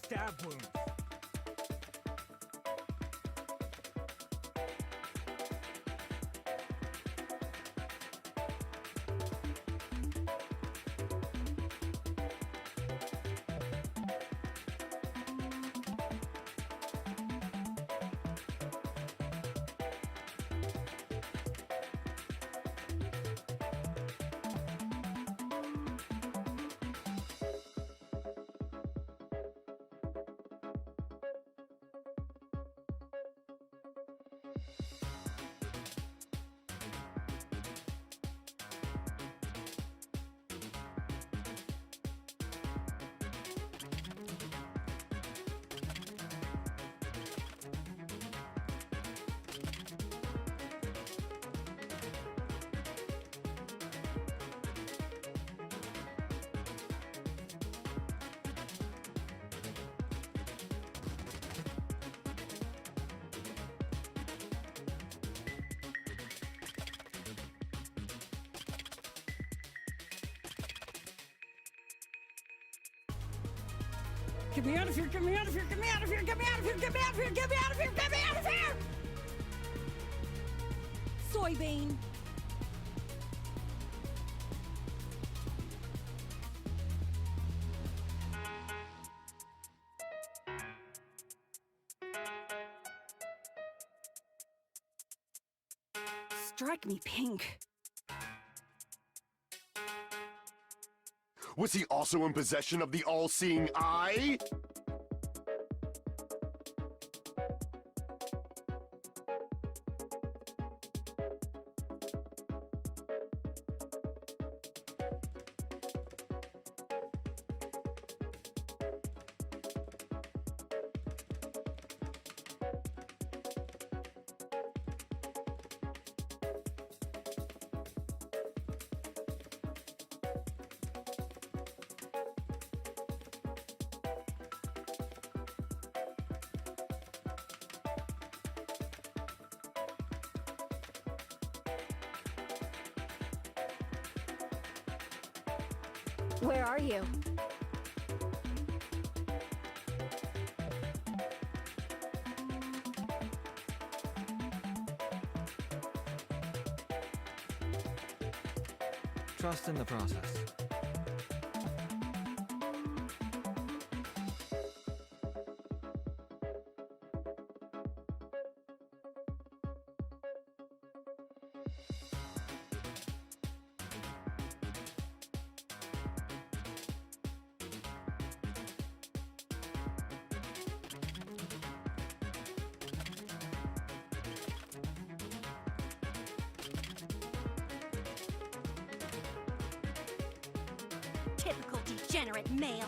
Stab wounds. Get me out of here, get me out of here, get me out of here, get me out of here, get me out of here, get me out of here, get me out of here! Soybean. Strike me pink. Was he also in possession of the all-seeing eye? Where are you? Trust in the process. Typical degenerate male.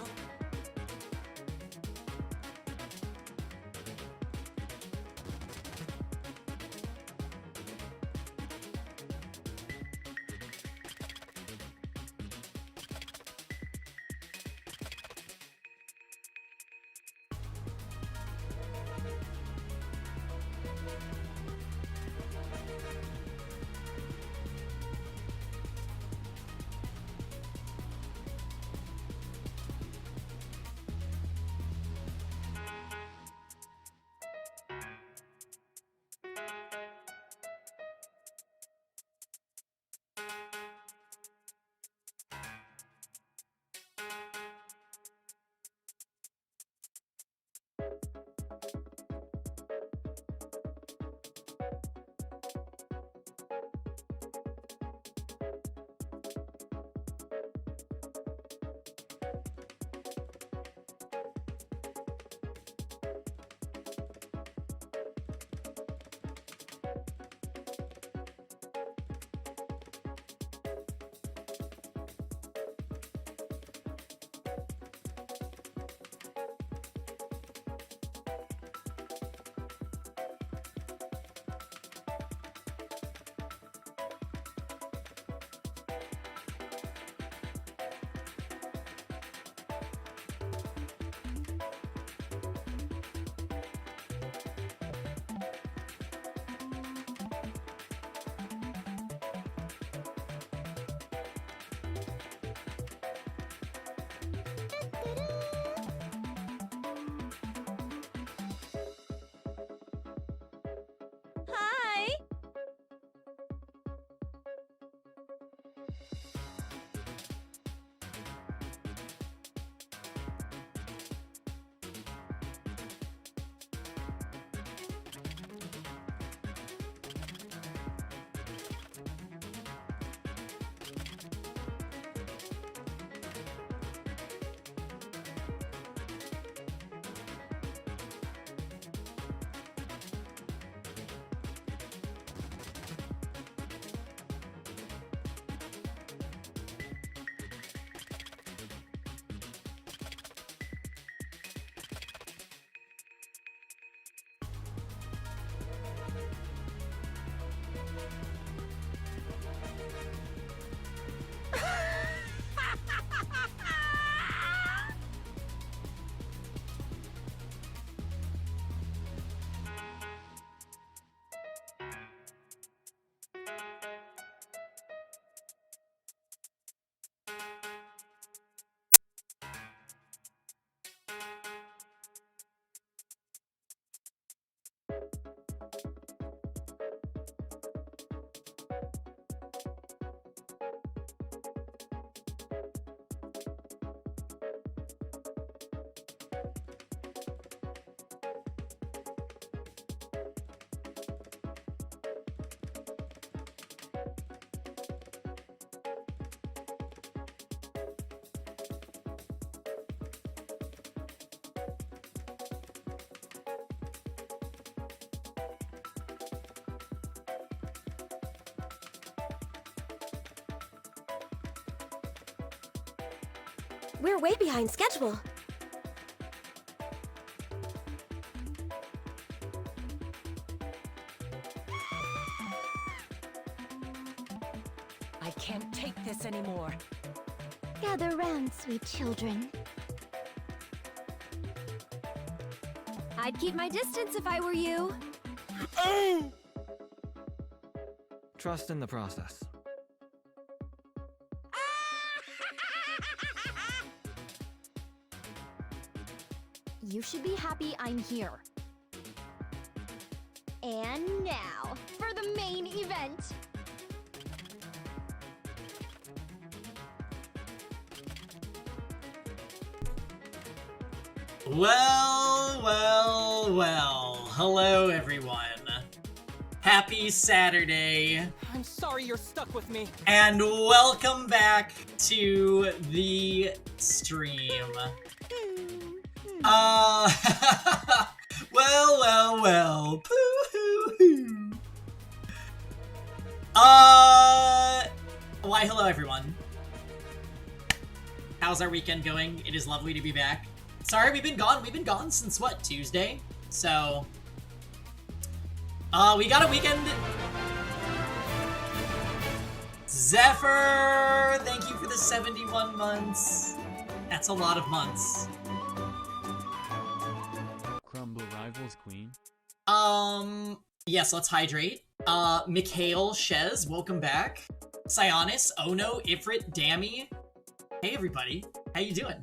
We're way behind schedule. I can't take this anymore. Gather round, sweet children. I'd keep my distance if I were you. Trust in the process. You should be happy I'm here. And now, for the main event. Well, well, well. Hello, everyone. Happy Saturday. I'm sorry you're stuck with me. And welcome back to the stream. Well, well, well. Poo-hoo-hoo. Why, hello, everyone. How's our weekend going? It is lovely to be back. Sorry, we've been gone. We've been gone since, what, Tuesday? So, we got a weekend. Zephyr, thank you for the 71 months. That's a lot of months. Crumble rivals queen. Yes, let's hydrate. Mikhail, Shez, welcome back. Sionis, Ono, Ifrit, Dammy. Hey, everybody. How you doing?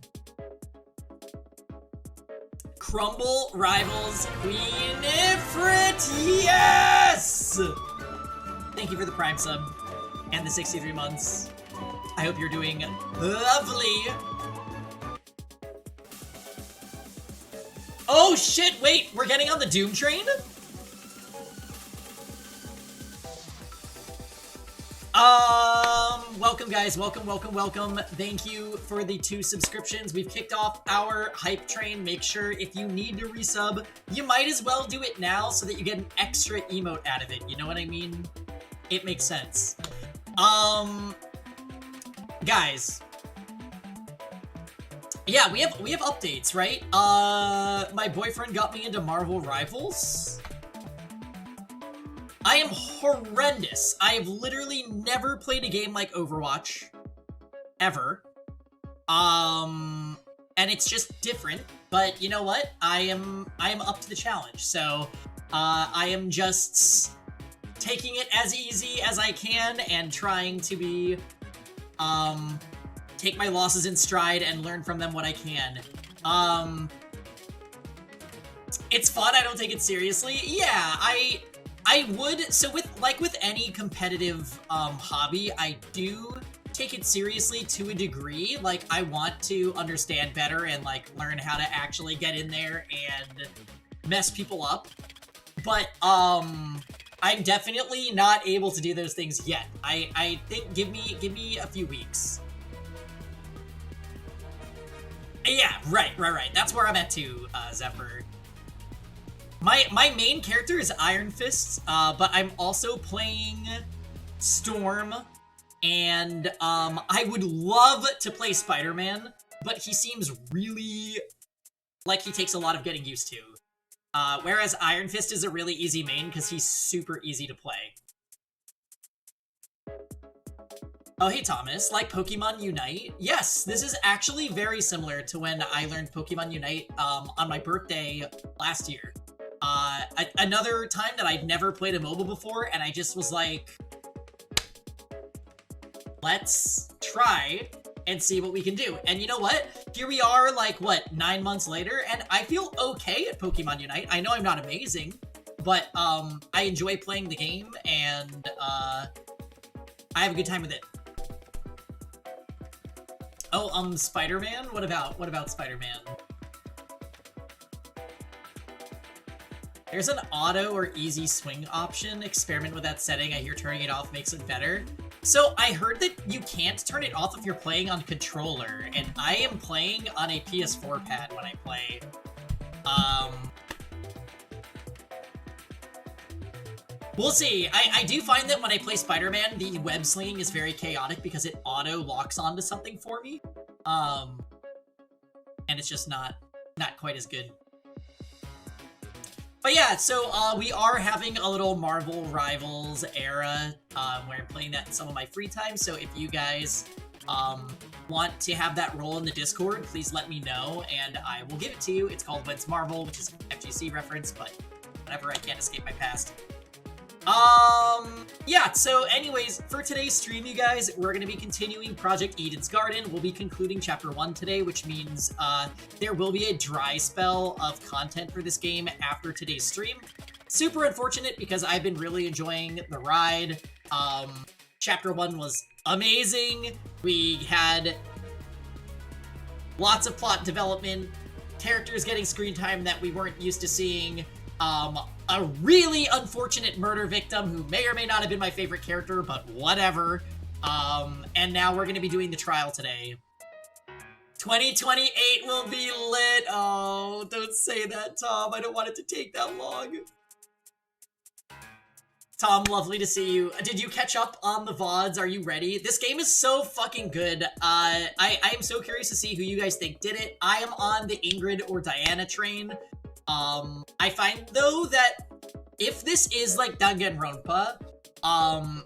Crumble, Rivals, Queen, Ifrit, yes! Thank you for the Prime sub and the 63 months. I hope you're doing lovely. Oh shit, wait, we're getting on the Doom train? Welcome guys, welcome. Thank you for the 2 subscriptions. We've kicked off our hype train. Make sure if you need to resub, you might as well do it now so that you get an extra emote out of it. You know what I mean? It makes sense. Guys. Yeah, we have updates, right? My boyfriend got me into Marvel Rivals. I am horrendous. I have literally never played a game like Overwatch. Ever. And it's just different. But you know what? I am up to the challenge. So, I am just taking it as easy as I can and trying to be, take my losses in stride and learn from them what I can. It's fun. I don't take it seriously. Yeah, I would, so with any competitive hobby, I do take it seriously to a degree. Like, I want to understand better and like learn how to actually get in there and mess people up. But I'm definitely not able to do those things yet. I think give me a few weeks. Yeah, right. That's where I'm at too, Zephyr. My main character is Iron Fist, but I'm also playing Storm, and I would love to play Spider-Man, but he seems really like he takes a lot of getting used to. Whereas Iron Fist is a really easy main because he's super easy to play. Oh, hey Thomas, like Pokemon Unite? Yes, this is actually very similar to when I learned Pokemon Unite on my birthday last year. Another time that I'd never played a MOBA before, and I just was like, let's try and see what we can do. And you know what? Here we are, like, what, 9 months later, and I feel okay at Pokemon Unite. I know I'm not amazing, but I enjoy playing the game, and I have a good time with it. Oh, Spider-Man? What about Spider-Man? There's an auto or easy swing option. Experiment with that setting. I hear turning it off makes it better. So I heard that you can't turn it off if you're playing on controller, and I am playing on a PS4 pad when I play. We'll see. I do find that when I play Spider-Man, the web slinging is very chaotic because it auto locks onto something for me. and it's just not quite as good. But yeah, so we are having a little Marvel Rivals era where I'm playing that in some of my free time. So if you guys want to have that role in the Discord, please let me know and I will give it to you. It's called When's Marvel, which is an FGC reference, but whatever, I can't escape my past. Yeah, so anyways, for today's stream, you guys, we're going to be continuing Project Eden's Garden. We'll be concluding Chapter 1 today, which means there will be a dry spell of content for this game after today's stream. Super unfortunate because I've been really enjoying the ride. Chapter 1 was amazing. We had lots of plot development, characters getting screen time that we weren't used to seeing, a really unfortunate murder victim who may or may not have been my favorite character, but whatever. And now we're gonna be doing the trial today. 2028 will be lit. Oh, don't say that, Tom. I don't want it to take that long. Tom, lovely to see you. Did you catch up on the VODs? Are you ready? This game is so fucking good. I am so curious to see who you guys think did it. I am on the Ingrid or Diana train. I find, though, that if this is like Danganronpa,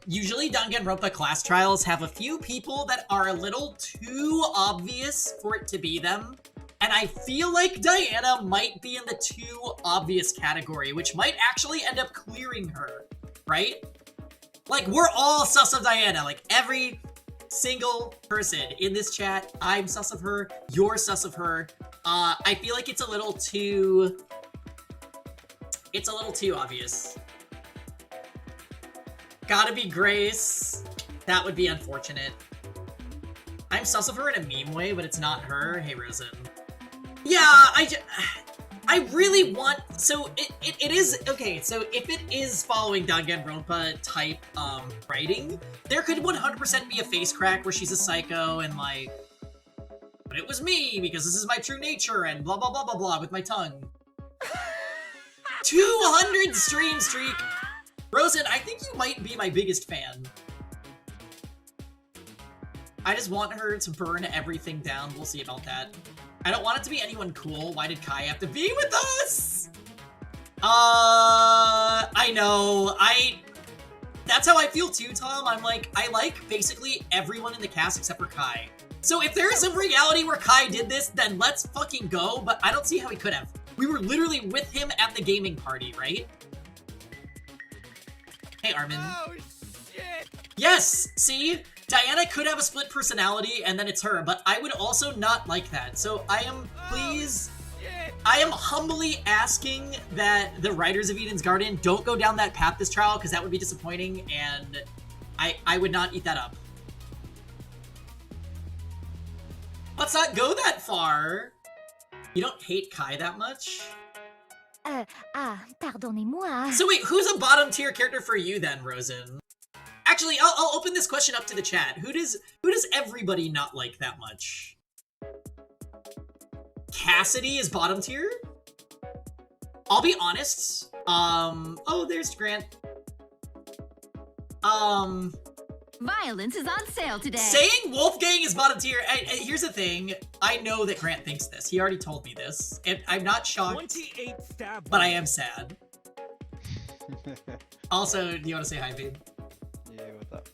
usually Danganronpa class trials have a few people that are a little too obvious for it to be them. And I feel like Diana might be in the too obvious category, which might actually end up clearing her, right? Like, we're all sus of Diana. Like, every single person in this chat, I'm sus of her, you're sus of her. I feel like it's a little too obvious. Gotta be Grace. That would be unfortunate. I'm sus of her in a meme way, but it's not her. Hey, Rosen. Yeah, I really want, so it is, okay, so if it is following Danganronpa type writing, there could 100% be a face crack where she's a psycho and like, but it was me because this is my true nature and blah blah blah blah blah with my tongue. 200 stream streak! Rosen, I think you might be my biggest fan. I just want her to burn everything down. We'll see about that. I don't want it to be anyone cool. Why did Kai have to be with us? I know. That's how I feel too, Tom. I'm like, I like basically everyone in the cast except for Kai. So if there is a reality where Kai did this, then let's fucking go, but I don't see how he could have. We were literally with him at the gaming party, right? Hey, Armin. Oh, shit! Yes! See? Diana could have a split personality, and then it's her, but I would also not like that. So I am, please... I am humbly asking that the writers of Eden's Garden don't go down that path this trial, because that would be disappointing, and I would not eat that up. Let's not go that far! You don't hate Kai that much? Pardonnez-moi. So wait, who's a bottom tier character for you then, Rosen? Actually, I'll open this question up to the chat. Who does everybody not like that much? Cassidy is bottom tier? I'll be honest. Oh, there's Grant. Violence is on sale today. Saying Wolfgang is bottom tier, here's the thing. I know that Grant thinks this. He already told me this. And I'm not shocked, 28 stab. but I am sad. Also, do you want to say hi, babe? Yeah, what's up?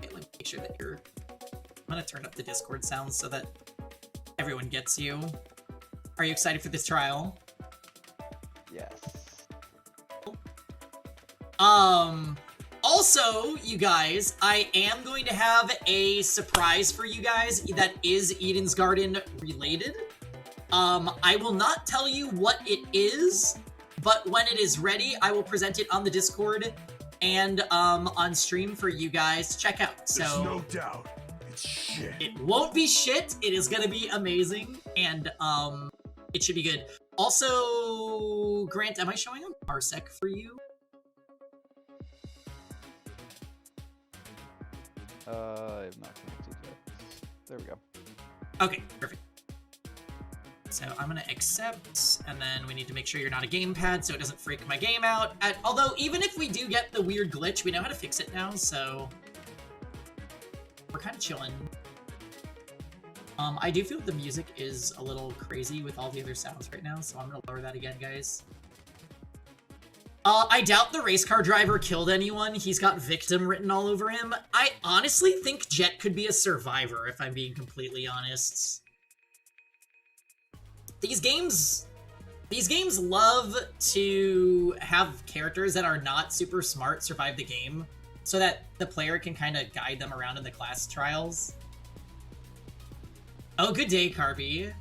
Okay, let me make sure that you're... I'm gonna turn up the Discord sounds so that everyone gets you. Are you excited for this trial? Yes. Also, you guys, I am going to have a surprise for you guys that is Eden's Garden related. I will not tell you what it is, but when it is ready, I will present it on the Discord and on stream for you guys to check out. So There's no doubt. It's shit. it won't be shit. It is gonna be amazing, and it should be good. Also, Grant, am I showing a Parsec for you? I'm not connected yet. There we go. Okay, perfect. So I'm gonna accept, and then we need to make sure you're not a gamepad so it doesn't freak my game out. Although, even if we do get the weird glitch, we know how to fix it now, so we're kind of chilling. I do feel the music is a little crazy with all the other sounds right now, so I'm gonna lower that again, guys. I doubt the race car driver killed anyone. He's got victim written all over him. I honestly think Jet could be a survivor, if I'm being completely honest. These games love to have characters that are not super smart survive the game, so that the player can kind of guide them around in the class trials. Oh, good day, Carby.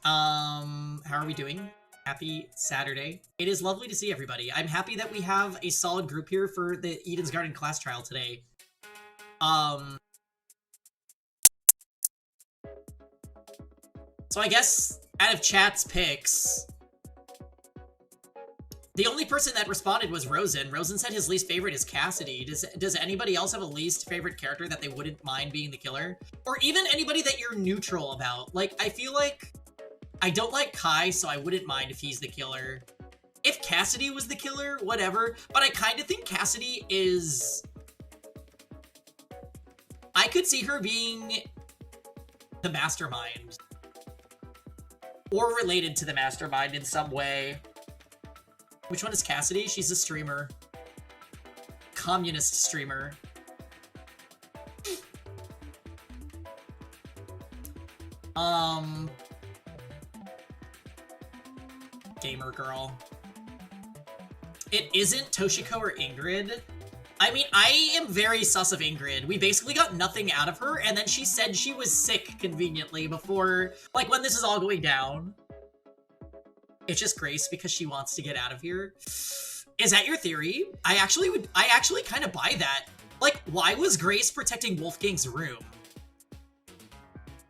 How are we doing? Happy Saturday. It is lovely to see everybody. I'm happy that we have a solid group here for the Eden's Garden class trial today. So I guess out of chat's picks, the only person that responded was Rosen. Rosen said his least favorite is Cassidy. Does anybody else have a least favorite character that they wouldn't mind being the killer? Or even anybody that you're neutral about? Like, I feel like I don't like Kai, so I wouldn't mind if he's the killer. If Cassidy was the killer, whatever. But I kind of think Cassidy is... I could see her being the mastermind. Or related to the mastermind in some way. Which one is Cassidy? She's a streamer. Communist streamer. Gamer girl. It isn't Toshiko or Ingrid. I mean, I am very sus of Ingrid. We basically got nothing out of her, and then she said she was sick conveniently before, like, when this is all going down. It's just Grace because she wants to get out of here. Is that your theory? I actually kind of buy that. Like, why was Grace protecting Wolfgang's room?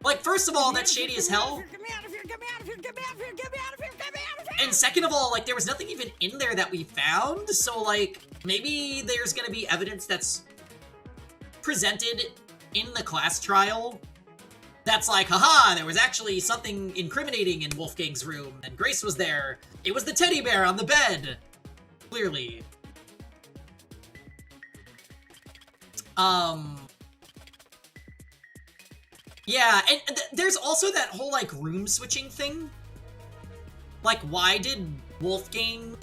Like, first of all, that's shady as hell. And second of all, like, there was nothing even in there that we found, so, like, maybe there's gonna be evidence that's presented in the class trial that's like, haha, there was actually something incriminating in Wolfgang's room, and Grace was there. It was the teddy bear on the bed. Clearly. Yeah, and there's also that whole, like, room switching thing. Like, why did Wolfgang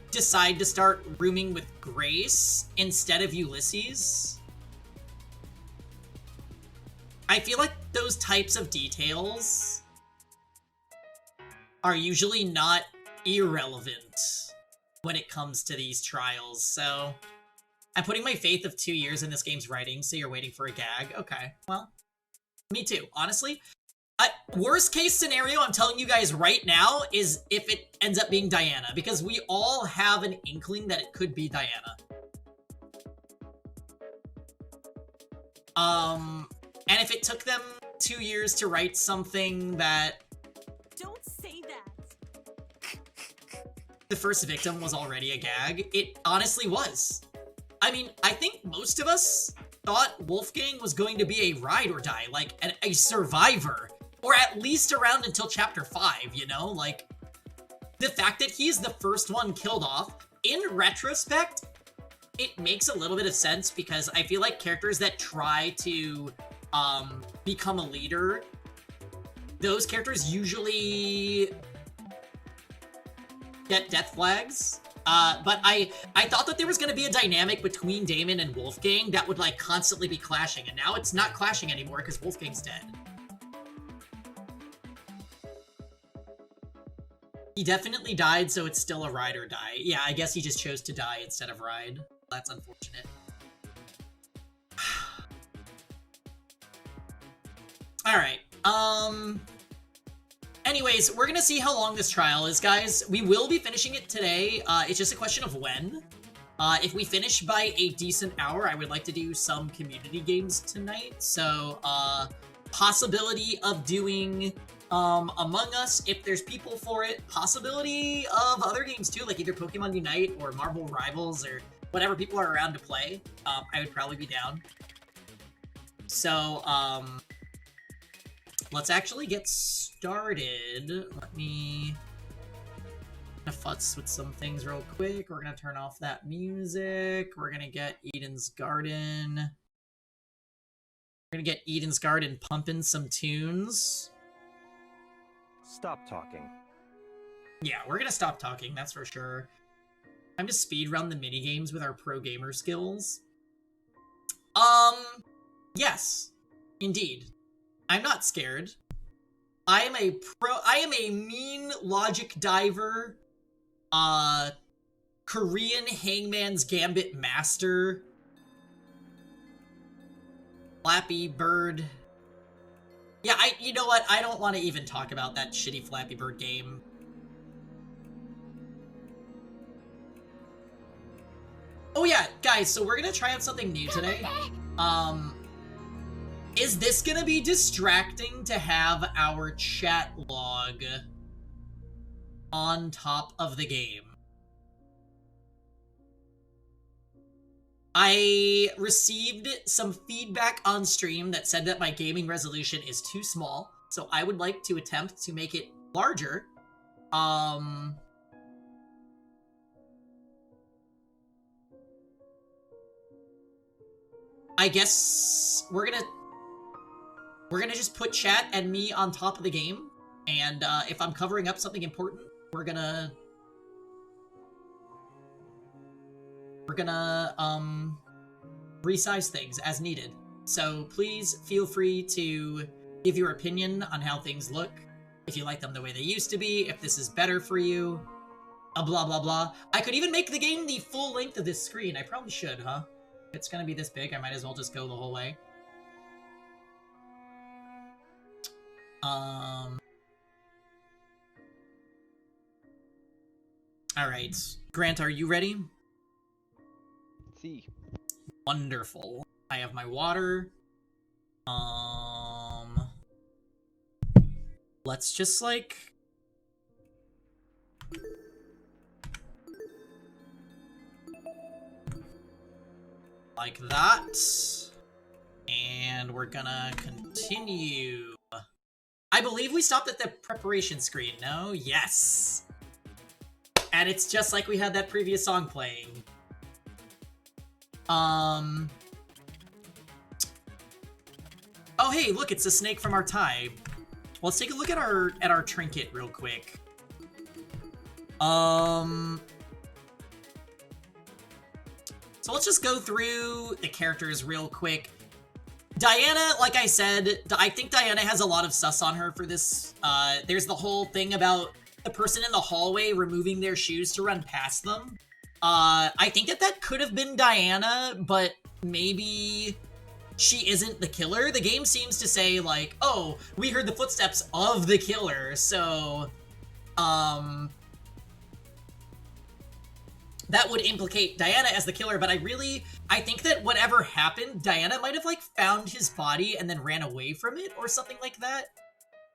decide to start rooming with Grace instead of Ulysses? I feel like those types of details are usually not irrelevant when it comes to these trials, so... I'm putting my faith of 2 years in this game's writing, so you're waiting for a gag? Okay, well, me too, honestly. Worst case scenario, I'm telling you guys right now, is if it ends up being Diana, because we all have an inkling that it could be Diana. And if it took them 2 years to write something that... Don't say that. The first victim was already a gag, it honestly was. I mean, I think most of us thought Wolfgang was going to be a ride or die, like a survivor, or at least around until chapter 5, you know? Like, the fact that he's the first one killed off, in retrospect, it makes a little bit of sense because I feel like characters that try to become a leader, those characters usually get death flags. But I thought that there was going to be a dynamic between Damon and Wolfgang that would, like, constantly be clashing, and now it's not clashing anymore because Wolfgang's dead. He definitely died, so it's still a ride or die. Yeah, I guess he just chose to die instead of ride. That's unfortunate. Alright, anyways, we're gonna see how long this trial is, guys. We will be finishing it today. It's just a question of when. If we finish by a decent hour, I would like to do some community games tonight. So, possibility of doing Among Us if there's people for it. Possibility of other games too, like either Pokemon Unite or Marvel Rivals or whatever people are around to play. I would probably be down. So, let's actually get started. Let me futz with some things real quick. We're gonna turn off that music. We're gonna get Eden's Garden We're gonna get Eden's Garden pumping some tunes. Stop talking. Yeah, we're gonna stop talking, that's for sure. Time to speedrun the minigames with our pro gamer skills. Yes, indeed. I'm not scared. I am a mean logic diver, Korean Hangman's Gambit master, Flappy Bird. Yeah, you know what? I don't want to even talk about that shitty Flappy Bird game. Oh yeah, guys, so we're gonna try out something new today. Is this gonna be distracting to have our chat log on top of the game? I received some feedback on stream that said that my gaming resolution is too small, so I would like to attempt to make it larger. I guess we're gonna just put chat and me on top of the game, and if I'm covering up something important, we're gonna resize things as needed. So please feel free to give your opinion on how things look, if you like them the way they used to be, if this is better for you, blah blah blah. I could even make the game the full length of this screen. I probably should, huh? If it's gonna be this big, I might as well just go the whole way. Alright. Grant, are you ready? See. Wonderful. I have my water. Let's just like that. And we're gonna continue. I believe we stopped at the preparation screen, no? Yes! And it's just like we had that previous song playing. Oh hey, look, it's a snake from our tie. Well, let's take a look at our trinket real quick. So let's just go through the characters real quick. Diana, like I said, I think Diana has a lot of sus on her for this. There's the whole thing about the person in the hallway removing their shoes to run past them. I think that could have been Diana, but maybe she isn't the killer. The game seems to say, like, oh, we heard the footsteps of the killer, so, that would implicate Diana as the killer, but I think that whatever happened, Diana might have, like, found his body and then ran away from it, or something like that.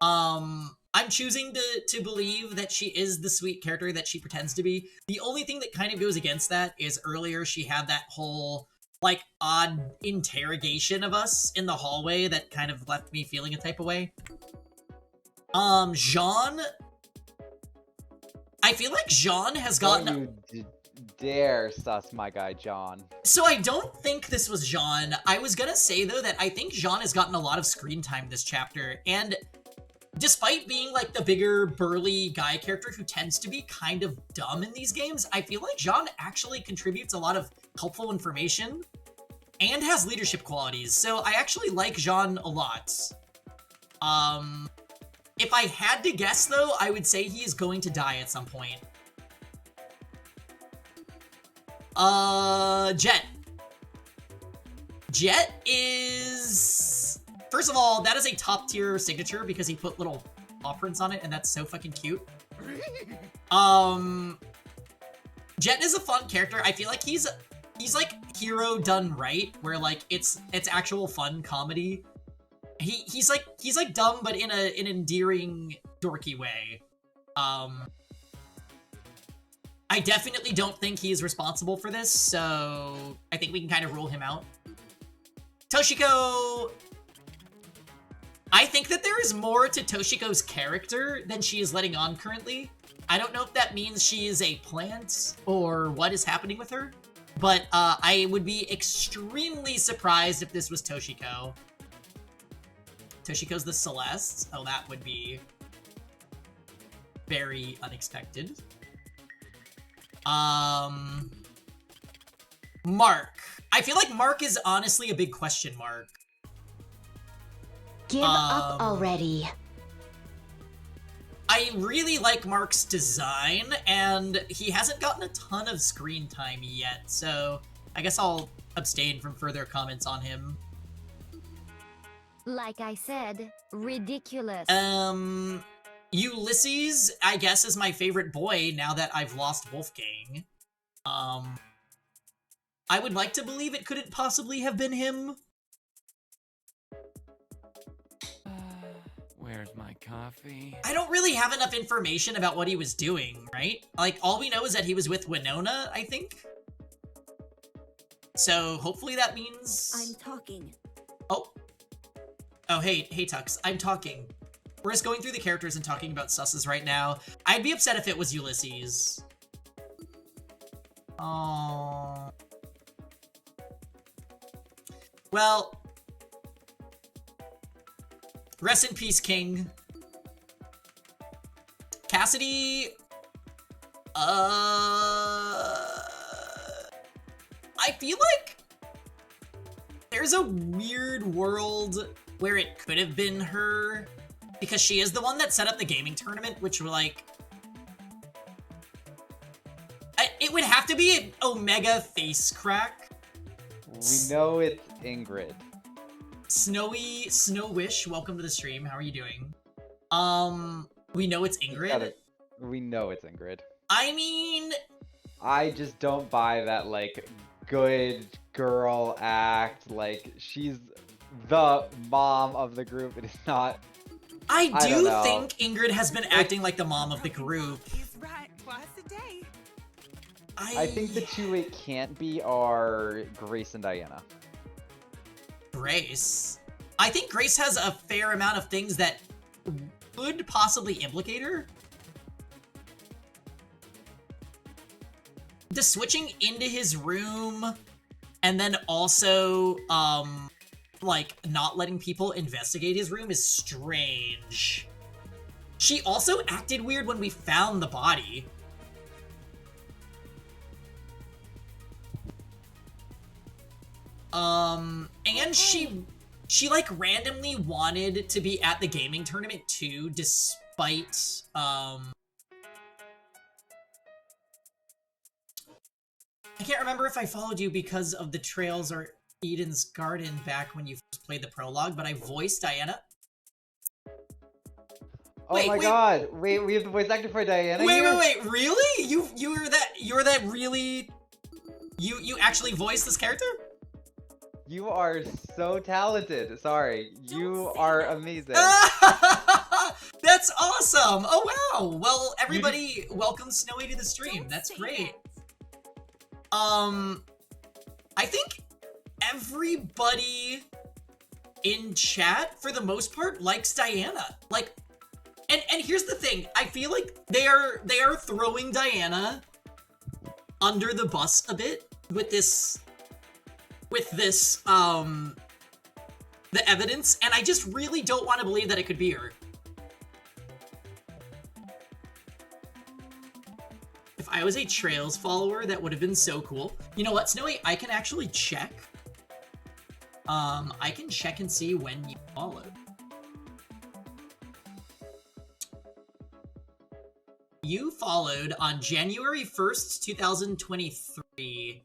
I'm choosing to believe that she is the sweet character that she pretends to be. The only thing that kind of goes against that is earlier she had that whole, like, odd interrogation of us in the hallway that kind of left me feeling a type of way. Jean... I feel like Jean has gotten... Don't you dare sus my guy, John. So I don't think this was Jean. I was gonna say, though, that I think Jean has gotten a lot of screen time this chapter, and despite being, like, the bigger, burly guy character who tends to be kind of dumb in these games, I feel like Jean actually contributes a lot of helpful information and has leadership qualities, so I actually like Jean a lot. If I had to guess, though, I would say he is going to die at some point. Jet. Jet is... First of all, that is a top-tier signature because he put little paw prints on it, and that's so fucking cute. Jet is a fun character. I feel like he's like hero done right, where like it's actual fun comedy. He's like dumb, but in an endearing, dorky way. I definitely don't think he's responsible for this, so I think we can kind of rule him out. Toshiko... I think that there is more to Toshiko's character than she is letting on currently. I don't know if that means she is a plant or what is happening with her, but I would be extremely surprised if this was Toshiko. Toshiko's the Celeste. Oh, that would be very unexpected. Mark. I feel like Mark is honestly a big question mark. Give up already. I really like Mark's design, and he hasn't gotten a ton of screen time yet, so I guess I'll abstain from further comments on him. Like I said, ridiculous. Ulysses, I guess, is my favorite boy now that I've lost Wolfgang. I would like to believe it couldn't possibly have been him. Where's my coffee? I don't really have enough information about what he was doing, right? Like, all we know is that he was with Winona, I think. So, hopefully that means... I'm talking. Oh. Oh, hey, Tux, I'm talking. We're just going through the characters and talking about susses right now. I'd be upset if it was Ulysses. Oh. Well, rest in peace, King. Cassidy, I feel like there's a weird world where it could have been her, because she is the one that set up the gaming tournament, which were like, it would have to be an Omega face crack. We know it's Ingrid. Snowish, welcome to the stream. How are you doing? We know it's Ingrid. We know it's Ingrid. I mean, I just don't buy that, like, good girl act. Like, she's the mom of the group. It is not. I don't do know. think Ingrid has been acting like the mom of the group. He's right twice a day. I think the two it can't be are Grace and Diana. Grace. I think Grace has a fair amount of things that could possibly implicate her. The switching into his room, and then also, like, not letting people investigate his room is strange. She also acted weird when we found the body. And she like randomly wanted to be at the gaming tournament too, despite, I can't remember if I followed you because of the Trails or Eden's Garden back when you first played the prologue, but I voiced Diana. Oh Wait, my god! Wait, we have the voice actor for Diana here? Wait, really? You're that really... You actually voiced this character? You are so talented. Sorry. You are amazing. That's awesome! Oh wow! Well, everybody, welcome Snowy to the stream. That's great. I think everybody in chat, for the most part, likes Diana. Like, and here's the thing. I feel like they are throwing Diana under the bus a bit with this, the evidence, and I just really don't want to believe that it could be her. If I was a Trails follower, that would have been so cool. You know what, Snowy? I can actually check. I can check and see when you followed. You followed on January 1st, 2023.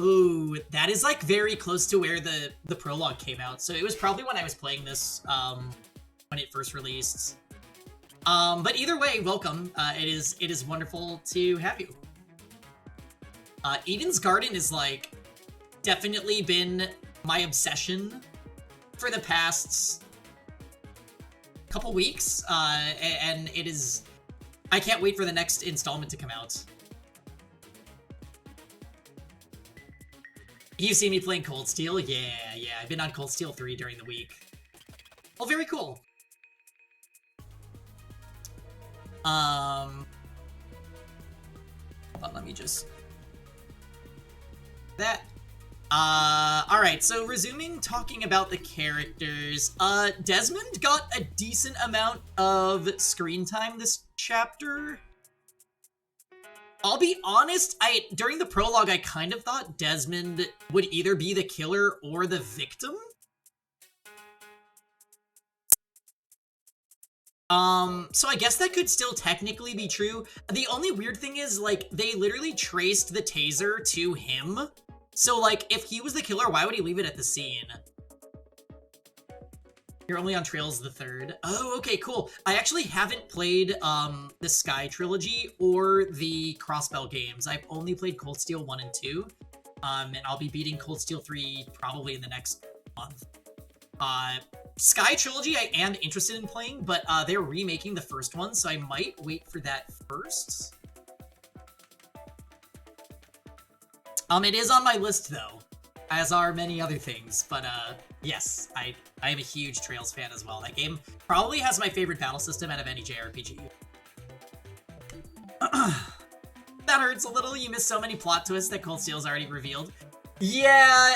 Ooh, that is like very close to where the prologue came out. So it was probably when I was playing this, when it first released. But either way, welcome. It is wonderful to have you. Eden's Garden is like definitely been my obsession for the past couple weeks, and it is. I can't wait for the next installment to come out. You've seen me playing Cold Steel? Yeah, I've been on Cold Steel 3 during the week. Oh, very cool. Hold on, let me just... That. Alright, so resuming talking about the characters, Desmond got a decent amount of screen time this chapter. I'll be honest, during the prologue, I kind of thought Desmond would either be the killer or the victim. So I guess that could still technically be true. The only weird thing is, like, they literally traced the taser to him. So, like, if he was the killer, why would he leave it at the scene? You're only on Trails the Third. Oh, okay, cool. I actually haven't played, the Sky Trilogy or the Crossbell games. I've only played Cold Steel 1 and 2. And I'll be beating Cold Steel 3 probably in the next month. Sky Trilogy I am interested in playing, but they're remaking the first one, so I might wait for that first. It is on my list though, as are many other things, but yes, I am a huge Trails fan as well. That game probably has my favorite battle system out of any JRPG. That hurts a little, you missed so many plot twists that Cold Steel's already revealed. Yeah,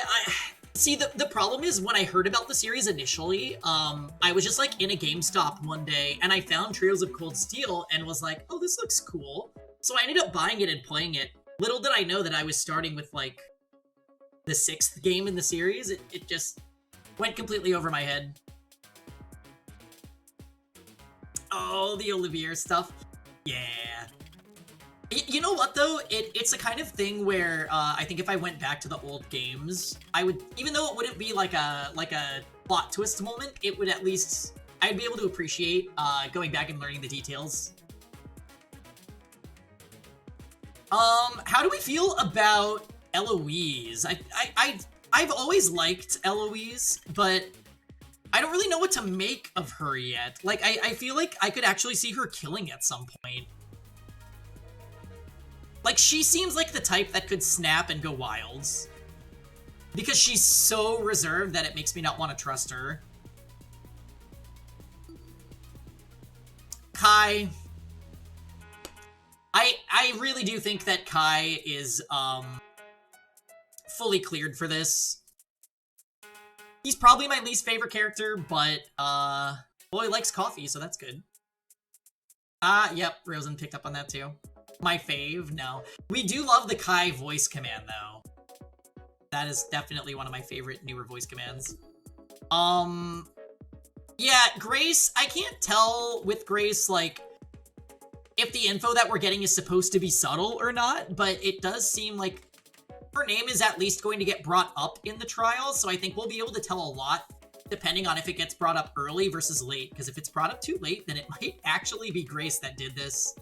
see, the problem is when I heard about the series initially, I was just like in a GameStop one day and I found Trails of Cold Steel and was like, oh, this looks cool. So I ended up buying it and playing it. Little did I know that I was starting with like the 6th game in the series. It just went completely over my head. Oh, the Olivier stuff. Yeah. You know what though? It's a kind of thing where I think if I went back to the old games, I would, even though it wouldn't be like a plot twist moment, it would at least, I'd be able to appreciate going back and learning the details. How do we feel about Eloise? I've always liked Eloise, but I don't really know what to make of her yet. Like, I feel like I could actually see her killing at some point. Like, she seems like the type that could snap and go wilds. Because she's so reserved that it makes me not want to trust her. Kai. I really do think that Kai is, fully cleared for this. He's probably my least favorite character, but, well, he likes coffee, so that's good. Yep, Rosen picked up on that too. My fave? No. We do love the Kai voice command, though. That is definitely one of my favorite newer voice commands. Yeah, Grace, I can't tell with Grace, like, if the info that we're getting is supposed to be subtle or not, but it does seem like her name is at least going to get brought up in the trial, so I think we'll be able to tell a lot depending on if it gets brought up early versus late, because if it's brought up too late, then it might actually be Grace that did this.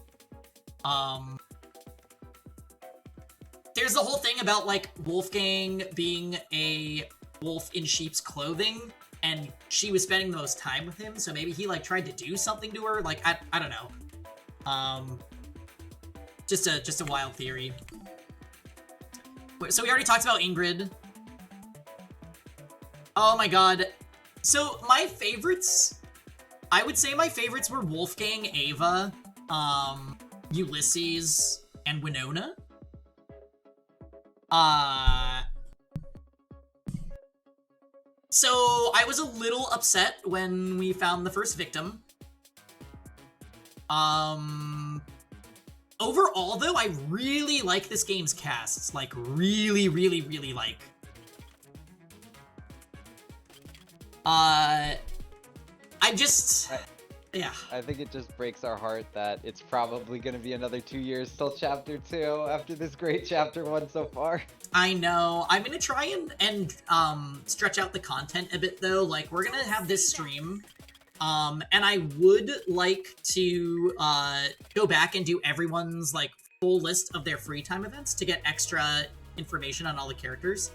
There's the whole thing about, like, Wolfgang being a wolf in sheep's clothing, and she was spending the most time with him, so maybe he, like, tried to do something to her, like, I don't know. Just a wild theory. So we already talked about Ingrid. Oh my god. So my favorites, I would say my favorites were Wolfgang, Ava, Ulysses, and Winona. So I was a little upset when we found the first victim. Overall, though, I really like this game's casts. Like, really, really, really like. Yeah. I think it just breaks our heart that it's probably going to be another 2 years till Chapter 2 after this great Chapter 1 so far. I know. I'm going to try and stretch out the content a bit, though. Like, we're going to have this stream. And I would like to go back and do everyone's, like, full list of their free time events to get extra information on all the characters.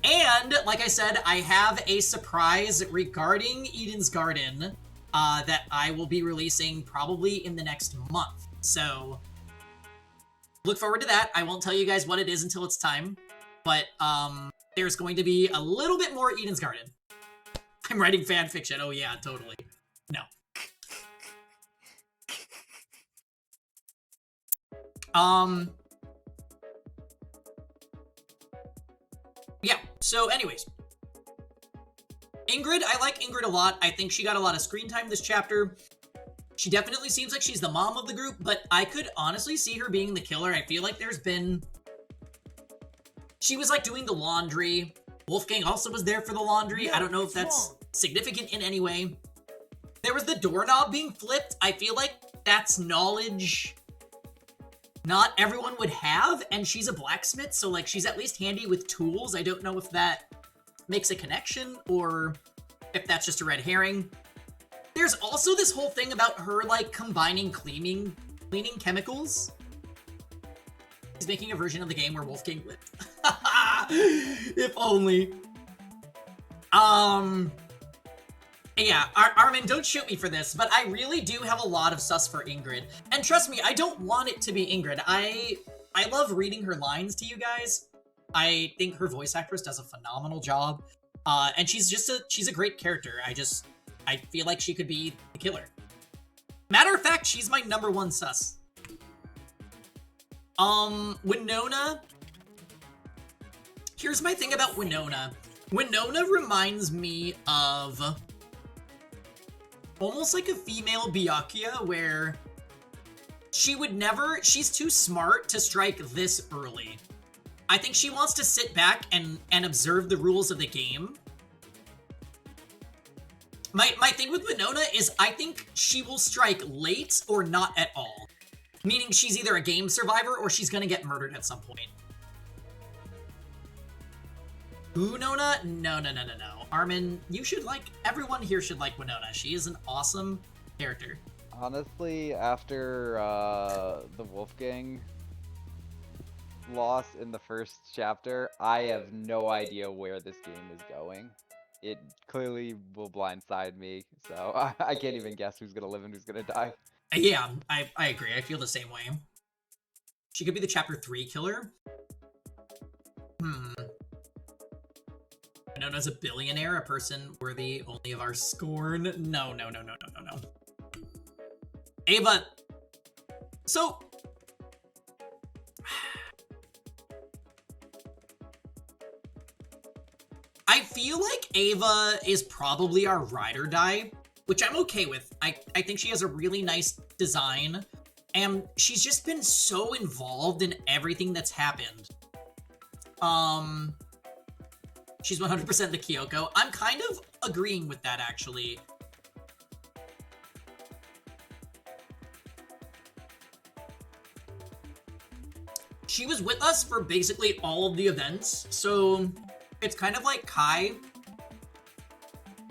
And, like I said, I have a surprise regarding Eden's Garden that I will be releasing probably in the next month. So, look forward to that. I won't tell you guys what it is until it's time. But, there's going to be a little bit more Eden's Garden. I'm writing fan fiction. Oh yeah, totally. No. So anyways, Ingrid, I like Ingrid a lot. I think she got a lot of screen time this chapter. She definitely seems like she's the mom of the group, but I could honestly see her being the killer. I feel like there's been... She was like doing the laundry. Wolfgang also was there for the laundry. I don't know if that's significant in any way. There was the doorknob being flipped. I feel like that's knowledge not everyone would have, and she's a blacksmith, so like she's at least handy with tools. I don't know if that makes a connection or if that's just a red herring. There's also this whole thing about her like combining cleaning chemicals. He's making a version of the game where Wolfgang lived. If only. Yeah, Armin, don't shoot me for this, but I really do have a lot of sus for Ingrid. And trust me, I don't want it to be Ingrid. I love reading her lines to you guys. I think her voice actress does a phenomenal job. And she's a great character. I feel like she could be the killer. Matter of fact, she's my #1 sus. Winona. Here's my thing about Winona. Winona reminds me of almost like a female Byakuya, where she's too smart to strike this early. I think she wants to sit back and observe the rules of the game. My thing with Winona is I think she will strike late or not at all. Meaning she's either a game survivor or she's gonna get murdered at some point. Ooh, Nona? No. Armin, everyone here should like Winona. She is an awesome character. Honestly, after the Wolfgang loss in the first chapter, I have no idea where this game is going. It clearly will blindside me, so I can't even guess who's gonna live and who's gonna die. Yeah, I agree. I feel the same way. She could be the chapter 3 killer. Winona's a billionaire, a person worthy only of our scorn. No. Ava. So... I feel like Ava is probably our ride or die, which I'm okay with. I think she has a really nice design, and she's just been so involved in everything that's happened. She's 100% the Kyoko. I'm kind of agreeing with that, actually. She was with us for basically all of the events, so it's kind of like Kai,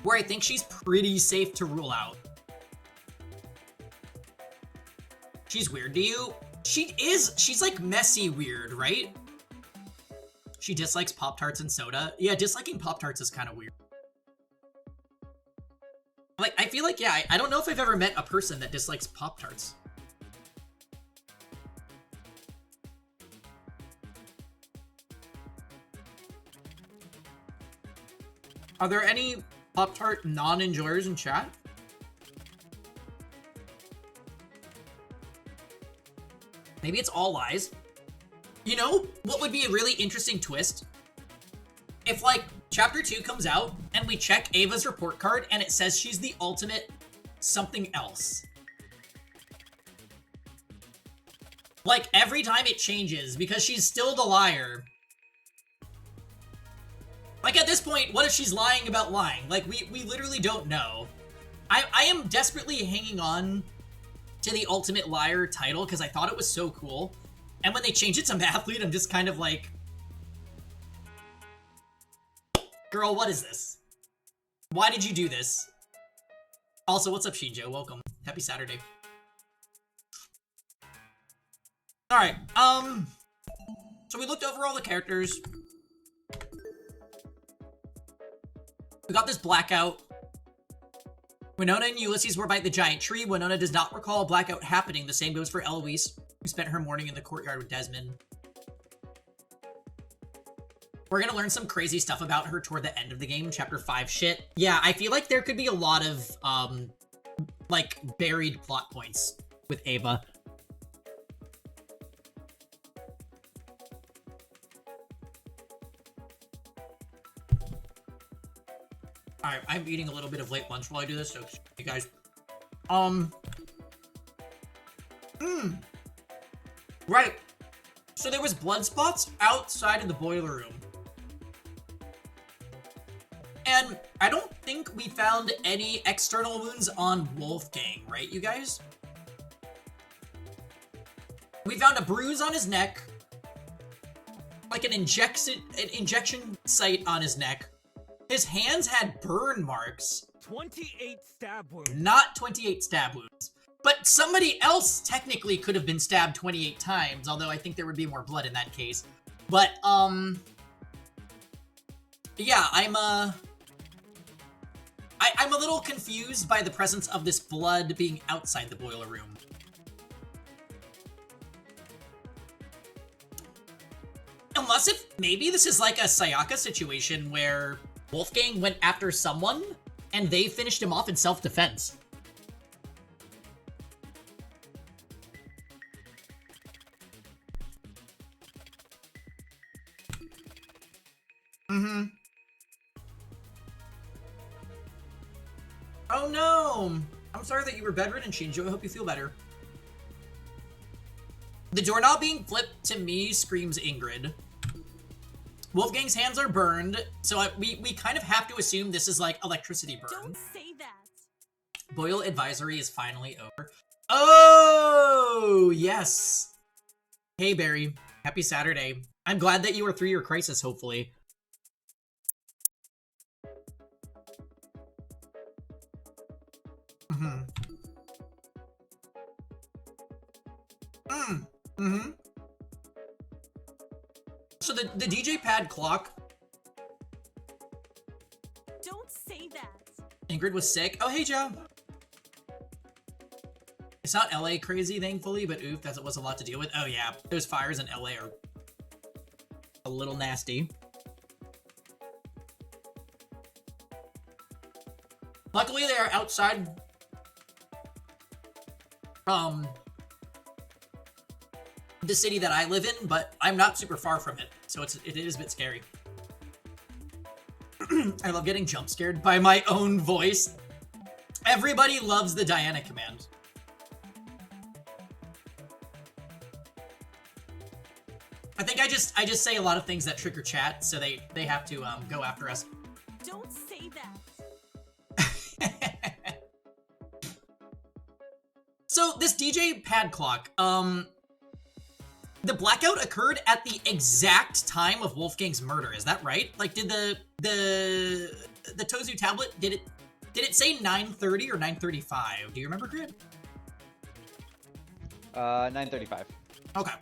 where I think she's pretty safe to rule out. She's weird to you? She's like messy weird, right? She dislikes Pop-Tarts and soda. Yeah, disliking Pop-Tarts is kind of weird. Like, I feel like, yeah, I don't know if I've ever met a person that dislikes Pop-Tarts. Are there any Pop-Tart non-enjoyers in chat? Maybe it's all lies. You know what would be a really interesting twist? If, like, Chapter 2 comes out, and we check Ava's report card, and it says she's the ultimate something else. Like, every time it changes, because she's still the liar. Like, at this point, what if she's lying about lying? Like, we literally don't know. I am desperately hanging on to the Ultimate Liar title, because I thought it was so cool. And when they change it to Mathlete, I'm just kind of like... Girl, what is this? Why did you do this? Also, what's up, Shinjo? Welcome. Happy Saturday. Alright, so we looked over all the characters. We got this blackout. Winona and Ulysses were by the giant tree. Winona does not recall a blackout happening. The same goes for Eloise, who spent her morning in the courtyard with Desmond. We're gonna learn some crazy stuff about her toward the end of the game, chapter 5 shit. Yeah, I feel like there could be a lot of, like, buried plot points with Ava. Alright, I'm eating a little bit of late lunch while I do this, so you guys. Right. So there was blood spots outside of the boiler room. And I don't think we found any external wounds on Wolfgang, right, you guys? We found a bruise on his neck. Like an injection site on his neck. His hands had burn marks. 28 stab wounds. Not 28 stab wounds. But somebody else technically could have been stabbed 28 times, although I think there would be more blood in that case. But, yeah, I'm a little confused by the presence of this blood being outside the boiler room. Unless if maybe this is like a Sayaka situation where Wolfgang went after someone and they finished him off in self-defense. Oh no! I'm sorry that you were bedridden, Shinjo. I hope you feel better. The doorknob being flipped to me screams Ingrid. Wolfgang's hands are burned, so we kind of have to assume this is like electricity burn. Don't say that. Boil advisory is finally over. Oh, yes. Hey, Barry. Happy Saturday. I'm glad that you were through your crisis, hopefully. So the DJ pad clock. Don't say that. Ingrid was sick. Oh, hey, Joe. It's not LA crazy, thankfully, but oof, that was a lot to deal with. Oh, yeah. Those fires in LA are a little nasty. Luckily, they are outside the city that I live in, but I'm not super far from it, so it is a bit scary. I love getting jump scared by my own voice. Everybody loves the Diana command. I think I just say a lot of things that trigger chat, so they have to go after us. Don't say that. So this DJ pad clock, the blackout occurred at the exact time of Wolfgang's murder. Is that right? Like, did the Tozu tablet, did it say 9:30 or 9:35? Do you remember, Grid? 9:35. Okay.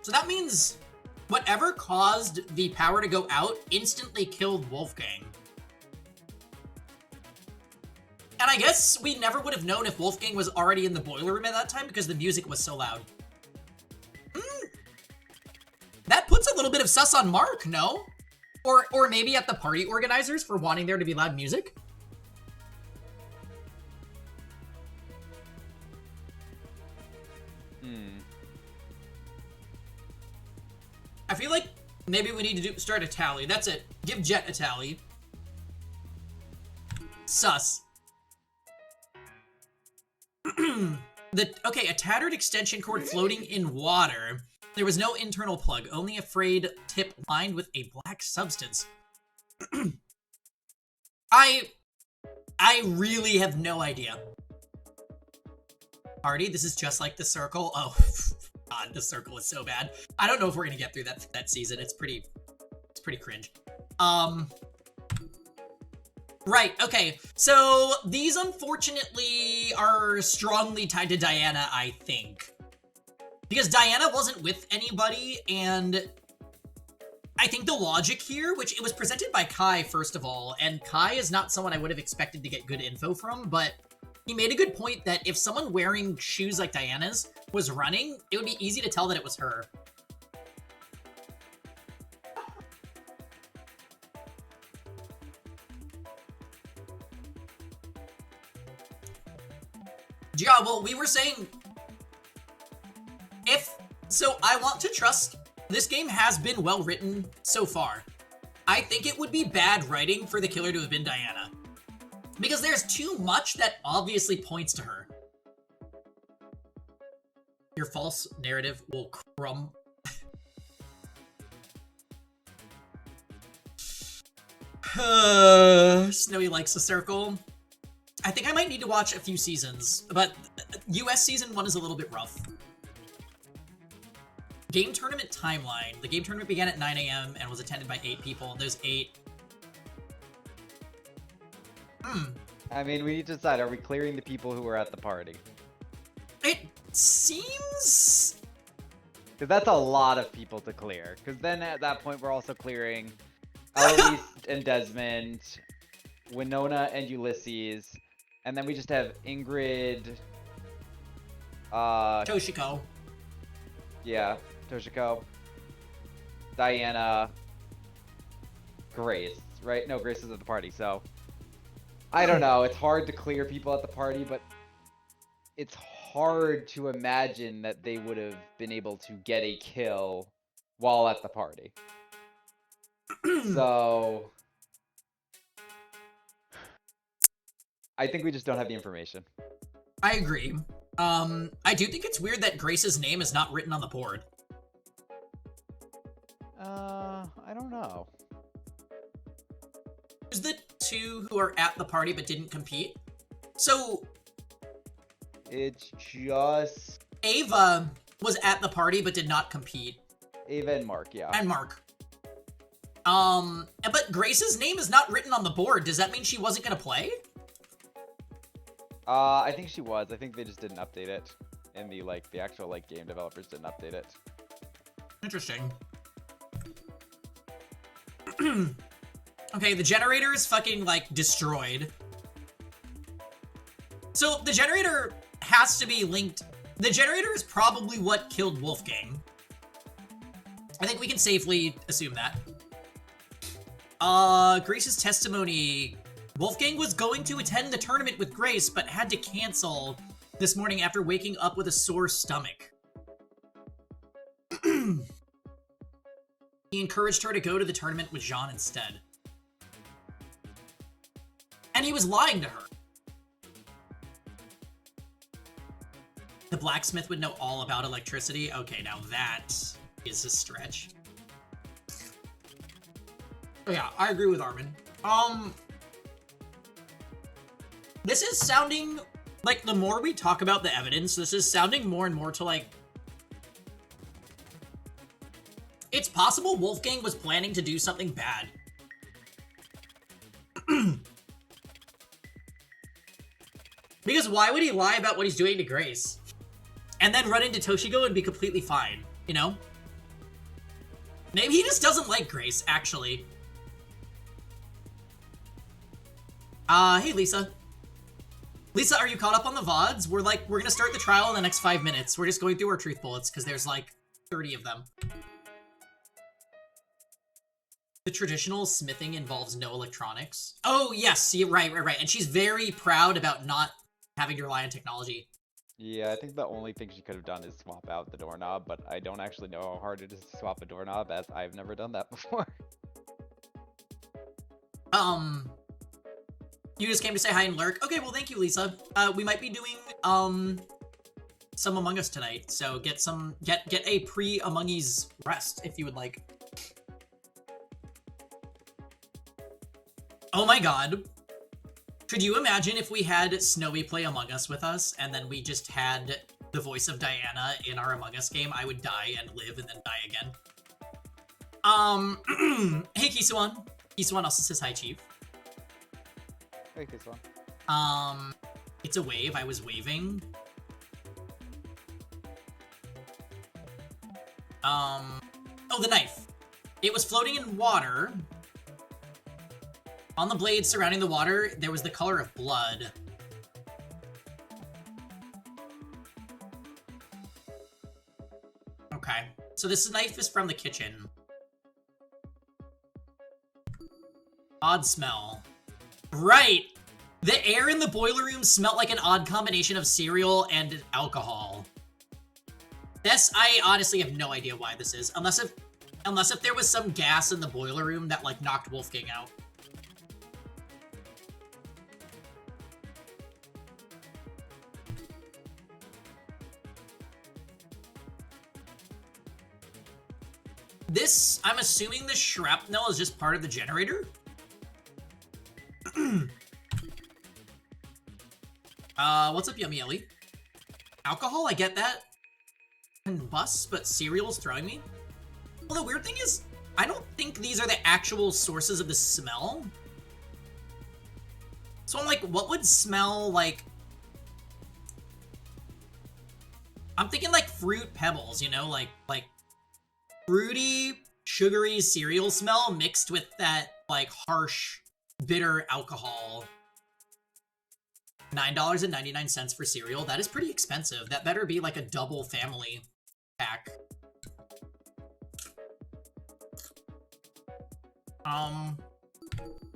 So that means whatever caused the power to go out instantly killed Wolfgang. And I guess we never would have known if Wolfgang was already in the boiler room at that time because the music was so loud. That puts a little bit of sus on Mark, no? Or maybe at the party organizers for wanting there to be loud music? I feel like maybe we need to start a tally. That's it. Give Jet a tally. Sus. Okay, a tattered extension cord floating in water. There was no internal plug, only a frayed tip lined with a black substance. I really have no idea. Artie, this is just like The Circle. Oh, God, The Circle is so bad. I don't know if we're gonna get through that season. It's pretty cringe. Right, okay. So these unfortunately are strongly tied to Diana, I think. Because Diana wasn't with anybody, and I think the logic here, which it was presented by Kai, first of all, and Kai is not someone I would have expected to get good info from, but he made a good point that if someone wearing shoes like Diana's was running, it would be easy to tell that it was her. Yeah, well, we were saying, so I want to trust, this game has been well written so far. I think it would be bad writing for the killer to have been Diana. Because there's too much that obviously points to her. Your false narrative will crumble. Snowy likes the circle. I think I might need to watch a few seasons, but US season 1 is a little bit rough. Game tournament timeline. The game tournament began at 9 AM and was attended by 8 people. Those 8... I mean, we need to decide, are we clearing the people who were at the party? It seems... Because that's a lot of people to clear. Because then at that point, we're also clearing Eloise and Desmond, Winona and Ulysses, and then we just have Ingrid, Toshiko. Yeah, Toshiko, Diana, Grace, right? No, Grace is at the party, so I don't know. It's hard to clear people at the party, but it's hard to imagine that they would have been able to get a kill while at the party. So I think we just don't have the information. I agree. I do think it's weird that Grace's name is not written on the board. I don't know. Who's the 2 who are at the party but didn't compete? So It's just Ava was at the party but did not compete. Ava and Mark, yeah. And Mark. But Grace's name is not written on the board. Does that mean she wasn't gonna play? I think she was. I think they just didn't update it. And the actual game developers didn't update it. Interesting. Okay, the generator is fucking destroyed. So the generator has to be linked. The generator is probably what killed Wolfgang. I think we can safely assume that. Grace's testimony. Wolfgang was going to attend the tournament with Grace, but had to cancel this morning after waking up with a sore stomach. He encouraged her to go to the tournament with Jean instead. And he was lying to her. The blacksmith would know all about electricity. Okay, now that is a stretch. Oh yeah, I agree with Armin. This is sounding like the more we talk about the evidence, this is sounding more and more to it's possible Wolfgang was planning to do something bad. Because why would he lie about what he's doing to Grace? And then run into Toshiko and be completely fine, you know? Maybe he just doesn't like Grace, actually. Hey Lisa. Lisa, are you caught up on the VODs? We're gonna start the trial in the next 5 minutes. We're just going through our truth bullets, because there's 30 of them. The traditional smithing involves no electronics. Oh, yes, right. And she's very proud about not having to rely on technology. Yeah, I think the only thing she could have done is swap out the doorknob, but I don't actually know how hard it is to swap a doorknob, as I've never done that before. You just came to say hi and lurk. Okay, well, thank you, Lisa. We might be doing, some Among Us tonight, so get a pre-Among Us rest, if you would like. Oh my god. Could you imagine if we had Snowy play Among Us with us, and then we just had the voice of Diana in our Among Us game? I would die and live and then die again. Hey, Kisuan. Kisuan also says hi, Chief. Hey, Kisuan. It's a wave. I was waving. Oh, the knife. It was floating in water. On the blade surrounding the water, there was the color of blood. Okay. So this knife is from the kitchen. Odd smell. Right! The air in the boiler room smelled like an odd combination of cereal and alcohol. This, I honestly have no idea why this is. Unless Unless if there was some gas in the boiler room that, like, knocked Wolfgang out. This, I'm assuming the shrapnel is just part of the generator? What's up, Yummy Ellie? Alcohol, I get that. Combust, but cereal's throwing me? Well, the weird thing is, I don't think these are the actual sources of the smell. So I'm like, what would smell like... I'm thinking like fruit pebbles, you know? Like fruity, sugary cereal smell mixed with that, like, harsh, bitter alcohol. $9.99 for cereal. That is pretty expensive. That better be like a double family pack.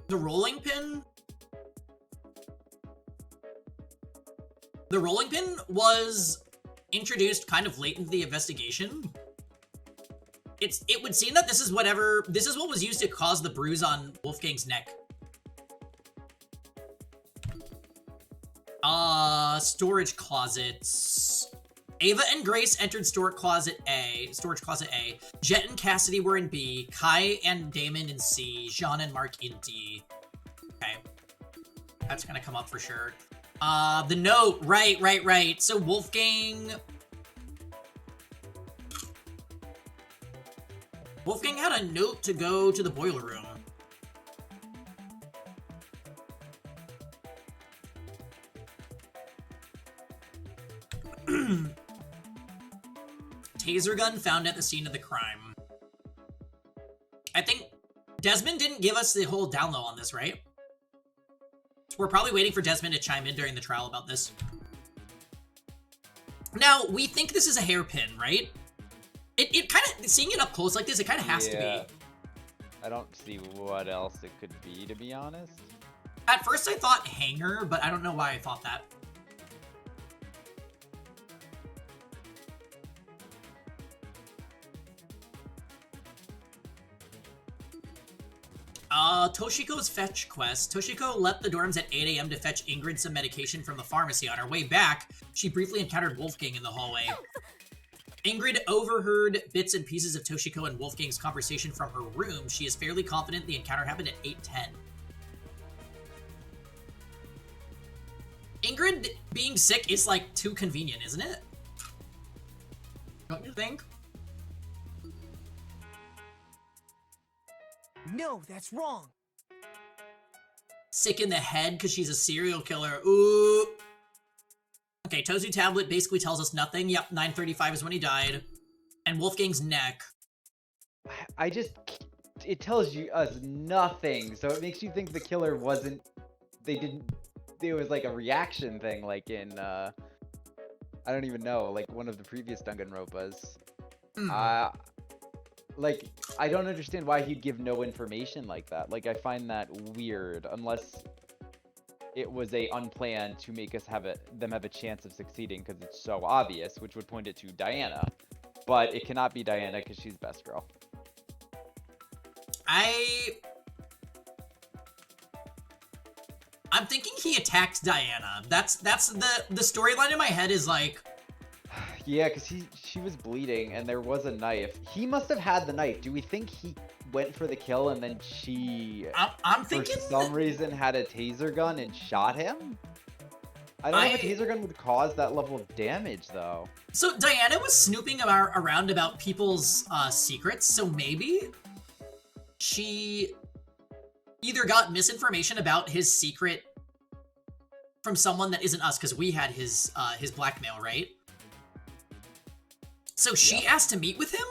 The rolling pin? The rolling pin was introduced kind of late into the investigation. It would seem that this is what was used to cause the bruise on Wolfgang's neck. Storage closets. Ava and Grace entered storage closet A. Jet and Cassidy were in B. Kai and Damon in C. Jean and Mark in D. Okay. That's gonna come up for sure. The note. Right. So Wolfgang had a note to go to the boiler room. Taser gun found at the scene of the crime. I think Desmond didn't give us the whole down low on this, right? So we're probably waiting for Desmond to chime in during the trial about this. Now, we think this is a hairpin, right? It kind of, seeing it up close like this, it kind of has to be. I don't see what else it could be, to be honest. At first I thought hanger, but I don't know why I thought that. Toshiko's fetch quest. Toshiko left the dorms at 8 a.m. to fetch Ingrid some medication from the pharmacy. On her way back, she briefly encountered Wolfgang in the hallway. Ingrid overheard bits and pieces of Toshiko and Wolfgang's conversation from her room. She is fairly confident the encounter happened at 8:10. Ingrid being sick is, like, too convenient, isn't it? Don't you think? No, that's wrong. Sick in the head because she's a serial killer. Ooh. Okay, Tozu tablet basically tells us nothing. Yep, 9:35 is when he died. And Wolfgang's neck. It tells us nothing, so it makes you think the killer wasn't, it was like a reaction thing, like in, I don't even know, like one of the previous Danganronpas. Like, I don't understand why he'd give no information like that. Like, I find that weird, unless it was unplanned to make us them have a chance of succeeding because it's so obvious, which would point it to Diana. But it cannot be Diana because she's best girl. I'm thinking he attacked Diana. That's the storyline in my head is like... Yeah, because she was bleeding and there was a knife. He must have had the knife. Do we think he went for the kill and then she, I'm thinking, for some reason, had a taser gun and shot him? I don't know if a taser gun would cause that level of damage, though. So Diana was snooping around about people's secrets, so maybe she either got misinformation about his secret from someone that isn't us, because we had his blackmail, right? So she asked to meet with him?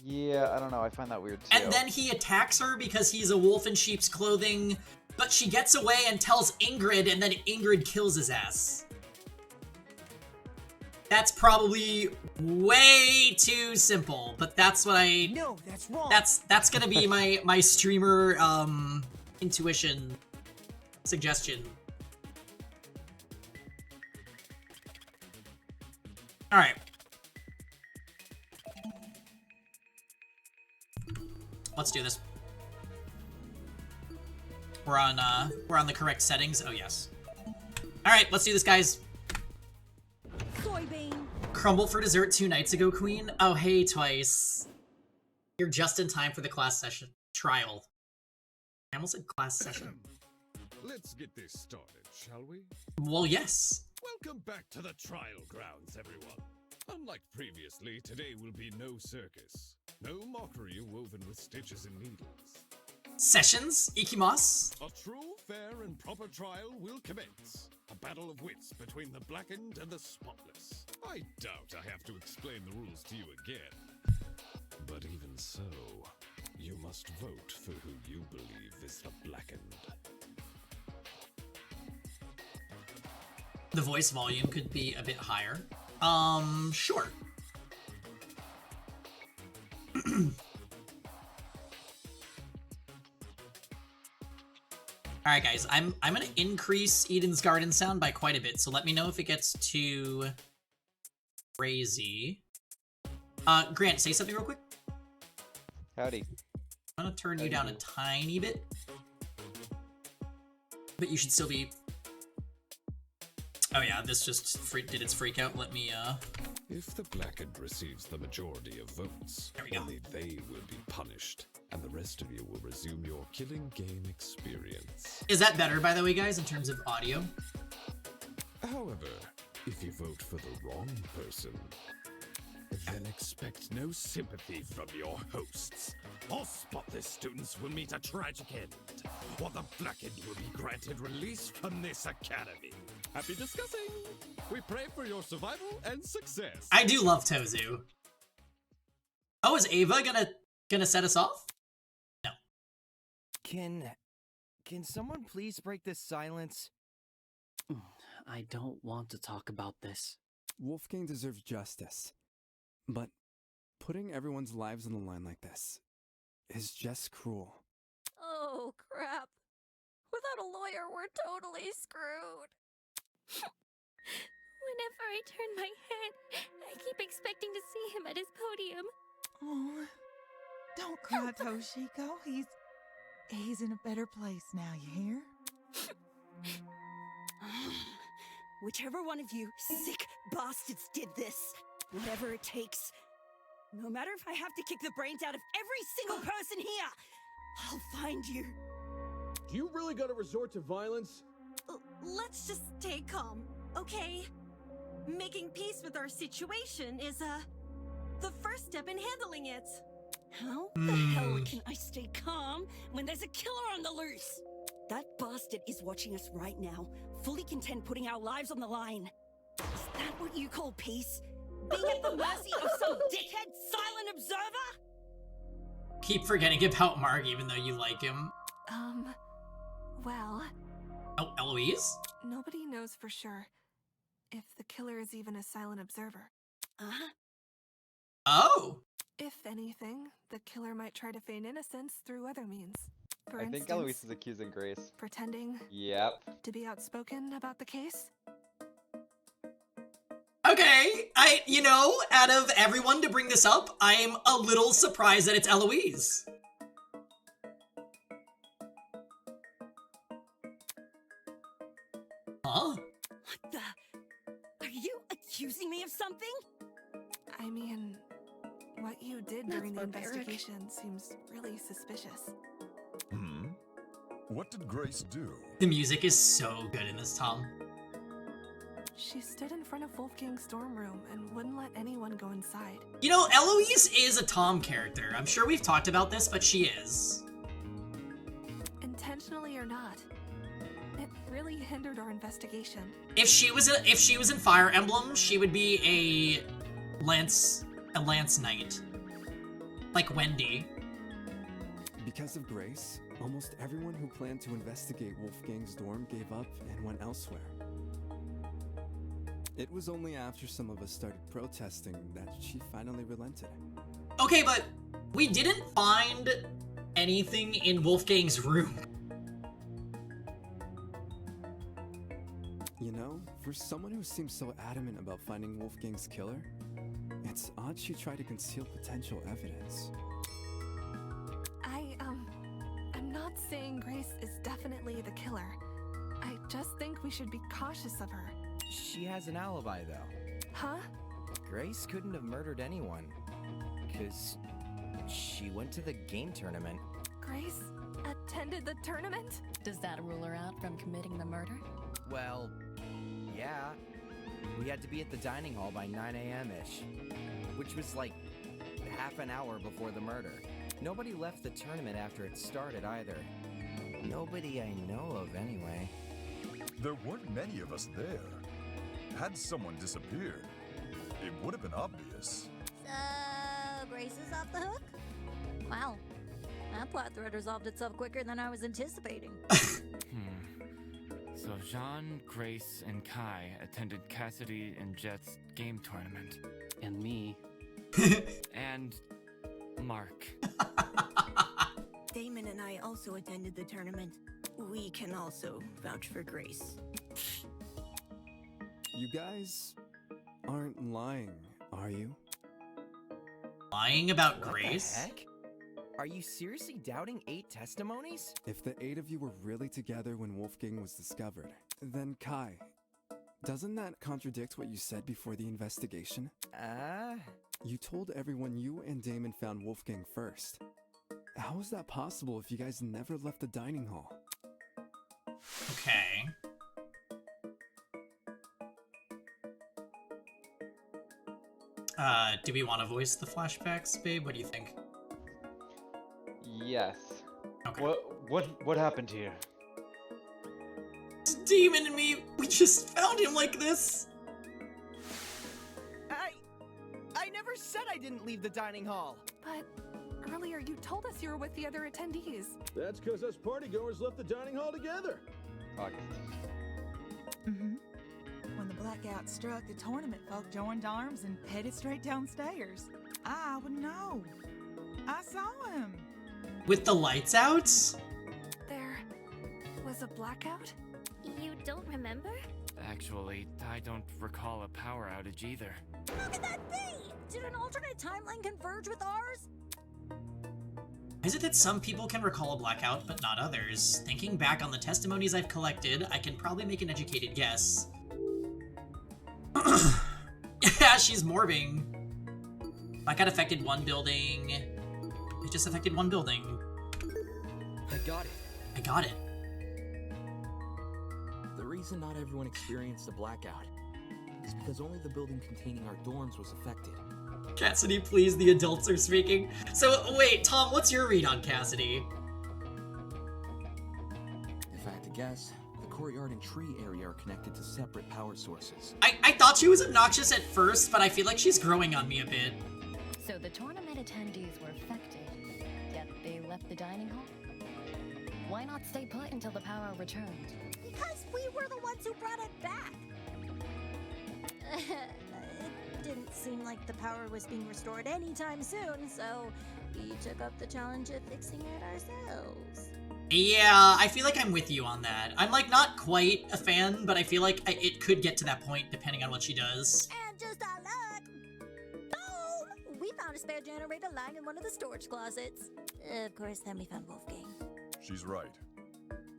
Yeah, I don't know. I find that weird, too. And then he attacks her because he's a wolf in sheep's clothing, but she gets away and tells Ingrid, and then Ingrid kills his ass. That's probably way too simple, but that's what I... No, that's wrong. That's gonna be my streamer, intuition suggestion. Alright. Let's do this. We're on the correct settings. Oh yes. All right, let's do this, guys. Soybean. Crumble for dessert 2 nights ago, Queen. Oh hey, Twice. You're just in time for the class session trial. I almost said class session. Let's get this started, shall we? Well, yes. Welcome back to the trial grounds, everyone. Unlike previously, today will be no circus. No mockery woven with stitches and needles. Sessions, Ikimas. A true, fair, and proper trial will commence. A battle of wits between the blackened and the spotless. I doubt I have to explain the rules to you again. But even so, you must vote for who you believe is the blackened. The voice volume could be a bit higher. Sure. Alright guys, I'm gonna increase Eden's Garden sound by quite a bit, so let me know if it gets too crazy. Grant, say something real quick. Howdy. I'm gonna turn you down a tiny bit. But you should still be... Oh yeah, this just did its freak out. Let me, If the blackened receives the majority of votes, There we go. only they will be punished, and the rest of you will resume your killing game experience. Is that better, by the way, guys, in terms of audio? However, if you vote for the wrong person, then expect no sympathy from your hosts. All spotless students will meet a tragic end, while the blackened will be granted release from this academy. Happy discussing! We pray for your survival and success. I do love Tozu. Oh, is Ava gonna set us off? No. Can someone please break this silence? I don't want to talk about this. Wolfgang deserves justice. But putting everyone's lives on the line like this is just cruel. Oh, crap. Without a lawyer, we're totally screwed. Whenever I turn my head, I keep expecting to see him at his podium. Oh, don't cry, Toshiko. He's in a better place now, you hear? Whichever one of you sick bastards did this, whatever it takes, no matter if I have to kick the brains out of every single person here, I'll find you. Do you really gotta resort to violence? Let's just stay calm, okay? Making peace with our situation is, the first step in handling it. How the hell can I stay calm when there's a killer on the loose? That bastard is watching us right now, fully content putting our lives on the line. Is that what you call peace? Being at the mercy of some dickhead silent observer? Keep forgetting about Mark even though you like him. Well... Oh, Eloise? Nobody knows for sure if the killer is even a silent observer. Oh! If anything, the killer might try to feign innocence through other means. For I instance, think Eloise is accusing Grace. pretending Yep. to be outspoken about the case. Okay, out of everyone to bring this up, I'm a little surprised that it's Eloise. Huh? What the? Are you accusing me of something? I mean, what you did during the barbaric. investigation seems really suspicious. What did Grace do? The music is so good in this, Tom. She stood in front of Wolfgang's dorm room and wouldn't let anyone go inside. You know, Eloise is a Tom character. I'm sure we've talked about this, but she is. Intentionally or not, it really hindered our investigation. If she was in Fire Emblem, she would be a Lance Knight. Like Wendy. Because of Grace, almost everyone who planned to investigate Wolfgang's dorm gave up and went elsewhere. It was only after some of us started protesting that she finally relented. Okay, but we didn't find anything in Wolfgang's room. You know, for someone who seems so adamant about finding Wolfgang's killer, it's odd she tried to conceal potential evidence. saying Grace is definitely the killer. I just think we should be cautious of her. She has an alibi, though. Huh? Grace couldn't have murdered anyone. Because she went to the game tournament. Grace attended the tournament? Does that rule her out from committing the murder? Well, yeah. We had to be at the dining hall by 9 a.m.-ish. Which was like half an hour before the murder. Nobody left the tournament after it started either. Nobody I know of, anyway. There weren't many of us there. Had someone disappeared, it would have been obvious. So, Grace is off the hook? Wow. That plot thread resolved itself quicker than I was anticipating. So Jean, Grace, and Kai attended Cassidy and Jet's game tournament. And me. And Mark. Damon and I also attended the tournament. We can also vouch for Grace. You guys aren't lying, are you? Lying about What Grace? the heck? Are you seriously doubting 8 testimonies? If the 8 of you were really together when Wolfgang was discovered, then Kai, doesn't that contradict what you said before the investigation? You told everyone you and Damon found Wolfgang first. How is that possible if you guys never left the dining hall? Okay. Do we want to voice the flashbacks, babe? What do you think? Yes. Okay. What happened here? Demon and me, we just found him like this. I never said I didn't leave the dining hall. But earlier you told us you were with the other attendees. That's because us partygoers left the dining hall together. When the blackout struck, the tournament folk joined arms and headed straight downstairs. I would know. I saw him. With the lights out? There was a blackout? You don't remember? Actually, I don't recall a power outage either. How could that be? Did an alternate timeline converge with ours? Is it that some people can recall a blackout, but not others? Thinking back on the testimonies I've collected, I can probably make an educated guess. Yeah, she's morbing. Blackout affected one building. It just affected one building. I got it. I got it. The reason not everyone experienced a blackout is because only the building containing our dorms was affected. Cassidy, please, the adults are speaking. So, wait, Tom, what's your read on Cassidy? If I had to guess, the courtyard and tree area are connected to separate power sources. I thought she was obnoxious at first, but I feel like she's growing on me a bit. So the tournament attendees were affected, yet they left the dining hall? Why not stay put until the power returned? Because we were the ones who brought it back. It didn't seem like the power was being restored anytime soon, so we took up the challenge of fixing it ourselves. Yeah, I feel like I'm with you on that. I'm like not quite a fan, but I feel like it could get to that point depending on what she does. And just our luck, boom! We found a spare generator lying in one of the storage closets. Of course, then we found Wolfgang. She's right.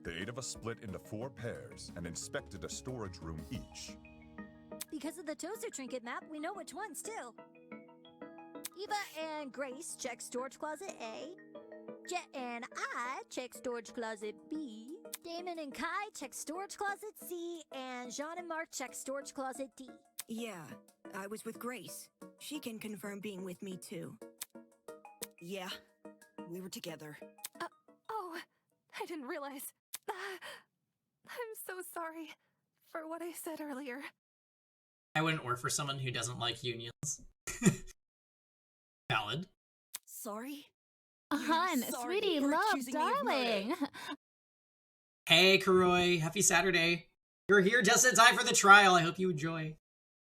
The 8 of us split into 4 pairs and inspected a storage room each. Because of the toaster trinket map, we know which ones too. Eva and Grace check storage closet A. Jet and I check storage closet B. Damon and Kai check storage closet C. And Jean and Mark check storage closet D. Yeah, I was with Grace. She can confirm being with me too. Yeah, we were together. Oh, I didn't realize. I'm so sorry for what I said earlier. I wouldn't work for someone who doesn't like unions. Valid. Sorry? Hun, sorry sweetie, for love, accusing me of murder. darling. Hey, Kuroi. Happy Saturday. You're here just in time for the trial. I hope you enjoy.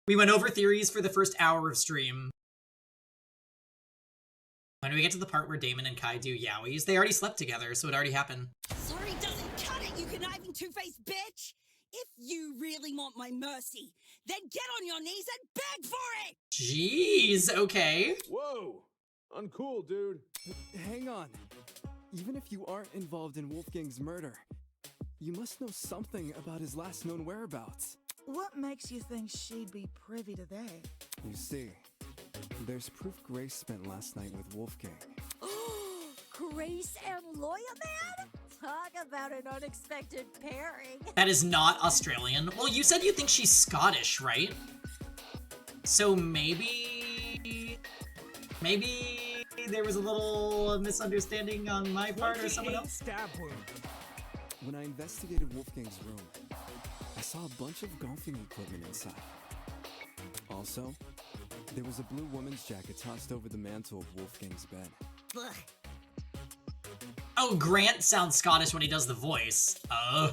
We went over theories for the first hour of stream. When we get to the part where Damon and Kai do yowies, they already slept together, so it already happened. Sorry doesn't cut it, you conniving two-faced bitch! If you really want my mercy, then get on your knees and beg for it! Jeez, okay. Whoa! Uncool, dude. Hang on. even if you aren't involved in Wolfgang's murder, you must know something about his last known whereabouts. What makes you think she'd be privy to that? You see, there's proof Grace spent last night with Wolfgang. Grace and Lawyer Man? Talk about an unexpected pairing. That is not Australian. Well, you said you think she's Scottish, right? So maybe there was a little misunderstanding on my part or someone else? Stab wound. When I investigated Wolfgang's room, I saw a bunch of golfing equipment inside. Also, there was a blue woman's jacket tossed over the mantle of Wolfgang's bed. Ugh. Oh, Grant sounds Scottish when he does the voice. Oh.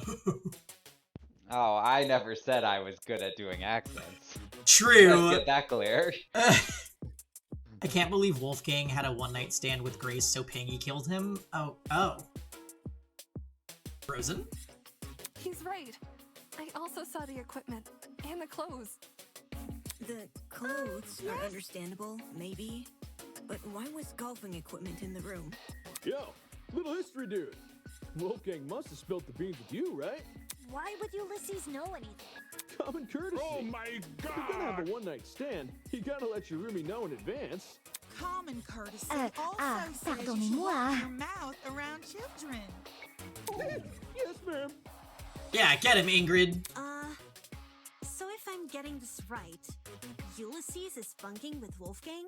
Oh, I never said I was good at doing accents. True. Let's get that clear. I can't believe Wolfgang had a one-night stand with Grace so Pangy killed him. Oh. Frozen? He's right. I also saw the equipment and the clothes. The clothes are understandable, maybe. But why was golfing equipment in the room? Yo, little history dude. Wolfgang must have spilt the beans with you, right? Why would Ulysses know anything? Common courtesy. Oh my god! If you're gonna have a one-night stand, you gotta let your roomie know in advance. Common courtesy also says you should watch your mouth around children. Yes, ma'am. Yeah, get him, Ingrid. So if I'm getting this right, Ulysses is bunking with Wolfgang?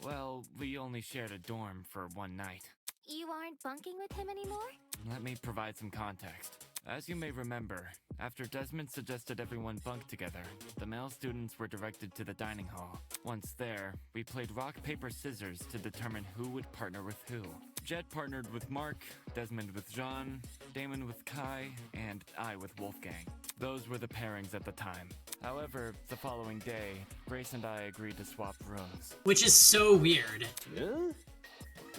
Well, we only shared a dorm for one night. You aren't bunking with him anymore? Let me provide some context. As you may remember, after Desmond suggested everyone bunk together, the male students were directed to the dining hall. Once there, we played rock, paper, scissors to determine who would partner with who. Jet partnered with Mark, Desmond with Jean, Damon with Kai, and I with Wolfgang. Those were the pairings at the time. However, the following day, Grace and I agreed to swap rooms. Which is so weird. Yeah?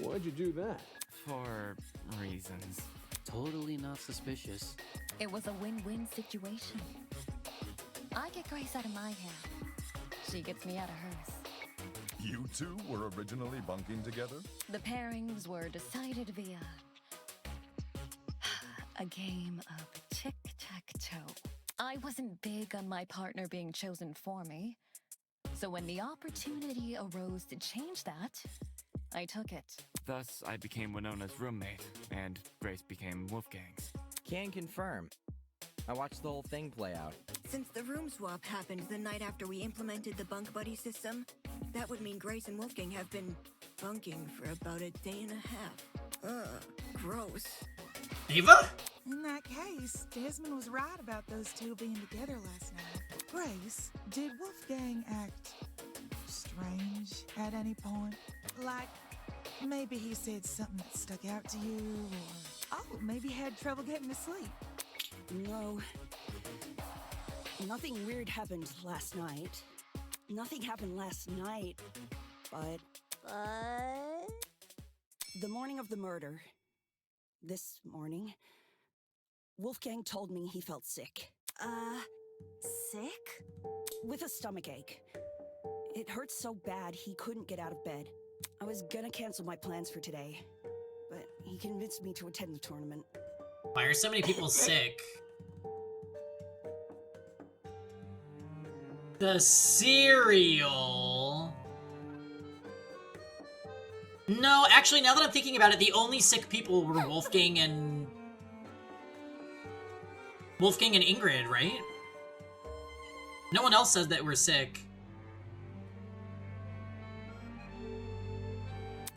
Why'd you do that? For reasons. Totally not suspicious. It was a win-win situation. I get Grace out of my hair. She gets me out of hers. You two were originally bunking together? The pairings were decided via a game of tic-tac-toe. I wasn't big on my partner being chosen for me, so when the opportunity arose to change that, I took it. Thus, I became Winona's roommate, and Grace became Wolfgang's. Can confirm. I watched the whole thing play out. Since the room swap happened the night after we implemented the bunk buddy system, that would mean Grace and Wolfgang have been bunking for about a day and a half. Ugh, gross. Ava? In that case, Desmond was right about those two being together last night. Grace, did Wolfgang act strange at any point? Like, maybe he said something that stuck out to you, or maybe had trouble getting to sleep. No. Nothing weird happened last night. Nothing happened last night, but the morning of the murder, this morning, Wolfgang told me he felt sick. Sick? With a stomachache. It hurt so bad he couldn't get out of bed. I was gonna cancel my plans for today, but he convinced me to attend the tournament. Why are so many people sick? The cereal. No, actually, now that I'm thinking about it, the only sick people were Wolfgang and Ingrid, right? No one else says that we're sick.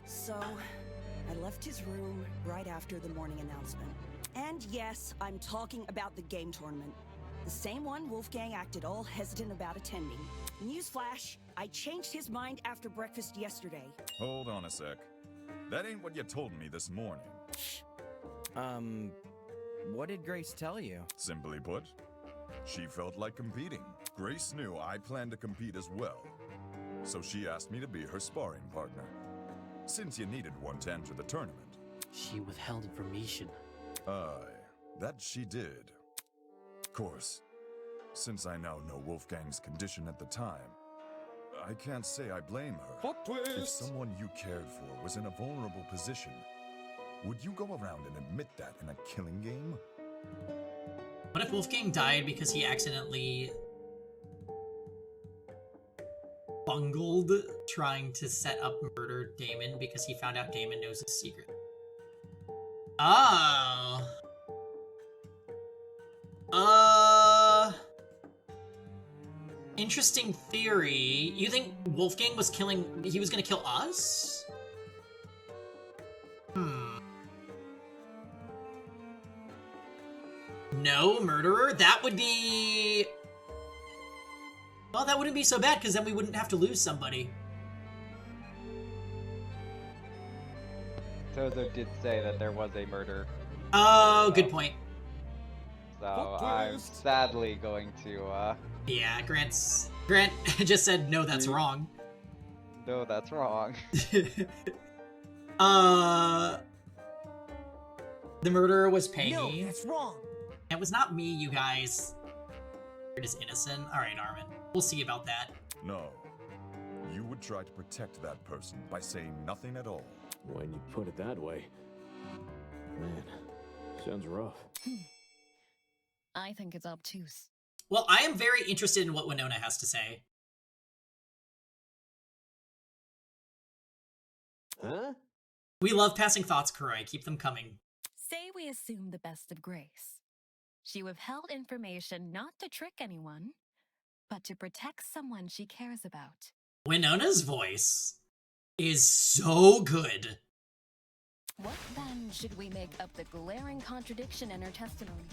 So, I left his room right after the morning announcement. And yes, I'm talking about the game tournament. The same one Wolfgang acted all hesitant about attending. Newsflash, I changed his mind after breakfast yesterday. Hold on a sec. That ain't what you told me this morning. What did Grace tell you? Simply put, she felt like competing. Grace knew I planned to compete as well, so she asked me to be her sparring partner, since you needed one to enter the tournament. She withheld information. Aye, that she did. Of course, since I now know Wolfgang's condition at the time, I can't say I blame her. Plot twist! If someone you cared for was in a vulnerable position, Would you go around and admit that in a killing game? What if Wolfgang died because he accidentally bungled trying to set up murder Damon because he found out Damon knows his secret? Oh. Interesting theory. You think Wolfgang was he was gonna kill us? No, murderer? That would be... Well, that wouldn't be so bad, because then we wouldn't have to lose somebody. Tozo did say that there was a murder. Oh, good point. So I'm sadly going to, Yeah, Grant just said, no, that's wrong. No, that's wrong. The murderer was Peggy. No, that's wrong. It was not me, you guys. It is innocent. Alright, Armin. We'll see about that. No. You would try to protect that person by saying nothing at all. When you put it that way. Man, sounds rough. I think it's obtuse. Well, I am very interested in what Winona has to say. Huh? We love passing thoughts, Kuroi. Keep them coming. Say we assume the best of Grace. She withheld information not to trick anyone, but to protect someone she cares about. Winona's voice is so good. What then should we make up the glaring contradiction in her testimony?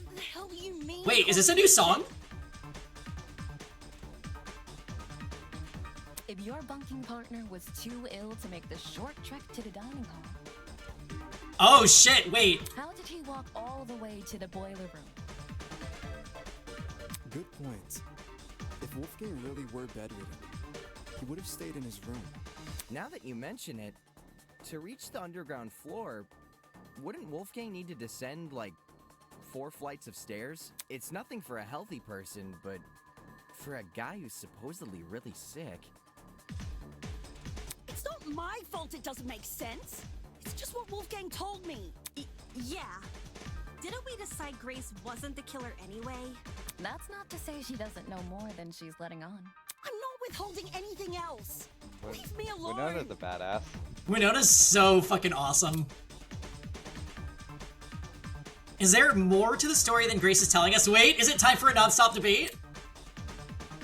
What the hell do you mean? Wait, is this a new song? If your bunking partner was too ill to make the short trek to the dining hall. Oh shit, wait. How did he walk all the way to the boiler room? Good point. If Wolfgang really were bedridden, he would have stayed in his room. Now that you mention it, to reach the underground floor, wouldn't Wolfgang need to descend, like, 4 flights of stairs? It's nothing for a healthy person, but for a guy who's supposedly really sick. It's not my fault it doesn't make sense. It's just what Wolfgang told me. Yeah. Didn't we decide Grace wasn't the killer anyway? That's not to say she doesn't know more than she's letting on. I'm not withholding anything else. Leave me alone. Winona's a badass. Winona's so fucking awesome. Is there more to the story than Grace is telling us? Wait, is it time for a non-stop debate?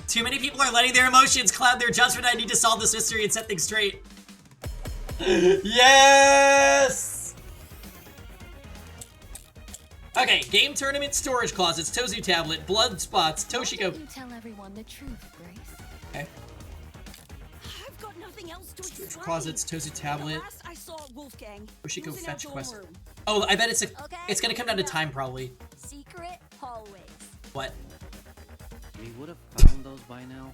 Too many people are letting their emotions cloud their judgment. I need to solve this mystery and set things straight. Yes! Okay, game tournament, storage closets, Tozu tablet, blood spots, Toshiko. Why don't you tell everyone the truth, Grace? Okay. I've got nothing else to explain. Storage closets, Tozu tablet. The last I saw Wolfgang, Toshiko he was in fetch our quest. dorm room. Oh, I bet it's Okay, it's gonna come down to time probably. Secret hallways. What? We would have found those by now.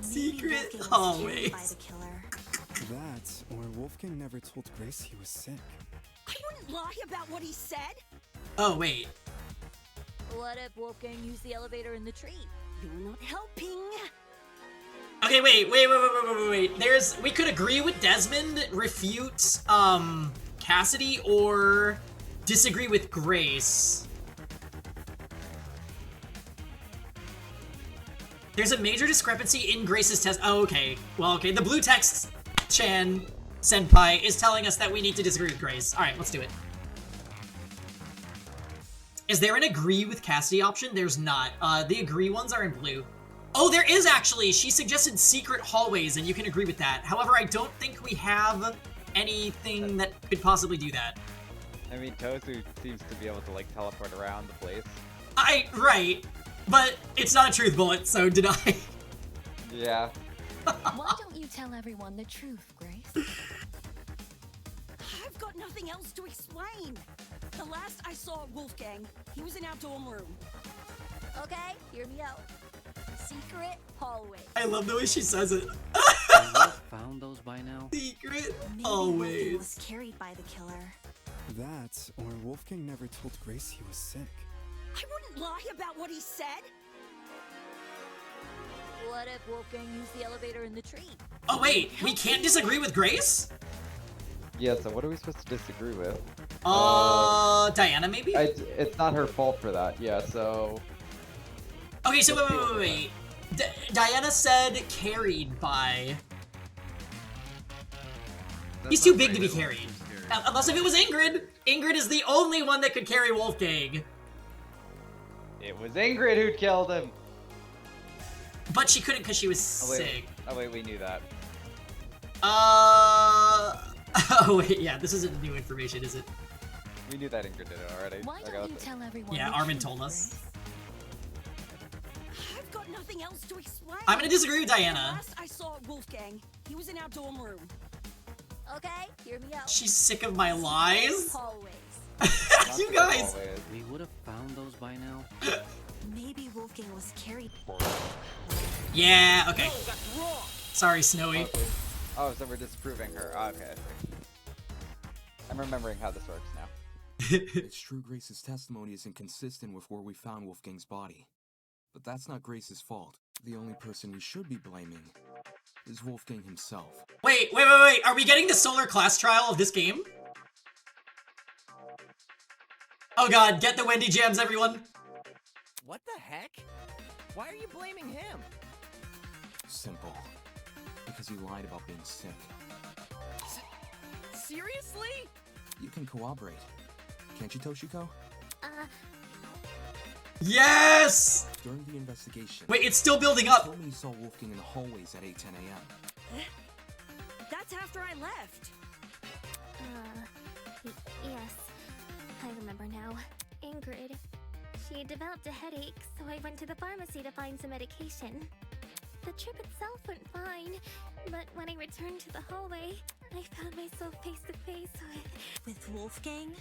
Secret By hallways. the killer. That, or Wolfgang never told Grace he was sick. I wouldn't lie about what he said. Oh wait. What if Wolfgang used the elevator in the tree? You're not helping. Okay, wait. We could agree with Desmond, refute Cassidy, or disagree with Grace. There's a major discrepancy in Grace's test. Oh, okay. Well, okay. The blue text Chan Senpai is telling us that we need to disagree with Grace. All right, let's do it. Is there an agree with Cassidy option? There's not. The agree ones are in blue. Oh, there is actually. She suggested secret hallways, and you can agree with that. However, I don't think we have anything that could possibly do that. I mean, Tozu seems to be able to, like, teleport around the place. Right. But it's not a truth bullet, so did I. Yeah. Why don't you tell everyone the truth, Grace? I've got nothing else to explain. The last I saw Wolfgang, he was in our dorm room. Okay, hear me out. Secret hallways. I love the way she says it. We would have found those by now. Secret Maybe Wolfgang hallways. was carried by the killer. That, or Wolfgang never told Grace he was sick. I wouldn't lie about what he said. What if Wolfgang used the elevator in the tree? Oh wait, we can't disagree with Grace? Yeah, so what are we supposed to disagree with? Diana, maybe? It's not her fault for that, yeah, so... Okay, so wait. Diana said carried by... He's too big to be carried. Unless if it was Ingrid. Ingrid is the only one that could carry Wolfgang. It was Ingrid who killed him. But she couldn't because she was sick. Oh wait, we knew that. Oh wait, yeah, this isn't new information, is it? We knew that Ingrid did it already. Why don't you tell everyone? Yeah, Armin told us. I've got nothing else to explain. I'm gonna disagree with Diana. Last I saw Wolfgang, he was in our dorm room. Okay, hear me out. She's sick of my lies. Hallways. You guys. We would have found those by now. Maybe Wolfgang was carried. Yeah, okay. Sorry, Snowy. Oh, so we're disproving her. Oh, okay, I see. I'm remembering how this works now. It's true Grace's testimony is inconsistent with where we found Wolfgang's body. But that's not Grace's fault. The only person we should be blaming is Wolfgang himself. Wait. Are we getting the solar class trial of this game? Oh god, get the Wendy jams, everyone. What the heck? Why are you blaming him? Simple. Because he lied about being sick. Seriously? You can cooperate. Can't you, Toshiko? Yes! During the investigation... Wait, it's still building up! You told me you saw Wolfgang in the hallways at 8:10 a.m. That's after I left. Yes. I remember now. Ingrid. She had developed a headache, so I went to the pharmacy to find some medication. The trip itself went fine, but when I returned to the hallway, I found myself face to face with Wolfgang.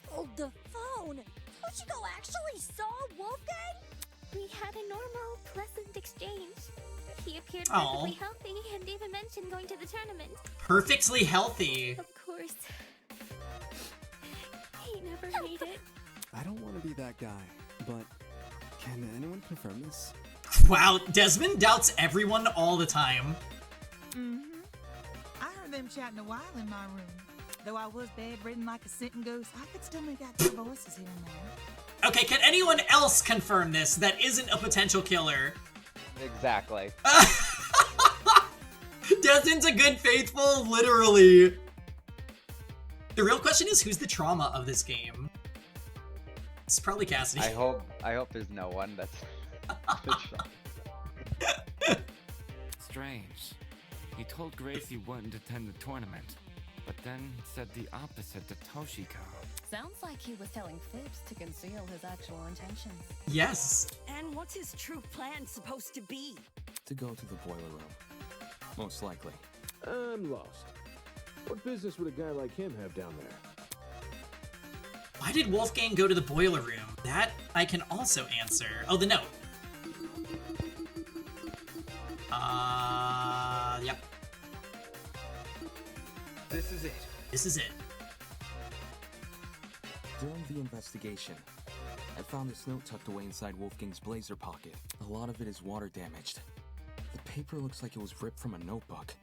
Hold the phone. Toshiko actually saw Wolfgang? We had a normal, pleasant exchange. He appeared Aw. perfectly healthy and even mentioned going to the tournament. Perfectly healthy. Of course. He never made it. I don't want to be that guy, but can anyone confirm this? Wow, Desmond doubts everyone all the time. I heard them chatting a while in my room. Though I was bedridden like a sitting ghost, I could still make out their voices here and there. Okay, can anyone else confirm this that isn't a potential killer? Exactly. Desmond's a good faithful, literally. The real question is, who's the trauma of this game? It's probably Cassidy. I hope there's no one that's... Strange. He told Grace he wouldn't attend the tournament, but then said the opposite to Toshiko. Sounds like he was telling fibs to conceal his actual intentions. Yes. And what's his true plan supposed to be? To go to the boiler room. Most likely. I'm lost. What business would a guy like him have down there? Why did Wolfgang go to the boiler room? That I can also answer. Oh, the note. Yep. This is it. This is it. During the investigation, I found this note tucked away inside Wolfgang's blazer pocket. A lot of it is water damaged. The paper looks like it was ripped from a notebook,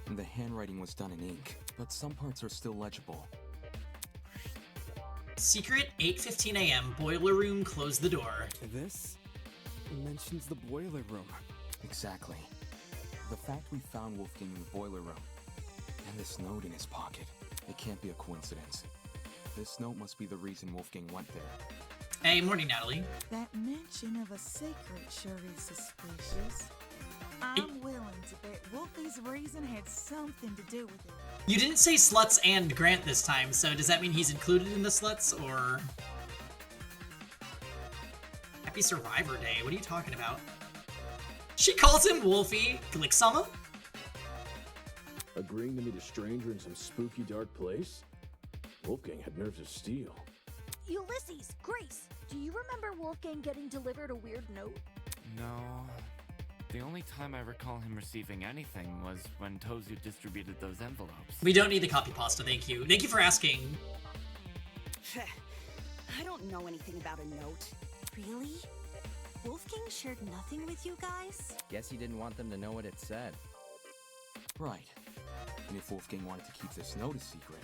and the handwriting was done in ink, but some parts are still legible. Secret, 8:15 a.m. Boiler room, close the door. This mentions the boiler room. Exactly. The fact we found Wolfgang in the boiler room, and this note in his pocket, it can't be a coincidence. This note must be the reason Wolfgang went there. Hey, morning, Natalie. That mention of a secret sure is suspicious. I'm willing to bet Wolfie's reason had something to do with it. You didn't say sluts and Grant this time, so does that mean he's included in the sluts, or... Happy Survivor Day, what are you talking about? She calls him Wolfie. Glicksama? Agreeing to meet a stranger in some spooky dark place? Wolfgang had nerves of steel. Ulysses, Grace, do you remember Wolfgang getting delivered a weird note? No. The only time I recall him receiving anything was when Tozu distributed those envelopes. We don't need the copy pasta, thank you. Thank you for asking. I don't know anything about a note. Really? Wolfgang shared nothing with you guys? Guess he didn't want them to know what it said. Right. And if Wolfgang wanted to keep this note a secret,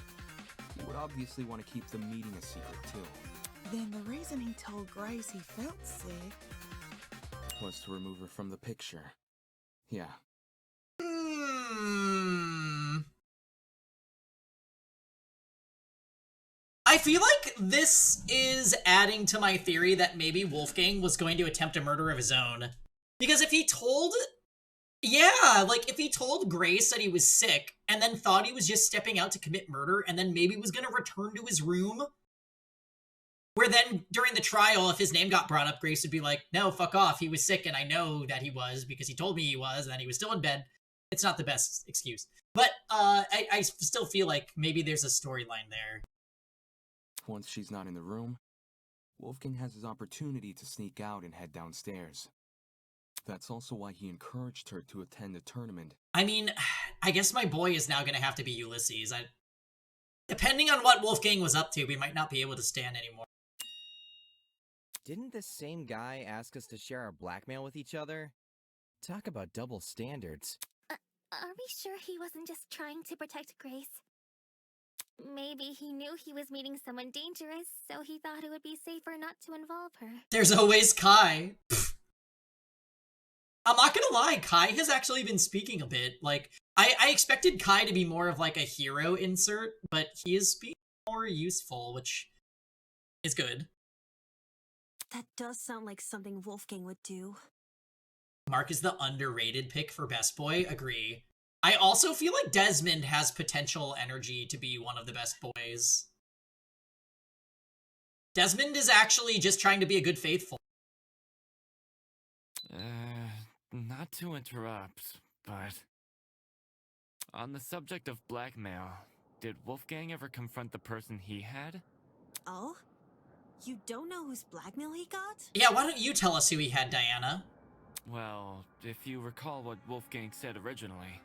he would obviously want to keep the meeting a secret too. Then the reason he told Grace he felt sick was to remove her from the picture. Yeah. I feel like this is adding to my theory that maybe Wolfgang was going to attempt a murder of his own. Because if he told... Yeah, like, if he told Grace that he was sick, and then thought he was just stepping out to commit murder, and then maybe was going to return to his room, where then, during the trial, if his name got brought up, Grace would be like, no, fuck off, he was sick, and I know that he was, because he told me he was, and then he was still in bed. It's not the best excuse. But, I still feel like maybe there's a storyline there. Once she's not in the room, Wolfgang has his opportunity to sneak out and head downstairs. That's also why he encouraged her to attend the tournament. I mean, I guess my boy is now gonna have to be Ulysses. Depending on what Wolfgang was up to, we might not be able to stand anymore. Didn't this same guy ask us to share our blackmail with each other? Talk about double standards. Are we sure he wasn't just trying to protect Grace? Maybe he knew he was meeting someone dangerous, so he thought it would be safer not to involve her. There's always Kai. I'm not gonna lie, Kai has actually been speaking a bit. Like, I expected Kai to be more of like a hero insert, but he is being more useful, which is good. That does sound like something Wolfgang would do. Mark is the underrated pick for best boy, agree. I also feel like Desmond has potential energy to be one of the best boys. Desmond is actually just trying to be a good faithful. Not to interrupt, but... on the subject of blackmail, did Wolfgang ever confront the person he had? Oh? You don't know whose blackmail he got? Yeah, why don't you tell us who he had, Diana? Well, if you recall what Wolfgang said originally.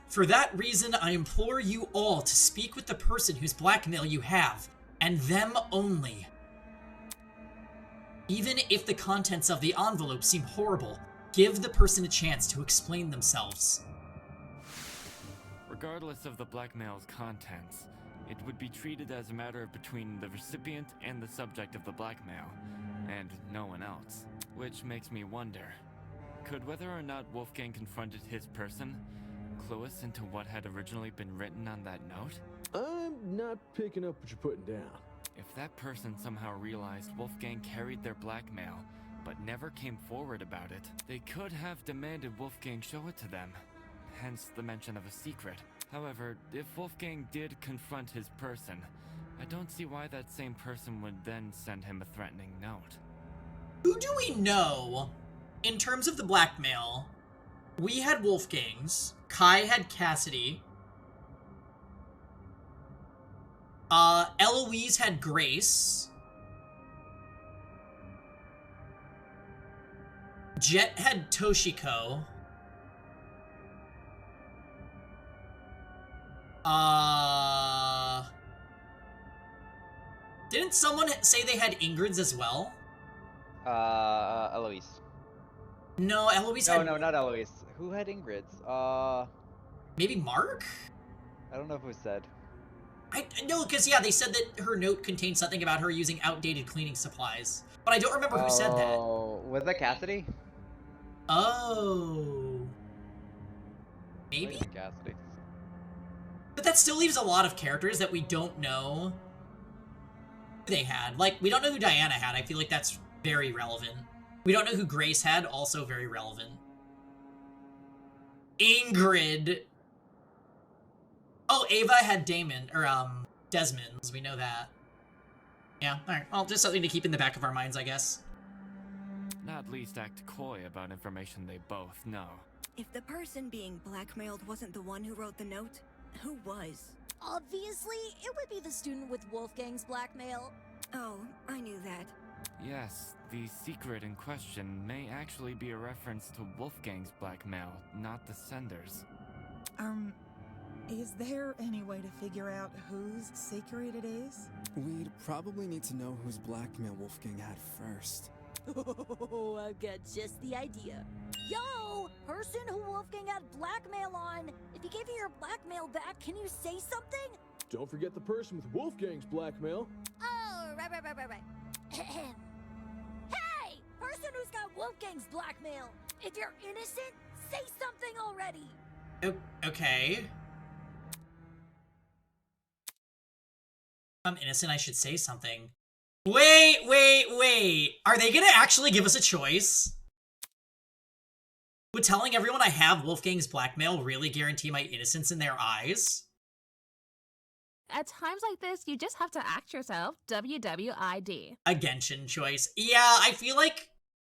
For that reason, I implore you all to speak with the person whose blackmail you have, and them only. Even if the contents of the envelope seem horrible, give the person a chance to explain themselves. Regardless of the blackmail's contents, it would be treated as a matter between the recipient and the subject of the blackmail, and no one else. Which makes me wonder, could whether or not Wolfgang confronted his person clue us into what had originally been written on that note? I'm not picking up what you're putting down. If that person somehow realized Wolfgang carried their blackmail, but never came forward about it, they could have demanded Wolfgang show it to them, hence the mention of a secret. However, if Wolfgang did confront his person, I don't see why that same person would then send him a threatening note. Who do we know, in terms of the blackmail? We had Wolfgang's, Kai had Cassidy, Eloise had Grace, Jet had Toshiko, didn't someone say they had Ingrid's as well? Eloise. No, Eloise had... No, not Eloise. Who had Ingrid's? Maybe Mark? I don't know who said. No, because, yeah, they said that her note contained something about her using outdated cleaning supplies. But I don't remember who said that. Oh, was that Cassidy? Oh. Maybe? Cassidy. But that still leaves a lot of characters that we don't know who they had. Like, we don't know who Diana had. I feel like that's very relevant. We don't know who Grace had. Also very relevant. Ingrid. Oh, Ava had Damon, or, Desmond. We know that. Yeah, alright. Well, just something to keep in the back of our minds, I guess. Not least act coy about information they both know. If the person being blackmailed wasn't the one who wrote the note, who was? Obviously, it would be the student with Wolfgang's blackmail. Oh, I knew that. Yes, the secret in question may actually be a reference to Wolfgang's blackmail, not the sender's. Is there any way to figure out whose secret it is? We'd probably need to know whose blackmail Wolfgang had first. Oh, I've got just the idea. Yo, person who Wolfgang had blackmail on. If he gave you your blackmail back, can you say something? Don't forget the person with Wolfgang's blackmail. Oh, right. Hey, person who's got Wolfgang's blackmail. If you're innocent, say something already. Okay. I'm innocent, I should say something. Wait. Are they gonna actually give us a choice? Would telling everyone I have Wolfgang's blackmail really guarantee my innocence in their eyes? At times like this, you just have to act yourself. WWID. A Genshin choice. Yeah, I feel like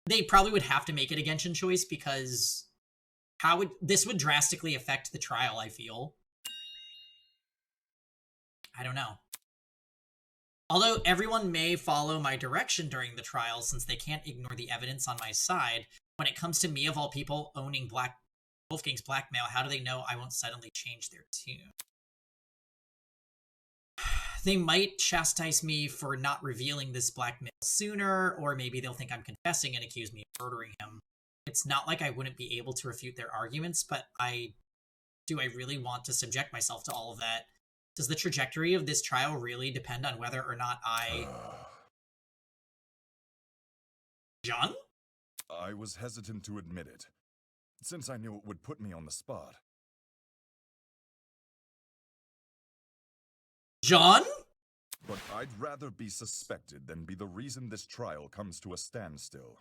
they probably would have to make it a Genshin choice because this would drastically affect the trial, I feel. I don't know. Although everyone may follow my direction during the trial since they can't ignore the evidence on my side, when it comes to me of all people owning Wolfgang's blackmail, how do they know I won't suddenly change their tune? They might chastise me for not revealing this blackmail sooner, or maybe they'll think I'm confessing and accuse me of murdering him. It's not like I wouldn't be able to refute their arguments, but do I really want to subject myself to all of that? Does the trajectory of this trial really depend on whether or not John? I was hesitant to admit it, since I knew it would put me on the spot. John? But I'd rather be suspected than be the reason this trial comes to a standstill.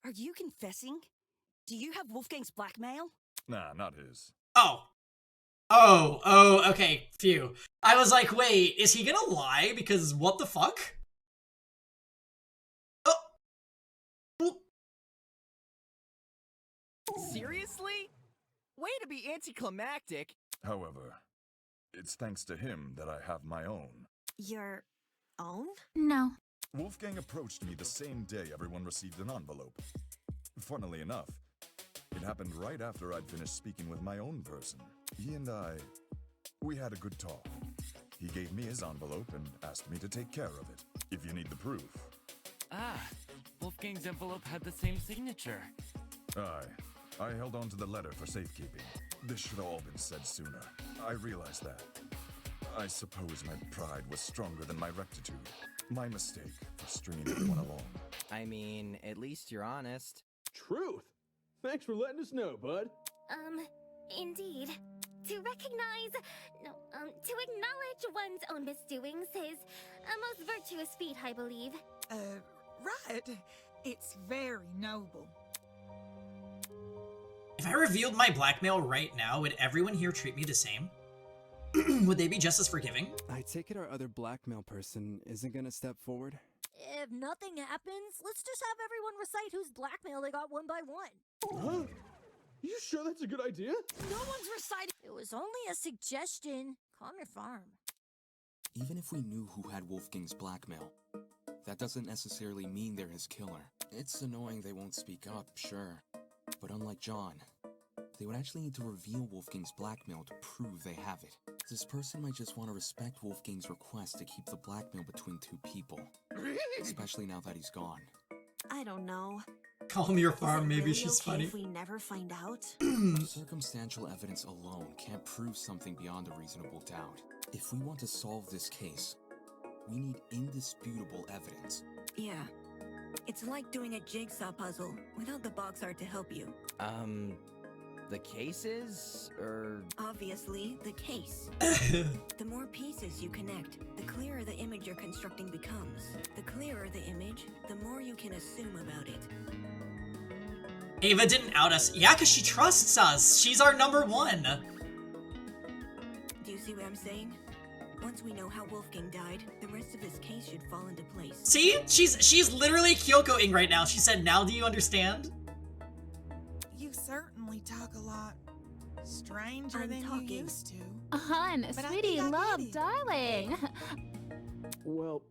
Are you confessing? Do you have Wolfgang's blackmail? Nah, not his. Oh, okay, phew. I was like, wait, is he gonna lie? Because what the fuck? Seriously? Way to be anticlimactic. However, it's thanks to him that I have my own. Your own? No. Wolfgang approached me the same day everyone received an envelope. Funnily enough, it happened right after I'd finished speaking with my own person. He and we had a good talk. He gave me his envelope and asked me to take care of it, if you need the proof. Ah, Wolfgang's envelope had the same signature. I held on to the letter for safekeeping. This should have all been said sooner. I realized that. I suppose my pride was stronger than my rectitude. My mistake for stringing everyone along. I mean, at least you're honest. Truth. Thanks for letting us know, bud. Indeed. To recognize, to acknowledge one's own misdoings is a most virtuous feat, I believe. Right. It's very noble. If I revealed my blackmail right now, would everyone here treat me the same? Would they be just as forgiving? I take it our other blackmail person isn't gonna step forward? If nothing happens, let's just have everyone recite whose blackmail they got one by one. Huh? You sure that's a good idea? No one's reciting. It was only a suggestion. Calm your farm. Even if we knew who had Wolfgang's blackmail, that doesn't necessarily mean they're his killer. It's annoying they won't speak up, sure. But unlike John, they would actually need to reveal Wolfgang's blackmail to prove they have it. This person might just want to respect Wolfgang's request to keep the blackmail between two people. Especially now that he's gone. I don't know. Calm your farm, maybe Really she's okay funny. if we never find out? Circumstantial evidence alone can't prove something beyond a reasonable doubt. If we want to solve this case, we need indisputable evidence. Yeah. It's like doing a jigsaw puzzle without the box art to help you. The cases, or... Obviously, the case. The more pieces you connect, the clearer the image you're constructing becomes. The clearer the image, the more you can assume about it. Ava didn't out us. Yeah, because she trusts us. She's our number one. Do you see what I'm saying? Once we know how Wolfgang died, the rest of this case should fall into place. See? She's literally Kyoko-ing right now. She said, now do you understand? You certainly talk a lot. Stranger than you used to. Hun, But I sweetie, think I love, get it. darling. Well,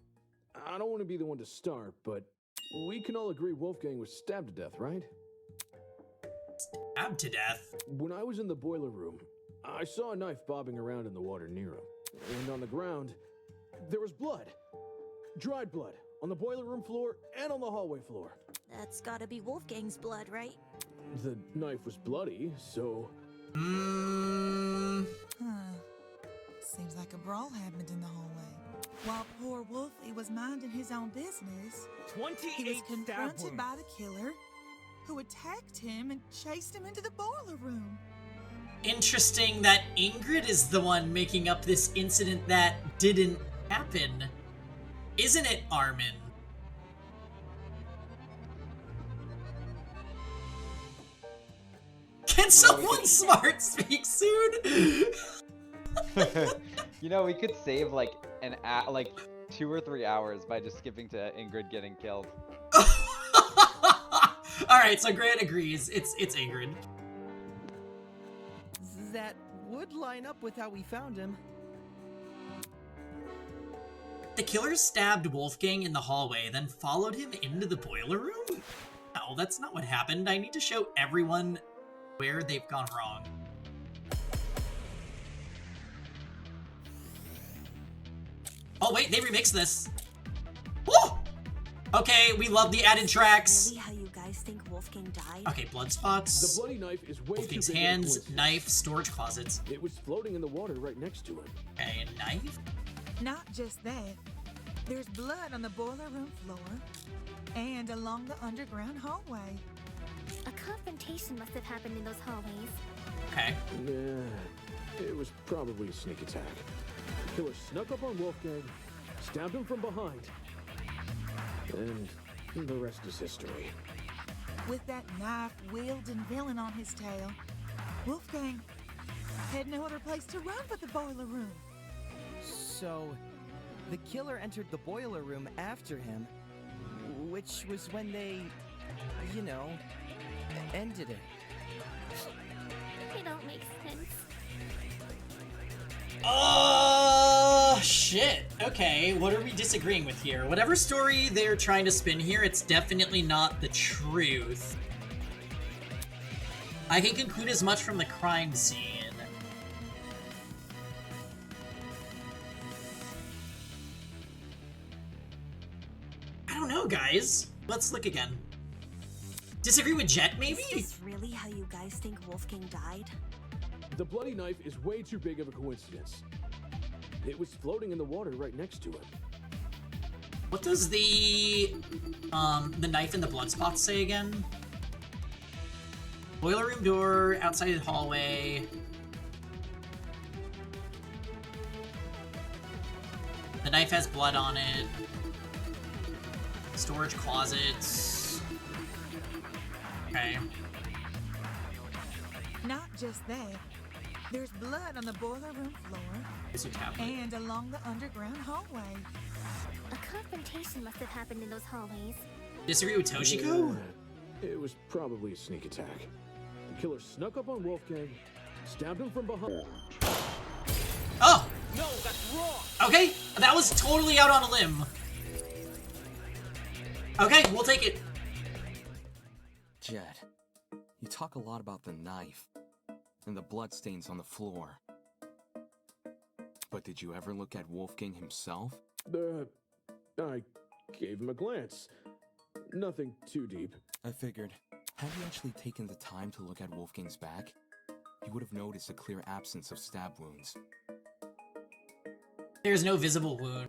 I don't want to be the one to start, but we can all agree Wolfgang was stabbed to death, right? Stabbed to death? When I was in the boiler room, I saw a knife bobbing around in the water near him. And on the ground, there was blood. Dried blood. On the boiler room floor and on the hallway floor. That's gotta be Wolfgang's blood, right? The knife was bloody, so... Hmm. Seems like a brawl happened in the hallway. While poor Wolfie was minding his own business, he was confronted by the killer, who attacked him and chased him into the boiler room. Interesting that Ingrid is the one making up this incident that didn't happen. Isn't it, Armin? Can someone smart speak soon? You know, we could save like like 2 or 3 hours by just skipping to Ingrid getting killed. Alright, so Grant agrees. It's Ingrid. That would line up with how we found him. The killer stabbed Wolfgang in the hallway, then followed him into the boiler room? No, that's not what happened. I need to show everyone where they've gone wrong. Oh wait, they remixed this. Woo! Okay, we love the added tracks. Really how you guys think Wolfgang died? Okay, blood spots. The bloody knife is way Wolfgang's too big hands, of a knife, storage closets. It was floating in the water right next to him. Okay, a knife? Not just that, there's blood on the boiler room floor and along the underground hallway. A confrontation must have happened in those hallways. Okay. Yeah, it was probably a sneak attack. The killer snuck up on Wolfgang, stabbed him from behind, and the rest is history. With that knife-wielding villain on his tail, Wolfgang had no other place to run but the boiler room. So, the killer entered the boiler room after him, which was when they, you know, ended it. They don't make sense. Oh, shit. Okay, what are we disagreeing with here? Whatever story they're trying to spin here, it's definitely not the truth. I can conclude as much from the crime scene. I don't know, guys. Let's look again. Disagree with Jet, maybe? Is this really how you guys think Wolfgang died? The bloody knife is way too big of a coincidence. It was floating in the water right next to him. What does the knife and the blood spots say again? Boiler room door, outside the hallway. The knife has blood on it. Storage closets. Okay. Not just that, there's blood on the boiler room floor and along the underground hallway. A confrontation must have happened in those hallways. Disagree with Toshiko? Yeah, it was probably a sneak attack. The killer snuck up on Wolfgang, stabbed him from behind. Oh! No, that's wrong! Okay, that was totally out on a limb. Okay, we'll take it. Jet, you talk a lot about the knife and the bloodstains on the floor. But did you ever look at Wolfgang himself? I gave him a glance. Nothing too deep. I figured, had you actually taken the time to look at Wolfgang's back, you would have noticed a clear absence of stab wounds. There's no visible wound.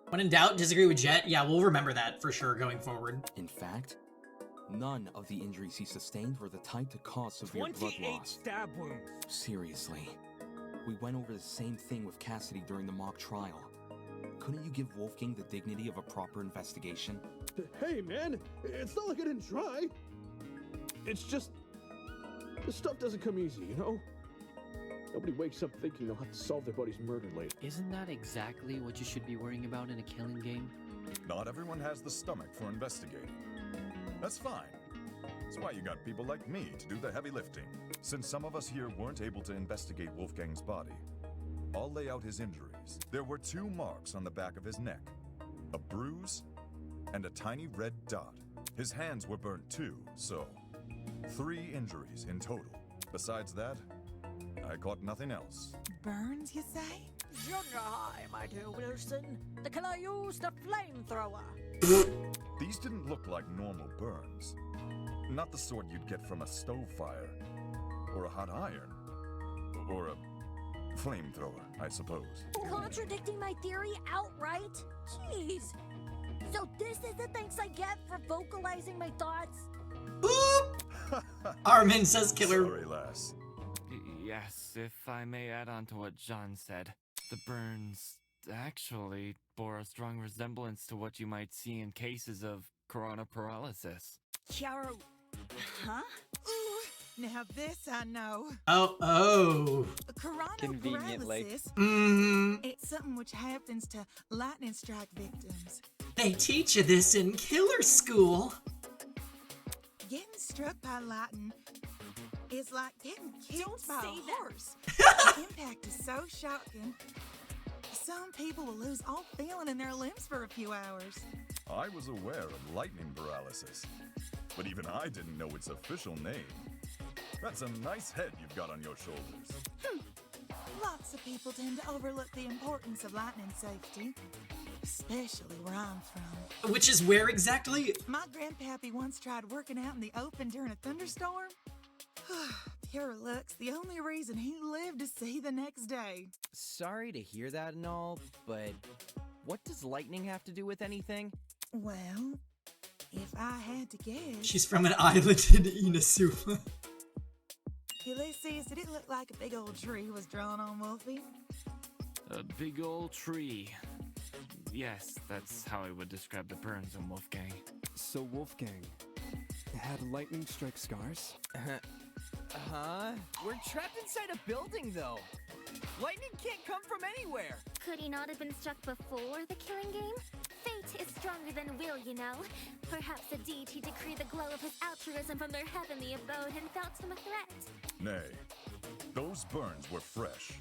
When in doubt, disagree with Jet. Yeah, we'll remember that for sure going forward. In fact, none of the injuries he sustained were the type to cause severe blood loss. Stab wounds. Seriously. We went over the same thing with Cassidy during the mock trial. Couldn't you give Wolfgang the dignity of a proper investigation? Hey, man! It's not like I didn't try! It's just... this stuff doesn't come easy, you know? Nobody wakes up thinking they'll have to solve their buddy's murder later. Isn't that exactly what you should be worrying about in a killing game? Not everyone has the stomach for investigating. That's fine. That's why you got people like me to do the heavy lifting. Since some of us here weren't able to investigate Wolfgang's body, I'll lay out his injuries. There were 2 marks on the back of his neck, a bruise, and a tiny red dot. His hands were burnt too, so 3 injuries in total. Besides that, I caught nothing else. Burns, you say? Junior high, my dear Wilson. The killer used a flamethrower. These didn't look like normal burns. Not the sort you'd get from a stove fire, or a hot iron, or a flamethrower, I suppose. Contradicting my theory outright? Jeez. So this is the thanks I get for vocalizing my thoughts? Armin says killer. Sorry, lass. Yes, if I may add on to what John said, the burns actually bore a strong resemblance to what you might see in cases of corona paralysis. Chiaro, huh? Ooh, now this I know. Oh. Corona Conveniently. paralysis. Mm-hmm. It's something which happens to lightning strike victims. They teach you this in killer school. Getting struck by lightning is like getting kicked by a horse. The impact is so shocking. Some people will lose all feeling in their limbs for a few hours. I was aware of lightning paralysis, but even I didn't know its official name. That's a nice head you've got on your shoulders. Lots of people tend to overlook the importance of lightning safety, especially where I'm from. Which is where exactly? My grandpappy once tried working out in the open during a thunderstorm. Pure luck's the only reason he lived to see the next day. Sorry to hear that and all, but what does lightning have to do with anything? Well, if I had to guess... She's from an island in Inazuma. Ulysses, did it look like a big old tree was drawn on Wolfie? A big old tree. Yes, that's how I would describe the burns on Wolfgang. So Wolfgang had lightning strike scars? Huh? We're trapped inside a building, though. Lightning can't come from anywhere. Could he not have been struck before the killing game? Fate is stronger than will, you know. Perhaps the deity decreed the glow of his altruism from their heavenly abode and felt him a threat. Nay, those burns were fresh.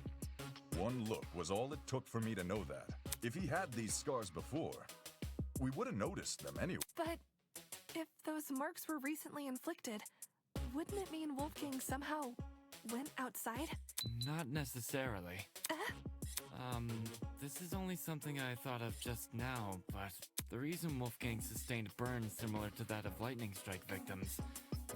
One look was all it took for me to know that. If he had these scars before, we would have noticed them anyway. But if those marks were recently inflicted, wouldn't it mean Wolfgang somehow went outside? Not necessarily. This is only something I thought of just now, but the reason Wolfgang sustained burns similar to that of lightning strike victims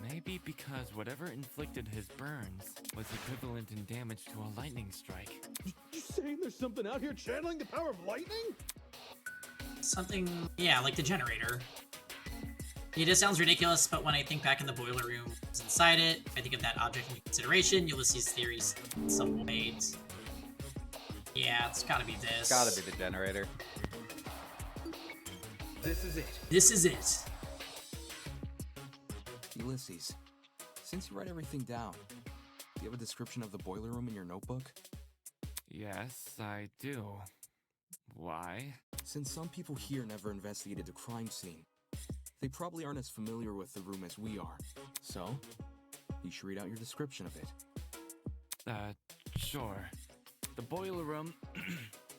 may be because whatever inflicted his burns was equivalent in damage to a lightning strike. You saying there's something out here channeling the power of lightning? Something, yeah, like the generator. It just sounds ridiculous, but when I think back in the boiler room, what's inside it, if I think of that object in consideration, Ulysses' theories in some ways. Yeah, it's gotta be this. It's gotta be the generator. This is it. This is it. Ulysses, since you write everything down, do you have a description of the boiler room in your notebook? Yes, I do. Why? Since some people here never investigated the crime scene, they probably aren't as familiar with the room as we are. So, you should read out your description of it. Sure. The boiler room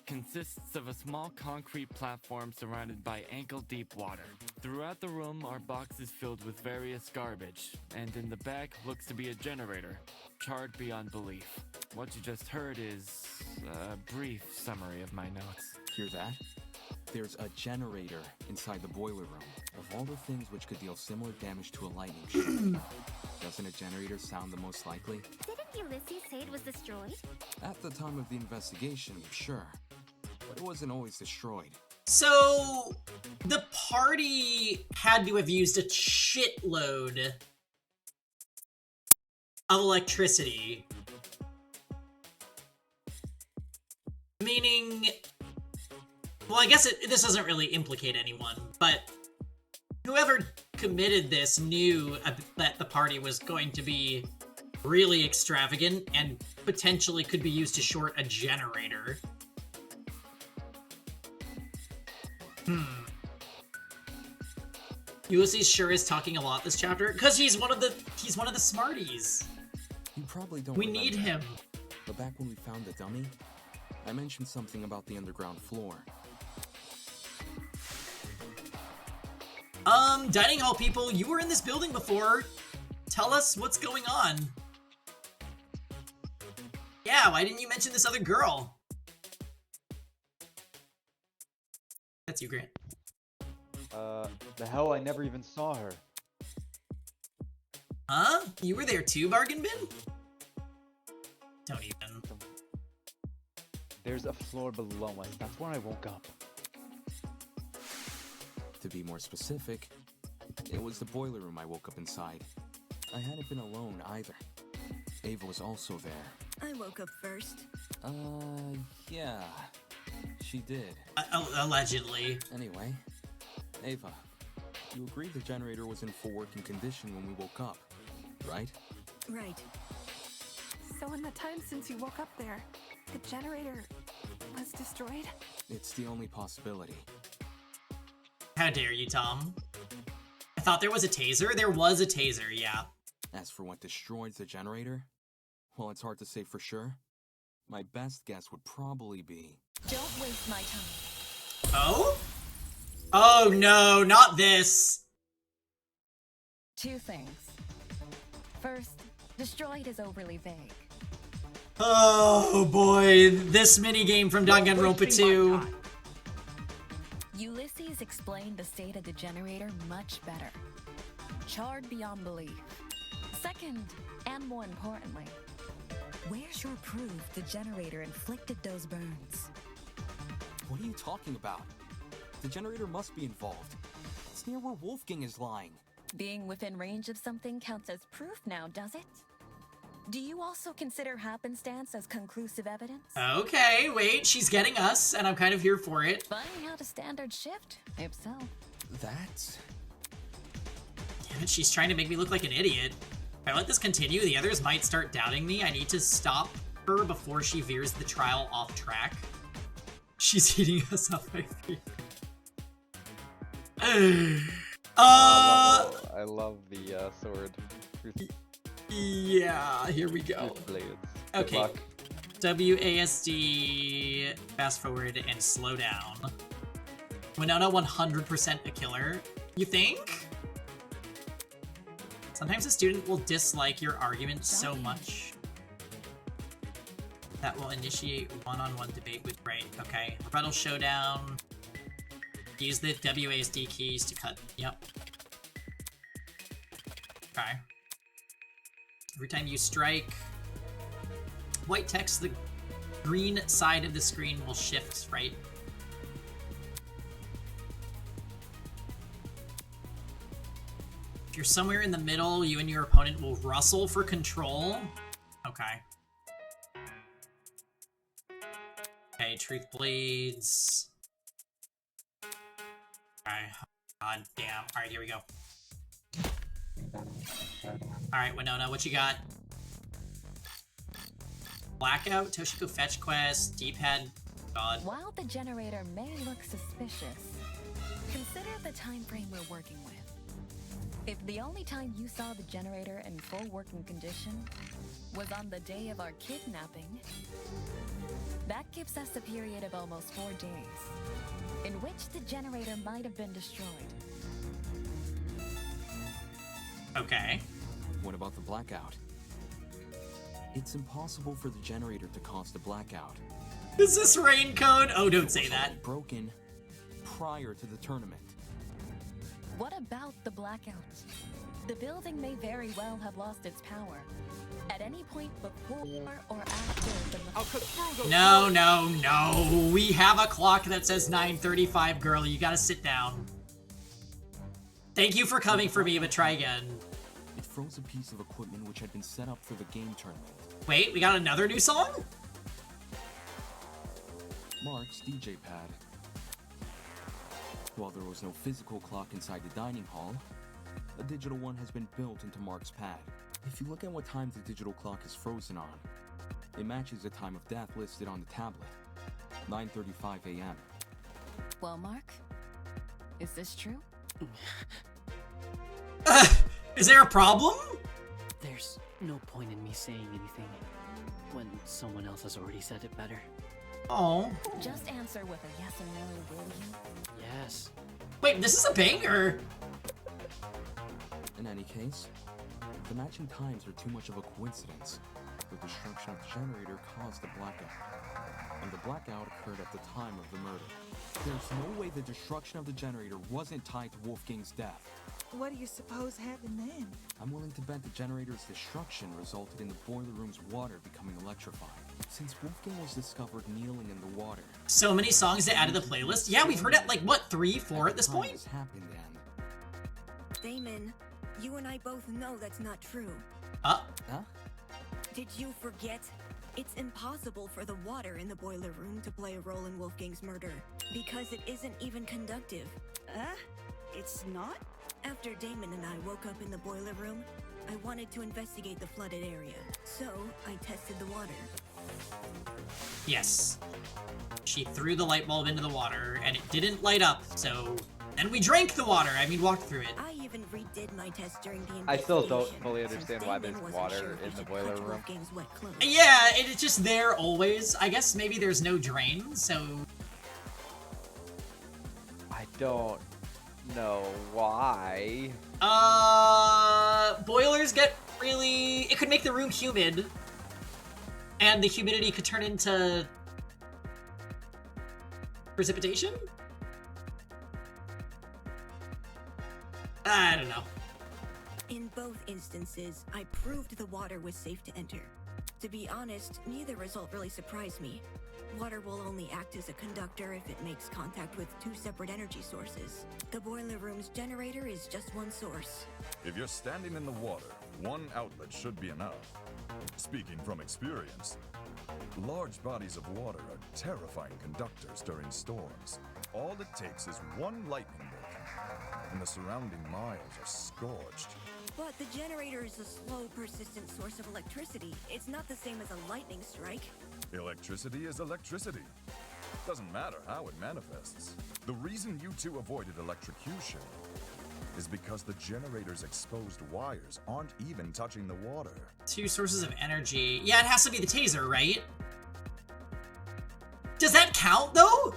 consists of a small concrete platform surrounded by ankle-deep water. Throughout the room are boxes filled with various garbage, and in the back looks to be a generator, charred beyond belief. What you just heard is a brief summary of my notes. Hear that? There's a generator inside the boiler room. Of all the things which could deal similar damage to a lightning strike, doesn't a generator sound the most likely? Didn't Ulysses say it was destroyed? At the time of the investigation, sure. But it wasn't always destroyed. So, the party had to have used a shitload of electricity. Meaning, well, I guess this doesn't really implicate anyone, but whoever committed this knew that the party was going to be really extravagant and potentially could be used to short a generator. Ulysses sure is talking a lot this chapter because he's one of the smarties. You probably don't We remember, need him. But back when we found the dummy, I mentioned something about the underground floor. Dining hall people, you were in this building before. Tell us what's going on. Yeah, why didn't you mention this other girl? That's you, Grant. The hell, I never even saw her. Huh? You were there too, Bargain Bin? Don't even. There's a floor below us. That's where I woke up. To be more specific, it was the boiler room I woke up inside. I hadn't been alone either. Ava was also there. I woke up first. Yeah. She did. Allegedly. Anyway, Ava, you agreed the generator was in full working condition when we woke up, right? Right. So in the time since you woke up there, the generator was destroyed? It's the only possibility. How dare you, Tom? I thought there was a taser. There was a taser, yeah. As for what destroyed the generator, well, it's hard to say for sure. My best guess would probably be... Don't waste my time. Oh? Oh no, not this. Two things. First, destroyed is overly vague. Oh boy, this minigame from Danganronpa 2. Ulysses explained the state of the generator much better. Charred beyond belief. Second, and more importantly, where's your proof the generator inflicted those burns? What are you talking about? The generator must be involved. It's near where Wolfgang is lying. Being within range of something counts as proof now, does it? Do you also consider happenstance as conclusive evidence? Okay, wait, she's getting us, and I'm kind of here for it. Finding out a standard shift, if so. That's... Damn it, she's trying to make me look like an idiot. If I let this continue, the others might start doubting me. I need to stop her before she veers the trial off track. She's eating us up, I think. I love the sword. Yeah, here we go. Okay. WASD, fast forward and slow down. Winona 100% a killer. You think? Sometimes a student will dislike your argument so much that will initiate one-on-one debate with right. Okay. Rebuttal showdown. Use the WASD keys to cut. Yep. Okay. Every time you strike, white text, the green side of the screen will shift, right? If you're somewhere in the middle, you and your opponent will rustle for control. Okay. Okay, truth bleeds. Okay. God damn. Alright, here we go. Alright, Winona, what you got? Blackout, Toshiko fetch quest, D-pad, God. While the generator may look suspicious, consider the time frame we're working with. If the only time you saw the generator in full working condition was on the day of our kidnapping, that gives us a period of almost 4 days, in which the generator might have been destroyed. Okay. What about the blackout? It's impossible for the generator to cause the blackout. Is this rain code? Oh, don't say that. Broken prior to the tournament. What about the blackout? The building may very well have lost its power at any point before or after the... No, no, no. We have a clock that says 9:35, girl. You gotta sit down. Thank you for coming for me, but try again. It froze a piece of equipment which had been set up for the game tournament. Wait, we got another new song? Mark's DJ pad. While there was no physical clock inside the dining hall, a digital one has been built into Mark's pad. If you look at what time the digital clock is frozen on, it matches the time of death listed on the tablet, 9:35 a.m. Well, Mark, is this true? Is there a problem? There's no point in me saying anything when someone else has already said it better. Oh. Just answer with a yes or no, will you? Yes. Wait, this is a banger. In any case, the matching times are too much of a coincidence. The destruction of the generator caused the blackout. And the blackout occurred at the time of the murder. There's no way the destruction of the generator wasn't tied to Wolfgang's death. What do you suppose happened then? I'm willing to bet the generator's destruction resulted in the boiler room's water becoming electrified. Since Wolfgang was discovered kneeling in the water. So many songs to add to the playlist. Yeah, we've heard it like, what, 3, 4 at this point? This happened then. Damon, you and I both know that's not true. Huh? Did you forget? It's impossible for the water in the boiler room to play a role in Wolfgang's murder, because it isn't even conductive. It's not? After Damon and I woke up in the boiler room, I wanted to investigate the flooded area, so I tested the water. Yes. She threw the light bulb into the water, and it didn't light up, so... And we drank the water, walked through it. I even redid my test during the investigation. I still don't fully understand why there's water in the boiler room. Yeah, it's just there always. I guess maybe there's no drain, so... I don't know why. Boilers get really... It could make the room humid. And the humidity could turn into... precipitation? I don't know. In both instances, I proved the water was safe to enter. To be honest, neither result really surprised me. Water will only act as a conductor if it makes contact with two separate energy sources. The boiler room's generator is just one source. If you're standing in the water, one outlet should be enough. Speaking from experience, large bodies of water are terrifying conductors during storms. All it takes is one lightning bolt, and the surrounding miles are scorched. But the generator is a slow, persistent source of electricity. It's not the same as a lightning strike. Electricity is electricity. Doesn't matter how it manifests. The reason you two avoided electrocution is because the generator's exposed wires aren't even touching the water. Two sources of energy. Yeah, it has to be the taser, right? Does that count, though?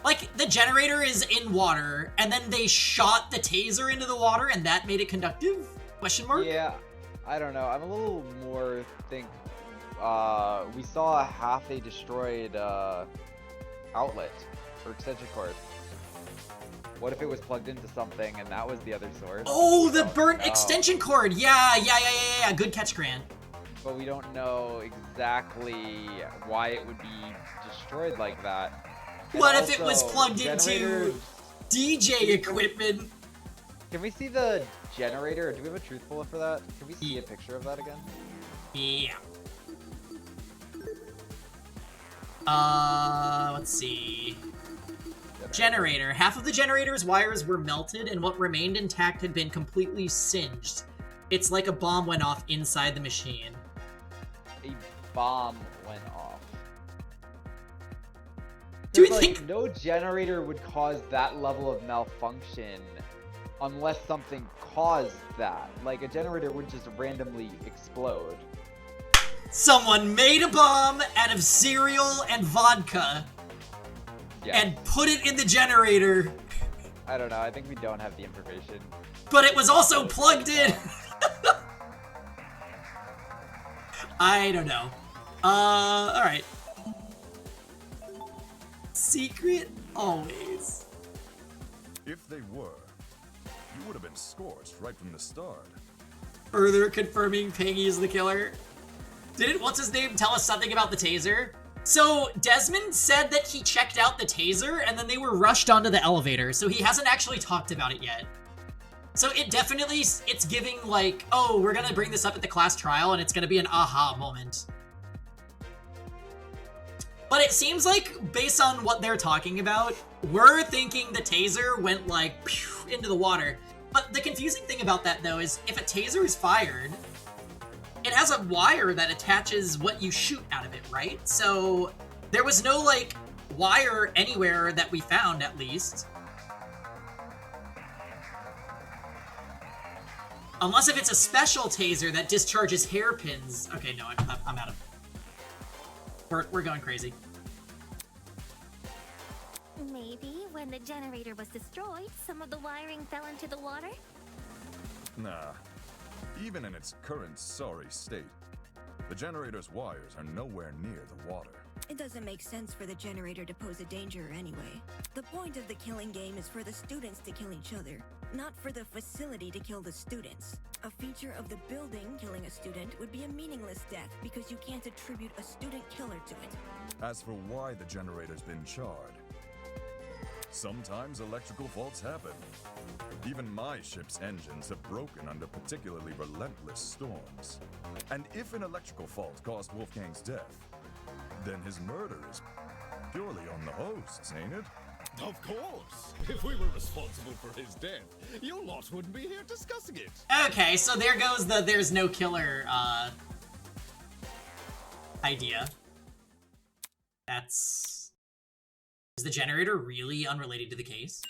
Like, the generator is in water, and then they shot the taser into the water, and that made it conductive? Question mark? Yeah, I don't know. I'm a little more we saw a half a destroyed outlet or extension cord. What if it was plugged into something and that was the other source? Oh, the burnt extension cord! Yeah. Good catch, Grant. But we don't know exactly why it would be destroyed like that. And what also, if it was plugged into DJ equipment? Can we see the generator? Do we have a truth bullet for that? Can we see a picture of that again? Yeah. Let's see. Generator. Half of the generator's wires were melted, and what remained intact had been completely singed. It's like a bomb went off inside the machine. A bomb went off. Do we think no generator would cause that level of malfunction unless something caused that? Like a generator would just randomly explode. Someone made a bomb out of cereal and vodka and put it in the generator. I don't know. I think we don't have the information. But it was also plugged in. I don't know. Alright. Secret always. If they were, you would have been scorched right from the start. Further confirming Peggy is the killer. Didn't what's-his-name tell us something about the taser? So, Desmond said that he checked out the taser, and then they were rushed onto the elevator, so he hasn't actually talked about it yet. So it definitely, it's giving like, oh, we're gonna bring this up at the class trial, and it's gonna be an aha moment. But it seems like, based on what they're talking about, we're thinking the taser went like, pew, into the water. But the confusing thing about that, though, is if a taser is fired, it has a wire that attaches what you shoot out of it, right? So there was no, like, wire anywhere that we found, at least. Unless if it's a special taser that discharges hairpins. Okay, no, I'm out of... We're going crazy. Maybe when the generator was destroyed, some of the wiring fell into the water? Nah. Even in its current sorry state, The generator's wires are nowhere near the water. It doesn't make sense for the generator to pose a danger anyway. The point of the killing game is for the students to kill each other, not for the facility to kill the students. A feature of the building killing a student would be a meaningless death because you can't attribute a student killer to it. As for why the generator's been charred, sometimes electrical faults happen. Even my ship's engines have broken under particularly relentless storms. And if an electrical fault caused Wolfgang's death, then his murder is purely on the hosts, ain't it? Of course! If we were responsible for his death, your lot wouldn't be here discussing it. Okay, so there goes the there's no killer idea. Is the generator really unrelated to the case?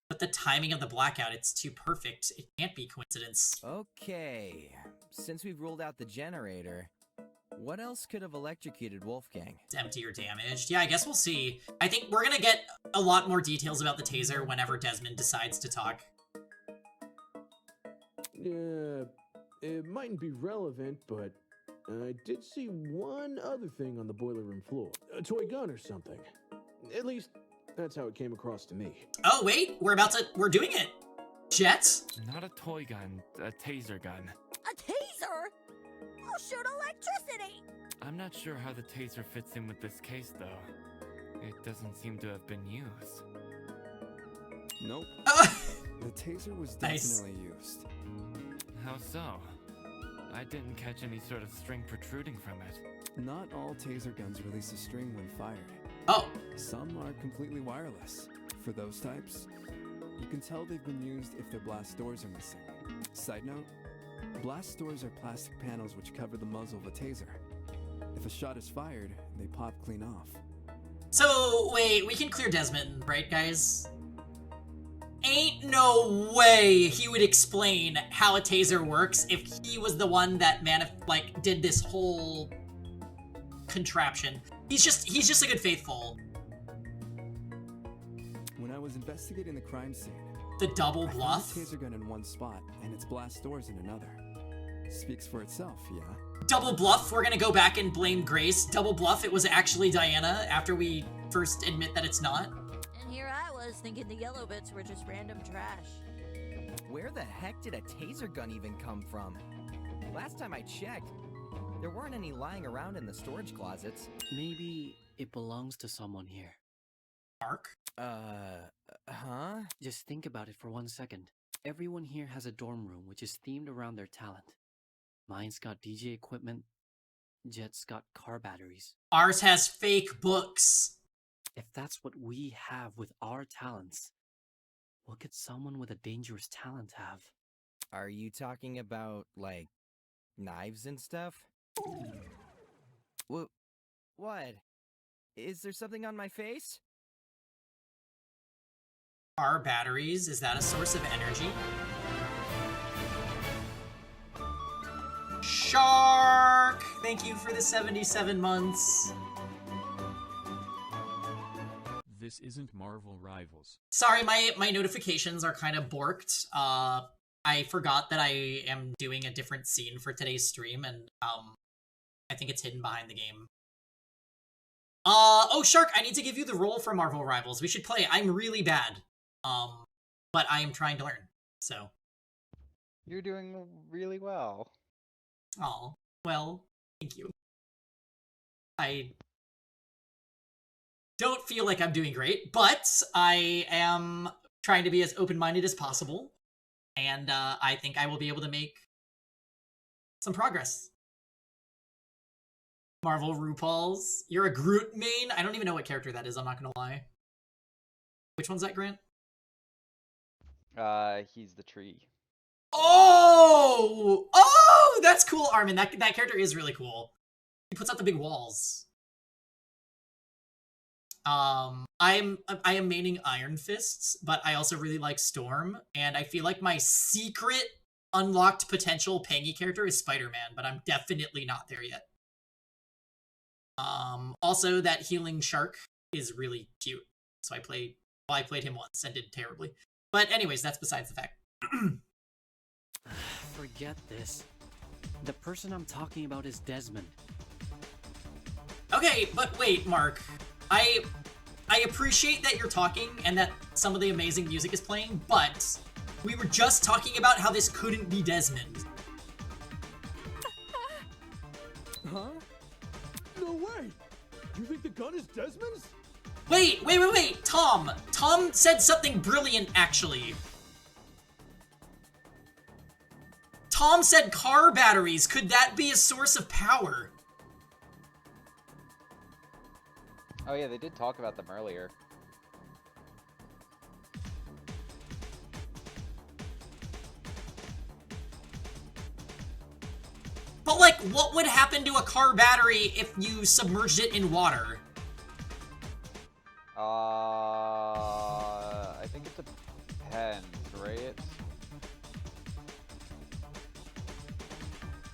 But the timing of the blackout, it's too perfect. It can't be coincidence. Okay, since we've ruled out the generator, what else could have electrocuted Wolfgang? It's empty or damaged. Yeah, I guess we'll see. I think we're gonna get a lot more details about the taser whenever Desmond decides to talk. Yeah, it mightn't be relevant, but I did see one other thing on the boiler room floor. A toy gun or something. At least, that's how it came across to me. Oh, wait, we're doing it. Jets? Not a toy gun, a taser gun. A taser? I'll shoot electricity! I'm not sure how the taser fits in with this case, though. It doesn't seem to have been used. Nope. The taser was definitely used. How so? I didn't catch any sort of string protruding from it. Not all taser guns release a string when fired. Oh. Some are completely wireless. For those types, you can tell they've been used if their blast doors are missing. Side note, blast doors are plastic panels which cover the muzzle of a taser. If a shot is fired, they pop clean off. So, wait, we can clear Desmond, right, guys? Ain't no way he would explain how a taser works if he was the one that did this whole contraption. He's just a good faithful. When I was investigating the crime scene, the double bluff? I found a taser gun in one spot and its blast doors in another. Speaks for itself, yeah? Double bluff, we're gonna go back and blame Grace. Double bluff, it was actually Diana after we first admit that it's not. And here I was thinking the yellow bits were just random trash. Where the heck did a taser gun even come from? Last time I checked, there weren't any lying around in the storage closets. Maybe it belongs to someone here. Mark? Huh? Just think about it for 1 second. Everyone here has a dorm room which is themed around their talent. Mine's got DJ equipment. Jet's got car batteries. Ours has fake books. If that's what we have with our talents, what could someone with a dangerous talent have? Are you talking about, like, knives and stuff? What? Is there something on my face? Car batteries, is that a source of energy? Shark! Thank you for the 77 months. This isn't Marvel Rivals. Sorry, my notifications are kind of borked. I forgot that I am doing a different scene for today's stream, and I think it's hidden behind the game. Oh, Shark, I need to give you the role for Marvel Rivals. We should play. I'm really bad. But I am trying to learn, so. You're doing really well. Oh, well, thank you. I don't feel like I'm doing great, but I am trying to be as open-minded as possible, and I think I will be able to make some progress. Marvel RuPaul's. You're a Groot main? I don't even know what character that is, I'm not gonna lie. Which one's that, Grant? He's the tree. Oh! Oh! That's cool, Armin. That character is really cool. He puts out the big walls. I am maining Iron Fists, but I also really like Storm, and I feel like my secret unlocked potential Pangy character is Spider-Man, but I'm definitely not there yet. Also, that healing shark is really cute, so I played him once and did terribly. But anyways, that's besides the fact. Forget this. The person I'm talking about is Desmond. Okay, but wait, Mark. I appreciate that you're talking and that some of the amazing music is playing, but we were just talking about how this couldn't be Desmond. Huh? No way! You think the gun is Desmond's? Wait! Tom! Tom said something brilliant, actually. Tom said car batteries. Could that be a source of power? Oh yeah, they did talk about them earlier. But like, what would happen to a car battery if you submerged it in water? I think it depends, right?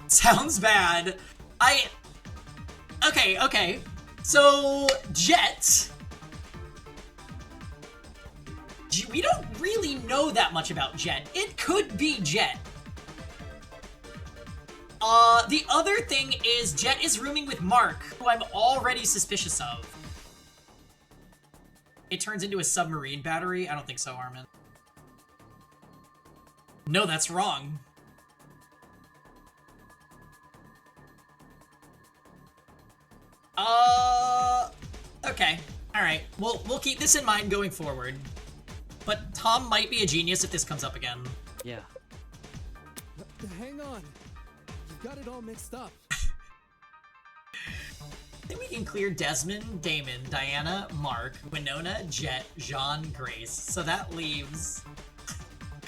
Sounds bad. Okay. So, Jet. We don't really know that much about Jet. It could be Jet. The other thing is Jet is rooming with Mark, who I'm already suspicious of. It turns into a submarine battery? I don't think so, Armin. No, that's wrong. Okay. Alright. We'll keep this in mind going forward. But Tom might be a genius if this comes up again. Yeah. Hang on. You've got it all mixed up. I think we can clear Desmond, Damon, Diana, Mark, Winona, Jet, Jean, Grace. So that leaves...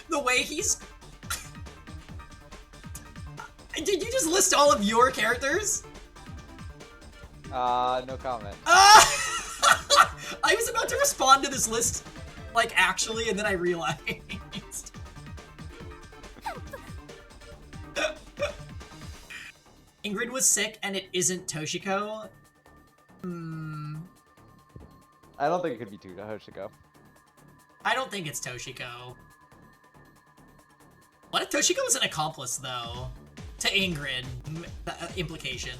the way he's... Did you just list all of your characters? No comment. I was about to respond to this list, like, actually, and then I realized. Ingrid was sick, and it isn't Toshiko. I don't think it could be Toshiko. I don't think it's Toshiko. What if Toshiko was an accomplice, though? To Ingrid. Implication.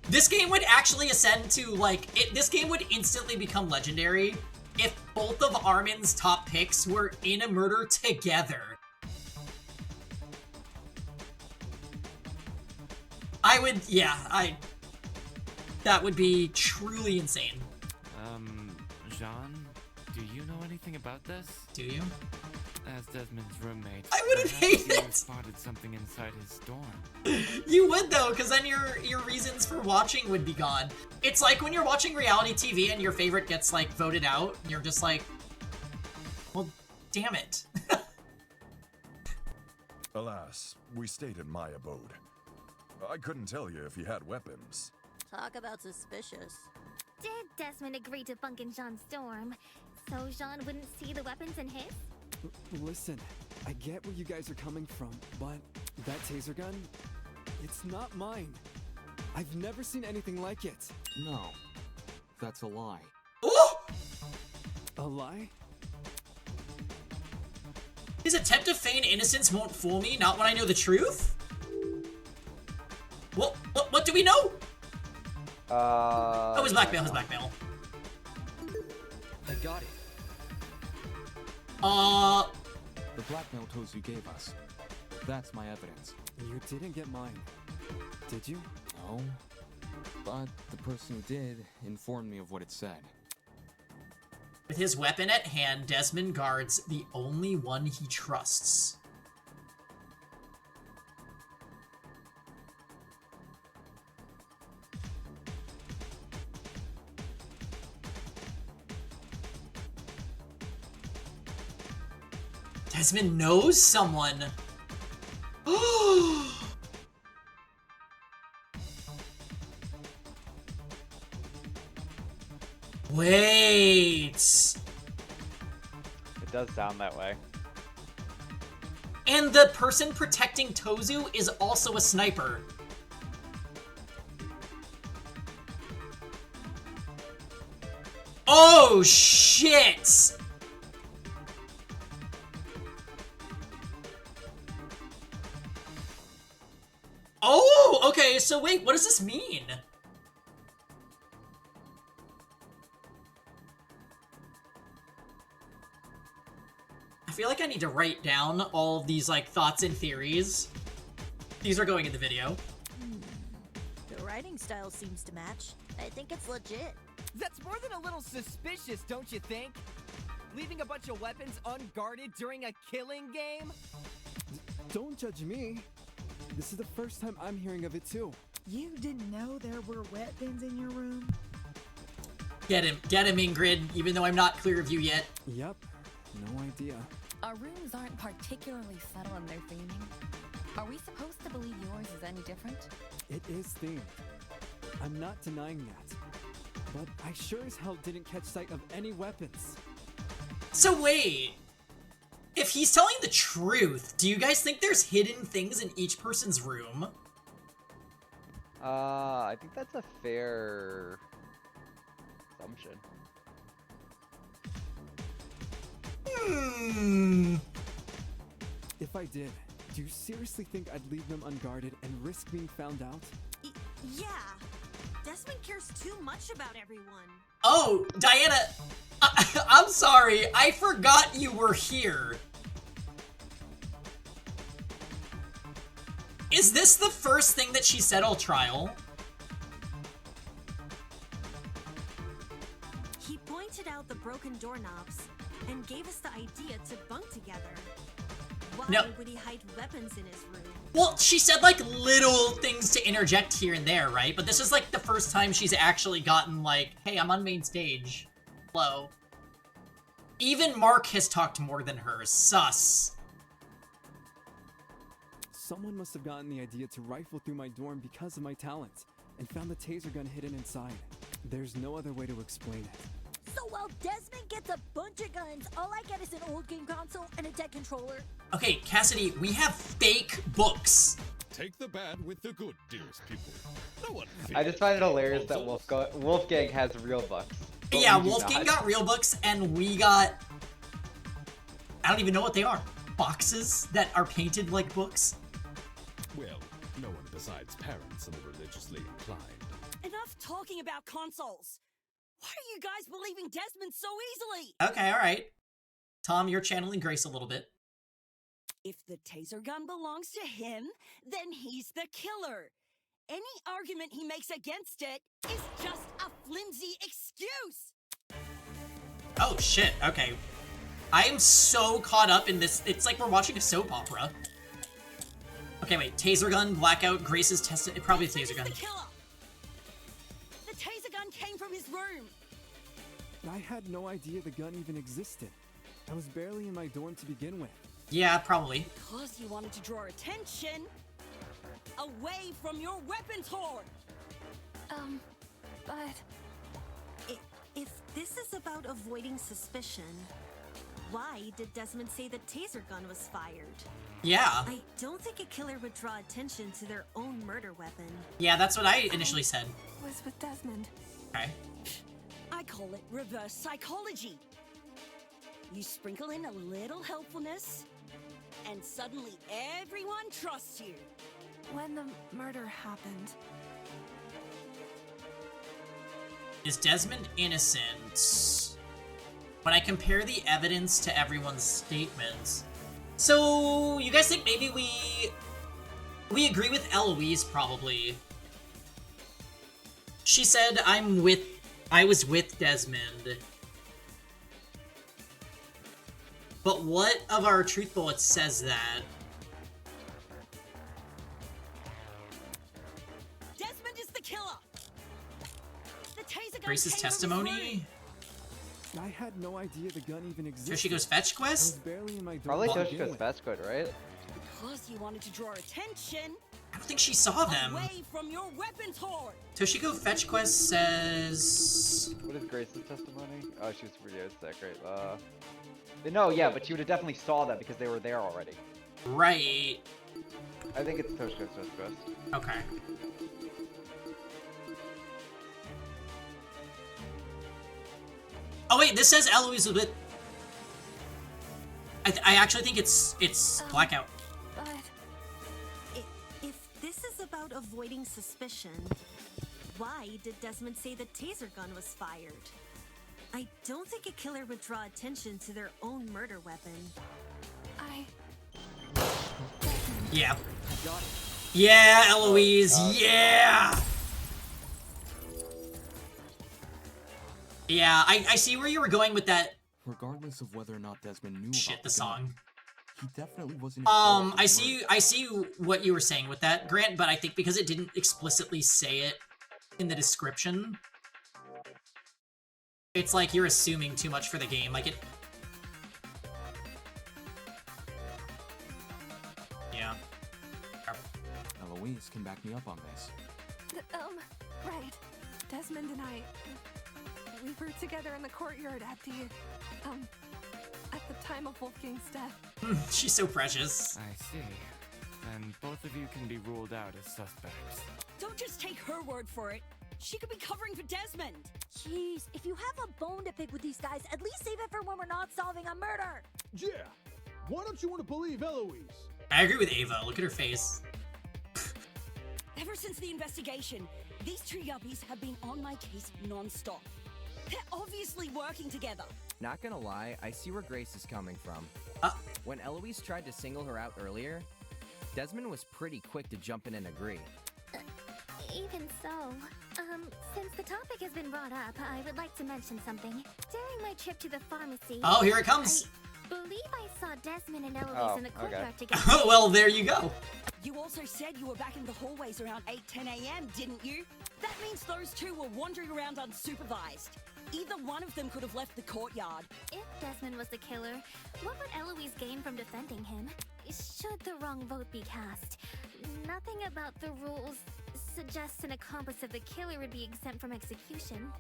This game would actually ascend to, like, this game would instantly become legendary if both of Armin's top picks were in a murder together. That would be truly insane. Jean, do you know anything about this? Do you? As Desmond's roommate, I wouldn't hate you it! spotted something inside his dorm. You would, though, because then your reasons for watching would be gone. It's like when you're watching reality TV and your favorite gets, like, voted out, and you're just like, well, damn it. Alas, we stayed in my abode. I couldn't tell you if he had weapons. Talk about suspicious. Did Desmond agree to bunk in Jean's dorm, so Jean wouldn't see the weapons in his? Listen, I get where you guys are coming from, but that taser gun, it's not mine. I've never seen anything like it. No, that's a lie. A lie? His attempt to feign innocence won't fool me, not when I know the truth? What do we know? Oh, his blackmail, I got it. The blackmail Tozu gave us. That's my evidence. You didn't get mine, did you? No. But the person who did informed me of what it said. With his weapon at hand, Desmond guards the only one he trusts. Desmond knows someone. Wait. It does sound that way. And the person protecting Tozu is also a sniper. Oh, shit! Oh, okay, so wait, what does this mean? I feel like I need to write down all of these, like, thoughts and theories. These are going in the video. The writing style seems to match. I think it's legit. That's more than a little suspicious, don't you think? Leaving a bunch of weapons unguarded during a killing game? Don't judge me. This is the first time I'm hearing of it too. You didn't know there were weapons in your room? Get him, Ingrid, even though I'm not clear of you yet. Yep, no idea. Our rooms aren't particularly subtle in their theming. Are we supposed to believe yours is any different? It is themed. I'm not denying that. But I sure as hell didn't catch sight of any weapons. So wait, if he's telling the truth, do you guys think there's hidden things in each person's room? I think that's a fair assumption. If I did, do you seriously think I'd leave them unguarded and risk being found out? Yeah. Desmond cares too much about everyone. Oh, Diana, I'm sorry, I forgot you were here. Is this the first thing that she said all trial? He pointed out the broken doorknobs and gave us the idea to bunk together. Why would he hide weapons in his room? Well, she said like little things to interject here and there, right? But this is like the first time she's actually gotten like, hey, I'm on main stage. Hello. Even Mark has talked more than her. Sus. Someone must have gotten the idea to rifle through my dorm because of my talent, and found the taser gun hidden inside. There's no other way to explain it. So while Desmond gets a bunch of guns, all I get is an old game console and a dead controller. Okay, Cassidy, we have fake books. Take the bad with the good, dearest people. No one I just find it hilarious that Wolfgang has real books. Yeah, Wolfgang got real books, and we got... I don't even know what they are. Boxes that are painted like books? Well, no one besides parents are the religiously inclined. Enough talking about consoles. Why are you guys believing Desmond so easily? Okay, alright. Tom, you're channeling Grace a little bit. If the taser gun belongs to him, then he's the killer. Any argument he makes against it is just a flimsy excuse. Oh shit, okay. I am so caught up in this, it's like we're watching a soap opera. Okay, wait, taser gun, blackout, Grace's test, probably a taser gun. The killer. The taser gun came from his room. I had no idea the gun even existed. I was barely in my dorm to begin with. Yeah, probably. Because you wanted to draw attention away from your weapons hoard. But... If this is about avoiding suspicion, why did Desmond say the taser gun was fired? Yeah. I don't think a killer would draw attention to their own murder weapon. Yeah, that's what I initially said. Was with Desmond. Okay. I call it reverse psychology. You sprinkle in a little helpfulness, and suddenly everyone trusts you. When the murder happened... Is Desmond innocent? When I compare the evidence to everyone's statements. So, you guys think maybe we agree with Eloise, probably. She said, I was with Desmond. But what of our truth bullets says that? Desmond is the killer. The taser gun Grace's came from his testimony? I had no idea the gun even existed. Toshiko's fetch I was quest? barely in my dorm Probably to begin Toshiko's with. fetch quest, right? Because you wanted to draw attention I don't think she saw them. away from your weapons hoard. Toshiko fetch quest says... What is Grace's testimony? Oh, she was pretty sick, right? No, yeah, but she would have definitely saw that because they were there already. Right. I think it's Toshiko's fetch quest. Okay. Oh wait, this says Eloise was with... I actually think it's Blackout. But... If this is about avoiding suspicion. Why did Desmond say the taser gun was fired? I don't think a killer would draw attention to their own murder weapon. Yeah. Yeah, Eloise, Oh, yeah! Yeah, I see where you were going with that. Regardless of whether or not Desmond knew Shit, about the gun, song. he definitely wasn't involved in I the see murder. I see what you were saying with that, Grant, but I think because it didn't explicitly say it in the description, it's like you're assuming too much for the game. Like it. Yeah. Eloise can back me up on this. Right. Desmond and I, we were together in the courtyard at the time of Wolfgang's death. She's so precious. I see. Then both of you can be ruled out as suspects. Don't just take her word for it. She could be covering for Desmond. Jeez, if you have a bone to pick with these guys, at least save it for when we're not solving a murder. Yeah. Why don't you want to believe Eloise? I agree with Ava. Look at her face. Ever since the investigation, these two yuppies have been on my case non-stop. They're obviously working together. Not gonna lie, I see where Grace is coming from. When Eloise tried to single her out earlier, Desmond was pretty quick to jump in and agree. Even so, since the topic has been brought up, I would like to mention something. During my trip to the pharmacy... Oh, here it comes. I believe I saw Desmond and Eloise Oh, in the okay. courtyard together. Well, there you go. You also said you were back in the hallways around 8-10 a.m., didn't you? That means those two were wandering around unsupervised. Either one of them could have left the courtyard. If Desmond was the killer, what would Eloise gain from defending him? Should the wrong vote be cast? Nothing about the rules suggests an accomplice of the killer would be exempt from execution.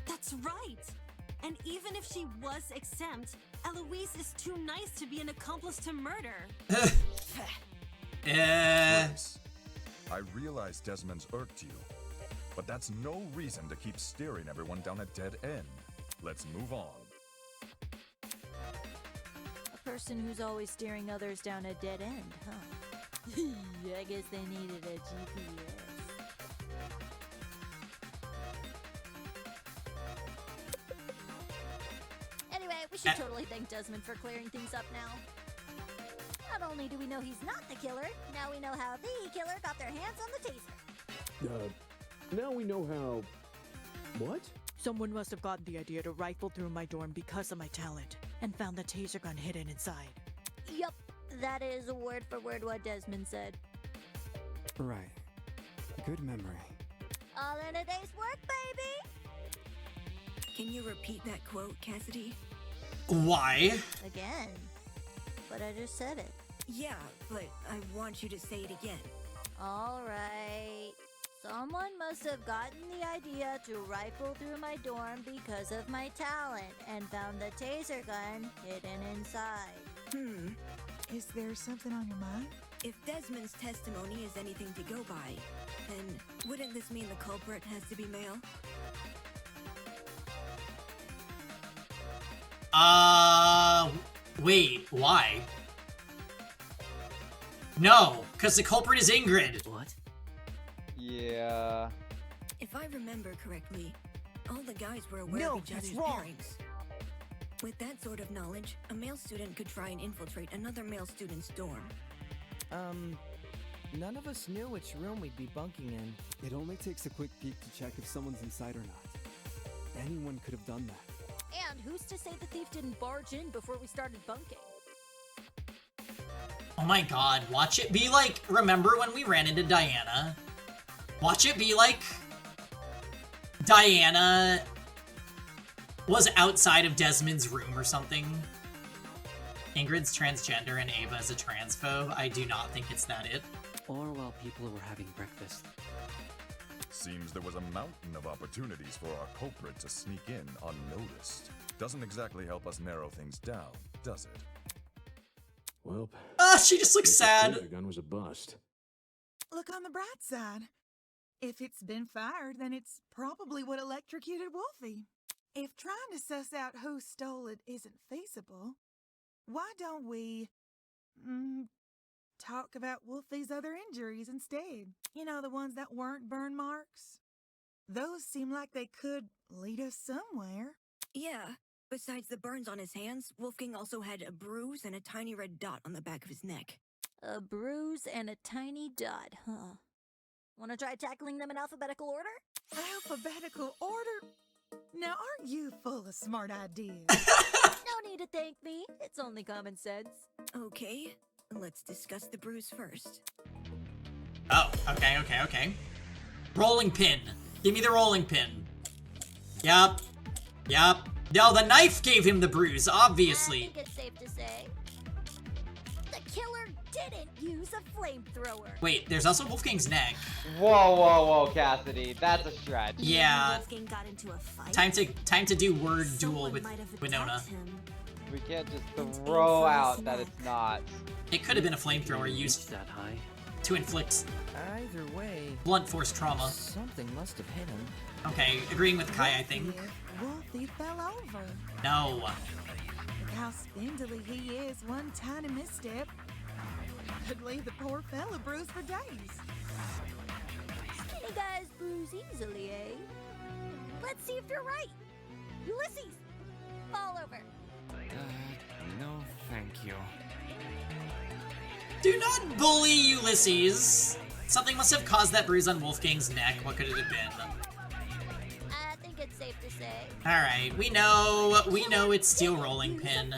That's right. And even if she was exempt, Eloise is too nice to be an accomplice to murder. Grace, I realize Desmond's irked you, but that's no reason to keep steering everyone down a dead end. Let's move on. A person who's always steering others down a dead end, huh? I guess they needed a GPS. Anyway, we should totally thank Desmond for clearing things up now. Not only do we know he's not the killer, now we know how the killer got their hands on the taser. Now we know how... What? Someone must have gotten the idea to rifle through my dorm because of my talent, and found the taser gun hidden inside. Yup, that is word for word what Desmond said. Right. Good memory. All in a day's work, baby! Can you repeat that quote, Cassidy? Why? Again. But I just said it. Yeah, but I want you to say it again. Alright. Someone must have gotten the idea to rifle through my dorm because of my talent and found the taser gun hidden inside. Is there something on your mind? If Desmond's testimony is anything to go by, then wouldn't this mean the culprit has to be male? Wait, why? No, because the culprit is Ingrid. What? Yeah. If I remember correctly, all the guys were aware No, of each that's other's wrong. pairings. With that sort of knowledge, a male student could try and infiltrate another male student's dorm. None of us knew which room we'd be bunking in. It only takes a quick peek to check if someone's inside or not. Anyone could have done that. And who's to say the thief didn't barge in before we started bunking? Oh my god, watch it be like, remember when we ran into Diana? Watch it be like Diana was outside of Desmond's room or something. Ingrid's transgender and Ava is a transphobe. I do not think it's that it. Or while people were having breakfast. Seems there was a mountain of opportunities for our culprit to sneak in unnoticed. Doesn't exactly help us narrow things down, does it? Well, she just looks sad. The gun was a bust. Look on the bright side. If it's been fired, then it's probably what electrocuted Wolfie. If trying to suss out who stole it isn't feasible, why don't we talk about Wolfie's other injuries instead. You know, the ones that weren't burn marks? Those seem like they could lead us somewhere. Yeah. Besides the burns on his hands, Wolfgang also had a bruise and a tiny red dot on the back of his neck. A bruise and a tiny dot, huh? Wanna try tackling them in alphabetical order? Alphabetical order? Now, aren't you full of smart ideas? No need to thank me. It's only common sense. Okay, let's discuss the bruise first. Oh, okay. Rolling pin. Give me the rolling pin. Yup. No, the knife gave him the bruise, obviously. I think it's safe to say the killer didn't use a flamethrower. Wait, there's also Wolfgang's neck. Whoa, Cassidy. That's a stretch. Yeah. Wolfgang got into a fight. Time to do word duel Someone with might have Winona. attacked him. We can't just throw out that it's not. It could have been a flamethrower used that high to inflict Either way, blunt force trauma. something must have hit him. Okay, agreeing with Kai, I think. Wolfie fell over. No. Look how spindly he is. One tiny misstep could leave the poor fella bruised for days. Skinny guys bruise easily, eh? Let's see if you're right. Ulysses, fall over. No, thank you. Do not bully Ulysses. Something must have caused that bruise on Wolfgang's neck. What could it have been? I think it's safe to say. Alright, we know it's steel rolling pin.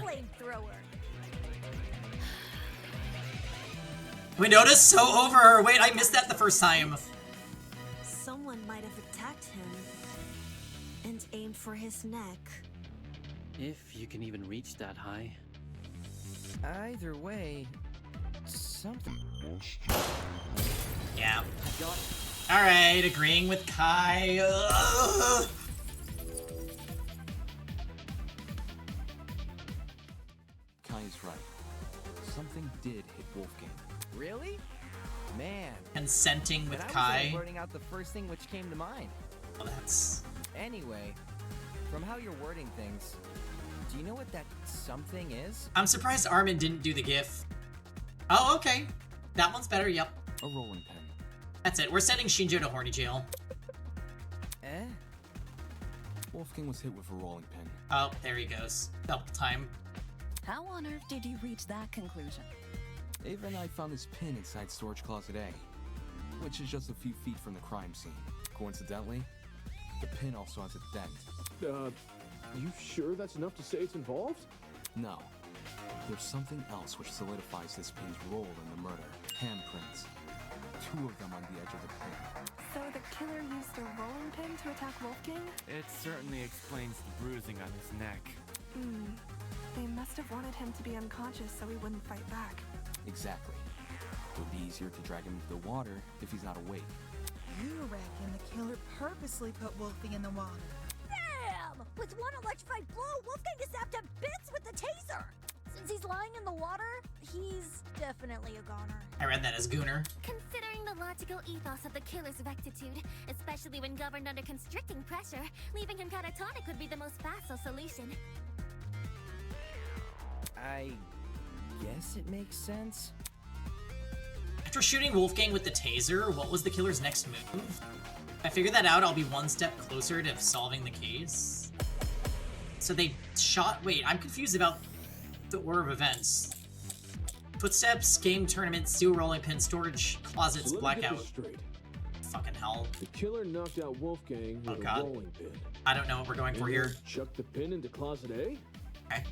Winona's so over her. Wait, I missed that the first time. Someone might have attacked him and aimed for his neck. If you can even reach that high. Either way, something. Yeah. Alright, agreeing with Kai. Ugh. Kai is right. Something did hit Wolfgang. Really? Man. Consenting with and Kai. I was blurting out the first thing which came to mind. Well, that's... Anyway, from how you're wording things, do you know what that something is? I'm surprised Armin didn't do the gif. Oh, okay. That one's better, yep. A rolling pin. That's it. We're sending Shinjo to horny jail. Eh? Wolfgang was hit with a rolling pin. Oh, there he goes. Double time. How on earth did you reach that conclusion? Ava and I found this pin inside storage closet A, which is just a few feet from the crime scene. Coincidentally, the pin also has a dent. You sure that's enough to say it's involved? No. There's something else which solidifies this pin's role in the murder. Handprints. 2 of them on the edge of the pin. So the killer used a rolling pin to attack Wolfgang? It certainly explains the bruising on his neck. They must have wanted him to be unconscious so he wouldn't fight back. Exactly. It would be easier to drag him into the water if he's not awake. You reckon the killer purposely put Wolfie in the water? Damn! With one electrified blow, Wolfgang is zapped to bits with the taser! Since he's lying in the water, he's definitely a goner. I read that as Gooner. Considering the logical ethos of the killer's rectitude, especially when governed under constricting pressure, leaving him catatonic would be the most facile solution. I guess it makes sense. After shooting Wolfgang with the taser, what was the killer's next move? If I figure that out, I'll be one step closer to solving the case. So they shot... Wait, I'm confused about the order of events. Footsteps, game tournament, steel rolling pin, storage closets, So let me get blackout. this straight. Fucking hell. The killer knocked out Wolfgang with God. a rolling pin. I don't know what we're going for And here. then chucked the pin into closet A? Okay.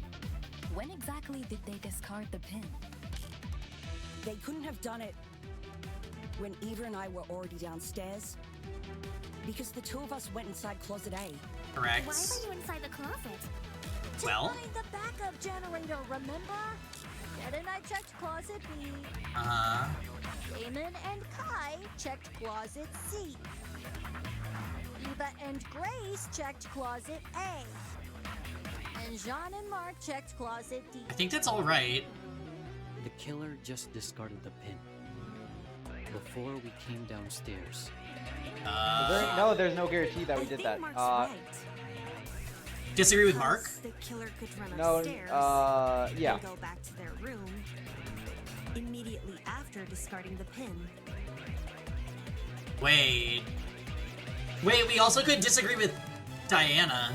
When exactly did they discard the pin? They couldn't have done it when Eva and I were already downstairs. Because the 2 of us went inside closet A. Correct. Why were you inside the closet? Well. To find the backup generator, remember? Jed and I checked closet B. Uh-huh. Damon and Kai checked closet C. Eva and Grace checked closet A. And Jean and Mark checked closet D. I think that's all right. The killer just discarded the pin before we came downstairs. No, there's no guarantee that we did that. Disagree with Mark? The killer could run No, upstairs yeah. and go back to their room. immediately after discarding the pin. Wait, we also could disagree with Diana.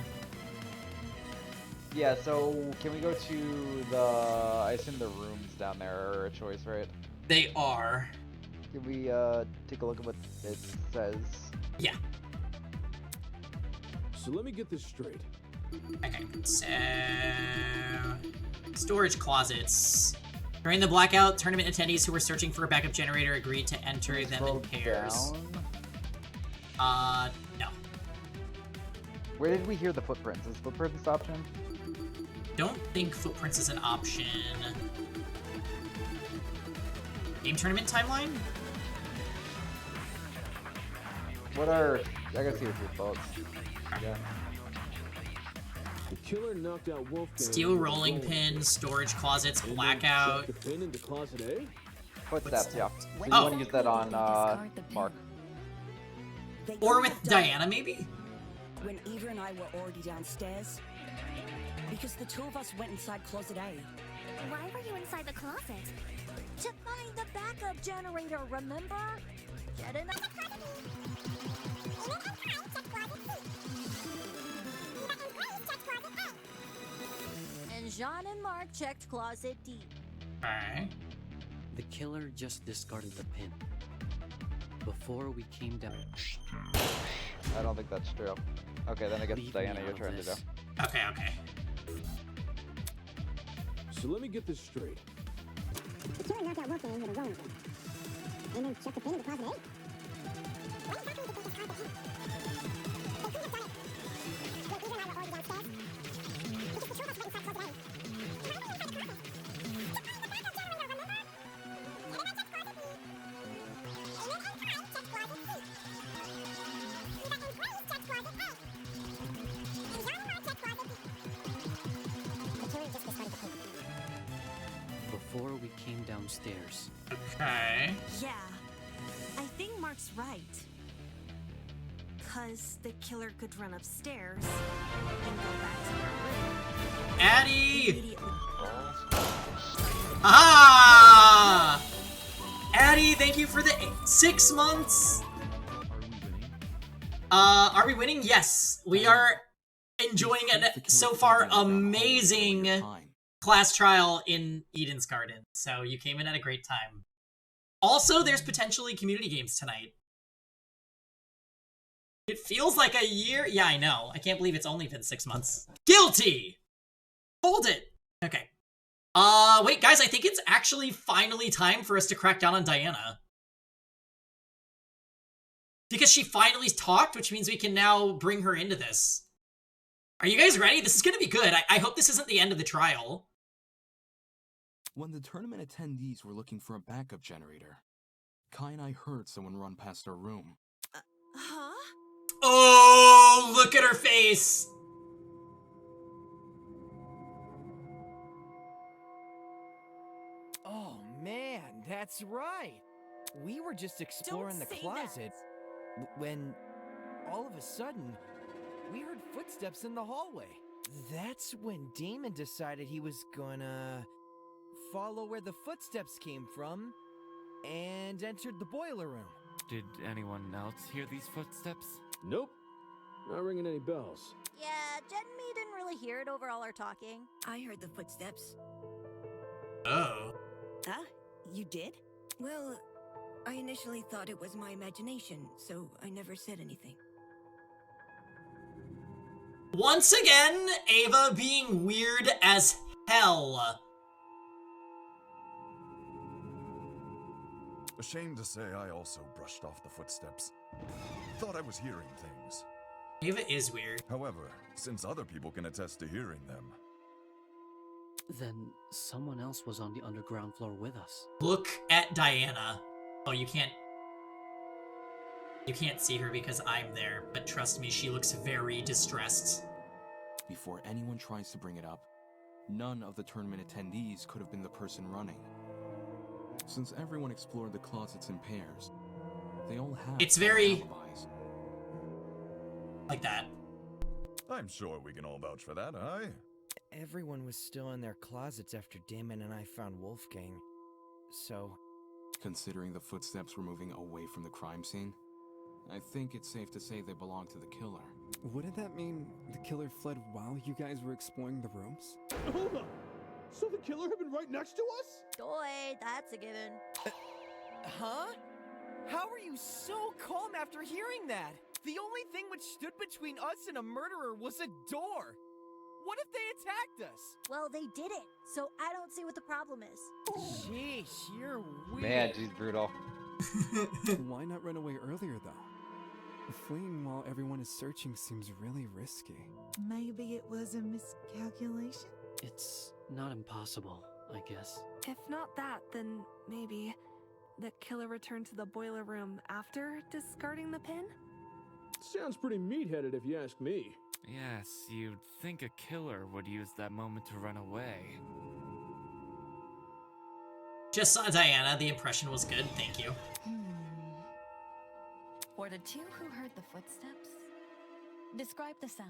Yeah, so can we go to the... I assume the rooms down there are a choice, right? They are. Can we take a look at what it says? Yeah. So let me get this straight. Okay, so... Storage closets. During the blackout, tournament attendees who were searching for a backup generator agreed to enter them in pairs. No. Where did we hear the footprints? Is footprints the option? Don't think footprints is an option. Game tournament timeline? What are... I gotta see what your thoughts. Yeah. The killer knocked out Wolfgang. Steel rolling pin, storage closets, blackout. The pin into closet A? Footsteps, yeah. So you Oh. want to use that on Mark. Or with Diana, maybe? When Eva and I were already downstairs. Because the two of us went inside closet A. Why were you inside the closet? To find the backup generator, remember? Jet and And Jean and Mark checked closet D. Alright. The killer just discarded the pin. Before we came down. I don't think that's true. Okay, then I guess Leave Diana, me your out turn of to go. this. Okay, okay. So let me get this straight. The killer knocked out Wolfgang with a rolling pin. And then shoved the pin into closet A? What exactly did they discard the pin? They couldn't have done it. When Eva and I were already downstairs. Because the two of us went inside closet A. Why were you inside the closet? To find the backup generator, remember? Everyone checked closet B. Amy and Kai checked closet C. Eva and Grace checked closet A. And Jean and Mark checked closet B. The killer just discarded the pin. Before we came downstairs. Okay. Yeah, I think Mark's right. Cause the killer could run upstairs and go back to her room. Addie! Immediately. Ah! Addie, thank you for the 6 months. Are we winning? Yes, we are enjoying an so far amazing class trial in Eden's Garden. So you came in at a great time. Also, there's potentially community games tonight. It feels like a year. Yeah, I know. I can't believe it's only been 6 months. Guilty! Hold it. Okay. Wait, guys, I think it's actually finally time for us to crack down on Diana. Because she finally talked, which means we can now bring her into this. Are you guys ready? This is gonna be good. I hope this isn't the end of the trial. When the tournament attendees were looking for a backup generator, Kai and I heard someone run past our room. Huh? Oh, look at her face! Oh man, that's right. We were just exploring Don't the say closet when all of a sudden we heard footsteps in the hallway. That's when Damon decided he was gonna follow where the footsteps came from and entered the boiler room. Did anyone else hear these footsteps? Nope. Not ringing any bells. Yeah, Jet and me didn't really hear it over all our talking. I heard the footsteps. Oh. Huh? You did? Well, I initially thought it was my imagination, so I never said anything. Once again, Ava being weird as hell. Ashamed to say, I also brushed off the footsteps. Thought I was hearing things. Ava is weird. However, since other people can attest to hearing them... Then someone else was on the underground floor with us. Look at Diana. Oh, you can't see her because I'm there, but trust me, she looks very distressed. Before anyone tries to bring it up, none of the tournament attendees could have been the person running. Since everyone explored the closets in pairs, they all have It's very... alibis. like that. I'm sure we can all vouch for that, aye? Everyone was still in their closets after Damon and I found Wolfgang. so... Considering the footsteps were moving away from the crime scene, I think it's safe to say they belong to the killer. Wouldn't that mean the killer fled while you guys were exploring the rooms? Hold on. So the killer had been right next to us? Boy, that's a given. Huh? How are you so calm after hearing that? The only thing which stood between us and a murderer was a door. What if they attacked us? Well, they did it, so I don't see what the problem is. Sheesh, you're weird. Man, she's brutal. Why not run away earlier, though? Fleeing while everyone is searching seems really risky. Maybe it was a miscalculation? It's not impossible, I guess. If not that, then maybe the killer returned to the boiler room after discarding the pin? Sounds pretty meat-headed if you ask me. Yes, you'd think a killer would use that moment to run away. Just saw Diana. The impression was good. Thank you. For the two who heard the footsteps, describe the sound.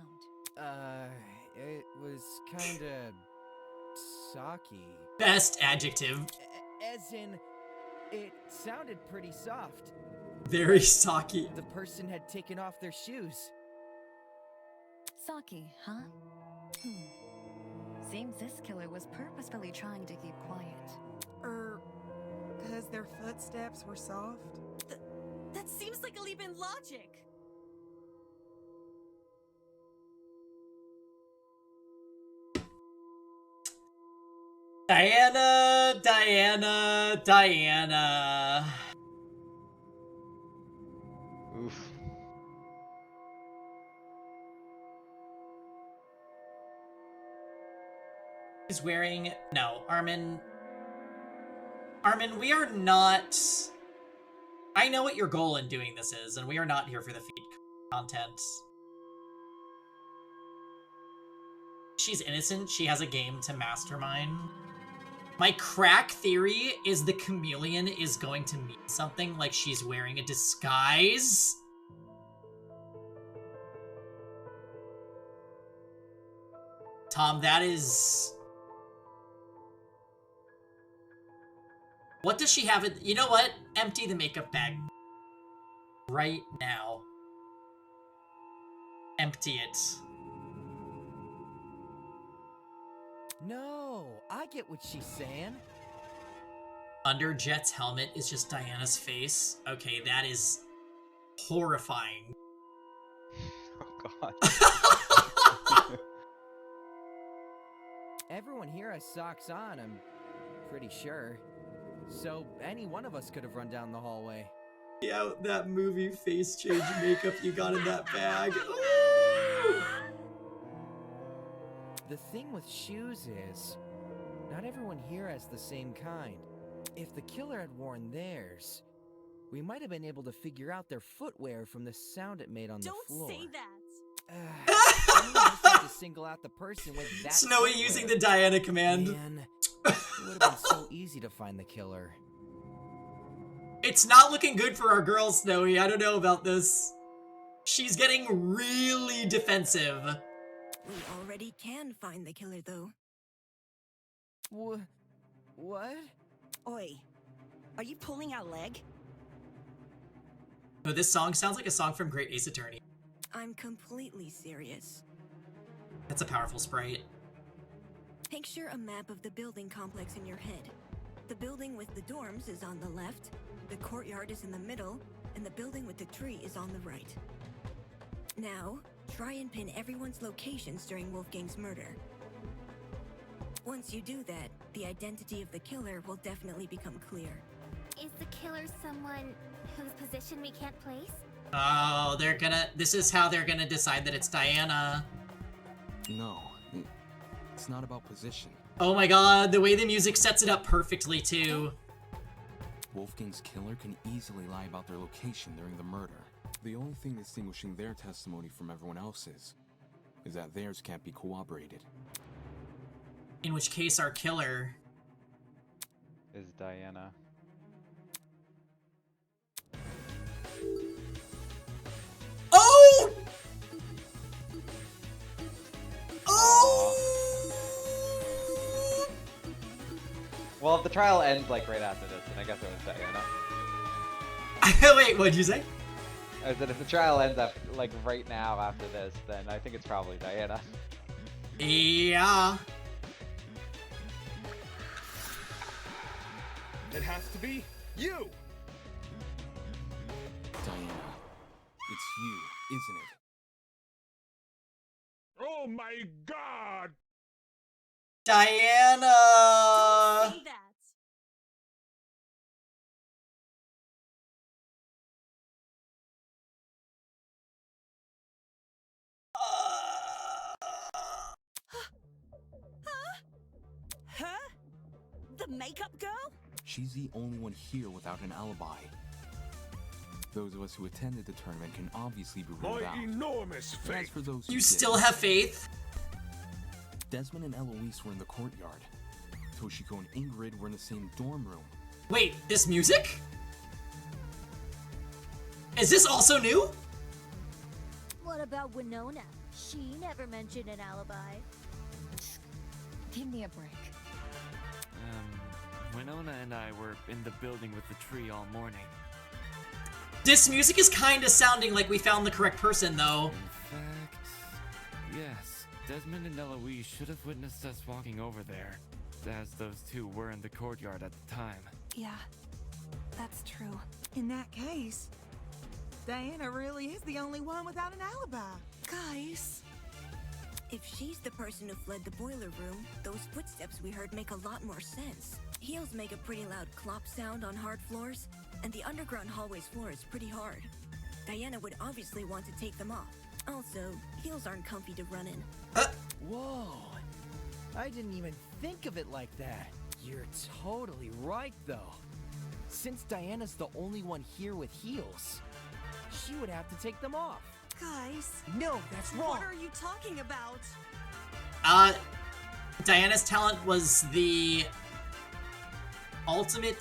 It was kinda... socky. Best adjective. As in, it sounded pretty soft. Very socky. The person had taken off their shoes. Saki, huh? Seems this killer was purposefully trying to keep quiet. Because their footsteps were soft? That seems like a leap in logic. Diana. Oof. Is wearing... No, Armin, we are not... I know what your goal in doing this is, and we are not here for the feed content. She's innocent. She has a game to mastermind. My crack theory is the chameleon is going to mean something, like she's wearing a disguise. Tom, that is... What does she have? You know what? Empty the makeup bag. Right now. Empty it. No, I get what she's saying. Under Jet's helmet is just Diana's face. Okay, that is horrifying. Oh, God. Everyone here has socks on, I'm pretty sure. So any one of us could have run down the hallway. Yeah, that movie face change makeup you got in that bag. The thing with shoes is, not everyone here has the same kind. If the killer had worn theirs, we might have been able to figure out their footwear from the sound it made on the floor. Don't say that! I just have to single out the person with that Snowy footwear. using the Diana command. Man, it would have been so easy to find the killer. It's not looking good for our girl, Snowy. I don't know about this. She's getting really defensive. We already can find the killer, though. What? Oi, are you pulling our leg? Oh, this song sounds like a song from Great Ace Attorney. I'm completely serious. That's a powerful sprite. Picture a map of the building complex in your head. The building with the dorms is on the left, the courtyard is in the middle, and the building with the tree is on the right. Now, try and pin everyone's locations during Wolfgang's murder. Once you do that, the identity of the killer will definitely become clear. Is the killer someone whose position we can't place? Oh, this is how they're gonna decide that it's Diana. No, it's not about position. Oh my god, the way the music sets it up perfectly, too. Wolfgang's killer can easily lie about their location during the murder. The only thing distinguishing their testimony from everyone else's is that theirs can't be corroborated. In which case, our killer... is Diana. Oh! Oh! Well, if the trial ends like right after this, then I guess it was Diana. Wait, what'd you say? I said if the trial ends up like right now after this, then I think it's probably Diana. Yeah. It has to be you! Diana, it's you, isn't it? Oh my god! Diana! Don't say that! Her? The makeup girl? She's the only one here without an alibi. Those of us who attended the tournament can obviously be ruled out. My enormous As faith! for those who You didn't, still have faith? Desmond and Eloise were in the courtyard. Toshiko and Ingrid were in the same dorm room. Wait, this music? Is this also new? What about Winona? She never mentioned an alibi. Give me a break. Winona and I were in the building with the tree all morning. This music is kinda sounding like we found the correct person, though. In fact, yes. Desmond and Eloise should have witnessed us walking over there, as those two were in the courtyard at the time. Yeah, that's true. In that case, Diana really is the only one without an alibi. Guys. If she's the person who fled the boiler room, those footsteps we heard make a lot more sense. Heels make a pretty loud clop sound on hard floors, and the underground hallway's floor is pretty hard. Diana would obviously want to take them off. Also, heels aren't comfy to run in. Whoa! I didn't even think of it like that. You're totally right, though. Since Diana's the only one here with heels, she would have to take them off. Guys. No, that's wrong. What are you talking about? Diana's talent was the ultimate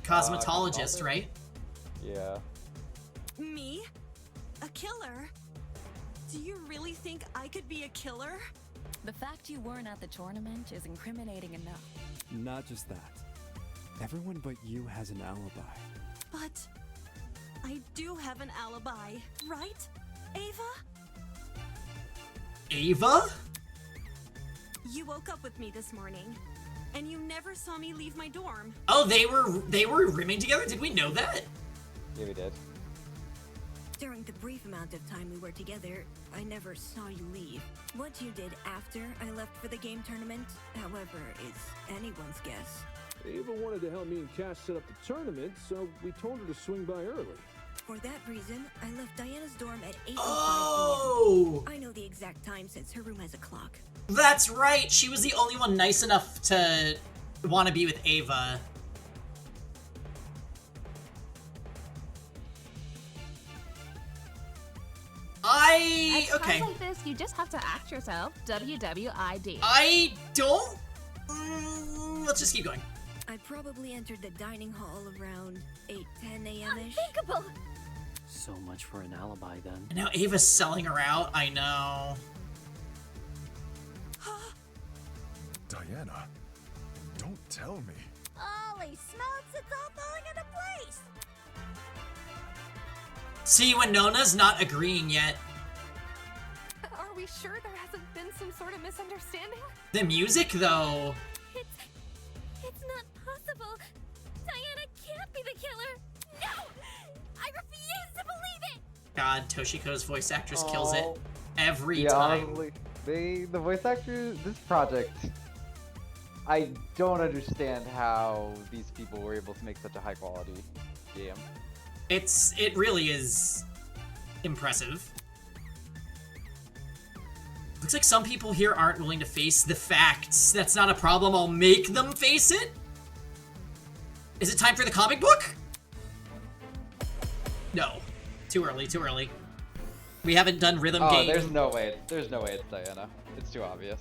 cosmetologist, right? Yeah. Me? A killer? Do you really think I could be a killer? The fact you weren't at the tournament is incriminating enough. Not just that. Everyone but you has an alibi. But I do have an alibi, right, Ava? Ava? You woke up with me this morning, and you never saw me leave my dorm. Oh, they were rooming together? Did we know that? Yeah, we did. During the brief amount of time we were together, I never saw you leave. What you did after I left for the game tournament, however, is anyone's guess. Ava wanted to help me and Cass set up the tournament, so we told her to swing by early. For that reason, I left Diana's dorm at 8:05 Oh! p.m. I know the exact time since her room has a clock. That's right! She was the only one nice enough to want to be with Ava. At okay. times like this, you just have to act yourself. WWID. I don't... let's just keep going. I probably entered the dining hall around 8:10 a.m.-ish. Unthinkable! So much for an alibi then. And now Ava's selling her out, I know. Diana, don't tell me. Holy smokes, it's all falling into place! See, Winona's not agreeing yet. Are we sure there hasn't been some sort of misunderstanding? The music, though. It's not possible. Diana can't be the killer. No! I refuse to believe it! God, Toshiko's voice actress kills it every Yeah, time. honestly, the voice actors, this project, I don't understand how these people were able to make such a high quality game. It really is impressive. Looks like some people here aren't willing to face the facts. That's not a problem, I'll make them face it. Is it time for the comic book? No. Too early, too early. We haven't done rhythm game. There's no way it's Diana. It's too obvious.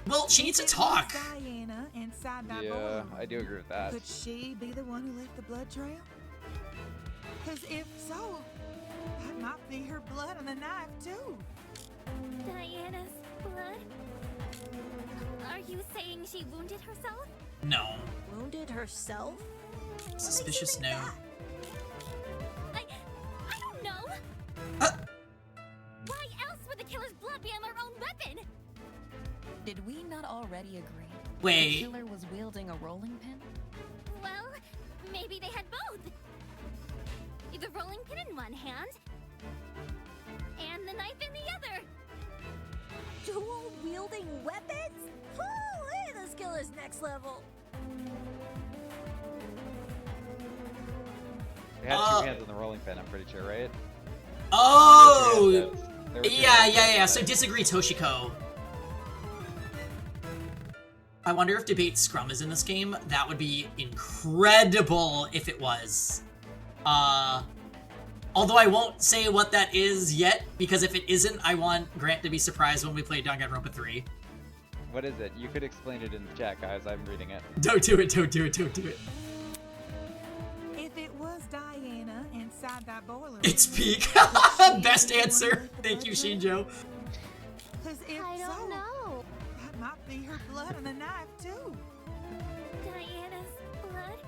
Well, she needs to talk. Diana inside that Yeah, boiler room. I do agree with that. Could she be the one who left the blood trail? Because if so, that might be her blood on the knife too. Diana's blood? Are you saying she wounded herself? No. Wounded herself? Suspicious note. I don't know. Why else would the killer's blood be on their own weapon? Did we not already agree? Wait. The killer was wielding a rolling pin? Well, maybe they had both. The rolling pin in one hand, and the knife in the other. Dual wielding weapons? Holy, this killer's next level. They had two hands on the rolling pin, I'm pretty sure, right? Oh! There were two Yeah. hands So on it. disagree, Toshiko. I wonder if debate scrum is in this game. That would be incredible if it was. Although I won't say what that is yet, because if it isn't, I want Grant to be surprised when we play Danganronpa 3. What is it? You could explain it in the chat, guys. I'm reading it. Don't do it. If it was Diana inside that boiler, It's peak. Best answer. Thank you, Shinjo. Because if I don't know. that might be her blood on the knife too. Diana's blood?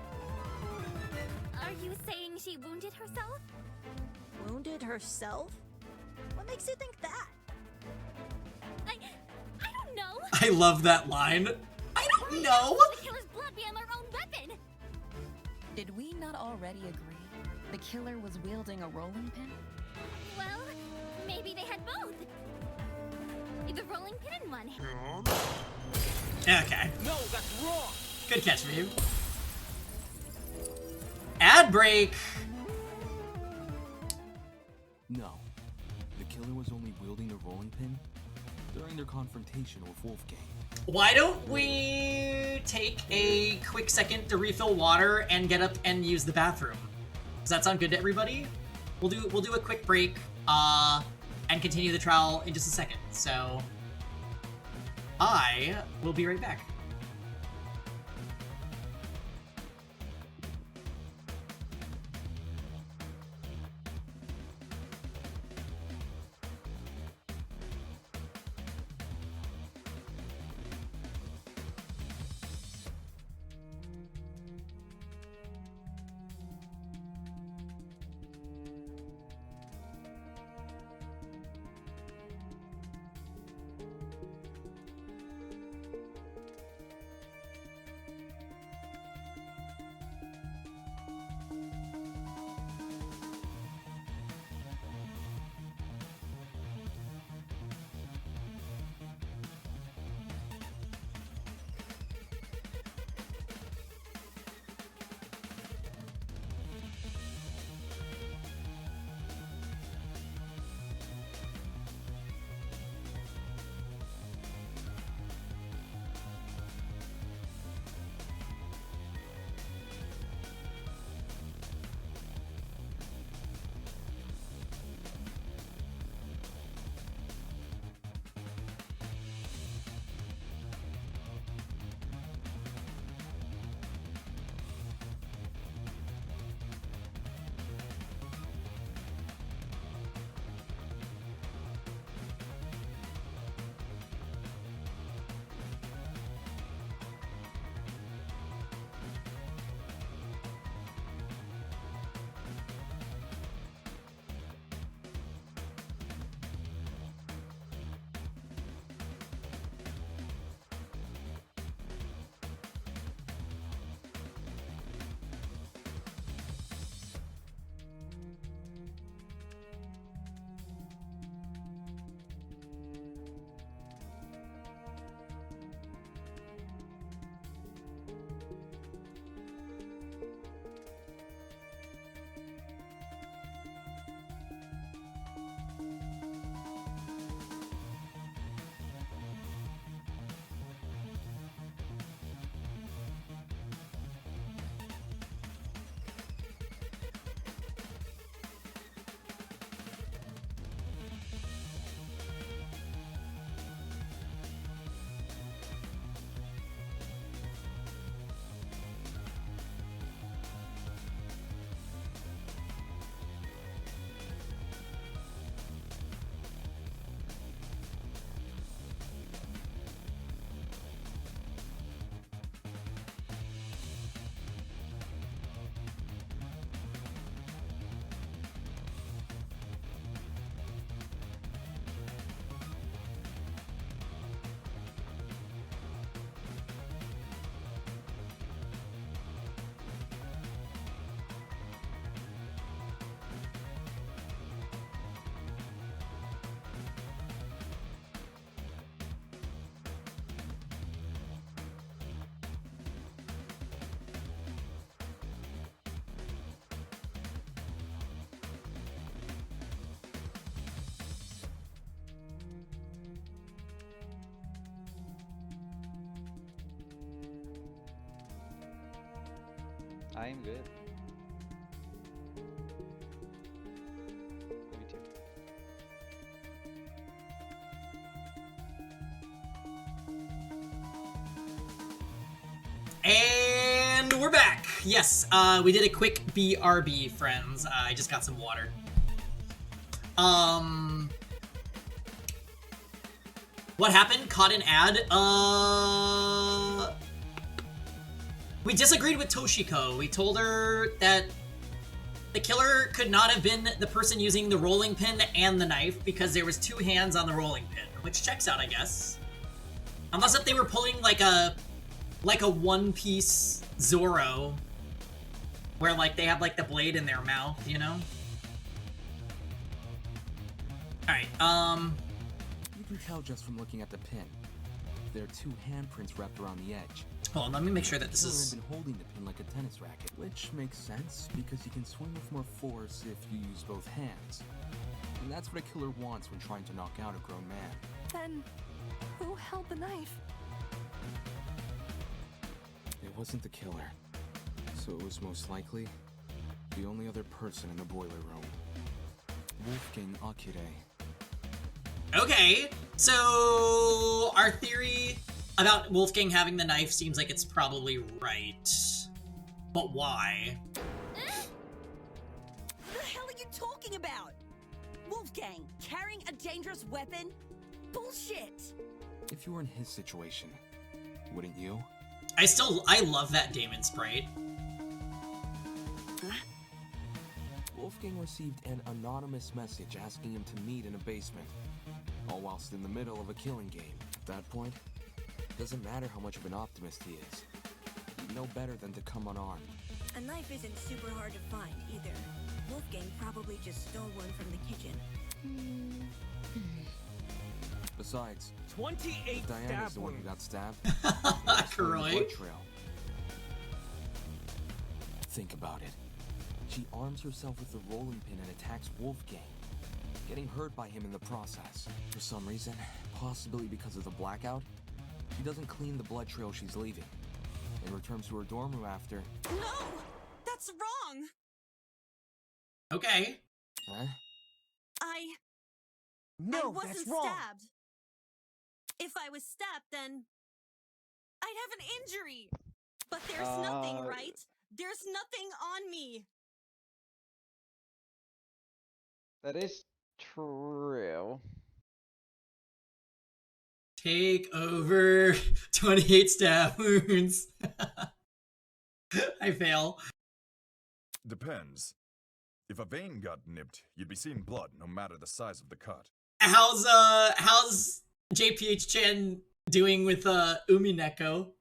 Are you saying she wounded herself? Wounded herself? What makes you think that? I don't know. I love that line. I don't know. The killer's blood be on their own weapon. Did we not already agree? The killer was wielding a rolling pin? Well, maybe they had both. The rolling pin in one hand. Okay. No, that's wrong. Good catch, Mew. Ad break. No. The killer was only wielding a rolling pin during their confrontation with Wolfgang. Why don't we take a quick second to refill water and get up and use the bathroom? Does that sound good to everybody? We'll do a quick break and continue the trial in just a second. So I will be right back. I'm good. Me too. And we're back. Yes, we did a quick BRB, friends. I just got some water. What happened? Caught an ad? We disagreed with Toshiko. We told her that the killer could not have been the person using the rolling pin and the knife because there was 2 hands on the rolling pin, which checks out, I guess. Unless if they were pulling like a one-piece Zorro, where like they have like the blade in their mouth, you know? Alright, You can tell just from looking at the pin. There are 2 handprints wrapped around the edge. Hold on, let me make sure that this The killer is... had been holding the pin like a tennis racket, which makes sense because you can swing with more force if you use both hands. And that's what a killer wants when trying to knock out a grown man. Then, who held the knife? It wasn't the killer, so it was most likely the only other person in the boiler room. Wolfgang Akire. Okay, so our theory about Wolfgang having the knife seems like it's probably right. But why? What the hell are you talking about? Wolfgang, carrying a dangerous weapon? Bullshit! If you were in his situation, wouldn't you? I love that Damon sprite. Wolfgang received an anonymous message asking him to meet in a basement, all whilst in the middle of a killing game. At that point, it doesn't matter how much of an optimist he is. He'd know better than to come unarmed. A knife isn't super hard to find, either. Wolfgang probably just stole one from the kitchen. Besides, 28 Diana's stab the one who wounds. got stabbed. It was from the Croy. blood trail. Think about it. She arms herself with the rolling pin and attacks Wolfgang, getting hurt by him in the process. For some reason, possibly because of the blackout, she doesn't clean the blood trail she's leaving, and returns to her dorm room after. No! That's wrong! Okay. Huh? I wasn't that's wrong. stabbed. If I was stabbed, then I'd have an injury. But there's nothing, right? There's nothing on me. That is true. Take over 28 stab wounds. I fail. Depends. If a vein got nipped, you'd be seeing blood no matter the size of the cut. How's JPH Chan doing with Umineko?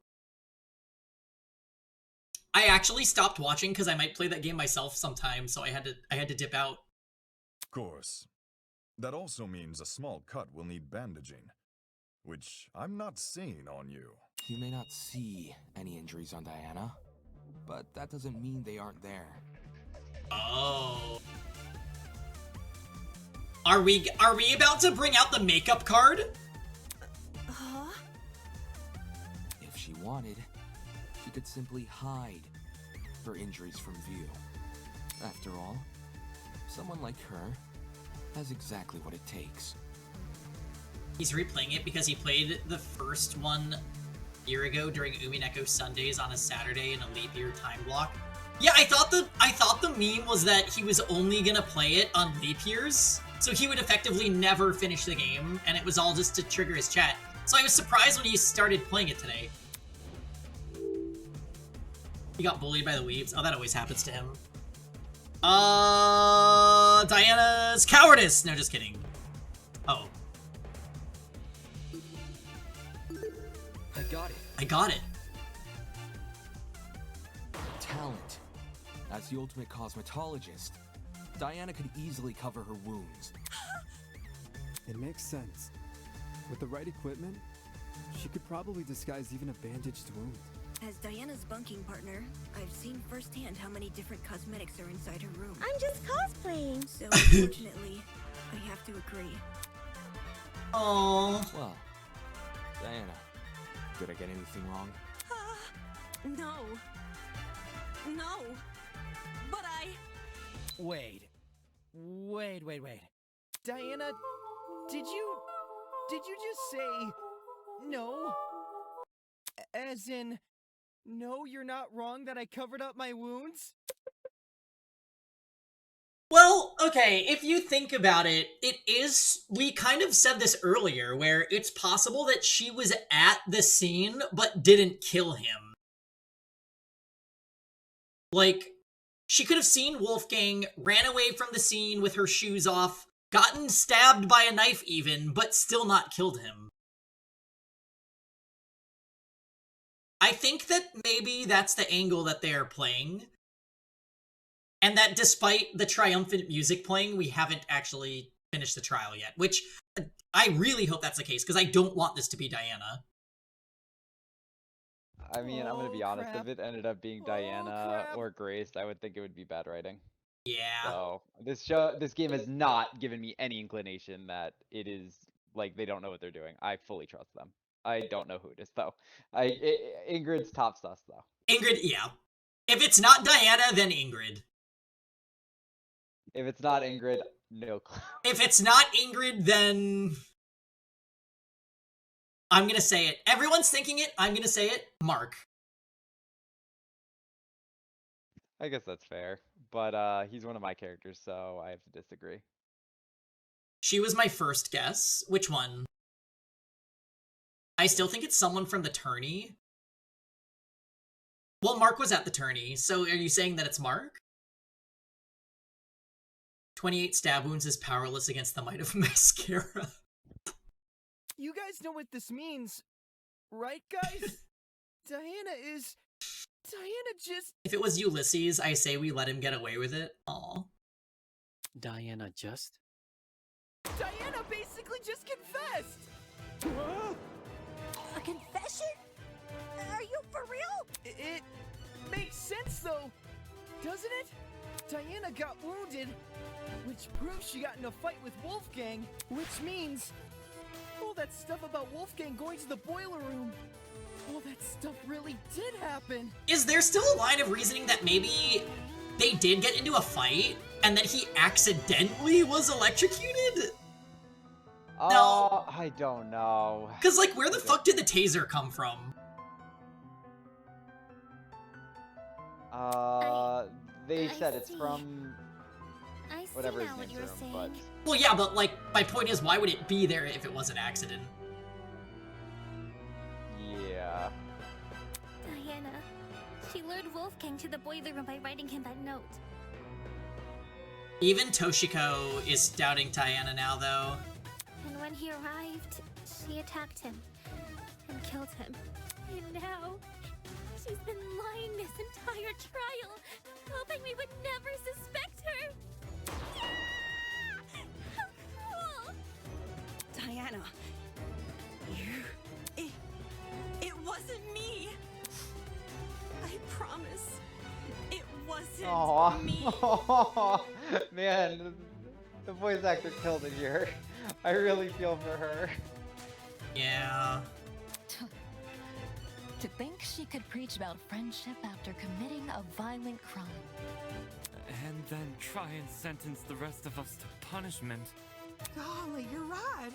I actually stopped watching because I might play that game myself sometime, so I had to dip out. Of course. That also means a small cut will need bandaging, which I'm not seeing on you. You may not see any injuries on Diana, but that doesn't mean they aren't there. Oh. Are we about to bring out the makeup card? If she wanted, she could simply hide her injuries from view. After all, someone like her has exactly what it takes. He's replaying it because he played the first one a year ago during Umineko Sundays on a Saturday in a leap year time block. Yeah, I thought the meme was that he was only gonna play it on leap years, so he would effectively never finish the game, and it was all just to trigger his chat. So I was surprised when he started playing it today. He got bullied by the weebs. Oh, that always happens to him. Diana's cowardice! No, just kidding. Oh. I got it. I got it. Talent. As the ultimate cosmetologist, Diana could easily cover her wounds. It makes sense. With the right equipment, she could probably disguise even a bandaged wound. As Diana's bunking partner, I've seen firsthand how many different cosmetics are inside her room. I'm just cosplaying. So, unfortunately, I have to agree. Aww. Well, Diana, did I get anything wrong? No. No. But I... Wait. Diana, did you just say no? As in, no, you're not wrong that I covered up my wounds? Well, okay, if you think about it, we kind of said this earlier, where it's possible that she was at the scene, but didn't kill him. Like, she could have seen Wolfgang, ran away from the scene with her shoes off, gotten stabbed by a knife even, but still not killed him. I think that maybe that's the angle that they are playing. And that despite the triumphant music playing, we haven't actually finished the trial yet. Which, I really hope that's the case, because I don't want this to be Diana. I mean, I'm gonna be honest, if it ended up being Diana or Grace, I would think it would be bad writing. Yeah. So, this game has not given me any inclination that it is, like, they don't know what they're doing. I fully trust them. I don't know who it is, though. Ingrid's top sus, though. Ingrid, yeah. If it's not Diana, then Ingrid. If it's not Ingrid, no clue. If it's not Ingrid, then... I'm gonna say it. Everyone's thinking it. I'm gonna say it. Mark. I guess that's fair. But he's one of my characters, so I have to disagree. She was my first guess. Which one? I still think it's someone from the tourney. Well, Mark was at the tourney, so are you saying that it's Mark? 28 stab wounds is powerless against the might of mascara. You guys know what this means, right, guys? Diana just... If it was Ulysses, I say we let him get away with it. Aw. Diana just? Diana basically just confessed! A confession? Are you for real? It makes sense, though, doesn't it? Diana got wounded, which proves she got in a fight with Wolfgang, which means all that stuff about Wolfgang going to the boiler room, all that stuff really did happen. Is there still a line of reasoning that maybe they did get into a fight and that he accidentally was electrocuted? No. I don't know. Because, like, where the fuck did the taser come from? They said it's from whatever his name's room, but... Well, yeah, but, like, my point is, why would it be there if it was an accident? Yeah. Diana, she lured Wolfgang to the boiler room by writing him that note. Even Toshiko is doubting Diana now, though. And when he arrived, she attacked him and killed him. And now, she's been lying this entire trial, hoping we would never suspect her. Yeah! How cruel! Diana, It wasn't me. I promise. It wasn't me. Aww. Man, the voice actor killed it here. I really feel for her. Yeah. To think she could preach about friendship after committing a violent crime. And then try and sentence the rest of us to punishment. Golly, you're right.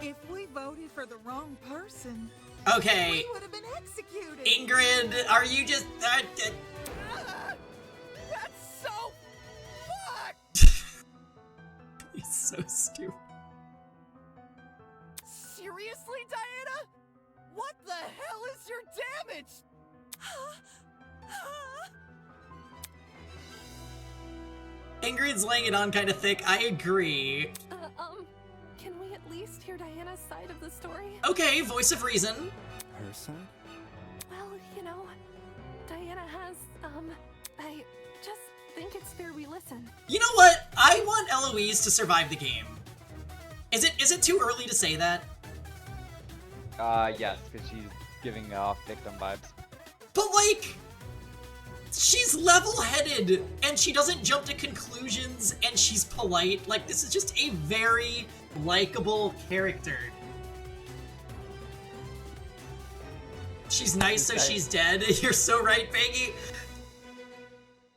If we voted for the wrong person, Okay. we would have been executed. Ingrid, are you just... That's so fucked! He's so stupid. Seriously, Diana? What the hell is your damage? Ingrid's laying it on kind of thick. I agree. Can we at least hear Diana's side of the story? Okay, voice of reason. Her side? Well, you know, Diana has, I just think it's fair we listen. You know what? I want Eloise to survive the game. Is it too early to say that? Yes, because she's giving off victim vibes. But, like, she's level-headed, and she doesn't jump to conclusions, and she's polite. Like, this is just a very likable character. She's nice, so she's dead. You're so right, Peggy.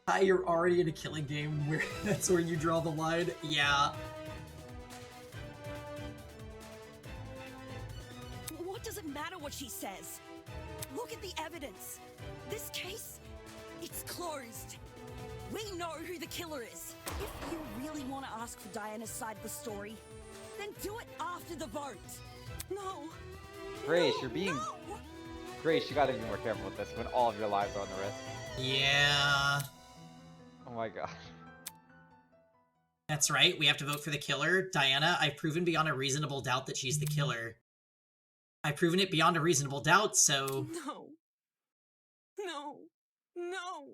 Hi, you're already in a killing game where that's where you draw the line. Yeah. What does it matter what she says? Look at the evidence. This case, it's closed. We know who the killer is. If you really want to ask for Diana's side of the story, then do it after the vote. No. Grace, you're being... Grace, you gotta be more careful with this when all of your lives are on the risk. Yeah. Oh my god. That's right, we have to vote for the killer. Diana, I've proven beyond a reasonable doubt that she's the killer. I've proven it beyond a reasonable doubt, so... No. No. No.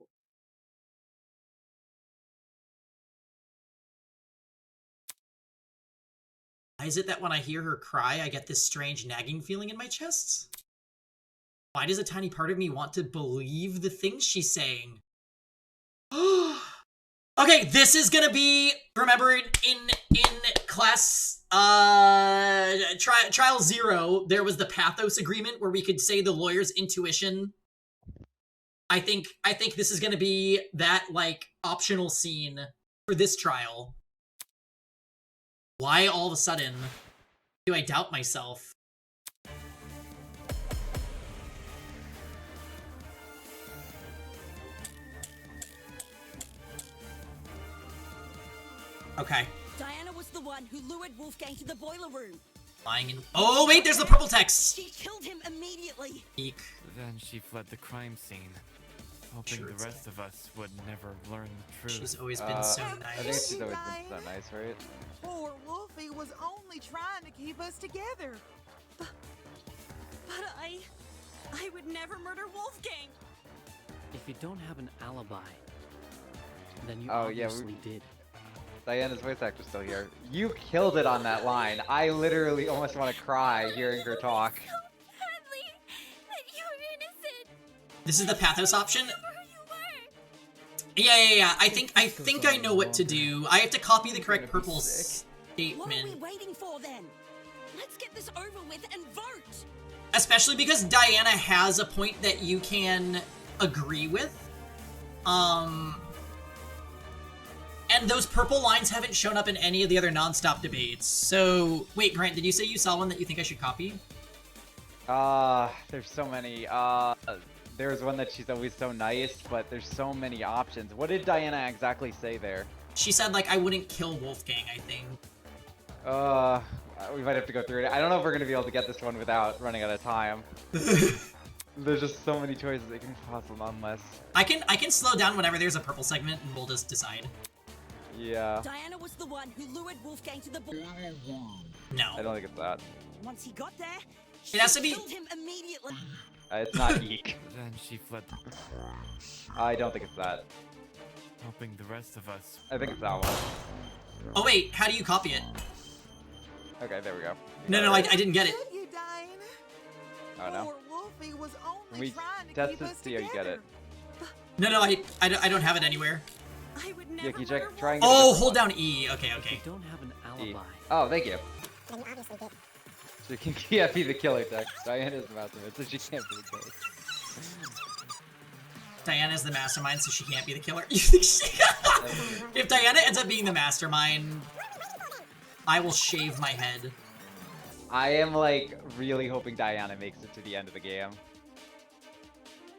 Why is it that when I hear her cry, I get this strange nagging feeling in my chest? Why does a tiny part of me want to believe the things she's saying? Okay, this is gonna be remembered in class trial 0. There was the pathos agreement where we could say the lawyer's intuition. I think this is gonna be that like optional scene for this trial. Why all of a sudden do I doubt myself? Okay. Diana was the one who lured Wolfgang to the boiler room. Lying in... Oh, wait, there's the purple text! She killed him immediately. Eek. Then she fled the crime scene, hoping Sure, the rest of us would never learn the truth. She's always been so nice. I think she's always been so nice, right? Poor Wolfie was only trying to keep us together. But I would never murder Wolfgang. If you don't have an alibi, then you Oh, yeah, obviously did. Diana's voice actor's still here. You killed it on that line. I literally almost want to cry hearing her talk. This is the pathos option? Yeah. I think I know what to do. I have to copy the correct purple statement. What are we waiting for then? Let's get this over with and vote. Especially because Diana has a point that you can agree with. And those purple lines haven't shown up in any of the other non-stop debates. So, wait, Grant, did you say you saw one that you think I should copy? There's so many. There's one that she's always so nice, but there's so many options. What did Diana exactly say there? She said, like, I wouldn't kill Wolfgang, I think. We might have to go through it. I don't know if we're gonna be able to get this one without running out of time. There's just so many choices it can be possible, unless... I can slow down whenever there's a purple segment, and we'll just decide. Yeah. Diana was the one who lured Wolfgang to the boiler room. No. I don't think it's that. Once he got there, it has to be... killed him immediately. It's not Eek. Then she fled. I don't think it's that. Hoping the rest of us. I think it's that one. Oh wait, how do you copy it? Okay, there we go. No, I didn't get it. You, Diana? Oh no. Poor Wolfie was only We trying to test keep to us see how you get it. No, I don't have it anywhere. I would Yeah, never can you try and get Oh, it? hold down E. Okay. You don't have an alibi. Oh, thank you. Then you obviously did. She can't be the killer text. Diana's the mastermind, so she can't be the killer. Diana's the mastermind, so she can't be the killer. You think she... If Diana ends up being the mastermind, I will shave my head. I am, like, really hoping Diana makes it to the end of the game.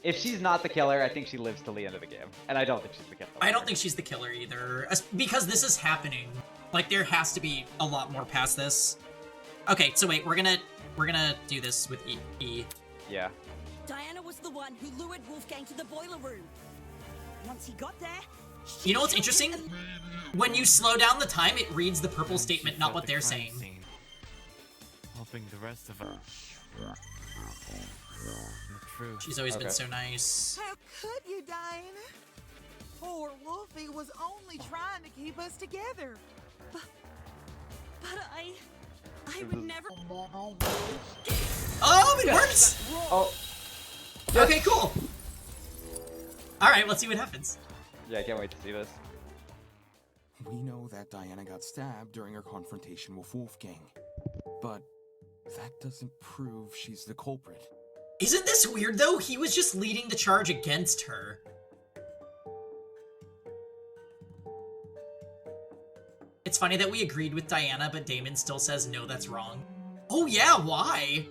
If she's not the killer, I think she lives till the end of the game. And I don't think she's the killer. I don't think she's the killer either. Because this is happening. Like, there has to be a lot more past this. Okay, so wait, we're gonna do this with E. Yeah. Diana was the one who lured Wolfgang to the boiler room. Once he got there, You know what's interesting? When you slow down the time, it reads the purple statement, not what they're saying. Hoping the rest of us. The truth. She's always been so nice. How could you, Diana? Poor Wolfie was only trying to keep us together. But I would never. Oh, it works! Oh. Okay, cool. Alright, let's see what happens. Yeah, I can't wait to see this. We know that Diana got stabbed during her confrontation with Wolfgang, but that doesn't prove she's the culprit. Isn't this weird, though? He was just leading the charge against her. It's funny that we agreed with Diana, but Damon still says, no, that's wrong. Oh yeah, why?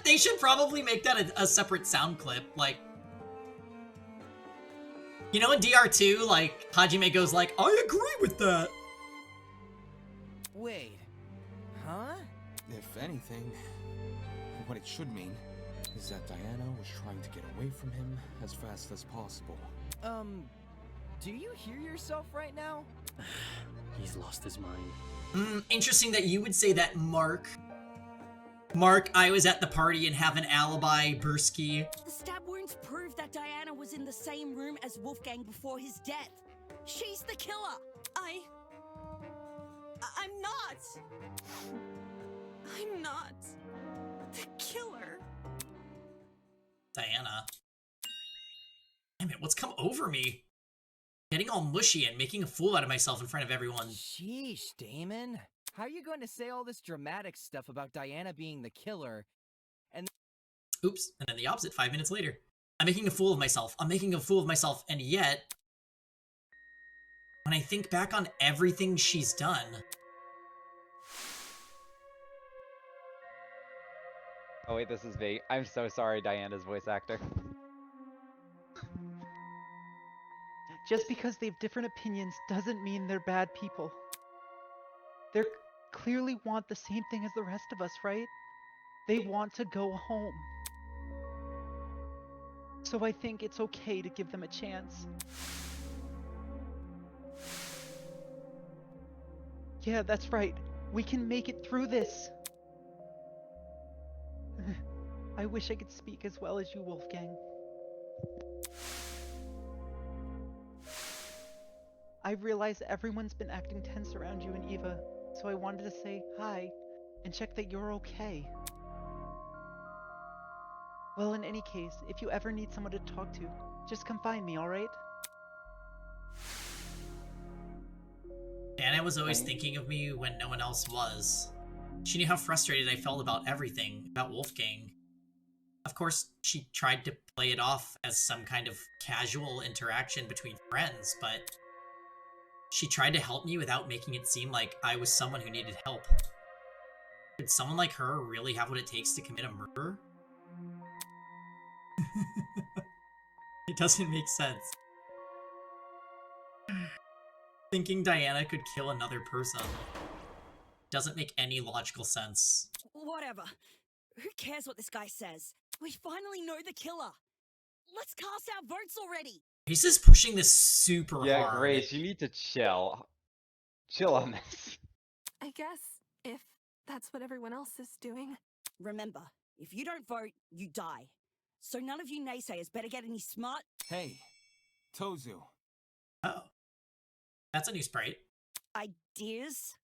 They should probably make that a separate sound clip, like... You know in DR2, like, Hajime goes like, I agree with that! Wait. Huh? If anything, what it should mean is that Diana was trying to get away from him as fast as possible. Do you hear yourself right now? He's lost his mind. Interesting that you would say that, Mark. Mark, I was at the party and have an alibi, Bursky. The stab wounds prove that Diana was in the same room as Wolfgang before his death. She's the killer. I'm not. I'm not the killer. Diana. Damn it, what's come over me? Getting all mushy and making a fool out of myself in front of everyone. Sheesh, Damon. How are you going to say all this dramatic stuff about Diana being the killer, and... Oops, and then the opposite 5 minutes later. I'm making a fool of myself. I'm making a fool of myself, and yet... When I think back on everything she's done... Oh wait, this is me. I'm so sorry, Diana's voice actor. Just because they have different opinions doesn't mean they're bad people. They clearly want the same thing as the rest of us, right? They want to go home. So I think it's okay to give them a chance. Yeah, that's right. We can make it through this. I wish I could speak as well as you, Wolfgang. I realize everyone's been acting tense around you and Eva, so I wanted to say hi and check that you're okay. Well, in any case, if you ever need someone to talk to, just come find me, alright? Diana was always thinking of me when no one else was. She knew how frustrated I felt about everything, about Wolfgang. Of course, she tried to play it off as some kind of casual interaction between friends, but she tried to help me without making it seem like I was someone who needed help. Could someone like her really have what it takes to commit a murder? It doesn't make sense. Thinking Diana could kill another person doesn't make any logical sense. Whatever. Who cares what this guy says? We finally know the killer. Let's cast our votes already. He's just pushing this super hard. Yeah, Grace, you need to chill. Chill on this. I guess if that's what everyone else is doing. Remember, if you don't vote, you die. So none of you naysayers better get any smart... Hey, Tozu. Oh. That's a new sprite. Ideas?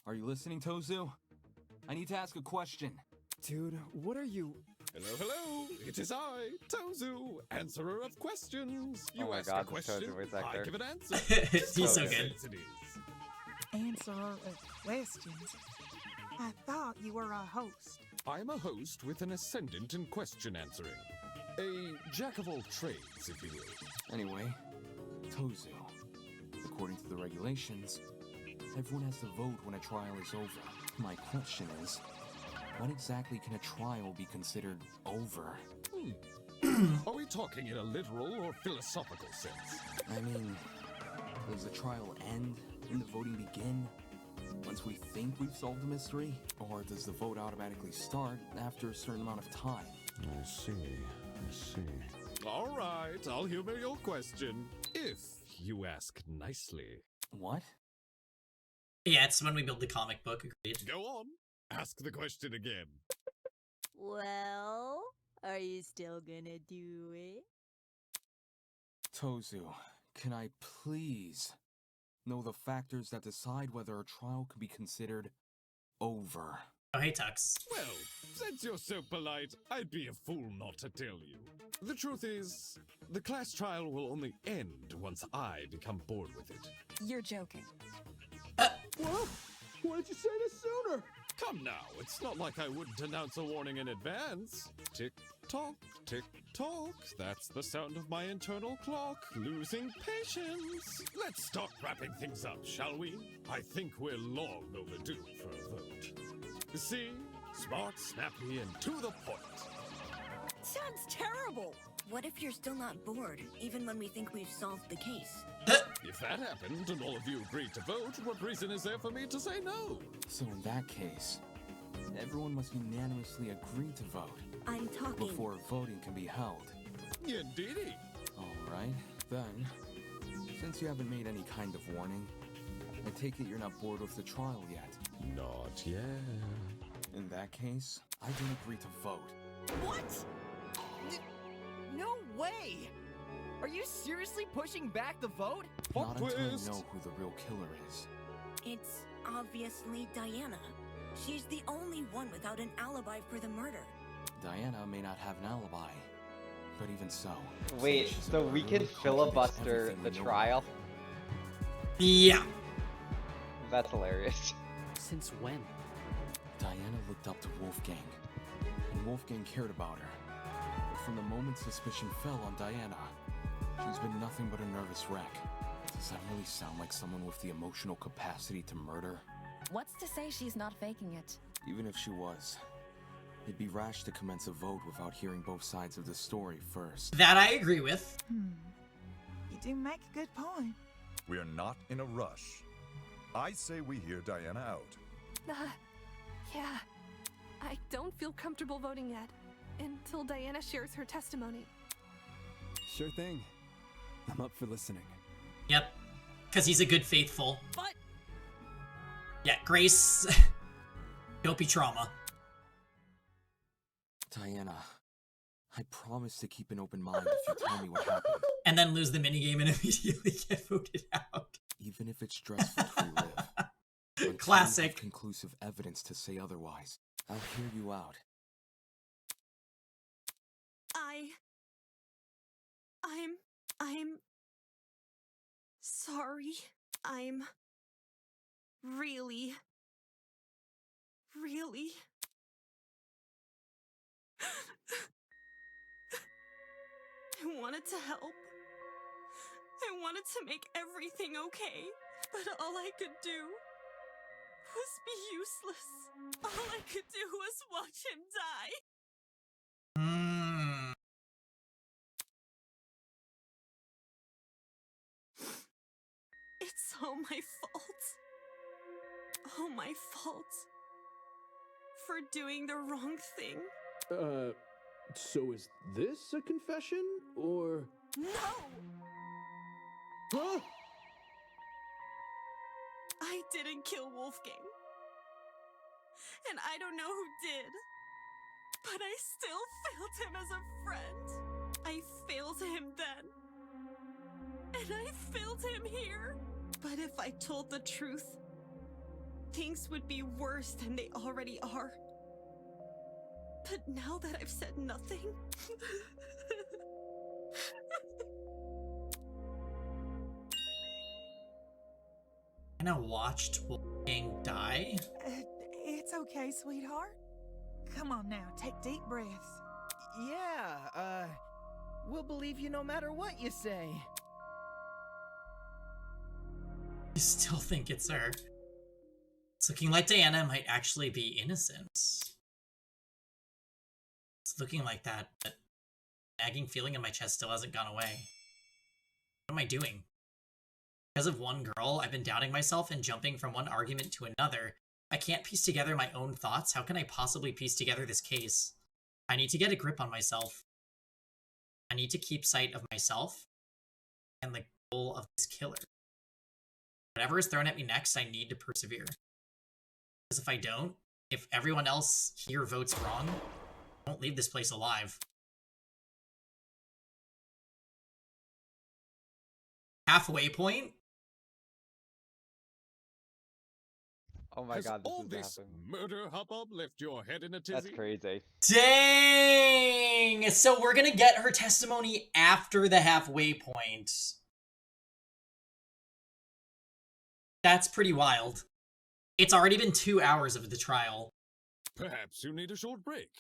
Are you listening, Tozu? I need to ask a question. Dude, what are you... Hello, hello. It is I, Tozu, answerer of questions. You Oh my ask God, a this question, Tozu voice I actor. give an answer. He's so good. It is. Answerer of questions. I thought you were a host. I'm a host with an ascendant in question answering. A jack of all trades, if you will. Anyway, Tozu. According to the regulations, everyone has to vote when a trial is over. My question is, when exactly can a trial be considered over? Are we talking in a literal or philosophical sense? I mean, does the trial end and the voting begin once we think we've solved the mystery? Or does the vote automatically start after a certain amount of time? I see. All right, I'll humor your question. If you ask nicely. What? Yeah, it's when we build the comic book, agreed. Go on. Ask the question again. Well, are you still gonna do it? Tozu, can I please know the factors that decide whether a trial can be considered over? Oh, hey, Tux. Well, since you're so polite, I'd be a fool not to tell you. The truth is, the class trial will only end once I become bored with it. You're joking. Whoa! Why did you say this sooner? Come now, it's not like I wouldn't announce a warning in advance. Tick-tock, tick-tock. That's the sound of my internal clock losing patience. Let's start wrapping things up, shall we? I think we're long overdue for a vote. See? Smart, snappy, and to the point. Sounds terrible. What if you're still not bored, even when we think we've solved the case? If that happened and all of you agreed to vote, what reason is there for me to say no? So in that case, everyone must unanimously agree to vote. I'm talking... Before voting can be held. Indeedy. Alright, then, since you haven't made any kind of warning, I take it you're not bored with the trial yet. Not yet. In that case, I don't agree to vote. What? No way! Are you seriously pushing back the vote? Not until I know who the real killer is. It's obviously Diana. She's the only one without an alibi for the murder. Diana may not have an alibi, but even so... Wait, so we can filibuster the trial? Yeah. That's hilarious. Since when? Diana looked up to Wolfgang, and Wolfgang cared about her. But from the moment suspicion fell on Diana, she's been nothing but a nervous wreck. Does that really sound like someone with the emotional capacity to murder? What's to say she's not faking it? Even if she was, it'd be rash to commence a vote without hearing both sides of the story first. That I agree with. You do make a good point. We are not in a rush. I say we hear Diana out. Yeah. I don't feel comfortable voting yet, until Diana shares her testimony. Sure thing. I'm up for listening. Yep. Because he's a good faithful. But... Yeah, Grace... Dopey trauma. Diana, I promise to keep an open mind if you tell me what happened. And then lose the minigame and immediately get voted out. Even if it's stressful to relive. Until Classic. you have conclusive evidence to say otherwise. I'll hear you out. I'm sorry. I'm really I wanted to help. I wanted to make everything okay, but all I could do was be useless. All I could do was watch him die. It's all my fault. All my fault. For doing the wrong thing. So is this a confession, or... No! Huh? I didn't kill Wolfgang. And I don't know who did. But I still failed him as a friend. I failed him then. And I failed him here. But if I told the truth, things would be worse than they already are. But now that I've said nothing... Anna watched Wolfgang die? It's okay, sweetheart. Come on now, take deep breaths. Yeah, we'll believe you no matter what you say. I still think it's her. It's looking like Diana might actually be innocent. It's looking like that, but nagging feeling in my chest still hasn't gone away. What am I doing? Because of one girl, I've been doubting myself and jumping from one argument to another. I can't piece together my own thoughts. How can I possibly piece together this case? I need to get a grip on myself. I need to keep sight of myself and the goal of this killer. Whatever is thrown at me next, I need to persevere. Because if I don't, if everyone else here votes wrong, I won't leave this place alive. Halfway point? Oh my Has god, all this this is happening. murder hubbub left your head in a tizzy? That's crazy. Dang! So we're gonna get her testimony after the halfway point. That's pretty wild. It's already been 2 hours of the trial. Perhaps you need a short break.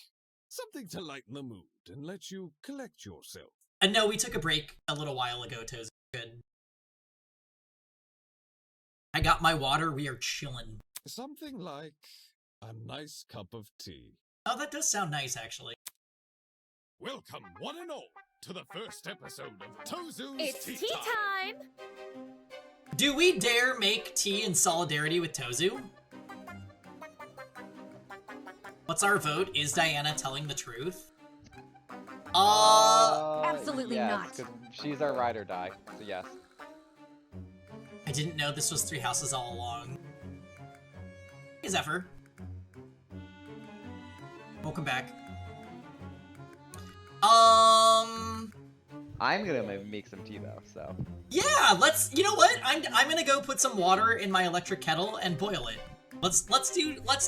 Something to lighten the mood and let you collect yourself. And no, we took a break a little while ago, Toes. Good. I got my water, we are chilling. Something like a nice cup of tea. Oh, that does sound nice, actually. Welcome, one and all, to the first episode of Tozu's It's Tea tea Time. time! Do we dare make tea in solidarity with Tozu? What's our vote? Is Diana telling the truth? Absolutely not. 'Cause she's our ride or die, so yes. I didn't know this was Three Houses all along. Hey, Zephyr. Welcome back. I'm gonna make some tea though, so. Yeah, let's. You know what? I'm gonna go put some water in my electric kettle and boil it. Let's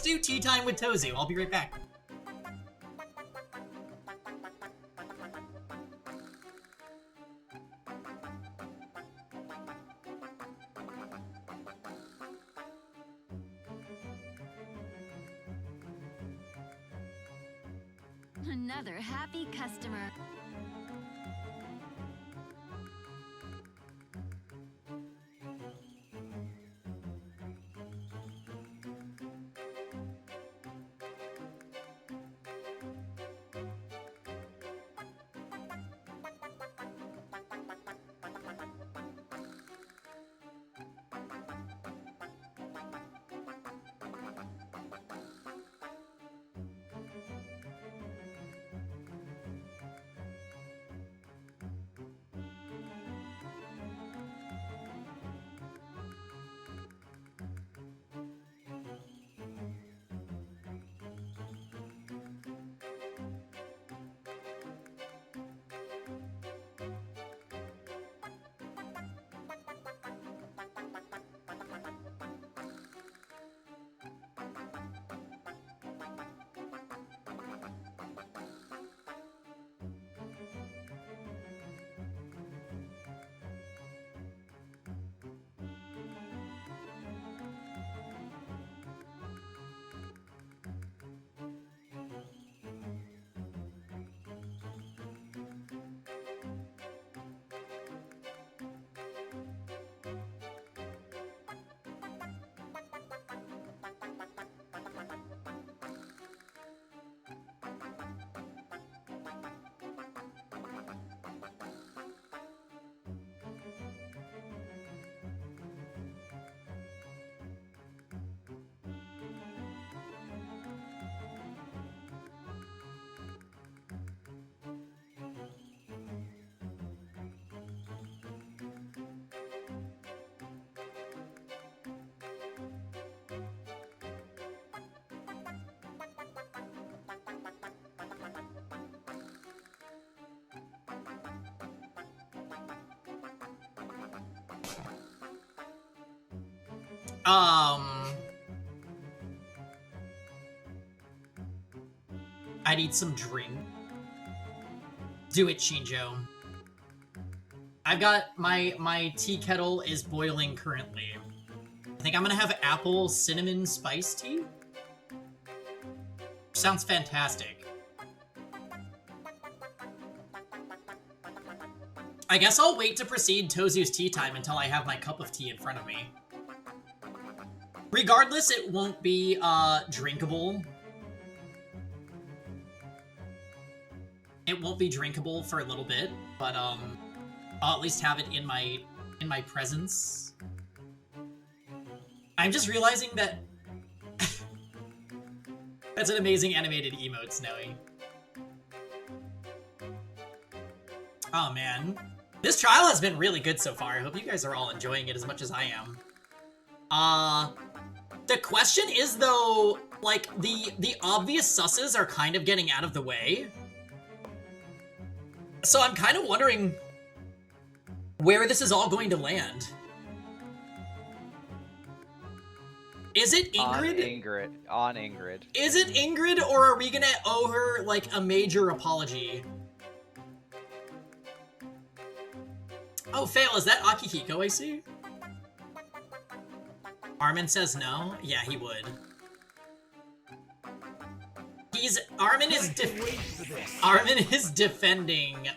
do tea time with Tozu. I'll be right back. Another happy customer. I need some drink. Do it, Shinjo. I've got my tea kettle is boiling currently. I think I'm gonna have apple cinnamon spice tea. Sounds fantastic. I guess I'll wait to proceed Tozu's tea time until I have my cup of tea in front of me. Regardless, it won't be drinkable. It won't be drinkable for a little bit, but I'll at least have it in my presence. I'm just realizing that that's an amazing animated emote, Snowy. Oh man. This trial has been really good so far. I hope you guys are all enjoying it as much as I am. The question is though, like, the obvious susses are kind of getting out of the way. So I'm kind of wondering where this is all going to land. Is it Ingrid? On Ingrid. Is it Ingrid, or are we gonna owe her, like, a major apology? Oh, Fail, is that Akihiko I see? Armin says no? Yeah, he would. Armin is defending,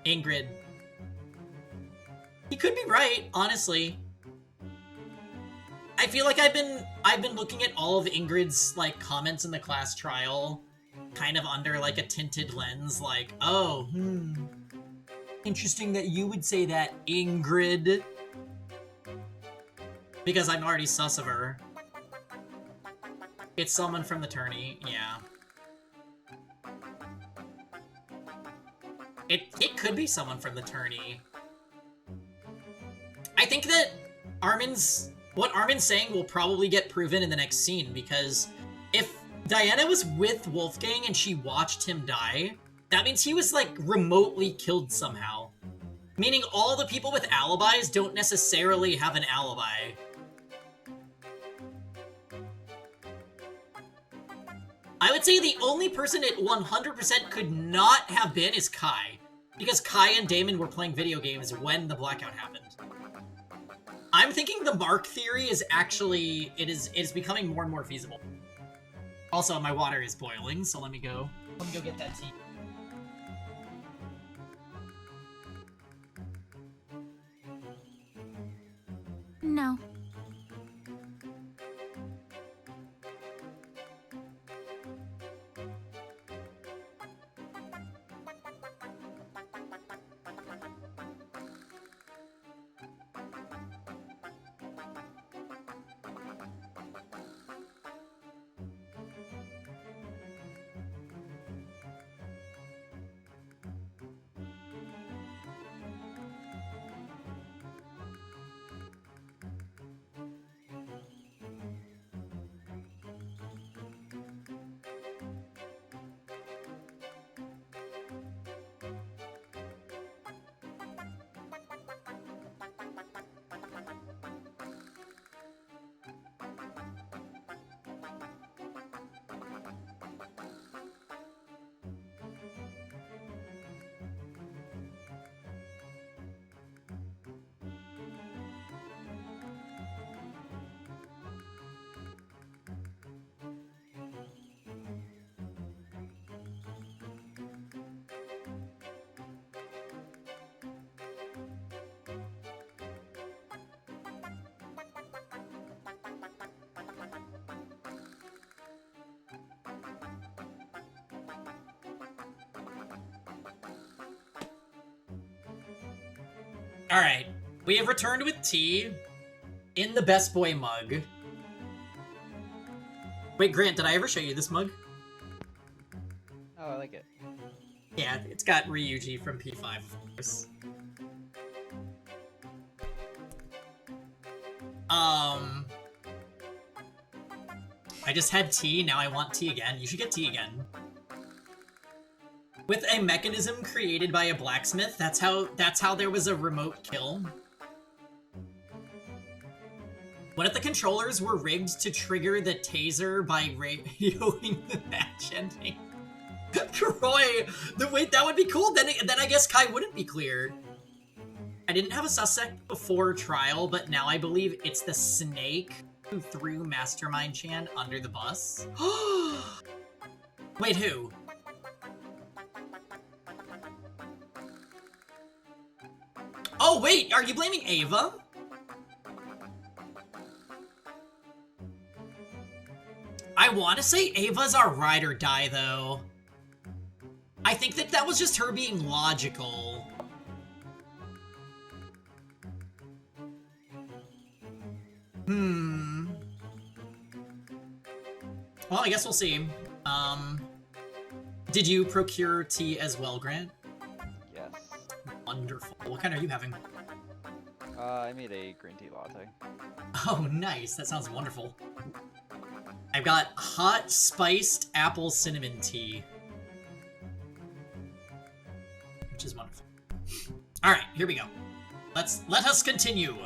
Ingrid. He could be right, honestly. I feel like I've been looking at all of Ingrid's, like, comments in the class trial kind of under, like, a tinted lens, like, oh, interesting that you would say that, Ingrid. Because I'm already sus of her. It's someone from the tourney, yeah. It could be someone from the tourney. I think that what Armin's saying will probably get proven in the next scene, because if Diana was with Wolfgang and she watched him die, that means he was, like, remotely killed somehow. Meaning all the people with alibis don't necessarily have an alibi. I would say the only person it 100% could not have been is Kai. Because Kai and Damon were playing video games when the blackout happened. I'm thinking the Mark theory is actually, it is becoming more and more feasible. Also, my water is boiling, so let me go get that tea. No. Alright, we have returned with tea in the best boy mug. Wait, Grant, did I ever show you this mug? Oh, I like it. Yeah, it's got Ryuji from P5, of course. I just had tea, now I want tea again. You should get tea again. With a mechanism created by a blacksmith, that's how there was a remote kill. What if the controllers were rigged to trigger the taser by radioing the match ending? Troy, wait, that would be cool. Then I guess Kai wouldn't be cleared. I didn't have a suspect before trial, but now I believe it's the snake who threw Mastermind Chan under the bus. Wait, who? Oh, wait, are you blaming Ava? I want to say Ava's our ride or die, though. I think that was just her being logical. Well, I guess we'll see. Did you procure tea as well, Grant? Yes. Wonderful. What kind are you having? I made a green tea latte. Oh, nice. That sounds wonderful. I've got hot spiced apple cinnamon tea. Which is wonderful. Alright, here we go. Let us continue.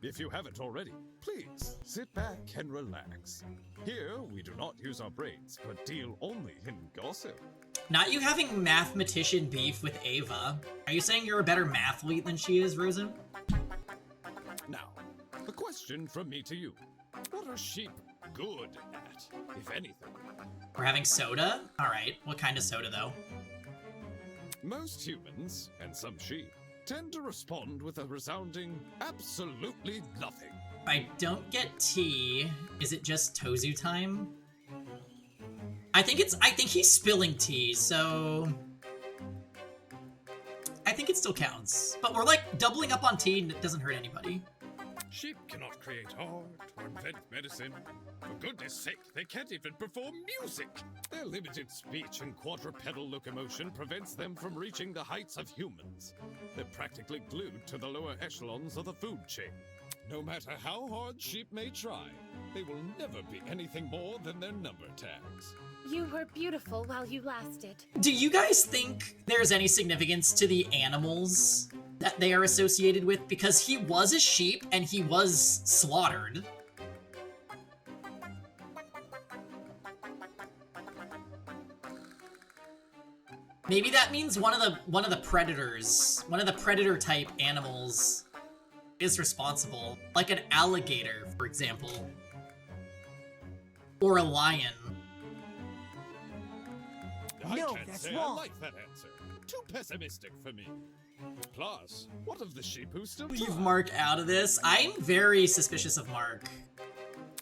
If you haven't already, please sit back and relax. Here, we do not use our brains, but deal only in gossip. Not you having mathematician beef with Ava. Are you saying you're a better mathlete than she is, Rosen? question from me to you. What are sheep good at, if anything? We're having soda? Alright, what kind of soda though? Most humans, and some sheep, tend to respond with a resounding absolutely nothing. I don't get tea. Is it just Tozu time? I think he's spilling tea, so I think it still counts. But we're like doubling up on tea and it doesn't hurt anybody. Sheep cannot create art or invent medicine. For goodness sake, they can't even perform music. Their limited speech and quadrupedal locomotion prevents them from reaching the heights of humans. They're practically glued to the lower echelons of the food chain. No matter how hard sheep may try, they will never be anything more than their number tags. You were beautiful while you lasted. Do you guys think there's any significance to the animals that they are associated with? Because he was a sheep and he was slaughtered. Maybe that means one of the predators, one of the predator type animals is responsible. Like an alligator, for example. Or a lion. I can't say I like that answer. Too pessimistic for me. Plus, what of the sheep who still Leave try? Mark out of this. I'm very suspicious of Mark.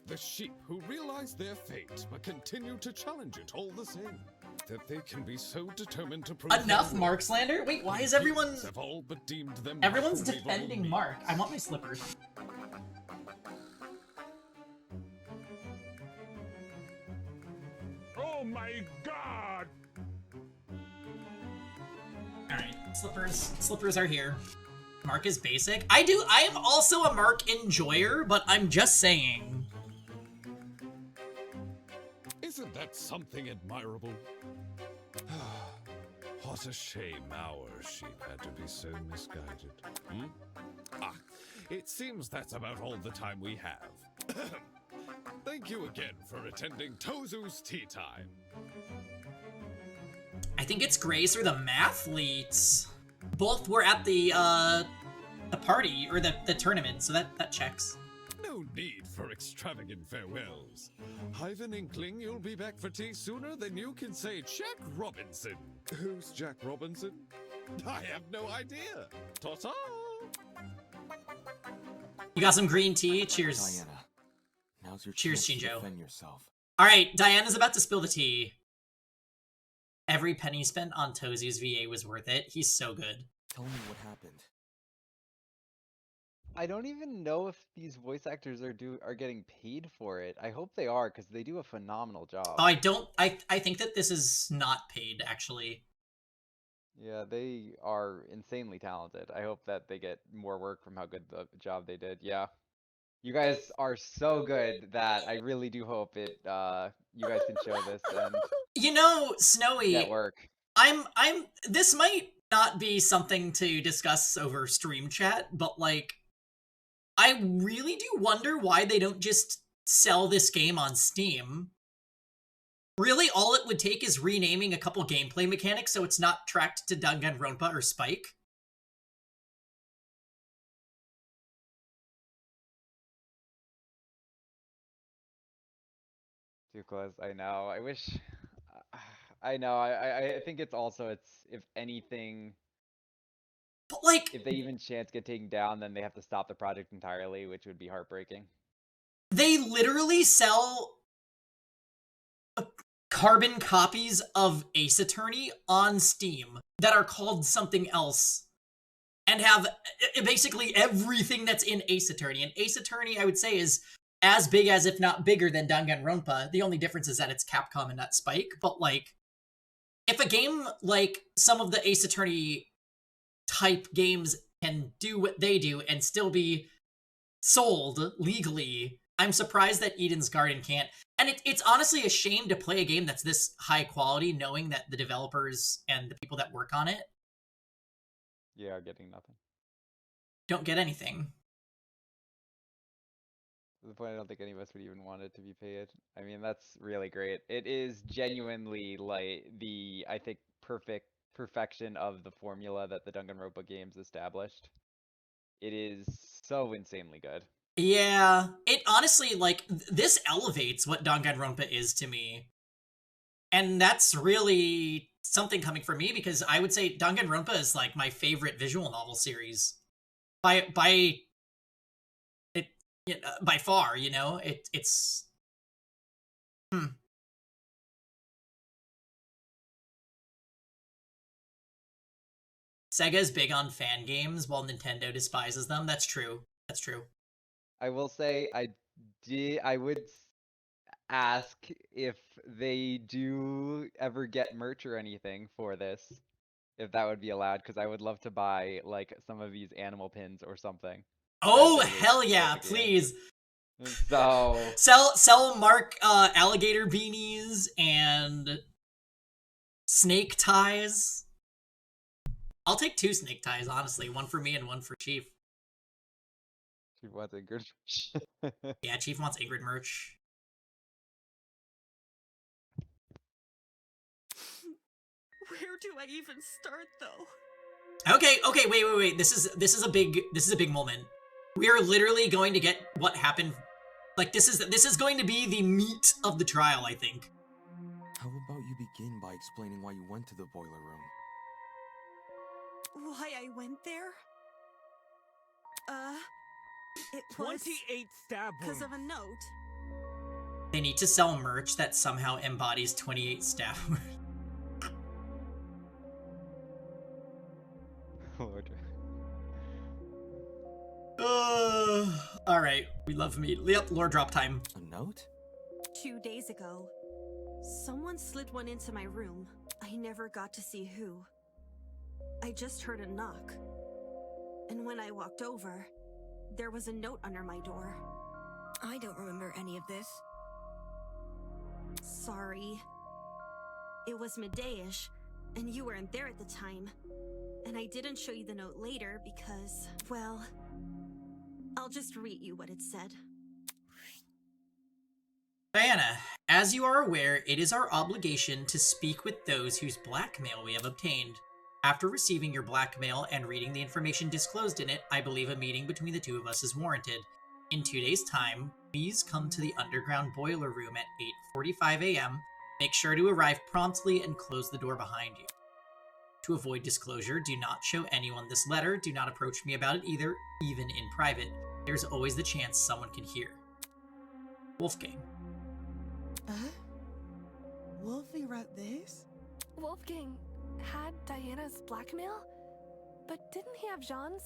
The sheep who realize their fate but continue to challenge it all the same. That they can be so determined to prove Enough their Mark worth. slander? Wait, why is The everyone... humans have all but deemed them Everyone's unbelievable defending meat. Mark. I want my slippers. Oh my god! Alright, slippers are here. Mark is basic. I am also a Mark enjoyer, but I'm just saying. Isn't that something admirable? What a shame our sheep had to be so misguided. Hmm? Ah, it seems that's about all the time we have. Thank you again for attending Tozu's Tea Time. I think it's Grace or the Mathletes. Both were at the party, or the tournament, so that checks. No need for extravagant farewells. I've an inkling you'll be back for tea sooner than you can say Jack Robinson. Who's Jack Robinson? I have no idea. Ta-ta! You got some green tea? Cheers. Diana, now's your Cheers, chance to Shinjo. defend yourself. Alright, Diana's about to spill the tea. Every penny spent on Tozu's VA was worth it. He's so good. Tell me what happened. I don't even know if these voice actors are getting paid for it. I hope they are, because they do a phenomenal job. Oh, I think that this is not paid, actually. Yeah, they are insanely talented. I hope that they get more work from how good the job they did. Yeah. You guys are so good that I really do hope it you guys can show this and You know, Snowy, get work. this might not be something to discuss over stream chat, but like I really do wonder why they don't just sell this game on Steam. Really, all it would take is renaming a couple gameplay mechanics so it's not tracked to Danganronpa or Spike. Too close. I know. I wish. I know. I think it's also if anything. But like, if they even chance get taken down, then they have to stop the project entirely, which would be heartbreaking. They literally sell carbon copies of Ace Attorney on Steam that are called something else and have basically everything that's in Ace Attorney. And Ace Attorney, I would say, is as big as, if not bigger than Danganronpa. The only difference is that it's Capcom and not Spike. But like, if a game like some of the Ace Attorney type games can do what they do and still be sold legally, I'm surprised that Eden's Garden can't. And it's honestly a shame to play a game that's this high quality, knowing that the developers and the people that work on it are getting nothing. Don't get anything. To the point I don't think any of us would even want it to be paid. I mean, that's really great. It is genuinely like I think perfection of the formula that the Danganronpa games established. It is so insanely good. Yeah, it honestly, like, this elevates what Danganronpa is to me. And that's really something coming from me, because I would say Danganronpa is, like, my favorite visual novel series. By far, you know? It's... Sega is big on fan games, while Nintendo despises them. That's true. That's true. I will say I would ask if they do ever get merch or anything for this, if that would be allowed, because I would love to buy like some of these animal pins or something. Oh, hell yeah, please. So sell Mark alligator beanies and snake ties. I'll take 2 snake ties, honestly. One for me and one for Chief. Chief wants Ingrid. Yeah, Chief wants Ingrid merch. Where do I even start, though? Okay, wait. This is a big moment. We are literally going to get what happened. Like, this is going to be the meat of the trial, I think. How about you begin by explaining why you went to the boiler room? Why I went there? It was 28 stab because of a note. They need to sell merch that somehow embodies 28 stab wounds. Lord. Alright, we love meat. Yep, lore drop time. A note? 2 days ago, someone slid one into my room. I never got to see who. I just heard a knock. And when I walked over, there was a note under my door. I don't remember any of this. Sorry. It was midday-ish, and you weren't there at the time. And I didn't show you the note later because, well, I'll just read you what it said. Diana, as you are aware, it is our obligation to speak with those whose blackmail we have obtained. After receiving your blackmail and reading the information disclosed in it, I believe a meeting between the two of us is warranted. In 2 days' time, please come to the underground boiler room at 8:45 a.m. Make sure to arrive promptly and close the door behind you. To avoid disclosure, do not show anyone this letter. Do not approach me about it either, even in private. There's always the chance someone can hear. Wolfgang. Wolfie wrote this? Wolfgang had Diana's blackmail? But didn't he have Jean's?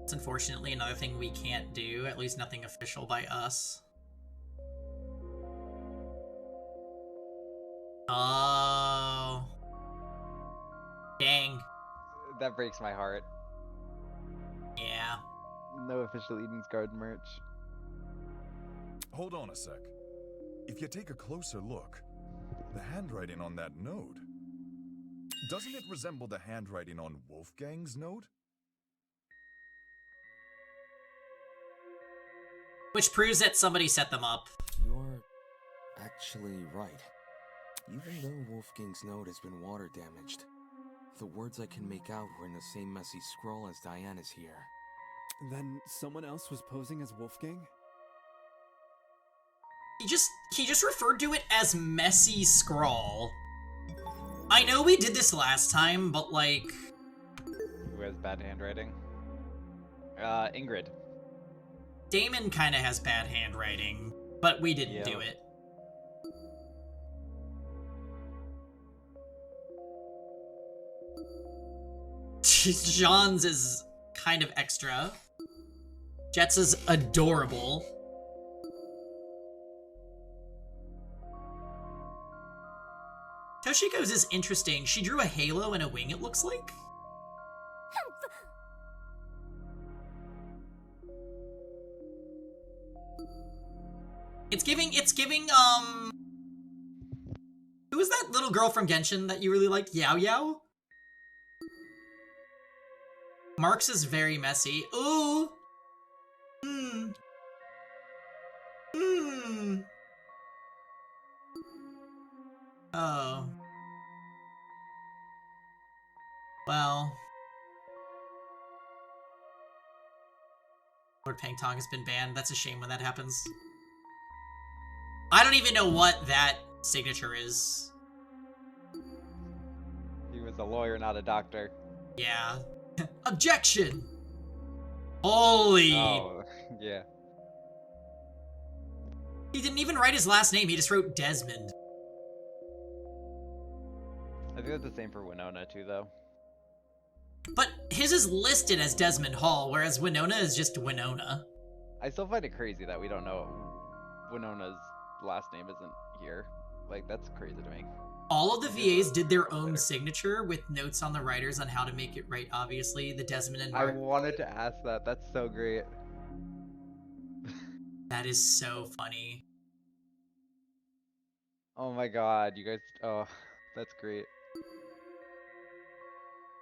It's unfortunately another thing we can't do, at least nothing official by us. Oh. Dang. That breaks my heart. Yeah. No official Eden's Garden merch. Hold on a sec. If you take a closer look, the handwriting on that note, doesn't it resemble the handwriting on Wolfgang's note? Which proves that somebody set them up. You're actually right. Even though Wolfgang's note has been water damaged, the words I can make out were in the same messy scroll as Diana's here. Then someone else was posing as Wolfgang? He just referred to it as messy scrawl. I know we did this last time, but like... Who has bad handwriting? Ingrid. Damon kinda has bad handwriting, but we didn't do it. Jean's is kind of extra. Jet's is adorable. Toshiko's is interesting. She drew a halo and a wing, it looks like. It's giving, who was that little girl from Genshin that you really liked? Yao Yao? Mark's is very messy. Ooh! Oh. Well. Lord Pangtong has been banned. That's a shame when that happens. I don't even know what that signature is. He was a lawyer, not a doctor. Yeah. Objection! Holy... Oh, yeah. He didn't even write his last name, he just wrote Desmond. I think that's the same for Winona, too, though. But his is listed as Desmond Hall, whereas Winona is just Winona. I still find it crazy that we don't know Winona's last name isn't here. Like, that's crazy to me. All of the VAs did their own signature with notes on the writers on how to make it right, obviously. The Desmond and I Mark. wanted to ask that. That's so great. That is so funny. Oh my god, you guys... Oh, that's great.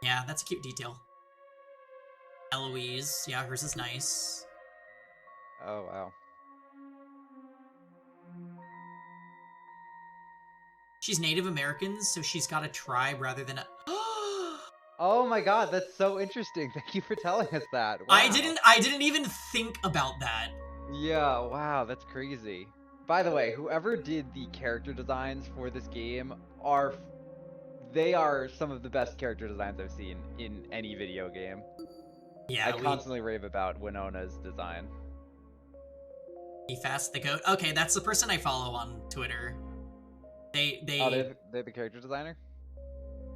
Yeah, that's a cute detail. Eloise, yeah, hers is nice. Oh, wow. She's Native American, so she's got a tribe rather than a... Oh my god, that's so interesting. Thank you for telling us that. Wow. I didn't even think about that. Yeah, wow, that's crazy. By the way, whoever did the character designs for this game they are some of the best character designs I've seen in any video game. Yeah, I constantly rave about Winona's design. Fast the goat. Okay, that's the person I follow on Twitter. Oh, they're the character designer?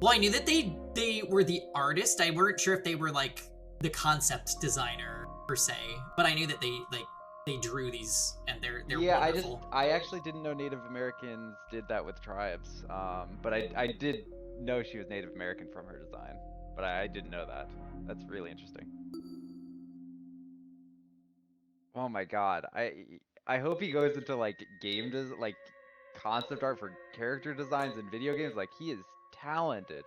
Well, I knew that they were the artist. I weren't sure if they were like the concept designer per se, but I knew that they drew these and they're wonderful. I actually didn't know Native Americans did that with tribes. But I did know she was Native American from her design, but I didn't know that. That's really interesting. Oh my god, I hope he goes into like concept art for character designs in video games. Like, he is talented.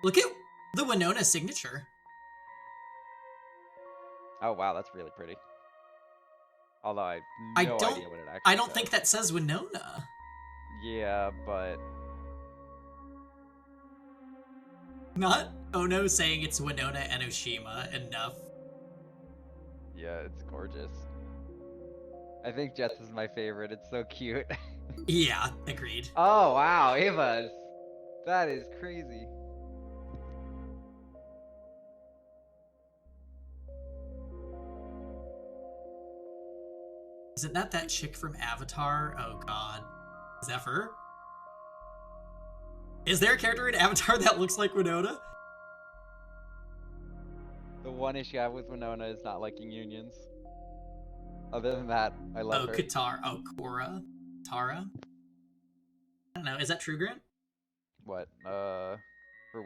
Look at the Winona signature. Oh wow, that's really pretty. Although I have no idea what it actually I don't says. think that says Winona. Yeah, but Not Ono saying it's Winona Enoshima enough. yeah, it's gorgeous. I think Jets is my favorite. It's so cute. Yeah, agreed. Oh wow, Ava's. That is crazy. Isn't that chick from Avatar? Oh god. Is that her? Is there a character in Avatar that looks like Winona? The one issue I have with Winona is not liking unions. Other than that, I love her. Katara. Oh, Korra? Tara? I don't know. Is that true, Grant? What? For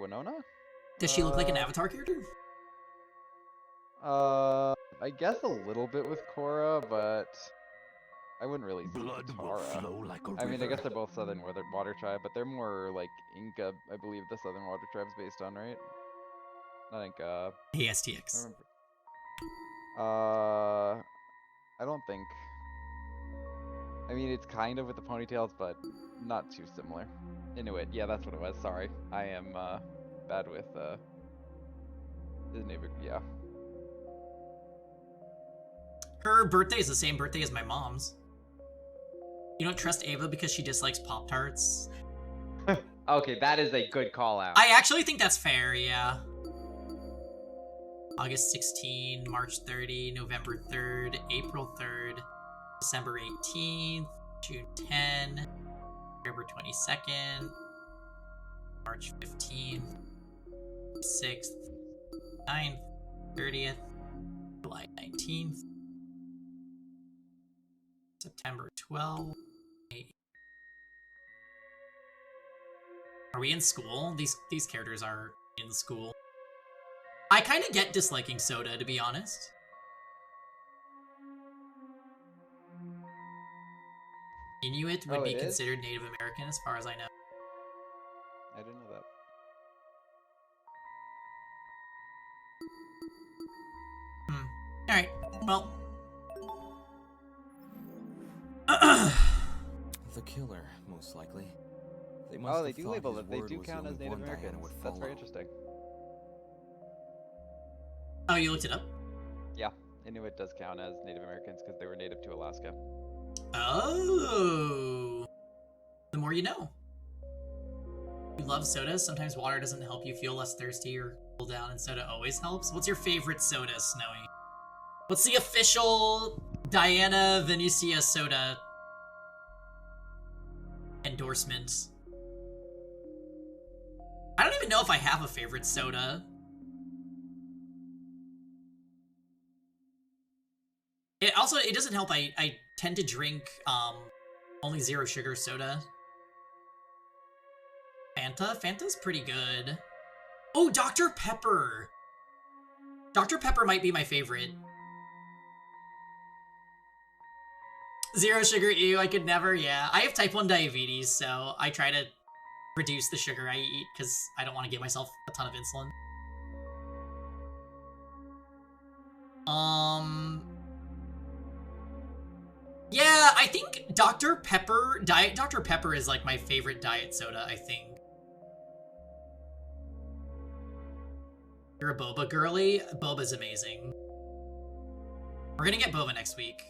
Winona? Does she look like an Avatar character? I guess a little bit with Korra, but I wouldn't really say Tara. I mean, I guess they're both Southern Water Tribe, but they're more like Inca, I believe the Southern Water Tribe's based on, right? Not Inca. ASTX. I don't think. I mean, it's kind of with the ponytails, but not too similar. Inuit, yeah, that's what it was. Sorry, I am bad with his neighbor. Yeah. Her birthday is the same birthday as my mom's. You don't trust Ava because she dislikes Pop-Tarts? Okay, that is a good call out. I actually think that's fair, yeah. August 16, March 30, November 3rd, April 3rd, December 18th, June 10, February 22nd, March 15th, 6th, 9th, 30th, July 19th, September 12th. Are we in school? These characters are in school. I kind of get disliking Soda, to be honest. Inuit would be considered Native American, as far as I know. I didn't know that. Alright, well. The killer, most likely. They must Oh, they have do thought label his it. They word do was the count as only Native one Diana Americans. would That's very follow. interesting. Oh, you looked it up? Yeah, Inuit does count as Native Americans because they were native to Alaska. Oh. The more you know. You love sodas? Sometimes water doesn't help you feel less thirsty or cool down, and soda always helps. What's your favorite soda, Snowy? What's the official Diana Venetia soda endorsement? I don't even know if I have a favorite soda. It doesn't help. I tend to drink only zero sugar soda. Fanta's pretty good. Oh, Dr. Pepper. Dr. Pepper might be my favorite. Zero sugar, ew, I could never, yeah. I have type 1 diabetes, so I try to reduce the sugar I eat because I don't want to give myself a ton of insulin. Yeah, I think Dr. Pepper, Diet Dr. Pepper is like my favorite diet soda, I think. You're a boba girly? Boba's amazing. We're gonna get boba next week.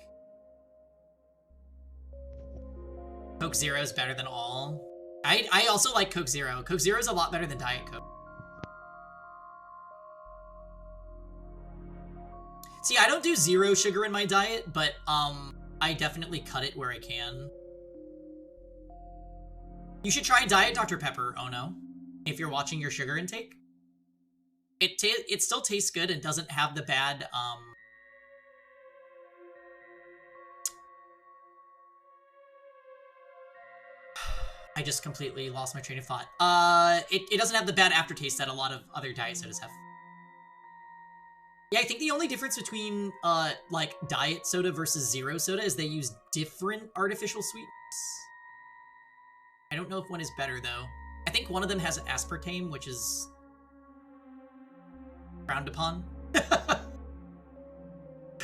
Coke Zero is better than all. I also like Coke Zero. Coke Zero is a lot better than Diet Coke. See, I don't do zero sugar in my diet, but I definitely cut it where I can. You should try Diet Dr. Pepper, Ono, if you're watching your sugar intake. It still tastes good and doesn't have the bad I just completely lost my train of thought. It doesn't have the bad aftertaste that a lot of other diet sodas have. Yeah, I think the only difference between like diet soda versus zero soda is they use different artificial sweeteners. I don't know if one is better though. I think one of them has aspartame, which is frowned upon.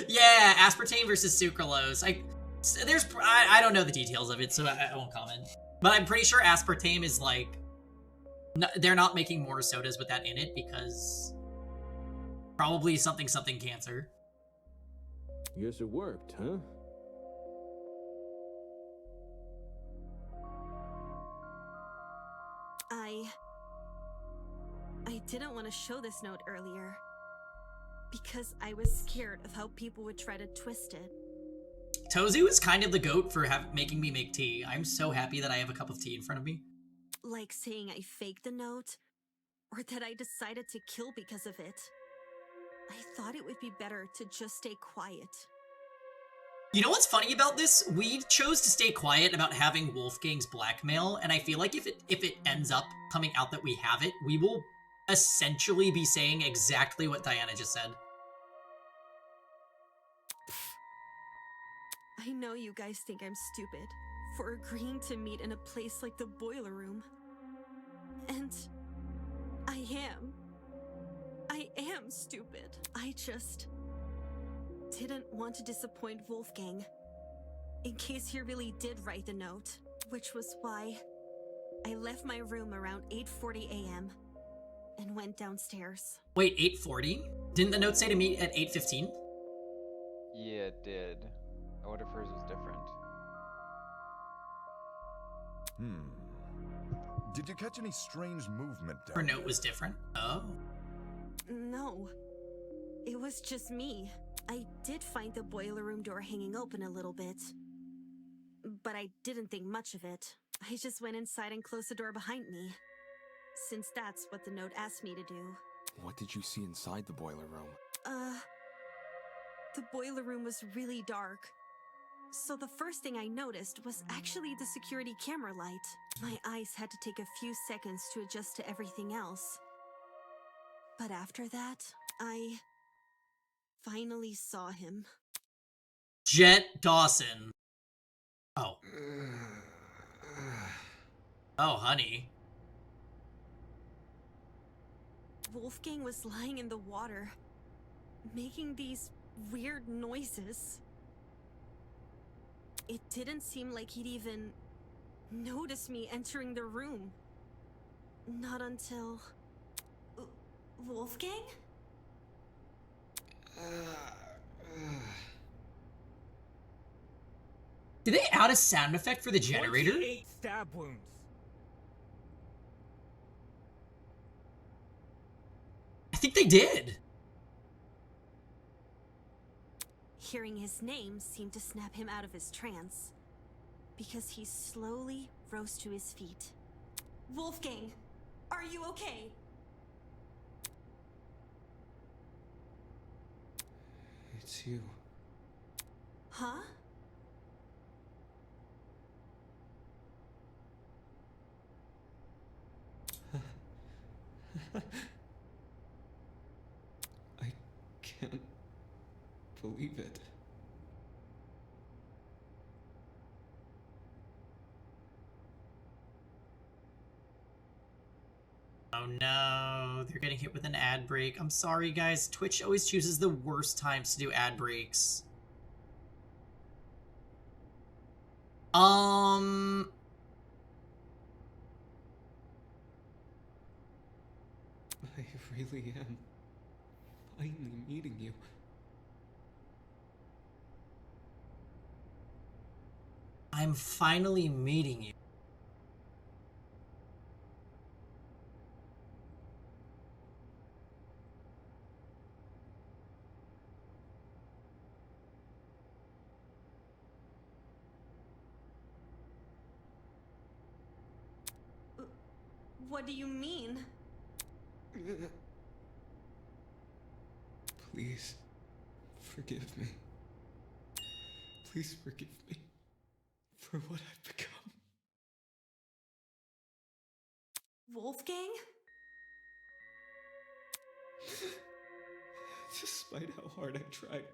Yeah, aspartame versus sucralose. I don't know the details of it, so I won't comment. But I'm pretty sure aspartame is like, they're not making more sodas with that in it because probably something cancer. Guess it worked, huh? I didn't want to show this note earlier because I was scared of how people would try to twist it. Tozu is kind of the goat for making me make tea. I'm so happy that I have a cup of tea in front of me. Like saying I faked the note, or that I decided to kill because of it. I thought it would be better to just stay quiet. You know what's funny about this? We chose to stay quiet about having Wolfgang's blackmail, and I feel like if it ends up coming out that we have it, we will essentially be saying exactly what Diana just said. I know you guys think I'm stupid for agreeing to meet in a place like the boiler room. And I am. I am stupid. I just didn't want to disappoint Wolfgang in case he really did write the note, which was why I left my room around 8:40 a.m. and went downstairs. Wait, 8:40? Didn't the note say to meet at 8:15? Yeah, it did. I wonder if hers was different. Did you catch any strange movement down Her note there? was different? Oh. No, it was just me. I did find the boiler room door hanging open a little bit, but I didn't think much of it. I just went inside and closed the door behind me, since that's what the note asked me to do. What did you see inside the boiler room? The boiler room was really dark, so the first thing I noticed was actually the security camera light. My eyes had to take a few seconds to adjust to everything else. But after that, I finally saw him. Jet Dawson. Oh. Oh, honey. Wolfgang was lying in the water, making these weird noises. It didn't seem like he'd even notice me entering the room. Not until... Wolfgang? Did they add a sound effect for the generator? 28 stab wounds. I think they did. Hearing his name seemed to snap him out of his trance, because he slowly rose to his feet. Wolfgang, are you okay? It's you. Huh? I can't believe it. Oh no, they're getting hit with an ad break. I'm sorry guys, Twitch always chooses the worst times to do ad breaks. I really am finally meeting you. I'm finally meeting you. What do you mean? Please, forgive me. Please forgive me for what I've become. Wolfgang? Despite how hard I tried,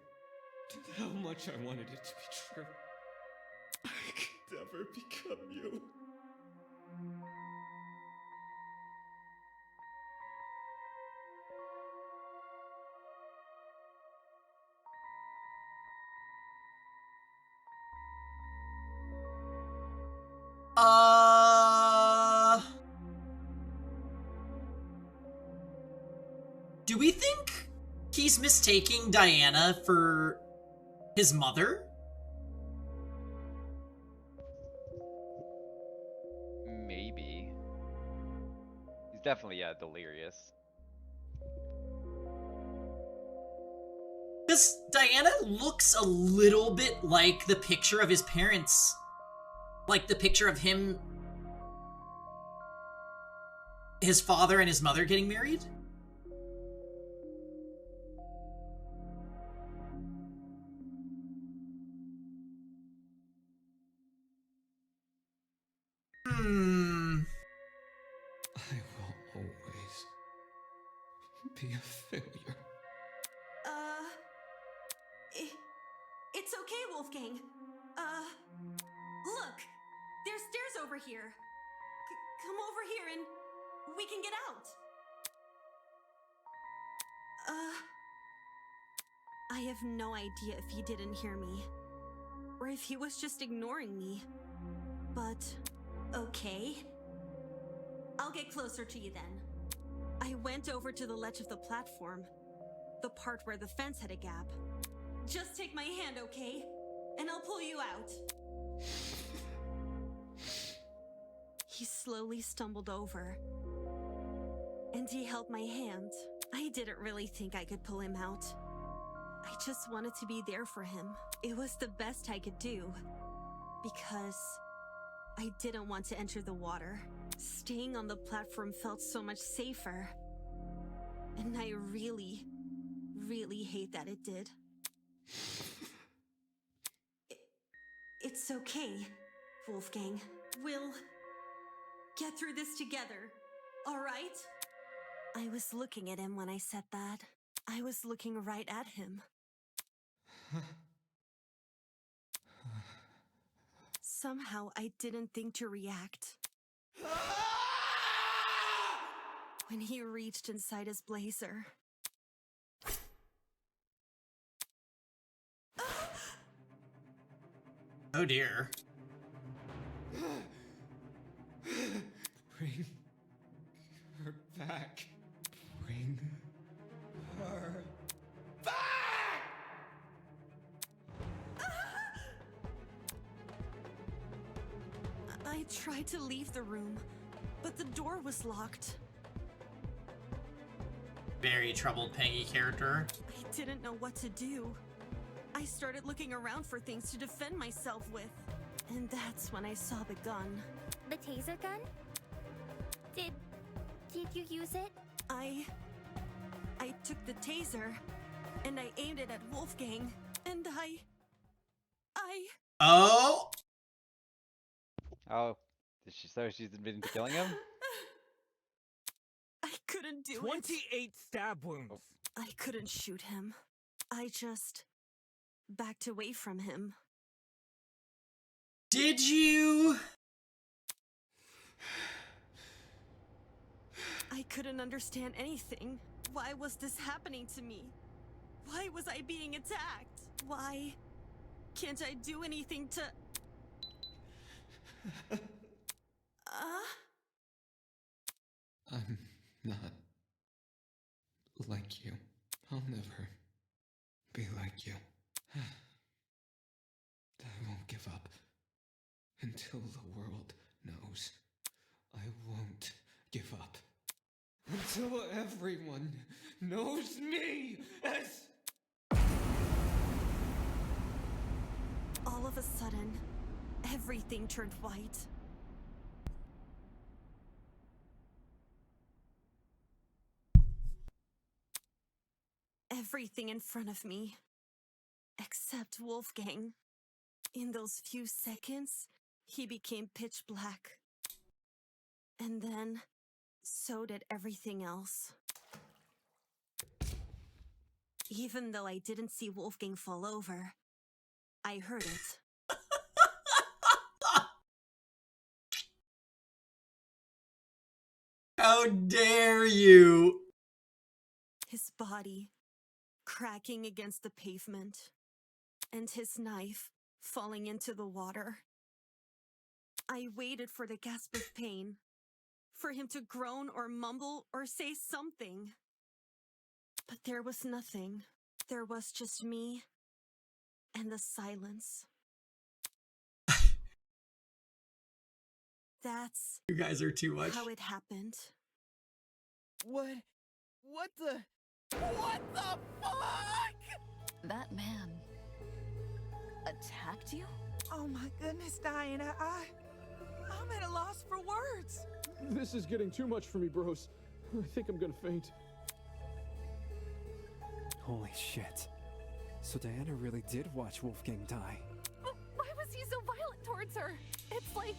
and how much I wanted it to be true, I could never become you. Do we think he's mistaking Diana for his mother? Maybe. He's definitely, yeah, delirious. Because Diana looks a little bit like the picture of his parents. Like the picture of him, his father and his mother getting married. I will always be a failure. It's okay, Wolfgang. Look, there's stairs over here. Come over here and we can get out. I have no idea if he didn't hear me, or if he was just ignoring me. But, okay. I'll get closer to you then. I went over to the ledge of the platform, the part where the fence had a gap. Just take my hand, okay? And I'll pull you out. He slowly stumbled over, and he held my hand. I didn't really think I could pull him out. I just wanted to be there for him. It was the best I could do, because I didn't want to enter the water. Staying on the platform felt so much safer. And I really, really hate that it did. It's okay, Wolfgang. We'll get through this together, all right? I was looking at him when I said that. I was looking right at him. Somehow I didn't think to react. When he reached inside his blazer. Oh dear. Bring her back. Bring her back! I tried to leave the room, but the door was locked. Very troubled Peggy character. I didn't know what to do. I started looking around for things to defend myself with. And that's when I saw the gun. The taser gun? Did you use it? I took the taser, and I aimed it at Wolfgang, and I... Oh! Oh, did she say she's been killing him? I couldn't do 28 stab wounds. I couldn't shoot him. I just backed away from him. Did you? I couldn't understand anything. Why was this happening to me? Why was I being attacked? Why can't I do anything to... I'm not like you. I'll never be like you. I won't give up until the world knows. I won't give up until everyone knows me as... All of a sudden, everything turned white. Everything in front of me, except Wolfgang. In those few seconds, he became pitch black. And then, so did everything else. Even though I didn't see Wolfgang fall over, I heard it. How dare you! His body cracking against the pavement, and his knife falling into the water. I waited for the gasp of pain, for him to groan or mumble or say something. But there was nothing. There was just me and the silence. That's... You guys are too much. how it happened. What the fuck? That man attacked you? Oh my goodness, Diana, I'm at a loss for words. This is getting too much for me, bros. I think I'm gonna faint. Holy shit. So Diana really did watch Wolfgang die. But why was he so violent towards her? It's like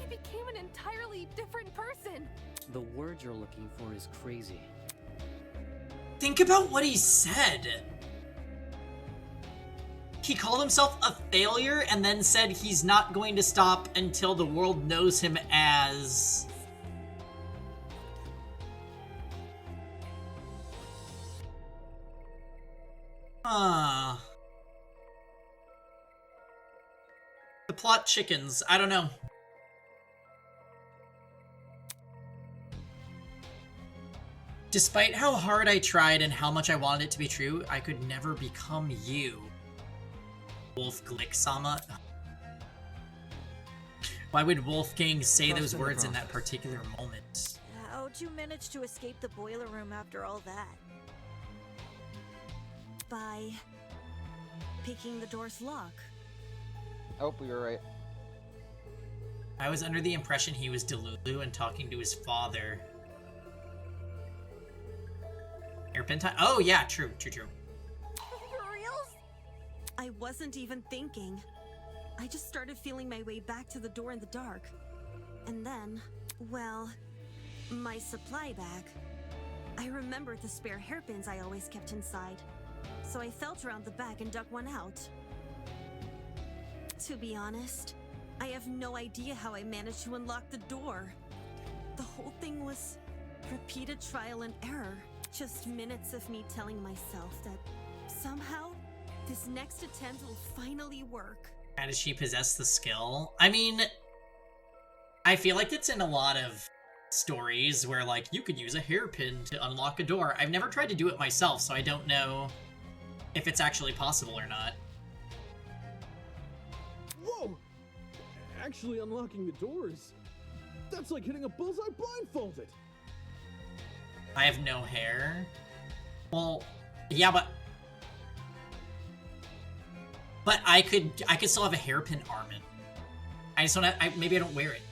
he became an entirely different person. The word you're looking for is crazy. Think about what he said. He called himself a failure and then said he's not going to stop until the world knows him as... The plot chickens. I don't know. Despite how hard I tried and how much I wanted it to be true, I could never become you. Wolf Glick-sama. Why would Wolfgang say those words in that particular moment? How'd you manage to escape the boiler room after all that? By picking the door's lock. Oh, we were right. I was under the impression he was Delulu and talking to his father. Hairpin time? Oh yeah, true. For reals? I wasn't even thinking. I just started feeling my way back to the door in the dark. And then, well, my supply bag. I remembered the spare hairpins I always kept inside. So I felt around the back and dug one out. To be honest, I have no idea how I managed to unlock the door. The whole thing was repeated trial and error. Just minutes of me telling myself that somehow this next attempt will finally work. How does she possess the skill? I mean, I feel like it's in a lot of stories where, like, you could use a hairpin to unlock a door. I've never tried to do it myself, so I don't know if it's actually possible or not. Whoa! Actually unlocking the doors. That's like hitting a bullseye blindfolded. I have no hair. Well, yeah, but I could still have a hairpin armament. I just don't have, maybe I don't wear it.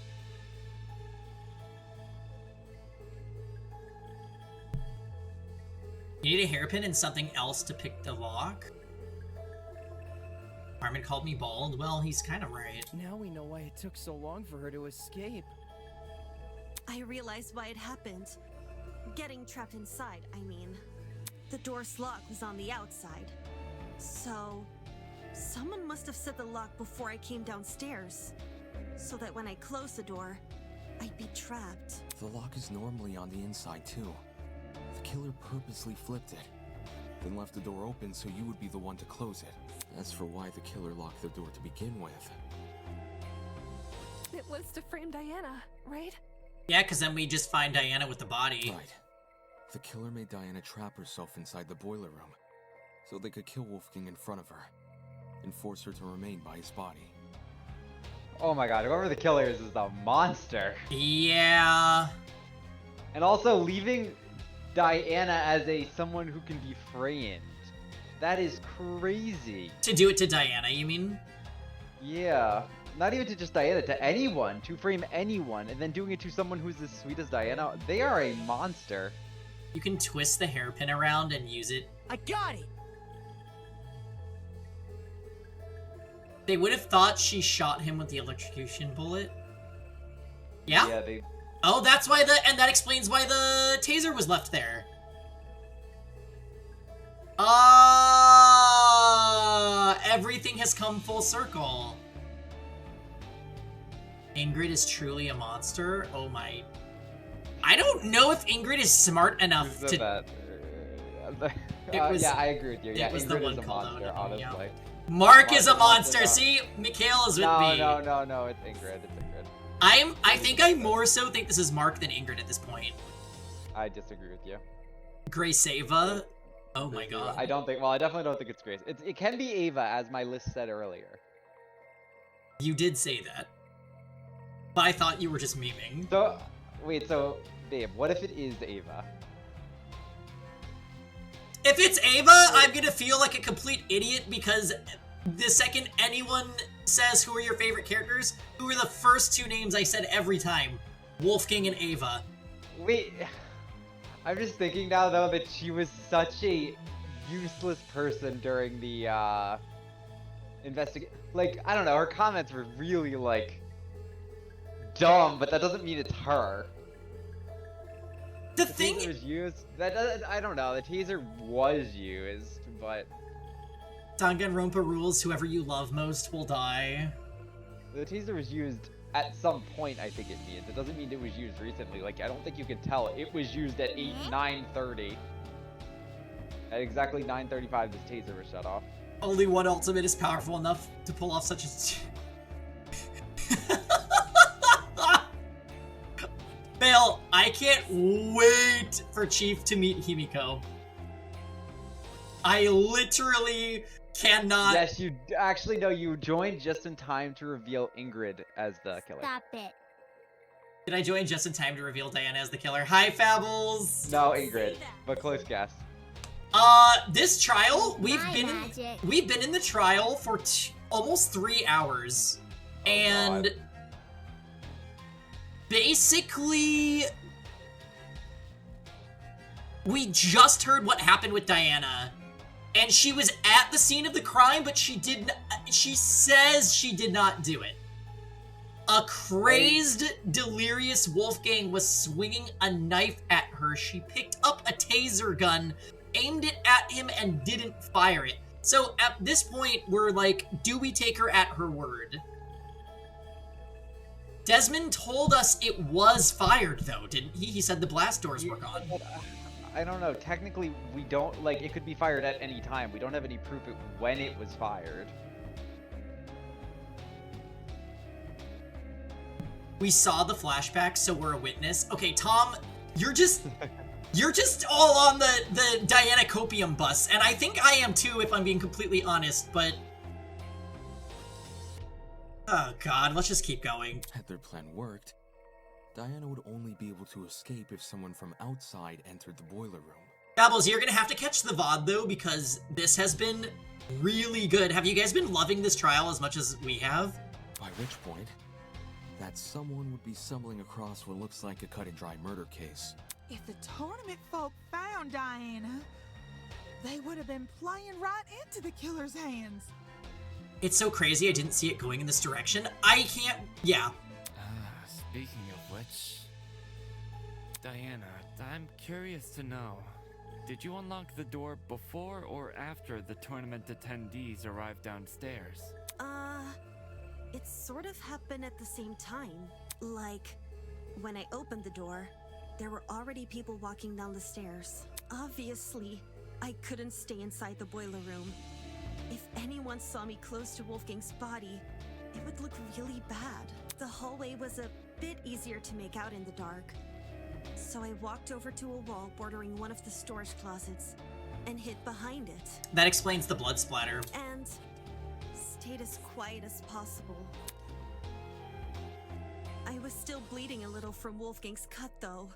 You need a hairpin and something else to pick the lock? Armin called me bald. Well, he's kind of right. Now we know why it took so long for her to escape. I realized why it happened. Getting trapped inside, I mean. The door's lock was on the outside. So, someone must have set the lock before I came downstairs. So that when I closed the door, I'd be trapped. The lock is normally on the inside, too. The killer purposely flipped it, then left the door open so you would be the one to close it. That's for why the killer locked the door to begin with. It was to frame Diana, right? Yeah, because then we just find Diana with the body. Right. The killer made Diana trap herself inside the boiler room, so they could kill Wolfgang in front of her, and force her to remain by his body. Oh my god, whoever the killer is the monster. Yeah. And also leaving Diana as someone who can be framed. That is crazy. To do it to Diana, you mean? Yeah. Not even to just Diana, to anyone. To frame anyone. And then doing it to someone who's as sweet as Diana. They are a monster. You can twist the hairpin around and use it. I got it! They would have thought she shot him with the electrocution bullet. Yeah? Yeah, they... Oh, that's why and that explains why the taser was left there. Everything has come full circle. Ingrid is truly a monster? Oh my... I don't know if Ingrid is smart enough to... yeah, I agree with you. Yeah, it was Ingrid the one is a called monster, out. honestly. Yeah. Mark is a monster! See? Mikhail is with me. No, it's Ingrid. It's Ingrid. I think I more so think this is Mark than Ingrid at this point. I disagree with you. Grace Ava? Oh my god. I don't think, well, I definitely don't think it's Grace. It can be Ava, as my list said earlier. You did say that. But I thought you were just memeing. So, wait, so, babe, what if it is Ava? If it's Ava, I'm gonna feel like a complete idiot because the second anyone says who are your favorite characters, who are the first two names I said every time? Wolfgang and Ava. Wait, I'm just thinking now though that she was such a useless person during the investigation. Like, I don't know, her comments were really like dumb, but that doesn't mean it's her. The thing taser was used. That doesn't, I don't know. The taser was used, but Danganronpa rules: whoever you love most will die. The taser was used at some point. I think it means it doesn't mean it was used recently. Like, I don't think you can tell it was used at 9:30. At exactly 9:35, this taser was shut off. Only one ultimate is powerful enough to pull off such a. Fail, I can't wait for Chief to meet Himiko. I literally cannot. Yes, you actually no, you joined just in time to reveal Ingrid as the killer. Stop it. Did I join just in time to reveal Diana as the killer? Hi, Fabbles. No, Ingrid, but close guess. This trial, we've been in the trial for almost 3 hours, and. God. Basically, we just heard what happened with Diana, and she was at the scene of the crime, but she says she did not do it. A crazed, delirious Wolfgang was swinging a knife at her. She picked up a taser gun, aimed it at him, and didn't fire it. So at this point, we're like, do we take her at her word? Desmond told us it was fired, though, didn't he? He said the blast doors were gone. I don't know. Technically, we don't, like, it could be fired at any time. We don't have any proof when it was fired. We saw the flashback, so we're a witness. Okay, Tom, you're just all on the Diana Copium bus, and I think I am too, if I'm being completely honest, but... Oh god, let's just keep going. Had their plan worked, Diana would only be able to escape if someone from outside entered the boiler room. Babbles, you're gonna have to catch the VOD though, because this has been really good. Have you guys been loving this trial as much as we have? By which point, that someone would be stumbling across what looks like a cut-and-dry murder case. If the tournament folk found Diana, they would have been playing right into the killer's hands. It's so crazy I didn't see it going in this direction. I can't... Yeah. Speaking of which... Diana, I'm curious to know. Did you unlock the door before or after the tournament attendees arrived downstairs? It sort of happened at the same time. Like, when I opened the door, there were already people walking down the stairs. Obviously, I couldn't stay inside the boiler room. If anyone saw me close to Wolfgang's body, it would look really bad. The hallway was a bit easier to make out in the dark. So I walked over to a wall bordering one of the storage closets and hid behind it. That explains the blood splatter. And stayed as quiet as possible. I was still bleeding a little from Wolfgang's cut though,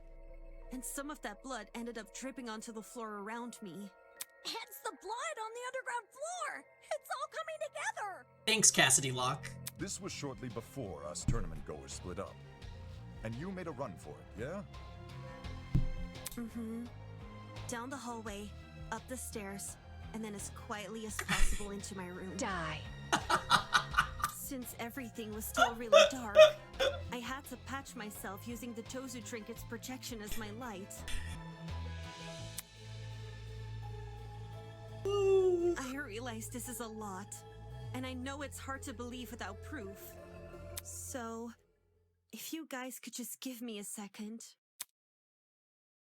and some of that blood ended up dripping onto the floor around me. Hence the blood on the underground floor! It's all coming together! Thanks, Cassidy Locke. This was shortly before us tournament goers split up. And you made a run for it, yeah? Mm-hmm. Down the hallway, up the stairs, and then as quietly as possible into my room. Die. Since everything was still really dark, I had to patch myself using the Tozu Trinket's projection as my light. I realize this is a lot, and I know it's hard to believe without proof. So, if you guys could just give me a second.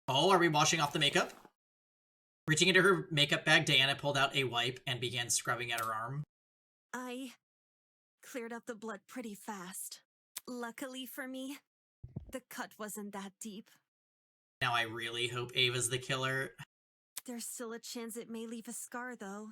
Oh, are we washing off the makeup? Reaching into her makeup bag, Diana pulled out a wipe and began scrubbing at her arm. I cleared up the blood pretty fast. Luckily for me, the cut wasn't that deep. Now I really hope Ava's the killer. There's still a chance it may leave a scar, though.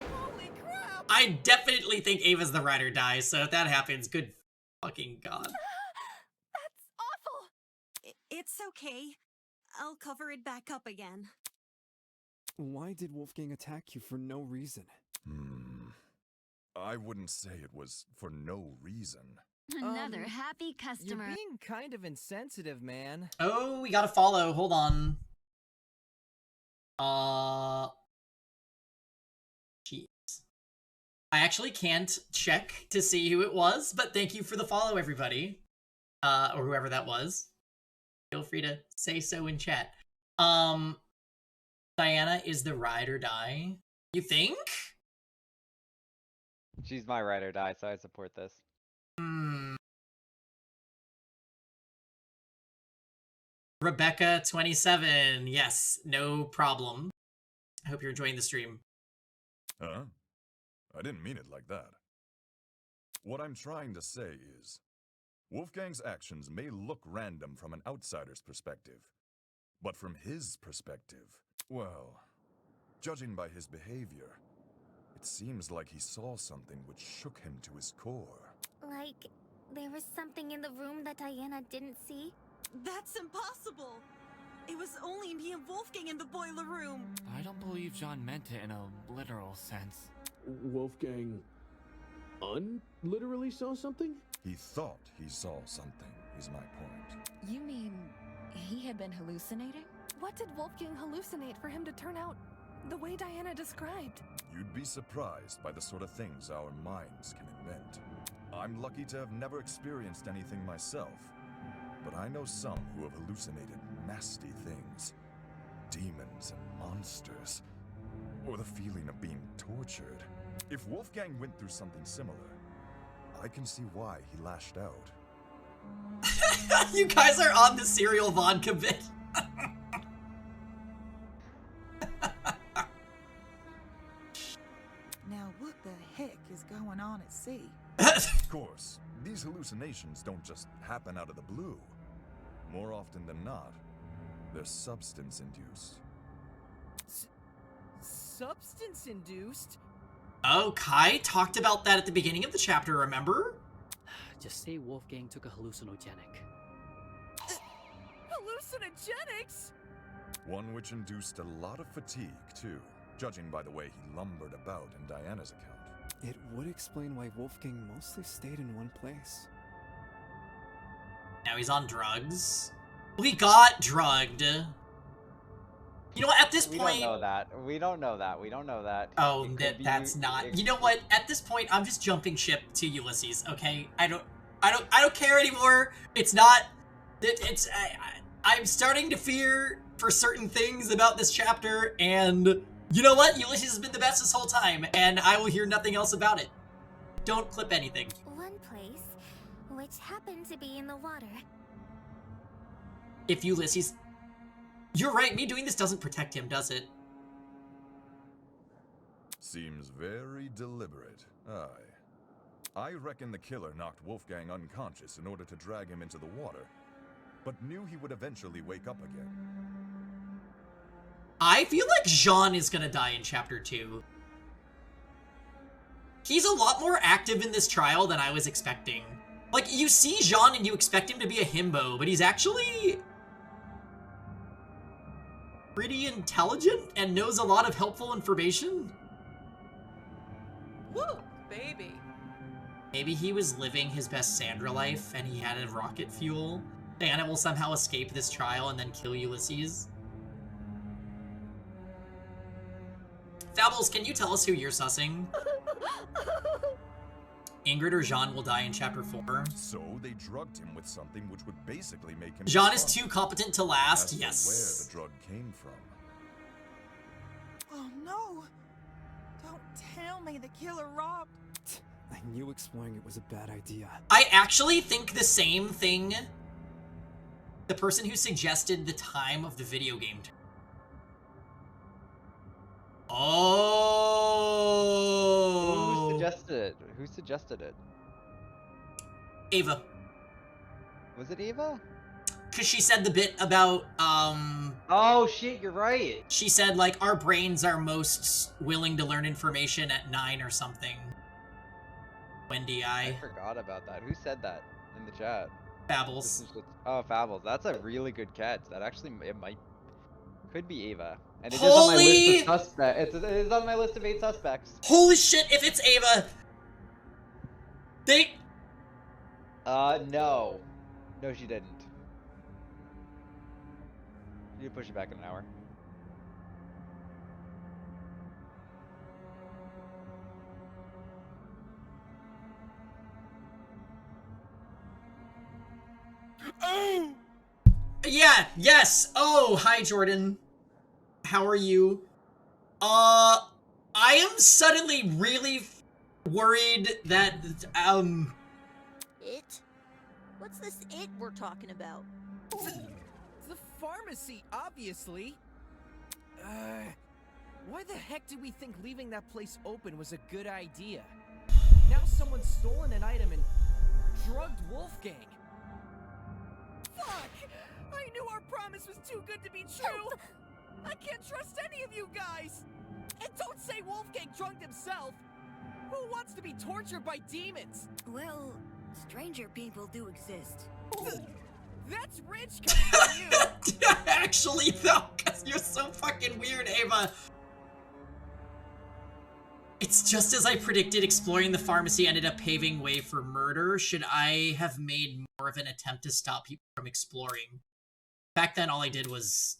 Holy crap! I definitely think Ava's the ride or die, so if that happens, good fucking god. That's awful! It's okay. I'll cover it back up again. Why did Wolfgang attack you for no reason? I wouldn't say it was for no reason. Another happy customer. You're being kind of insensitive, man. Oh, we gotta follow. Hold on. Jeez. I actually can't check to see who it was, but thank you for the follow, everybody. Or whoever that was. Feel free to say so in chat. Diana is the ride or die. You think? She's my ride or die, so I support this. Rebecca 27. Yes, no problem. I hope you're enjoying the stream. Huh? I didn't mean it like that. What I'm trying to say is, Wolfgang's actions may look random from an outsider's perspective, but from his perspective, well, judging by his behavior, it seems like he saw something which shook him to his core. Like, there was something in the room that Diana didn't see? That's impossible! It was only me and Wolfgang in the boiler room! I don't believe John meant it in a literal sense. Wolfgang literally saw something? He thought he saw something, is my point. You mean he had been hallucinating? What did Wolfgang hallucinate for him to turn out the way Diana described? You'd be surprised by the sort of things our minds can invent. I'm lucky to have never experienced anything myself, but I know some who have hallucinated nasty things. Demons and monsters. Or the feeling of being tortured. If Wolfgang went through something similar, I can see why he lashed out. You guys are on the cereal vodka bit. see. Of course, these hallucinations don't just happen out of the blue. More often than not, they're substance-induced. Substance-induced? Oh, Kai talked about that at the beginning of the chapter, remember? Just say Wolfgang took a hallucinogenic. Hallucinogenics? One which induced a lot of fatigue, too, judging by the way he lumbered about in Diana's account. It would explain why Wolfgang mostly stayed in one place. Now he's on drugs. We got drugged. You know what, at this point... We don't know that. We don't know that. We don't know that. Oh, that's not... You know what, at this point, I'm just jumping ship to Ulysses, okay? I don't care anymore. It's not... I'm starting to fear for certain things about this chapter, and you know what? Ulysses has been the best this whole time, and I will hear nothing else about it. Don't clip anything. One place, which happened to be in the water. If Ulysses... You're right, me doing this doesn't protect him, does it? Seems very deliberate. Aye. I reckon the killer knocked Wolfgang unconscious in order to drag him into the water, but knew he would eventually wake up again. I feel like Jean is gonna die in chapter 2. He's a lot more active in this trial than I was expecting. Like, you see Jean and you expect him to be a himbo, but he's actually pretty intelligent and knows a lot of helpful information. Woo, baby. Maybe he was living his best Sandra life and he had a rocket fuel. Diana will somehow escape this trial and then kill Ulysses. Fabbles, can you tell us who you're sussing? Ingrid or Jean will die in chapter 4. So they drugged him with something which would basically make him... Jean is too competent to last, yes. Where the drug came from. Oh no! Don't tell me the killer robbed... I knew exploring it was a bad idea. I actually think the same thing. The person who suggested the time of the video game. Oh. Who suggested it? Who suggested it? Ava. Was it Ava? Cause she said the bit about, Oh shit, you're right. She said, like, our brains are most willing to learn information at 9 or something. Wendy, I forgot about that. Who said that in the chat? Fabbles. Oh, Fabbles. That's a really good catch. That actually, could be Ava. And it Holy... is on my list of suspects. It is on my list of 8 suspects. Holy shit, if it's Ava! They... No. No, she didn't. You push it back in an hour. Oh! Yeah, yes! Oh, hi, Jordan. How are you? I am suddenly really worried that, It? What's this it we're talking about? The pharmacy, obviously. Why the heck did we think leaving that place open was a good idea? Now someone's stolen an item and drugged Wolfgang. Fuck! I knew our promise was too good to be true! I can't trust any of you guys! And don't say Wolfgang drugged himself! Who wants to be tortured by demons? Well, stranger people do exist. That's rich coming from you! Actually, though, because you're so fucking weird, Ava. It's just as I predicted, exploring the pharmacy ended up paving way for murder. Should I have made more of an attempt to stop people from exploring? Back then, all I did was...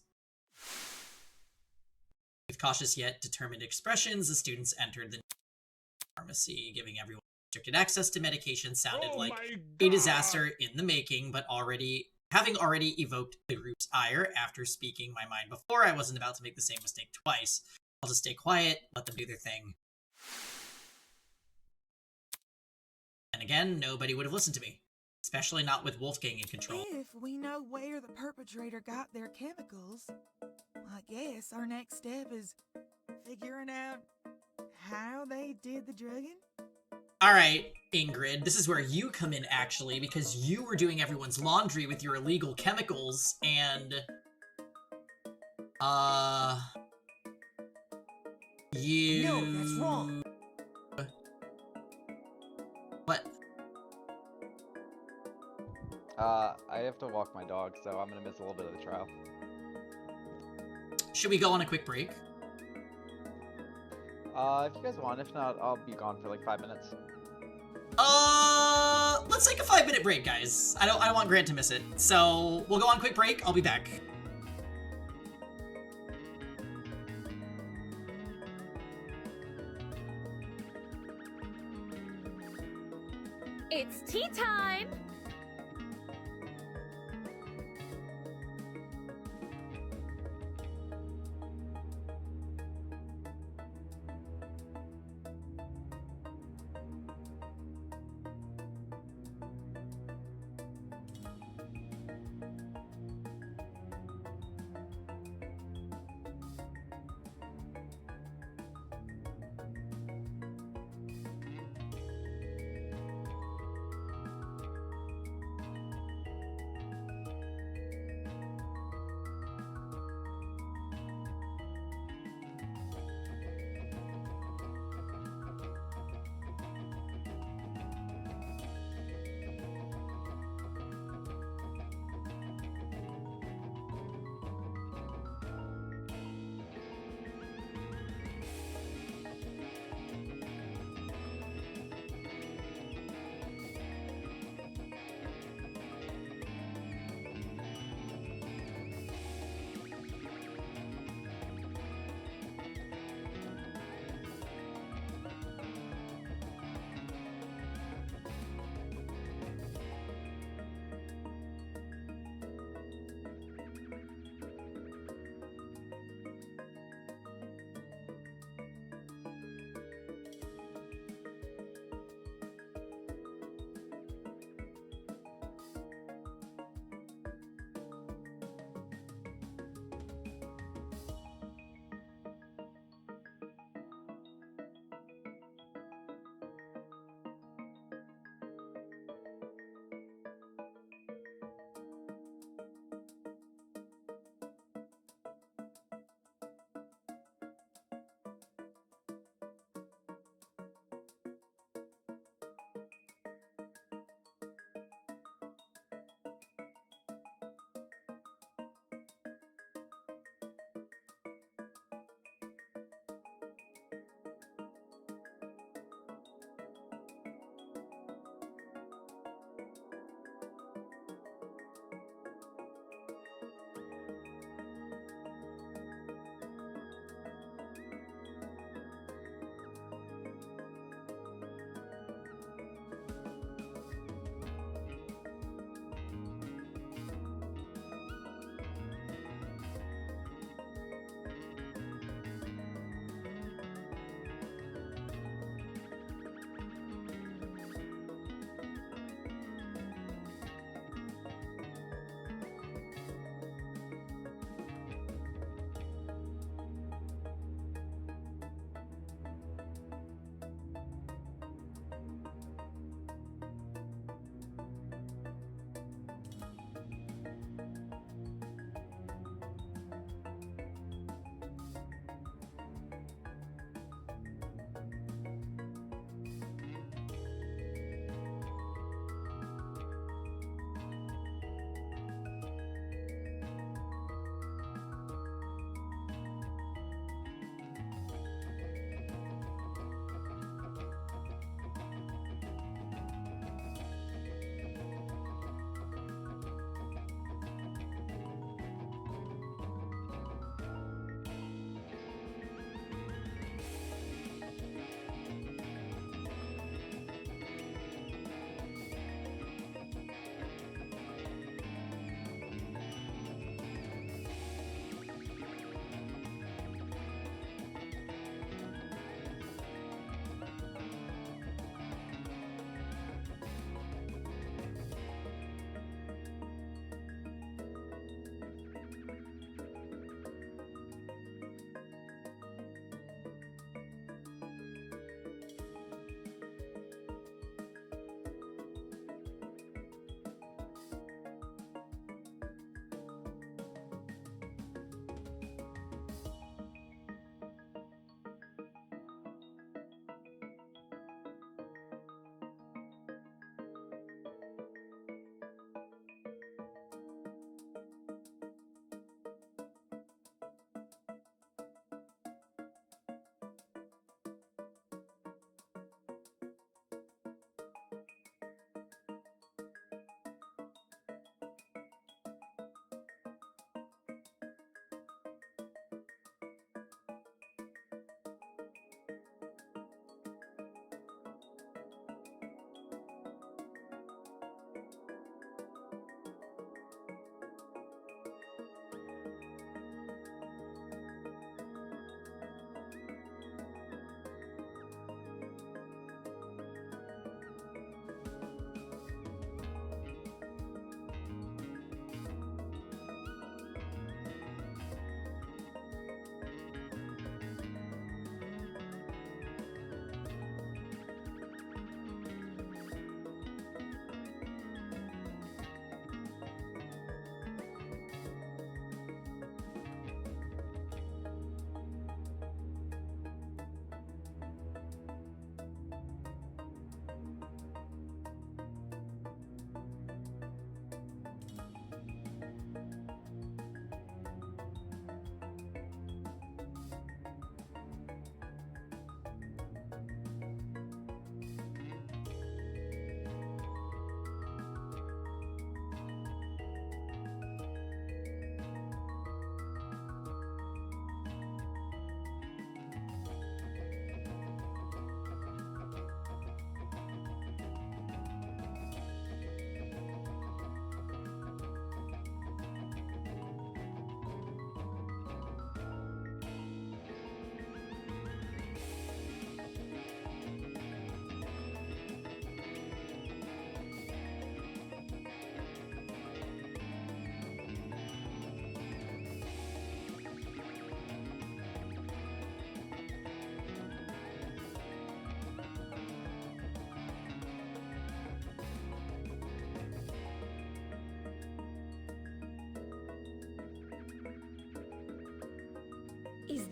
With cautious yet determined expressions, the students entered the pharmacy, giving everyone restricted access to medication sounded like a disaster in the making, but having already evoked the group's ire after speaking my mind before, I wasn't about to make the same mistake twice. I'll just stay quiet, let them do their thing. And again, nobody would have listened to me. Especially not with Wolfgang in control. If we know where the perpetrator got their chemicals, I guess our next step is figuring out how they did the drugging. All right, Ingrid, this is where you come in, actually, because you were doing everyone's laundry with your illegal chemicals, and... You... No, that's wrong. What? I have to walk my dog, so I'm gonna miss a little bit of the trial. Should we go on a quick break? If you guys want, if not, I'll be gone for like 5 minutes. Let's take a 5-minute break, guys. I don't want Grant to miss it. So, we'll go on a quick break. I'll be back. It's tea time!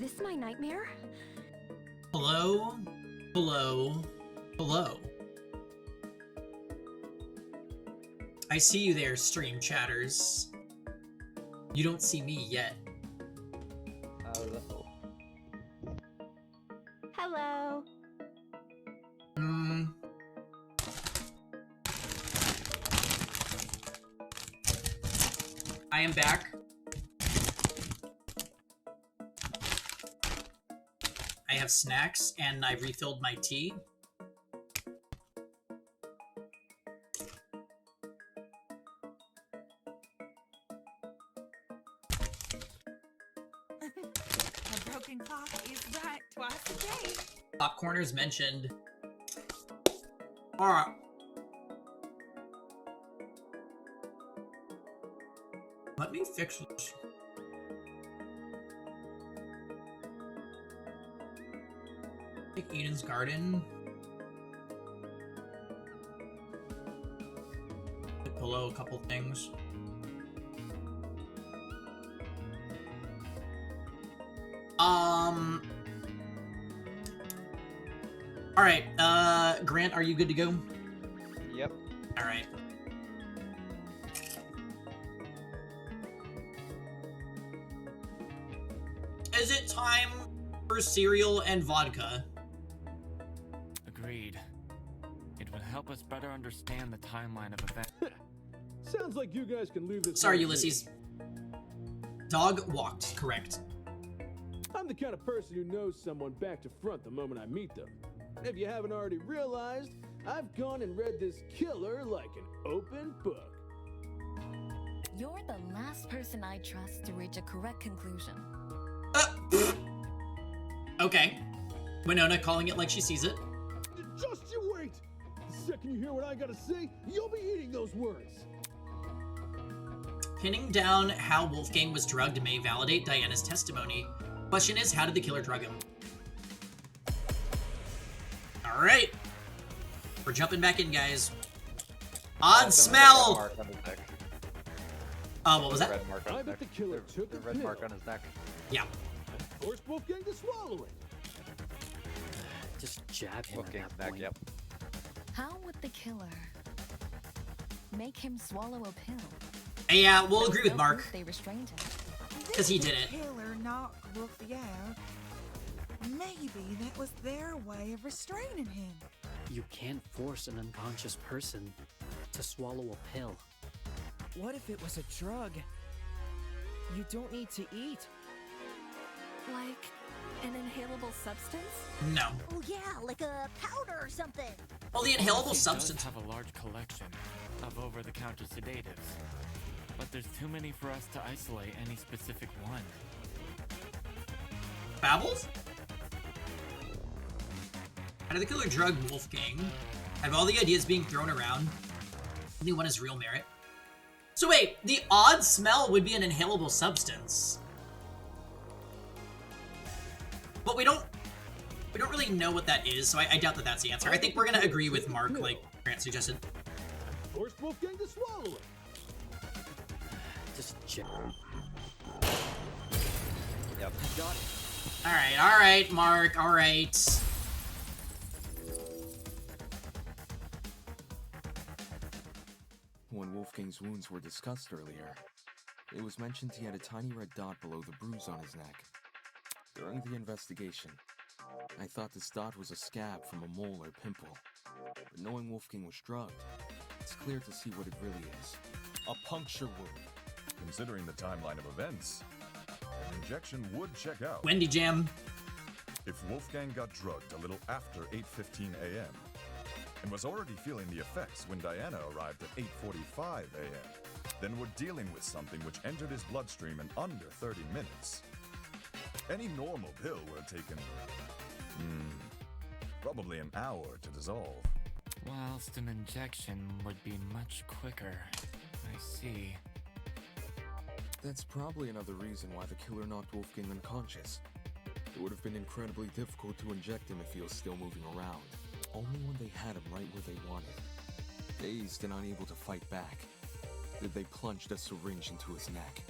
this my nightmare? Hello? Hello? Hello? I see you there, stream chatters. You don't see me yet. Hello. Hello. I am back. I have snacks and I refilled my tea. A broken clock is right twice a day. Popcorners mentioned. Alright. Let me fix this. Take Eden's Garden. Hit below a couple things. Alright, Grant, are you good to go? Yep. Alright. Is it time for cereal and vodka? Agreed. It would help us better understand the timeline of events. Sounds like you guys can leave this. Sorry, one Ulysses. Dog walked, correct. I'm the kind of person who knows someone back to front the moment I meet them. If you haven't already realized, I've gone and read this killer like an open book. You're the last person I trust to reach a correct conclusion. Okay. Winona calling it like she sees it. Just you wait! The second you hear what I gotta say, you'll be eating those words. Pinning down how Wolfgang was drugged may validate Diana's testimony. Question is, how did the killer drug him? Alright. We're jumping back in, guys. Odd smell! What was that? Red mark on his neck. The killer took The a red pill. mark on his neck. Yeah. Forced Wolfgang to swallow it. Just jab him at Wolfgang's that neck, point. yep. How would the killer make him swallow a pill? Yeah, we'll There was agree with no Mark. proof they restrained him. Because he did it. The killer knocked Wolfie out. Maybe that was their way of restraining him. You can't force an unconscious person to swallow a pill. What if it was a drug? You don't need to eat. Like an inhalable substance? No. Oh yeah, like a powder or something. Well, the inhalable He does substance. have a large collection of over-the-counter sedatives, but there's too many for us to isolate any specific one. Babbles? How did the killer drug Wolfgang? Out of all the ideas being thrown around, only one has real merit. So wait, the odd smell would be an inhalable substance. But we don't really know what that is, so I doubt that that's the answer. I think we're gonna agree with Mark, like Grant suggested. Forced Wolfgang to swallow it. Just jab. Yep. Got it. Alright, Mark, alright. When Wolfgang's wounds were discussed earlier, it was mentioned he had a tiny red dot below the bruise on his neck. During the investigation, I thought this dot was a scab from a mole or pimple. But knowing Wolfgang was drugged, it's clear to see what it really is. A puncture wound. Considering the timeline of events, an injection would check out. Wendy Jam. If Wolfgang got drugged a little after 8:15 a.m. and was already feeling the effects when Diana arrived at 8:45 a.m., then we're dealing with something which entered his bloodstream in under 30 minutes. Any normal pill would have taken, probably an hour to dissolve. Whilst an injection would be much quicker. I see. That's probably another reason why the killer knocked Wolfgang unconscious. It would have been incredibly difficult to inject him if he was still moving around. Only when they had him right where they wanted. Dazed and unable to fight back, did they plunge a syringe into his neck.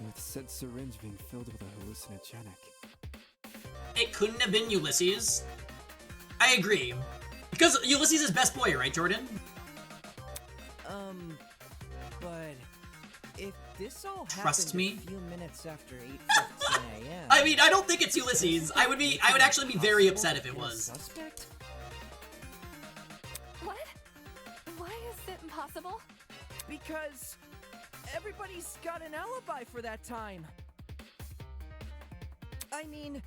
With said syringe being filled with a hallucinogenic. it couldn't have been Ulysses. I agree. Because Ulysses is best boy, right, Jordan? But if this all Trust happened me. a few minutes after 8:15 a.m. I mean, I don't think it's Ulysses. I would actually be very upset if it was. Suspect? What? Why is it impossible? Because everybody's got an alibi for that time. I mean,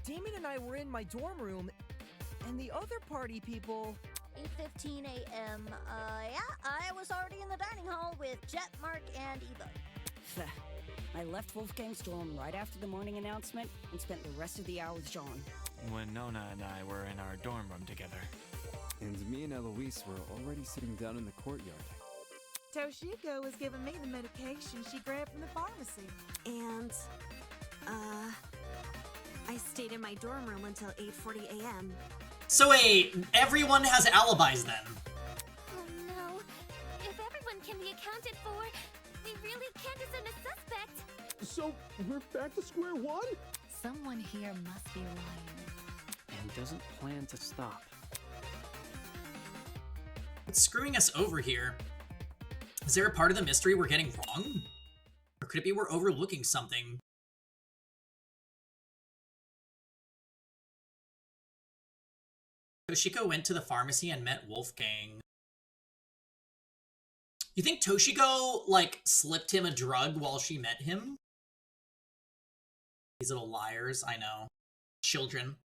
Damon and I were in my dorm room, and the other party people... 8:15 a.m. Yeah, I was already in the dining hall with Jet, Mark, and Eva. I left Wolfgang's dorm right after the morning announcement and spent the rest of the hour with John. When Nona and I were in our dorm room together. And me and Eloise were already sitting down in the courtyard. Toshiko was giving me the medication she grabbed from the pharmacy. And, I stayed in my dorm room until 8:40 a.m. So wait, everyone has alibis then? Oh no. If everyone can be accounted for, we really can't discern a suspect. So, we're back to square one? Someone here must be lying. And doesn't plan to stop. What's screwing us over here? Is there a part of the mystery we're getting wrong? Or could it be we're overlooking something? Toshiko went to the pharmacy and met Wolfgang. You think Toshiko, like, slipped him a drug while she met him? These little liars, I know. Children.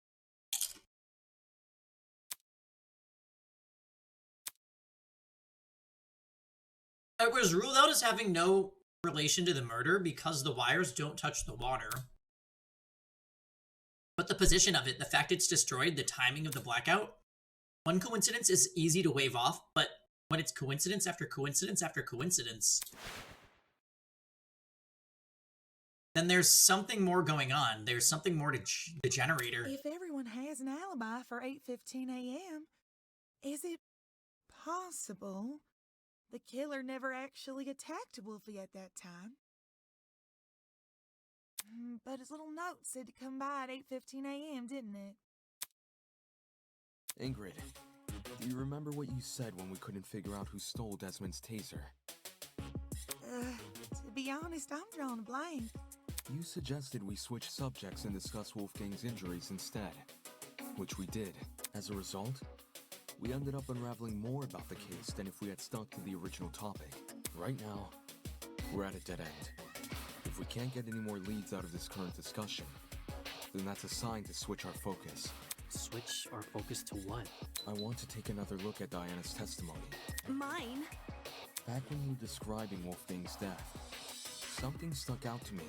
It was ruled out as having no relation to the murder because the wires don't touch the water. But the position of it, the fact it's destroyed, the timing of the blackout, one coincidence is easy to wave off, but when it's coincidence after coincidence after coincidence, then there's something more going on. There's something more to the generator. If everyone has an alibi for 8:15 a.m., is it possible the killer never actually attacked Wolfie at that time? But his little note said to come by at 8:15 a.m., didn't it? Ingrid, do you remember what you said when we couldn't figure out who stole Desmond's taser? To be honest, I'm drawing a blank. You suggested we switch subjects and discuss Wolfgang's injuries instead, which we did. As a result, we ended up unraveling more about the case than if we had stuck to the original topic. Right now, we're at a dead end. If we can't get any more leads out of this current discussion, then that's a sign to switch our focus. Switch our focus to what? I want to take another look at Diana's testimony. Mine? Back when you were describing Wolfgang's death, something stuck out to me.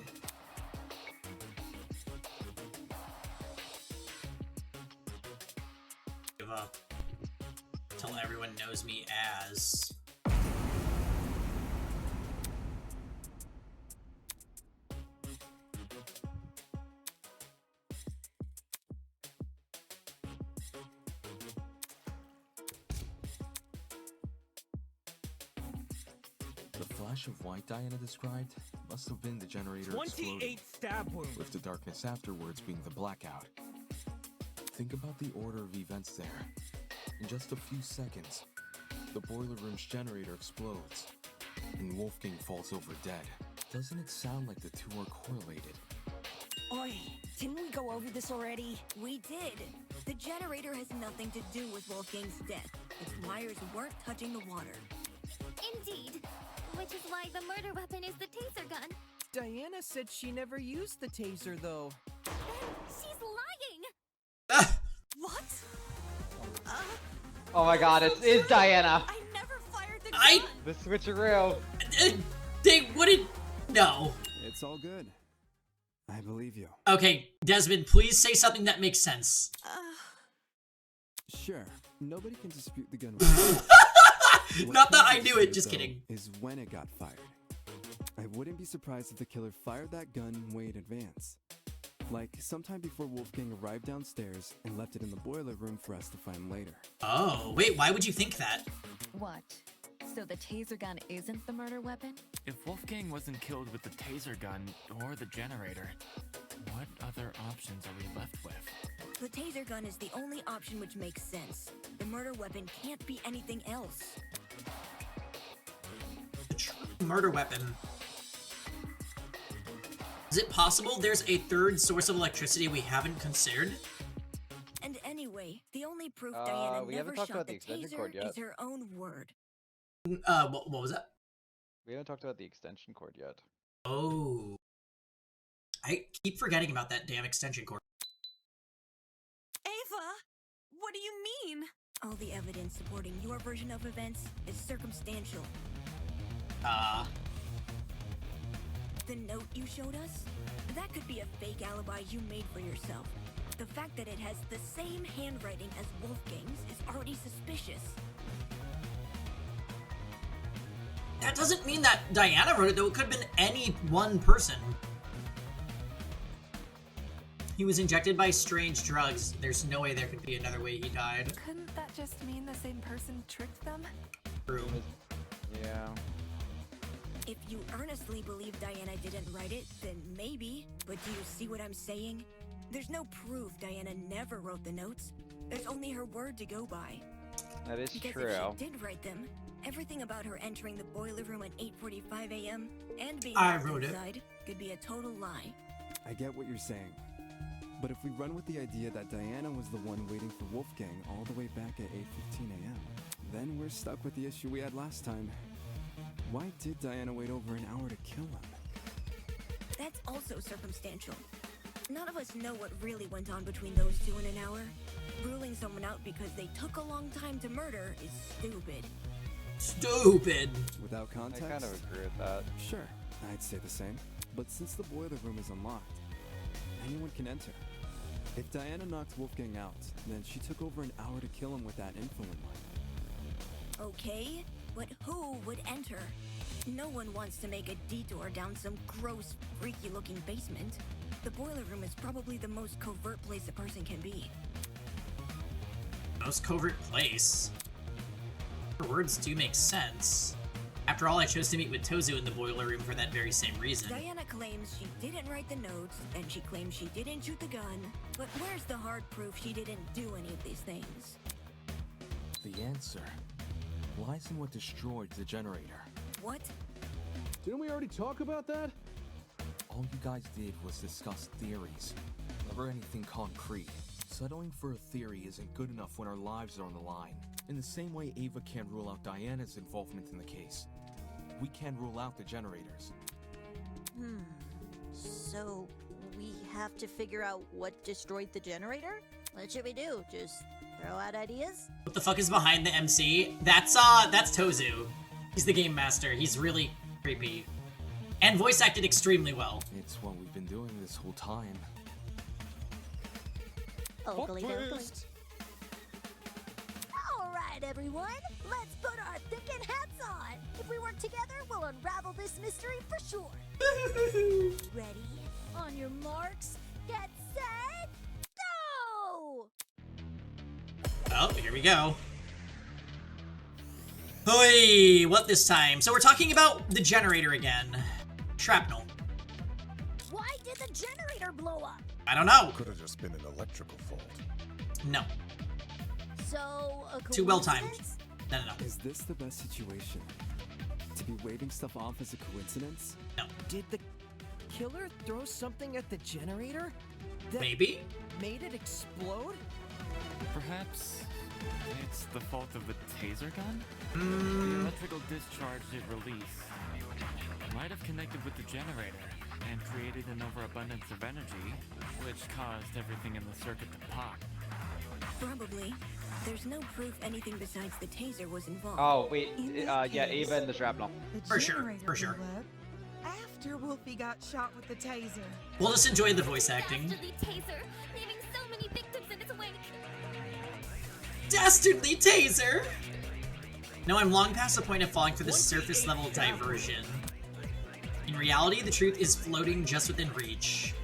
Give up. Till everyone knows me as... The flash of white Diana described must have been the generator 28 exploding, stab wounds. with the darkness afterwards being the blackout. Think about the order of events there. In just a few seconds, the boiler room's generator explodes, and Wolfgang falls over dead. Doesn't it sound like the two are correlated? Oi, didn't we go over this already? We did. The generator has nothing to do with Wolfgang's death. Its wires weren't touching the water. Indeed. Which is why the murder weapon is the taser gun. Diana said she never used the taser, though. She's lying! What? Oh my god, it is Diana! I never fired the gun! The switcheroo! They wouldn't... No. It's all good. I believe you. Okay, Desmond, please say something that makes sense. Sure, nobody can dispute the gun. Not that I knew it, just kidding. Is when it got fired. I wouldn't be surprised if the killer fired that gun way in advance. Like, sometime before Wolfgang arrived downstairs and left it in the boiler room for us to find later. Oh, wait, why would you think that? What? So the taser gun isn't the murder weapon? If Wolfgang wasn't killed with the taser gun or the generator, What other options are we left with? The taser gun is the only option which makes sense. The murder weapon can't be anything else. The true murder weapon. Is it possible there's a third source of electricity we haven't considered? And anyway, the only proof Diana we never haven't talked shot about the the extension taser cord yet. is her own word. What was that? We haven't talked about the extension cord yet. Oh. I keep forgetting about that damn extension cord. Ava, what do you mean? All the evidence supporting your version of events is circumstantial. The note you showed us? That could be a fake alibi you made for yourself. The fact that it has the same handwriting as Wolfgang's is already suspicious. That doesn't mean that Diana wrote it, though. It could have been any one person. He was injected by strange drugs. There's no way there could be another way he died. Couldn't that just mean the same person tricked them? True. Yeah. If you earnestly believe Diana didn't write it, then maybe. But do you see what I'm saying? There's no proof Diana never wrote the notes. There's only her word to go by. That is because true. If she did write them, everything about her entering the boiler room at 8:45 a.m. and being I locked wrote it. inside could be a total lie. I get what you're saying. But if we run with the idea that Diana was the one waiting for Wolfgang all the way back at 8:15 a.m., then we're stuck with the issue we had last time. Why did Diana wait over an hour to kill him? That's also circumstantial. None of us know what really went on between those two in an hour. Ruling someone out because they took a long time to murder is stupid. Stupid! Without context? I kind of agree with that. Sure, I'd say the same. But since the boiler room is unlocked, anyone can enter. If Diana knocked Wolfgang out, then she took over an hour to kill him with that influent line. Okay, but who would enter? No one wants to make a detour down some gross, freaky-looking basement. The boiler room is probably the most covert place a person can be. Most covert place? Her words do make sense. After all, I chose to meet with Tozu in the boiler room for that very same reason. Diana claims she didn't write the notes, and she claims she didn't shoot the gun, but where's the hard proof she didn't do any of these things? The answer lies in what destroyed the generator. What? Didn't we already talk about that? All you guys did was discuss theories, never anything concrete. Settling for a theory isn't good enough when our lives are on the line. In the same way Ava can't rule out Diana's involvement in the case, we can't rule out the generators. So, we have to figure out what destroyed the generator? What should we do? Just throw out ideas? What the fuck is behind the MC? That's Tozu. He's the game master. He's really creepy. And voice acted extremely well. It's what we've been doing this whole time. Oakley dokley. Alright, everyone, let's put our thinking hats on. If we work together, we'll unravel this mystery for sure. Ready? On your marks, get set, go! Oh, here we go. Hoi, what this time? So we're talking about the generator again. Shrapnel. Why did the generator blow up? I don't know. Could have just been an electrical fault. No. So, a Too well timed. coincidence? No. Is this the best situation? To be waving stuff off as a coincidence? No. Did the killer throw something at the generator? That Maybe? made it explode? Perhaps it's the fault of the taser gun? Mm. The electrical discharge it released might have connected with the generator and created an overabundance of energy, which caused everything in the circuit to pop. Probably. There's no proof anything besides the taser was involved. Oh, wait. Yeah, Ava and the shrapnel. For sure. After Wolfie got shot with the taser. We'll just enjoy the voice acting. Dastardly taser, leaving so many victims in its wake. Dastardly taser! No, I'm long past the point of falling for this surface level diversion. In reality, the truth is floating just within reach.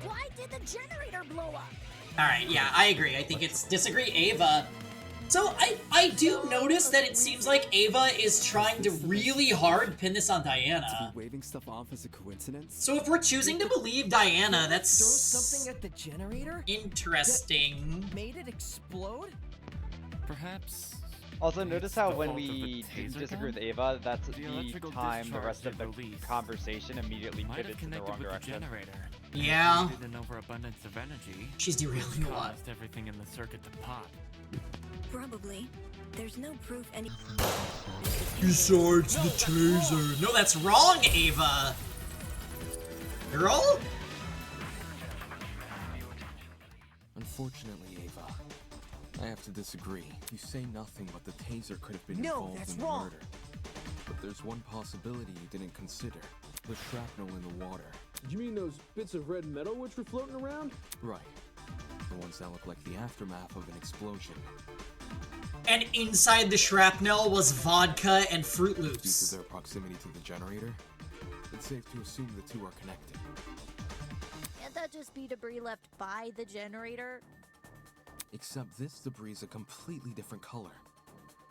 Why did the generator blow up? Alright, yeah, I agree. I think it's disagree, Ava. So I do notice that it seems like Ava is trying to really hard pin this on Diana. Waving stuff off as a coincidence. So if we're choosing to believe Diana, that's Throw something at the generator? interesting. That made it explode? Perhaps. Also, notice how when fault of the we taser disagree gun? with Ava, that's The the electrical time the discharge rest of the it released conversation immediately might have pivots in the connected wrong with direction. the generator. Yeah. Created an overabundance of energy. She's derailing a lot. Caused everything in the circuit to pop. Probably. There's no proof any. Besides the taser. No, that's wrong, Ava. Girl? Unfortunately, Ava, I have to disagree. You say nothing but the taser could have been No, involved that's in the wrong. murder. But there's one possibility you didn't consider. The shrapnel in the water. You mean those bits of red metal which were floating around? Right. The ones that look like the aftermath of an explosion. And inside the shrapnel was vodka and Fruit Due Loops. to their proximity to the generator, it's safe to assume the two are connected. Can't that just be debris left by the generator? Except this debris is a completely different color.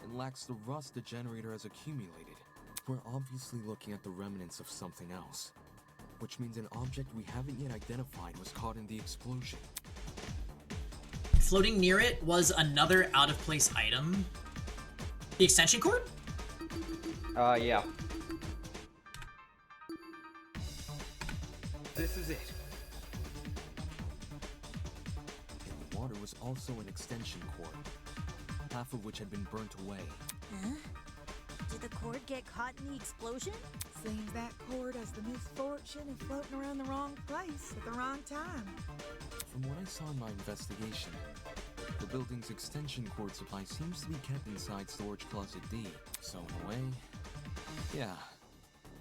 It lacks the rust the generator has accumulated. We're obviously looking at the remnants of something else. Which means an object we haven't yet identified was caught in the explosion. Floating near it was another out-of-place item. The extension cord? Yeah. This is it. In the water was also an extension cord, half of which had been burnt away. Huh? Did the cord get caught in the explosion? Seems that cord has the misfortune of floating around the wrong place at the wrong time. From what I saw in my investigation, the building's extension cord supply seems to be kept inside storage closet D. So in a way, yeah,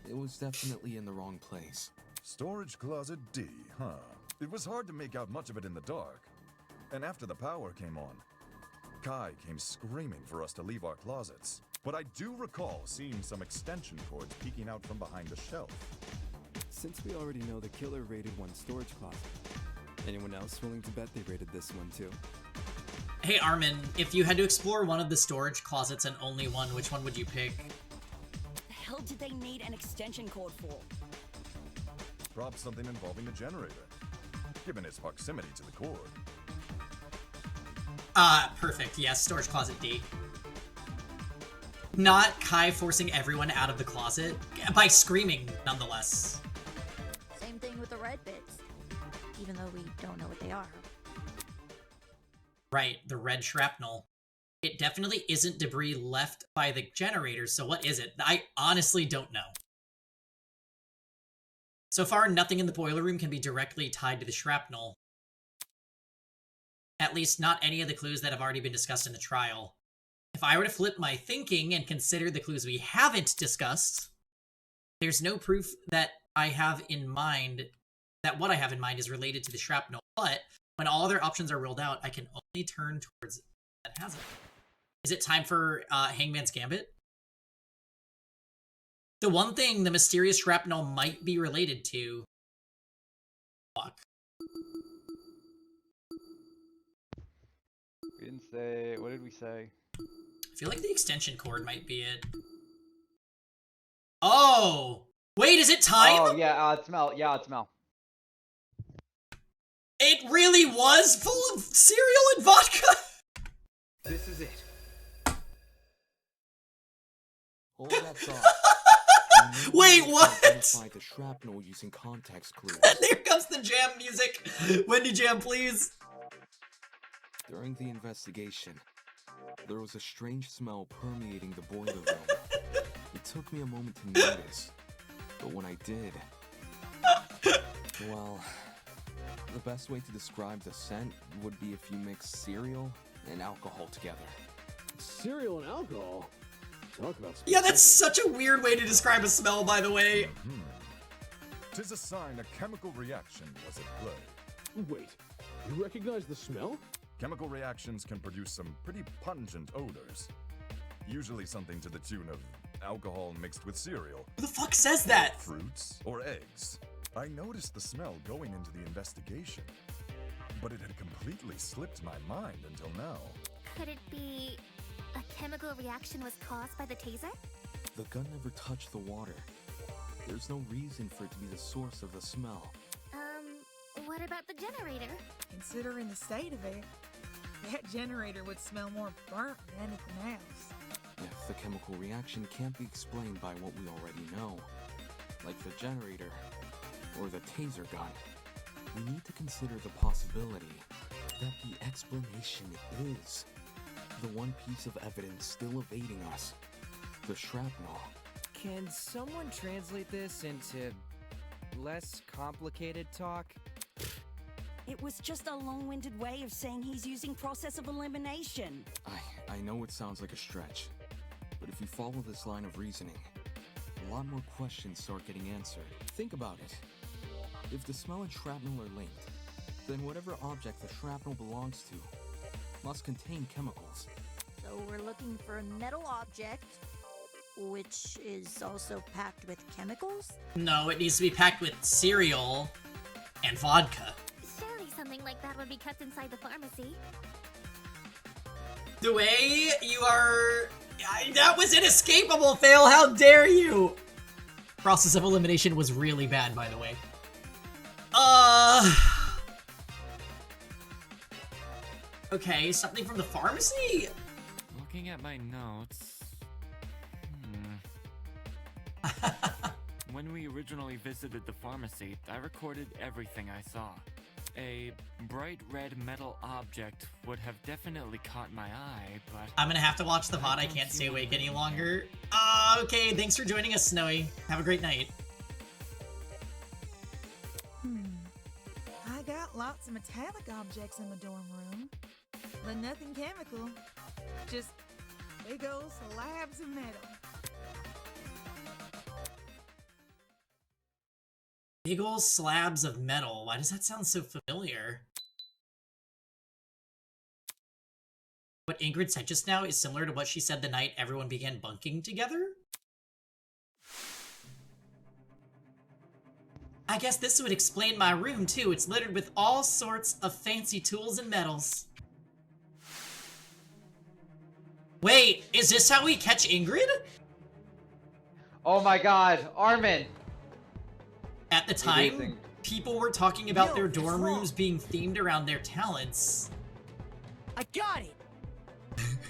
it was definitely in the wrong place. Storage closet D, huh? It was hard to make out much of it in the dark. And after the power came on, Kai came screaming for us to leave our closets. But I do recall seeing some extension cords peeking out from behind the shelf. Since we already know the killer raided one storage closet, anyone else willing to bet they raided this one too? Hey Armin, if you had to explore one of the storage closets and only one, which one would you pick? The hell did they need an extension cord for? Probably something involving the generator, given its proximity to the cord. Perfect. Yes, storage closet D. Not Kai forcing everyone out of the closet, by screaming, nonetheless. Same thing with the red bits, even though we don't know what they are. Right, the red shrapnel. It definitely isn't debris left by the generator, so what is it? I honestly don't know. So far, nothing in the boiler room can be directly tied to the shrapnel. At least not any of the clues that have already been discussed in the trial. If I were to flip my thinking and consider the clues we haven't discussed, there's no proof that I have in mind, that what I have in mind is related to the shrapnel, but when all other options are ruled out, I can only turn towards that has it. Is it time for Hangman's Gambit? The one thing the mysterious shrapnel might be related to... Fuck. We didn't say... What did we say? I feel like the extension cord might be it. Oh! Wait, is it time? Oh, yeah, it's Mel. Yeah, it's Mel. It really was full of cereal and vodka? This is it. Hold that thought. Wait, what? Identify the shrapnel using context clues. There comes the jam music. Wendy Jam, please. During the investigation, there was a strange smell permeating the boiler room. It took me a moment to notice, but when I did, well, the best way to describe the scent would be if you mix cereal and alcohol together. Cereal and alcohol? Talk about Yeah, that's such a weird way to describe a smell, by the way. Tis a sign a chemical reaction was at play. Wait, you recognize the smell? Chemical reactions can produce some pretty pungent odors. Usually something to the tune of alcohol mixed with cereal. Who the fuck says that? Fruits or eggs. I noticed the smell going into the investigation, but it had completely slipped my mind until now. Could it be a chemical reaction was caused by the taser? The gun never touched the water. There's no reason for it to be the source of the smell. What about the generator? Considering the state of it, that generator would smell more burnt than anything else. If the chemical reaction can't be explained by what we already know, like the generator or the taser gun, we need to consider the possibility that the explanation is the one piece of evidence still evading us, the shrapnel. Can someone translate this into less complicated talk? It was just a long-winded way of saying he's using process of elimination. I know it sounds like a stretch, but if you follow this line of reasoning, a lot more questions start getting answered. Think about it. If the smell and shrapnel are linked, then whatever object the shrapnel belongs to must contain chemicals. So we're looking for a metal object, which is also packed with chemicals? No, it needs to be packed with cereal and vodka. Surely something like that would be kept inside the pharmacy. The way you are... that was inescapable, Fail! How dare you! Process of elimination was really bad, by the way. Okay, something from the pharmacy? Looking at my notes... When we originally visited the pharmacy, I recorded everything I saw. A bright red metal object would have definitely caught my eye, but... I'm gonna have to watch the VOD, I can't stay awake any longer. Okay, thanks for joining us, Snowy. Have a great night. I got lots of metallic objects in my dorm room, but nothing chemical. Just big old slabs of metal. Big ol' slabs of metal. Why does that sound so familiar? What Ingrid said just now is similar to what she said the night everyone began bunking together? I guess this would explain my room too. It's littered with all sorts of fancy tools and metals. Wait, is this how we catch Ingrid? Oh my god, Armin! At the time, people were talking about their dorm rooms being themed around their talents. I got it!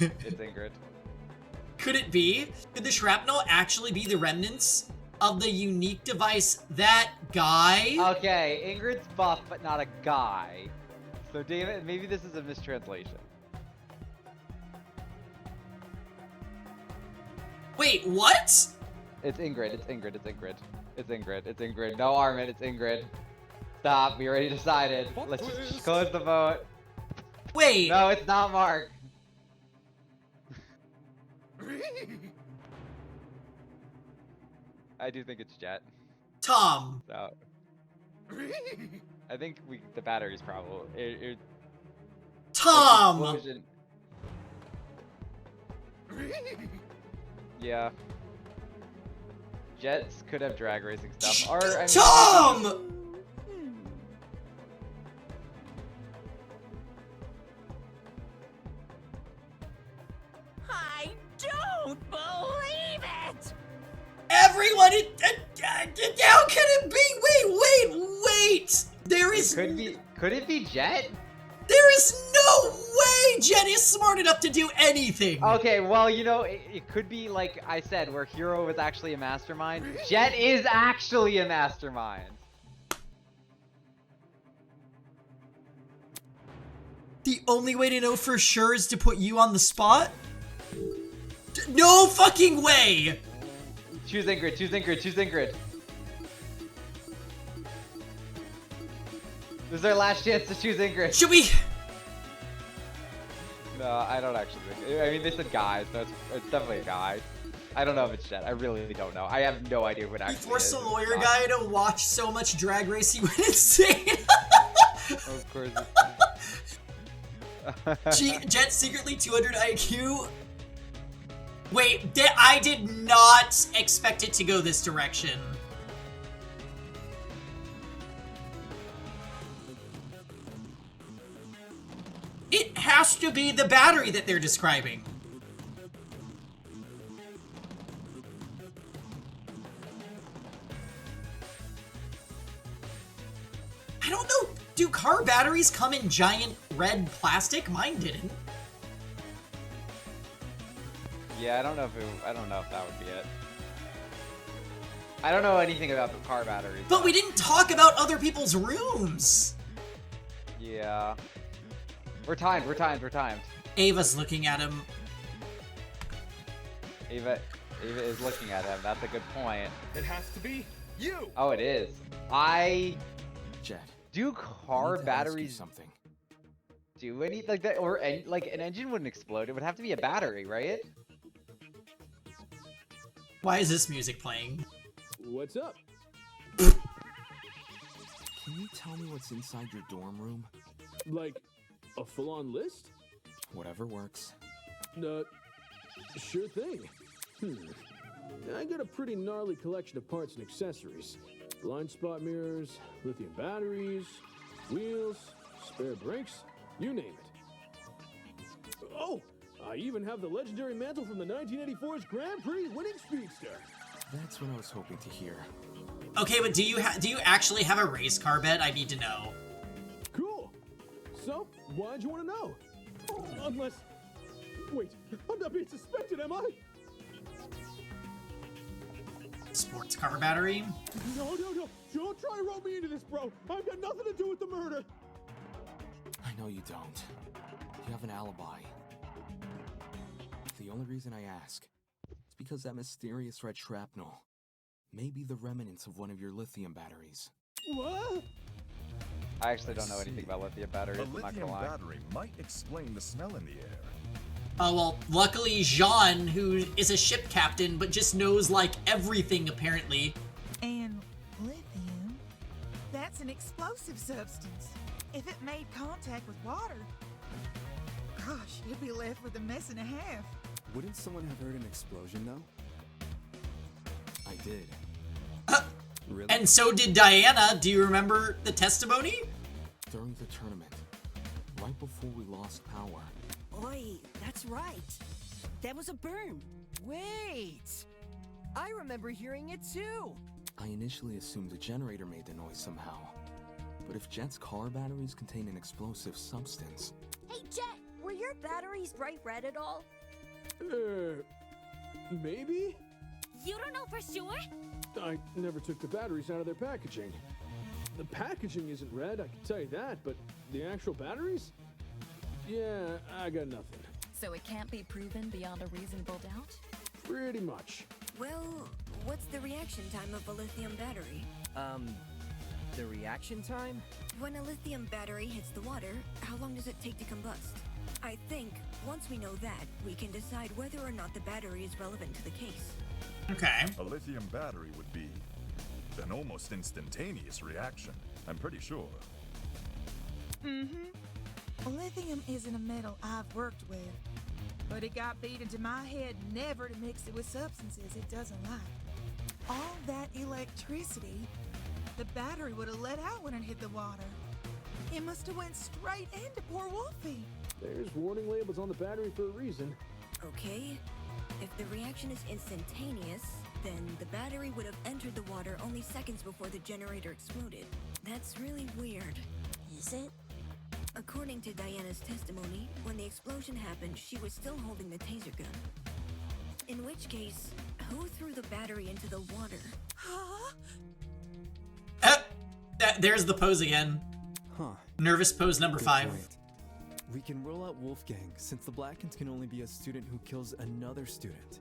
It's Ingrid. Could it be? Could the shrapnel actually be the remnants of the unique device that guy? Okay, Ingrid's buff, but not a guy. So David, maybe this is a mistranslation. Wait, what? It's Ingrid, it's Ingrid, it's Ingrid. It's Ingrid, it's Ingrid. No, Armin, it's Ingrid. Stop, we already decided. Let's just close the vote. Wait! No, it's not Mark. I do think it's Jet. Tom! So, I think the battery's probably... Tom! Explosion. Yeah. Jets could have drag racing stuff. Or, I mean, Tom! I don't believe it! Everyone, how can it be? Wait! There is... Could it be Jet? There is no way Jet is smart enough to do anything! Okay, well, you know, it could be like I said, where Hero was actually a mastermind. Jet is actually a mastermind. The only way to know for sure is to put you on the spot? No fucking way! Choose Ingrid, choose Ingrid, choose Ingrid. This is our last chance to choose Ingrid. Should we? No, I don't actually think. I mean, they said guy, so it's definitely a guy. I don't know if it's Jet. I really don't know. I have no idea what actually is. You forced a lawyer guy to watch so much Drag Race he went insane. Of course. Jet secretly 200 IQ. Wait, I did not expect it to go this direction. It has to be the battery that they're describing. I don't know. Do car batteries come in giant red plastic? Mine didn't. Yeah, I don't know if that would be it. I don't know anything about the car batteries. But we didn't talk about other people's rooms. Yeah. We're timed. Ava's looking at him. Ava is looking at him. That's a good point. It has to be you. Oh, it is. Jet. Do car batteries something? Do any like that, or like an engine wouldn't explode? It would have to be a battery, right? Why is this music playing? What's up? Can you tell me what's inside your dorm room? Like, a full-on list? Whatever works. Sure thing. I got a pretty gnarly collection of parts and accessories. Blind spot mirrors, lithium batteries, wheels, spare brakes, you name it. Oh, I even have the legendary mantle from the 1984's Grand Prix winning Speedster. That's what I was hoping to hear. Okay, but do you actually have a race car bed? I need to know. Cool. So, why'd you want to know? Unless... Wait, I'm not being suspected, am I? Sports car battery? No. Don't try to rope me into this, bro. I've got nothing to do with the murder. I know you don't. You have an alibi. The only reason I ask is because that mysterious red shrapnel may be the remnants of one of your lithium batteries. What? I actually don't know anything about lithium batteries. A I'm not lithium gonna lie. battery might explain the smell in the air. Oh, well, luckily Jean, who is a ship captain, but just knows, like, everything, apparently. And lithium, that's an explosive substance. If it made contact with water, gosh, you'd be left with a mess and a half. Wouldn't someone have heard an explosion, though? I did. Really? And so did Diana. Do you remember the testimony? During the tournament, right before we lost power. Oi, that's right. That was a burn. Wait! I remember hearing it too! I initially assumed the generator made the noise somehow. But if Jet's car batteries contain an explosive substance... Hey, Jet, were your batteries bright red at all? Maybe? You don't know for sure? I never took the batteries out of their packaging. The packaging isn't red, I can tell you that, but the actual batteries? Yeah, I got nothing. So it can't be proven beyond a reasonable doubt? Pretty much. Well, what's the reaction time of a lithium battery? The reaction time? When a lithium battery hits the water, how long does it take to combust? I think, once we know that, we can decide whether or not the battery is relevant to the case. Okay. A lithium battery would be an almost instantaneous reaction, I'm pretty sure. Lithium isn't a metal I've worked with, but it got beat into my head never to mix it with substances it doesn't like. All that electricity, the battery would have let out when it hit the water. It must have went straight into poor Wolfie. There's warning labels on the battery for a reason. Okay. If the reaction is instantaneous, then the battery would have entered the water only seconds before the generator exploded. That's really weird. Is it? According to Diana's testimony, when the explosion happened, she was still holding the taser gun. In which case, who threw the battery into the water? There's the pose again. Huh. Nervous pose number 5. Point. We can rule out Wolfgang, since the Blackens can only be a student who kills another student.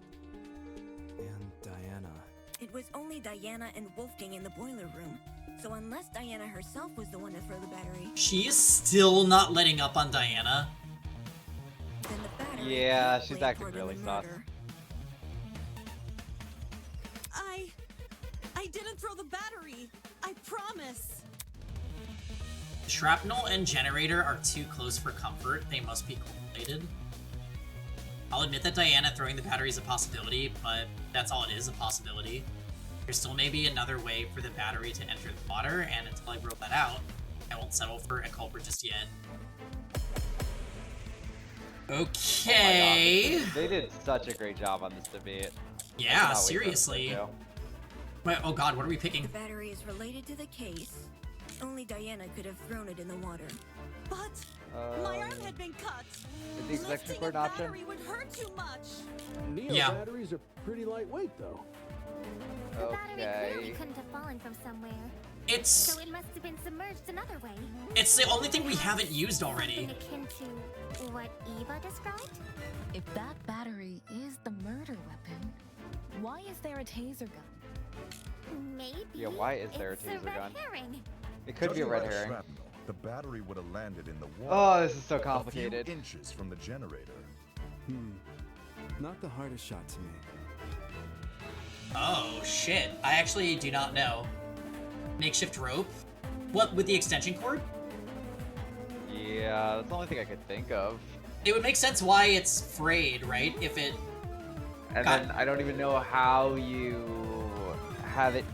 And Diana. It was only Diana and Wolfgang in the boiler room. So unless Diana herself was the one to throw the battery... She is still not letting up on Diana. Then the battery... Yeah, she's acting really sus. I didn't throw the battery. I promise. Shrapnel and generator are too close for comfort. They must be correlated. I'll admit that Diana throwing the battery is a possibility, but that's all it is, a possibility. There still may be another way for the battery to enter the water, and until I rule that out, I won't settle for a culprit just yet. Okay. Oh my God, they did such a great job on this debate. Yeah, seriously. Wait, oh God, what are we picking? The battery is related to the case. Only Diana could have thrown it in the water. But my arm had been cut. Is the extension cord an option? Battery would hurt too much. Neo batteries are pretty lightweight, though. The battery clearly couldn't have fallen from somewhere. So it must have been submerged another way. It's the only thing we haven't used already. Something akin to what Eva described? If that battery is the murder weapon, why is there a taser gun? Maybe. Yeah, why is there a it's taser red gun? herring. It could be a Judging red by the herring. shrapnel, the battery would have landed in the water. Oh, this is so A complicated. few inches from the generator. Not the hardest shot to me. Oh shit, I actually do not know. Makeshift rope? What, with the extension cord? Yeah, that's the only thing I could think of. It would make sense why it's frayed, right? If it... And then I don't even know how you have it.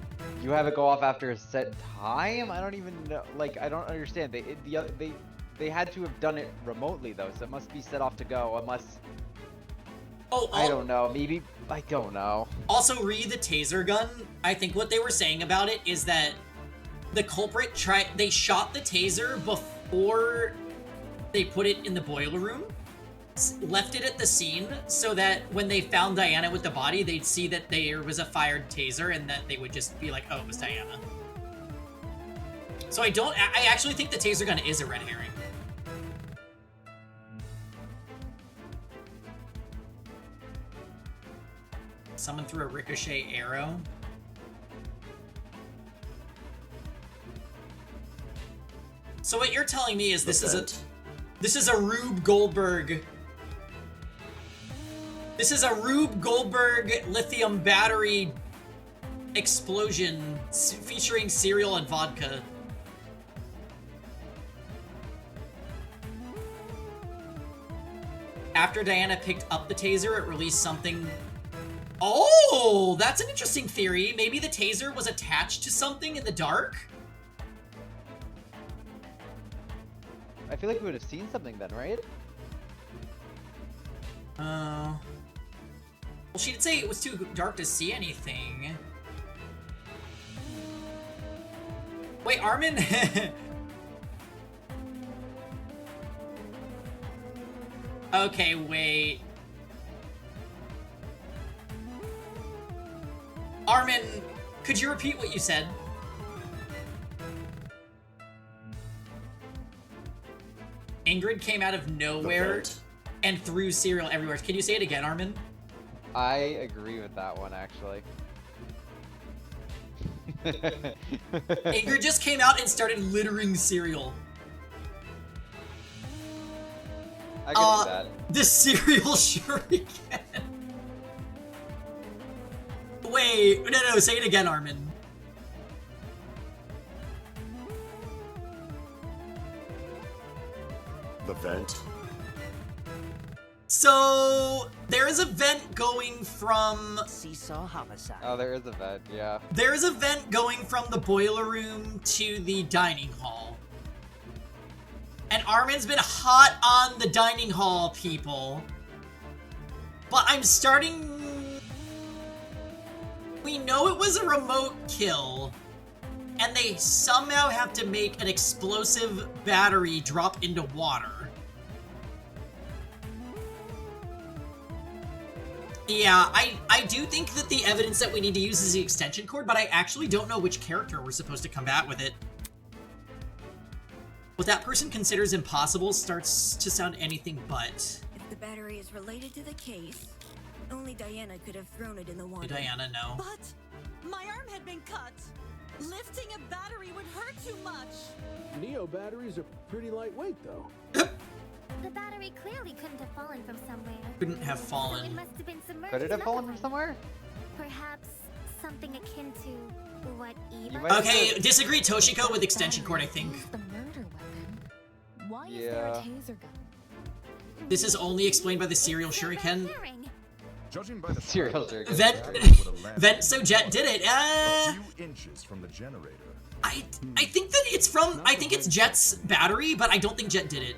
You have it go off after a set time? I don't even know. Like, I don't understand. They had to have done it remotely though, so it must be set off to go unless. I don't know. Maybe I don't know. Also, re the taser gun. I think what they were saying about it is that the culprit they shot the taser before they put it in the boiler room, left it at the scene so that when they found Diana with the body, they'd see that there was a fired taser and that they would just be like, oh, it was Diana. So I actually think the taser gun is a red herring. Someone threw a ricochet arrow. So what you're telling me is this is a Rube Goldberg. This is a Rube Goldberg lithium battery explosion featuring cereal and vodka. After Diana picked up the taser, it released something. Oh, that's an interesting theory. Maybe the taser was attached to something in the dark? I feel like we would have seen something then, right? Well, she did say it was too dark to see anything. Wait, Armin? Okay, wait. Armin, could you repeat what you said? Ingrid came out of nowhere and threw cereal everywhere. Can you say it again, Armin? I agree with that one, actually. Ingrid just came out and started littering cereal. I can do that. The cereal shuriken. Wait, no, say it again, Armin. The vent. So there is a vent going from Seesaw homicide. Oh, there is a vent, yeah. There is a vent going from the boiler room to the dining hall. And Armin's been hot on the dining hall, people. But I'm starting... We know it was a remote kill. And they somehow have to make an explosive battery drop into water. Yeah, I do think that the evidence that we need to use is the extension cord, but I actually don't know which character we're supposed to combat with it. What that person considers impossible starts to sound anything but. If the battery is related to the case, only Diana could have thrown it in the water. Diana, no. But my arm had been cut. Lifting a battery would hurt too much. Neo batteries are pretty lightweight, though. The battery clearly couldn't have fallen from somewhere. Couldn't have So it fallen. must have been submerged Could it have another fallen from way. somewhere? Perhaps something akin to what Eva. Okay, disagree, Toshiko, with extension cord, I think. The murder weapon. Why is there Yeah. a taser gun? This is only explained by the serial shuriken. Judging by the Serial shrapnel, shuriken. the Vent, battery would have landed Vent, so Jet did it. a few inches from the generator. I think that it's from, I think it's Jet's battery, but I don't think Jet did it.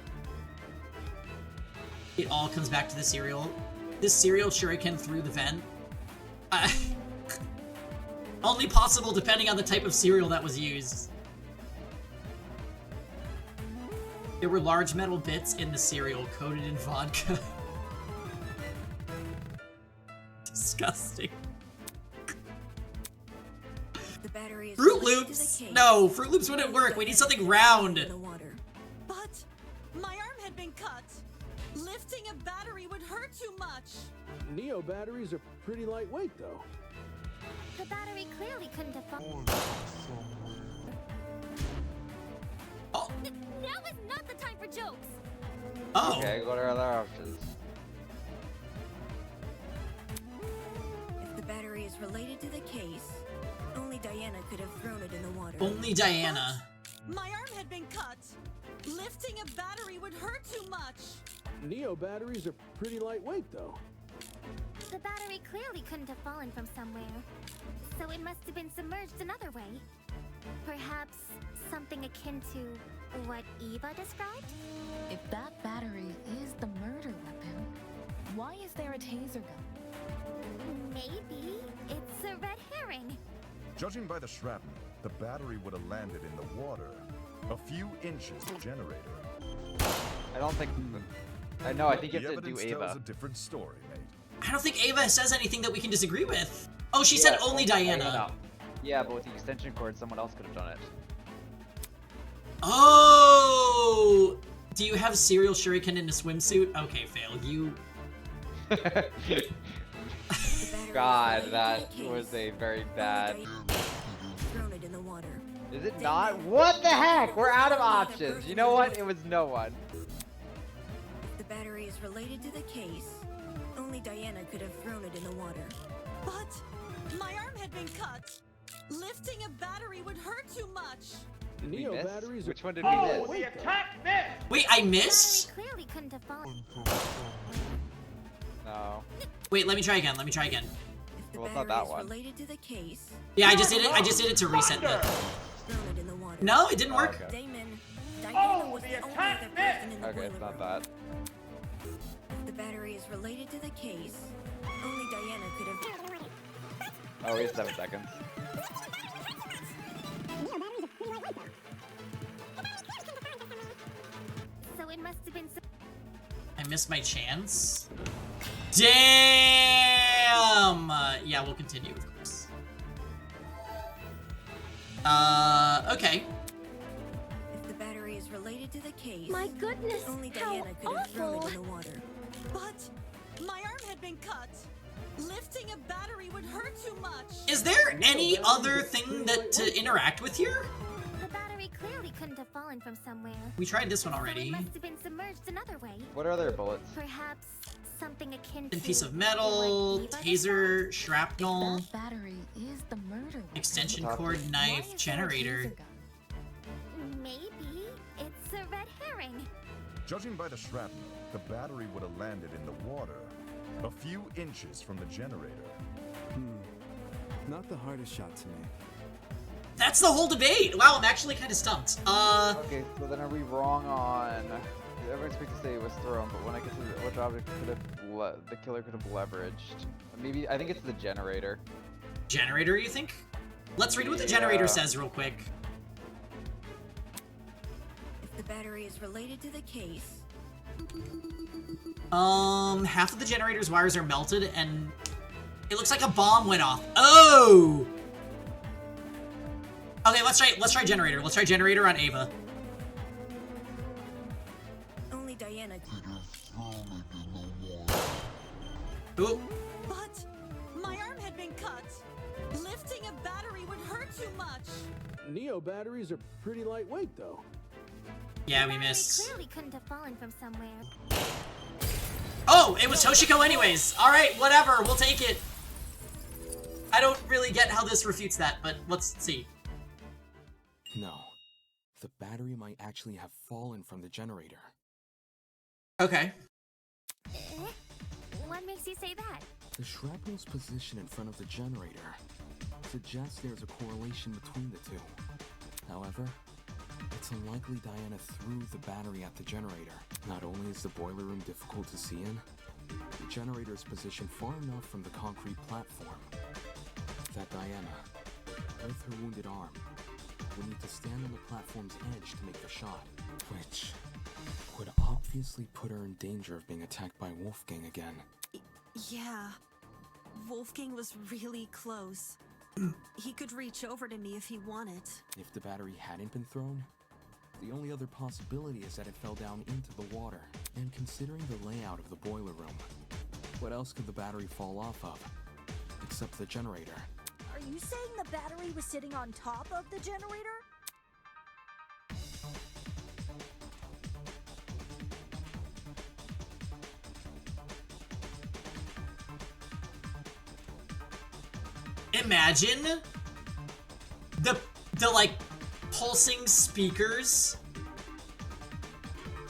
It all comes back to the cereal. This cereal shuriken through the vent. Only possible depending on the type of cereal that was used. There were large metal bits in the cereal coated in vodka. Disgusting. The battery is Fruit related to Loops! the case. No, Fruit Loops wouldn't work. We need something round. But my arm had been cut. Lifting a battery would hurt too much. Neo batteries are pretty lightweight, though. The battery clearly couldn't have fallen. Now is not the time for jokes. Oh. Okay, what are other options? If the battery is related to the case, only Diana could have thrown it in the water. Only Diana. My arm had been cut. Lifting a battery would hurt too much. Neo batteries are pretty lightweight, though. The battery clearly couldn't have fallen from somewhere. So it must have been submerged another way. Perhaps something akin to what Eva described? If that battery is the murder weapon, why is there a taser gun? Maybe it's a red herring. Judging by the shrapnel, the battery would have landed in the water. A few inches from the generator. I don't think... I know, I think you The have to do evidence tells Ava. a different story, mate. I don't think Ava says anything that we can disagree with. Oh, she said only Diana. Yeah, but with the extension cord, someone else could have done it. Oh! Do you have serial shuriken in a swimsuit? Okay, fail. You... God, that was a very bad... Thrown it in the water. Is it not? What the heck? We're out of options. You know what? It was no one. If the battery is related to the case, only Diana could have thrown it in the water. But my arm had been cut. Lifting a battery would hurt too much. Neo missed? batteries. Which one did we miss? Wait, Wait, I missed? The battery clearly couldn't have fallen. No. Wait, let me try again. Let me try again. Well, it's not that one. Related to the case, Yeah, I just did it. I just did it to reset it. thrown it in the water. No, it didn't work. Okay. Damon, Diana was the only other person in the Okay, it's boiler not room. that. If the battery is related to the case, only Diana could have. Oh, we have 7 seconds. So it must have been. I missed my chance. Damn! Yeah, we'll continue, of course. Okay. If the battery is related to the case, My goodness, only how Diana could have thrown it awful. in the water. But my arm had been cut. Lifting a battery would hurt too much. Is there any other thing that to interact with here? The battery clearly couldn't have fallen from somewhere. We tried this one So already. it must have been submerged another way. What are other bullets? Perhaps something akin A to piece of metal, what Eva taser, shrapnel, That battery is the murder weapon. extension Top cord, two. Why knife, is there a generator. taser gun? Maybe it's a red herring. Judging by the shrapnel, the battery would have landed in the water. A few inches from the generator. Not the hardest shot to make. That's the whole debate. Wow, I'm actually kind of stumped. Okay, so then are we wrong on... Everyone's quick to say it was thrown, but when I get to which object could have the killer could have leveraged? Maybe, I think it's the generator. Generator, you think? Let's read what the generator says real quick. If the battery is related to the case, Half of the generator's wires are melted and it looks like a bomb went off. Oh! Okay, let's try generator. Let's try generator on Ava. only Diana could have. Ooh. But my arm had been cut. Lifting a battery would hurt too much. Neo batteries are pretty lightweight, though. Yeah, we Battery missed. clearly couldn't have fallen from somewhere. Oh, it was Toshiko anyways. Alright, whatever, we'll take it. I don't really get how this refutes that, but let's see. No. The battery might actually have fallen from the generator. Okay. What makes you say that? The shrapnel's position in front of the generator suggests there's a correlation between the two. However, It's unlikely Diana threw the battery at the generator. Not only is the boiler room difficult to see in, the generator is positioned far enough from the concrete platform that Diana, with her wounded arm, would need to stand on the platform's edge to make the shot, which would obviously put her in danger of being attacked by Wolfgang again. Yeah. Wolfgang was really close. He could reach over to me if he wanted. If the battery hadn't been thrown, the only other possibility is that it fell down into the water. And considering the layout of the boiler room, what else could the battery fall off of? Except the generator. Are you saying the battery was sitting on top of the generator? Imagine the like pulsing speakers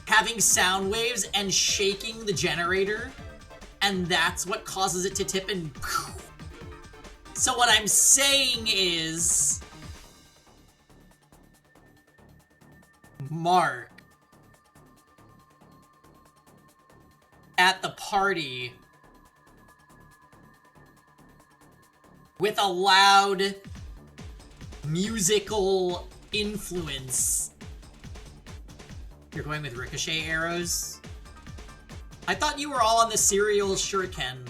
having sound waves and shaking the generator, and that's what causes it to tip and so what I'm saying is Mark at the party with a loud musical influence. You're going with ricochet arrows? I thought you were all on the serial shuriken.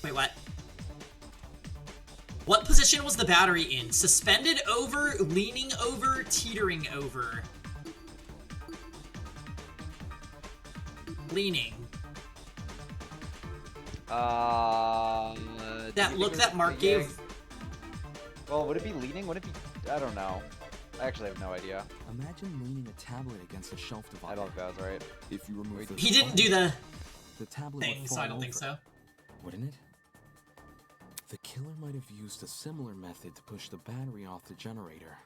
Wait, what? What position was the battery in? Suspended over, leaning over, teetering over? Leaning. That look that Mark gave. Well, would it be leaning? Would it be? I don't know. I actually have no idea. Imagine leaning a tablet against a shelf divider. I don't think that was right. If you remove the He didn't do the tablet thing, would so fall I don't think over, so. wouldn't it? The killer might have used a similar method to push the battery off the generator.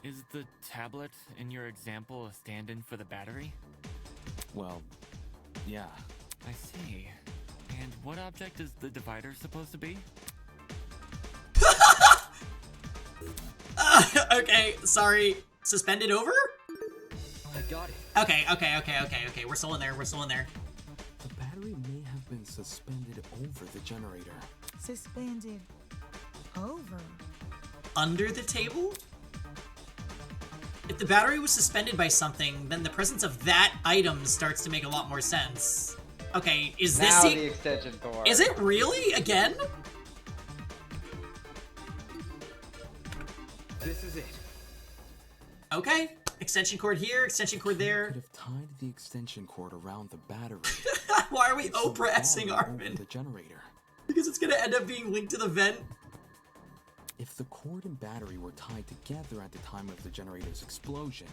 Is the tablet in your example a stand-in for the battery? Well, yeah. I see. And what object is the divider supposed to be? Okay, sorry. Suspended over? I got it. Okay. We're still in there. The battery may have been suspended over the generator. Suspended over. Under the table? If the battery was suspended by something, then the presence of that item starts to make a lot more sense. Okay, is this now the extension cord? Is it really again? This is it. Okay, extension cord here, extension cord there. Could have tied the extension cord around the battery. Why are we Oprah-ing Armin? The generator. Because it's gonna end up being linked to the vent. If the cord and battery were tied together at the time of the generator's explosion,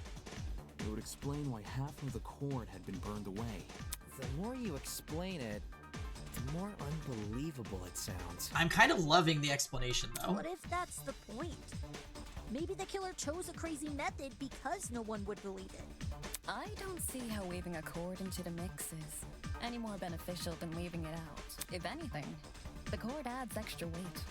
it would explain why half of the cord had been burned away. The more you explain it, the more unbelievable it sounds. I'm kind of loving the explanation, though. What if that's the point? Maybe the killer chose a crazy method because no one would believe it. I don't see how weaving a cord into the mix is any more beneficial than leaving it out. If anything, the cord adds extra weight.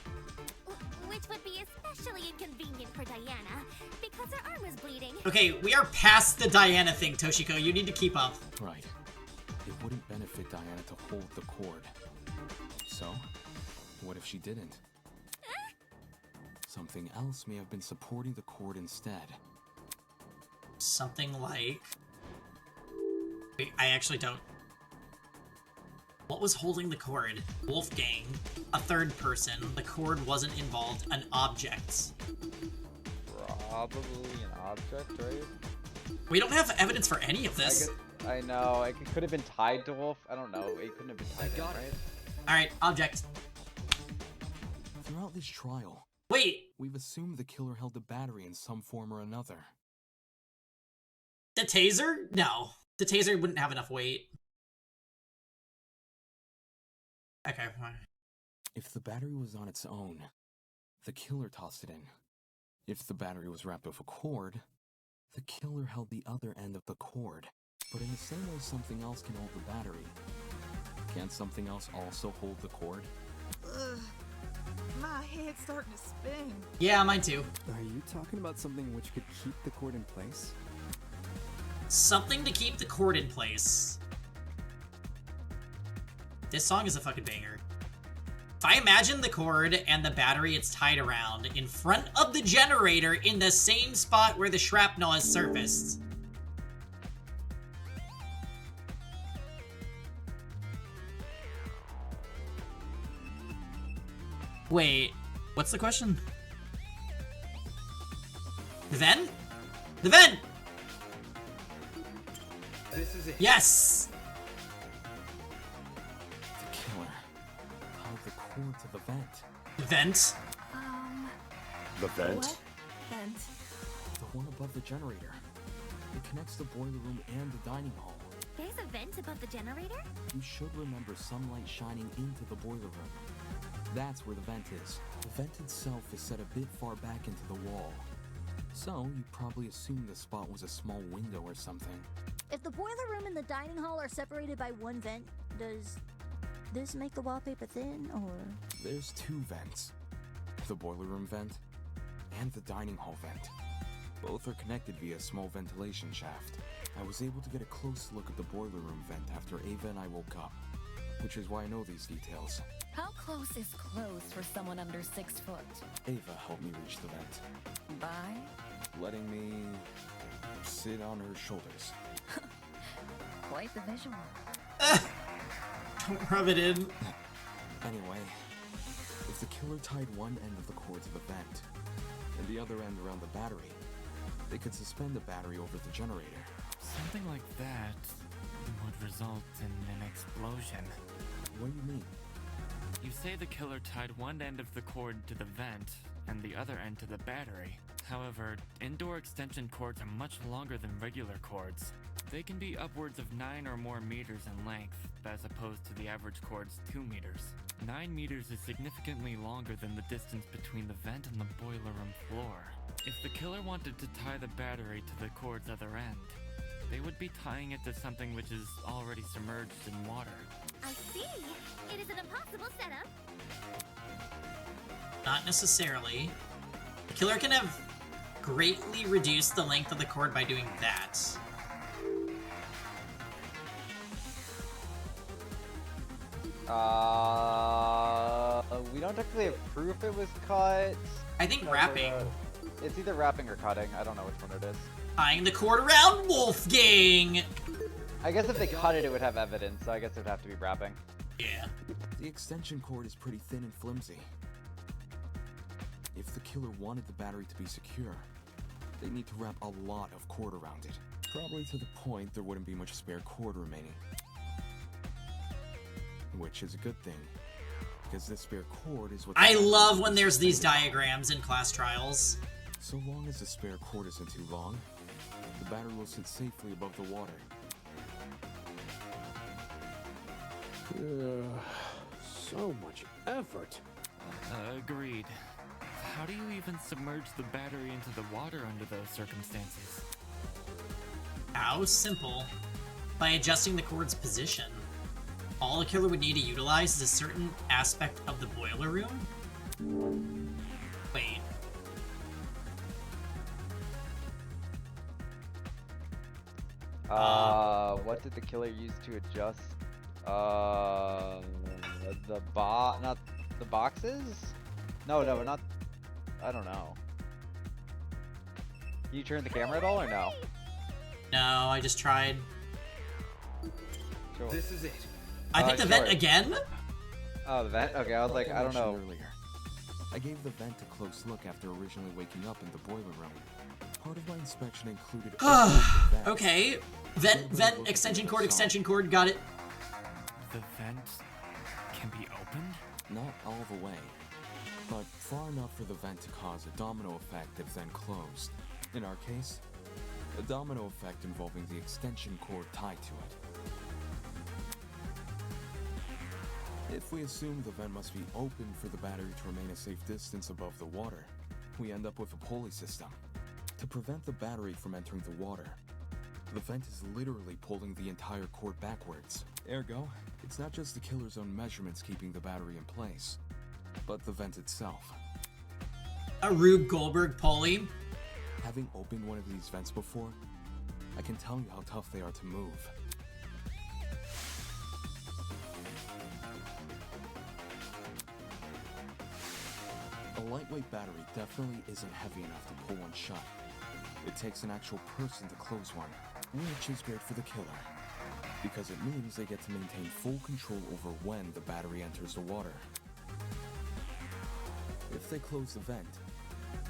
Which would be especially inconvenient for Diana, because her arm is bleeding. Okay, we are past the Diana thing, Toshiko. You need to keep up. Right. It wouldn't benefit Diana to hold the cord. So, what if she didn't? Something else may have been supporting the cord instead. Something like... Wait, I actually don't... What was holding the cord? Wolfgang. A third person. The cord wasn't involved. An object. Probably an object, right? We don't have evidence for any of this. I know. It could have been tied to Wolf. I don't know. It couldn't have been tied to him, right? Alright, object. Throughout this trial, wait, we've assumed the killer held the battery in some form or another. The taser? No. The taser wouldn't have enough weight. Okay, fine. If the battery was on its own, the killer tossed it in. If the battery was wrapped with a cord, the killer held the other end of the cord. But in the same way something else can hold the battery, can't something else also hold the cord? Ugh, my head head's starting to spin. Yeah, mine too. Are you talking about something which could keep the cord in place? Something to keep the cord in place. This song is a fucking banger. If I imagine the cord and the battery it's tied around in front of the generator in the same spot where the shrapnel has surfaced. Wait, what's the question? The vent? The vent! This is it. Yes! The killer tied the cord to the vent. Vent? The vent? What? Vent. The one above the generator. It connects the boiler room and the dining hall. There's a vent above the generator? You should remember sunlight shining into the boiler room. That's where the vent is. The vent itself is set a bit far back into the wall. So, you probably assumed the spot was a small window or something. If the boiler room and the dining hall are separated by one vent, does this make the wallpaper thin, or...? There's two vents. The boiler room vent and the dining hall vent. Both are connected via a small ventilation shaft. I was able to get a close look at the boiler room vent after Ava and I woke up, which is why I know these details. How close is close for someone under 6 foot? Ava helped me reach the vent, By? letting me sit on her shoulders. Quite the visual. Don't rub it in. Anyway, if the killer tied one end of the cord to the vent and the other end around the battery, they could suspend the battery over the generator. Something like that would result in an explosion. What do you mean? You say the killer tied one end of the cord to the vent and the other end to the battery. However, indoor extension cords are much longer than regular cords. They can be upwards of 9 or more meters in length, as opposed to the average cord's 2 meters. 9 meters is significantly longer than the distance between the vent and the boiler room floor. If the killer wanted to tie the battery to the cord's other end, they would be tying it to something which is already submerged in water. I see. It is an impossible setup. Not necessarily. The killer can have greatly reduced the length of the cord by doing that. We don't technically have proof it was cut. I think wrapping. It's either wrapping or cutting. I don't know which one it is. Tying the cord around Wolfgang! I guess if they cut it, it would have evidence, so I guess it would have to be wrapping. Yeah. The extension cord is pretty thin and flimsy. If the killer wanted the battery to be secure, they need to wrap a lot of cord around it. Probably to the point there wouldn't be much spare cord remaining. Which is a good thing, because this spare cord is what... I love when there's these diagrams in class trials. So long as the spare cord isn't too long, the battery will sit safely above the water. So much effort. Agreed. How do you even submerge the battery into the water under those circumstances? How simple. By adjusting the cord's position. All a killer would need to utilize is a certain aspect of the boiler room. Wait. What did the killer use to adjust? Not the boxes? No, not. I don't know. Can you turn the camera at all or no? No, I just tried. Sure. This is it. I think the vent sure. again? Oh, the vent? Okay, I was like, I don't know. Earlier, I gave the vent a close look after originally waking up in the boiler room. Part of my inspection included... Okay. Vent, extension cord, got it. The vent can be opened? Not all the way, but far enough for the vent to cause a domino effect if then closed. In our case, a domino effect involving the extension cord tied to it. If we assume the vent must be open for the battery to remain a safe distance above the water, we end up with a pulley system. To prevent the battery from entering the water, the vent is literally pulling the entire cord backwards. Ergo, it's not just the killer's own measurements keeping the battery in place, but the vent itself. A Rube Goldberg pulley. Having opened one of these vents before, I can tell you how tough they are to move. A lightweight battery definitely isn't heavy enough to pull one shut. It takes an actual person to close one, which is great for the killer, because it means they get to maintain full control over when the battery enters the water. If they close the vent,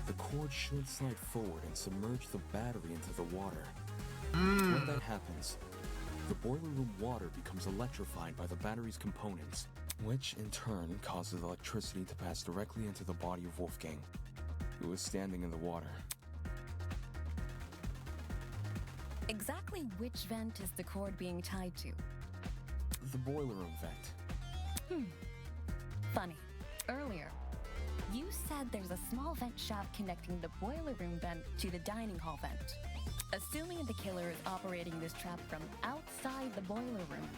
the cord should slide forward and submerge the battery into the water. When that happens, the boiler room water becomes electrified by the battery's components, which in turn causes electricity to pass directly into the body of Wolfgang, who is standing in the water. Exactly which vent is the cord being tied to? The boiler room vent. Funny. Earlier, you said there's a small vent shaft connecting the boiler room vent to the dining hall vent. Assuming the killer is operating this trap from outside the boiler room,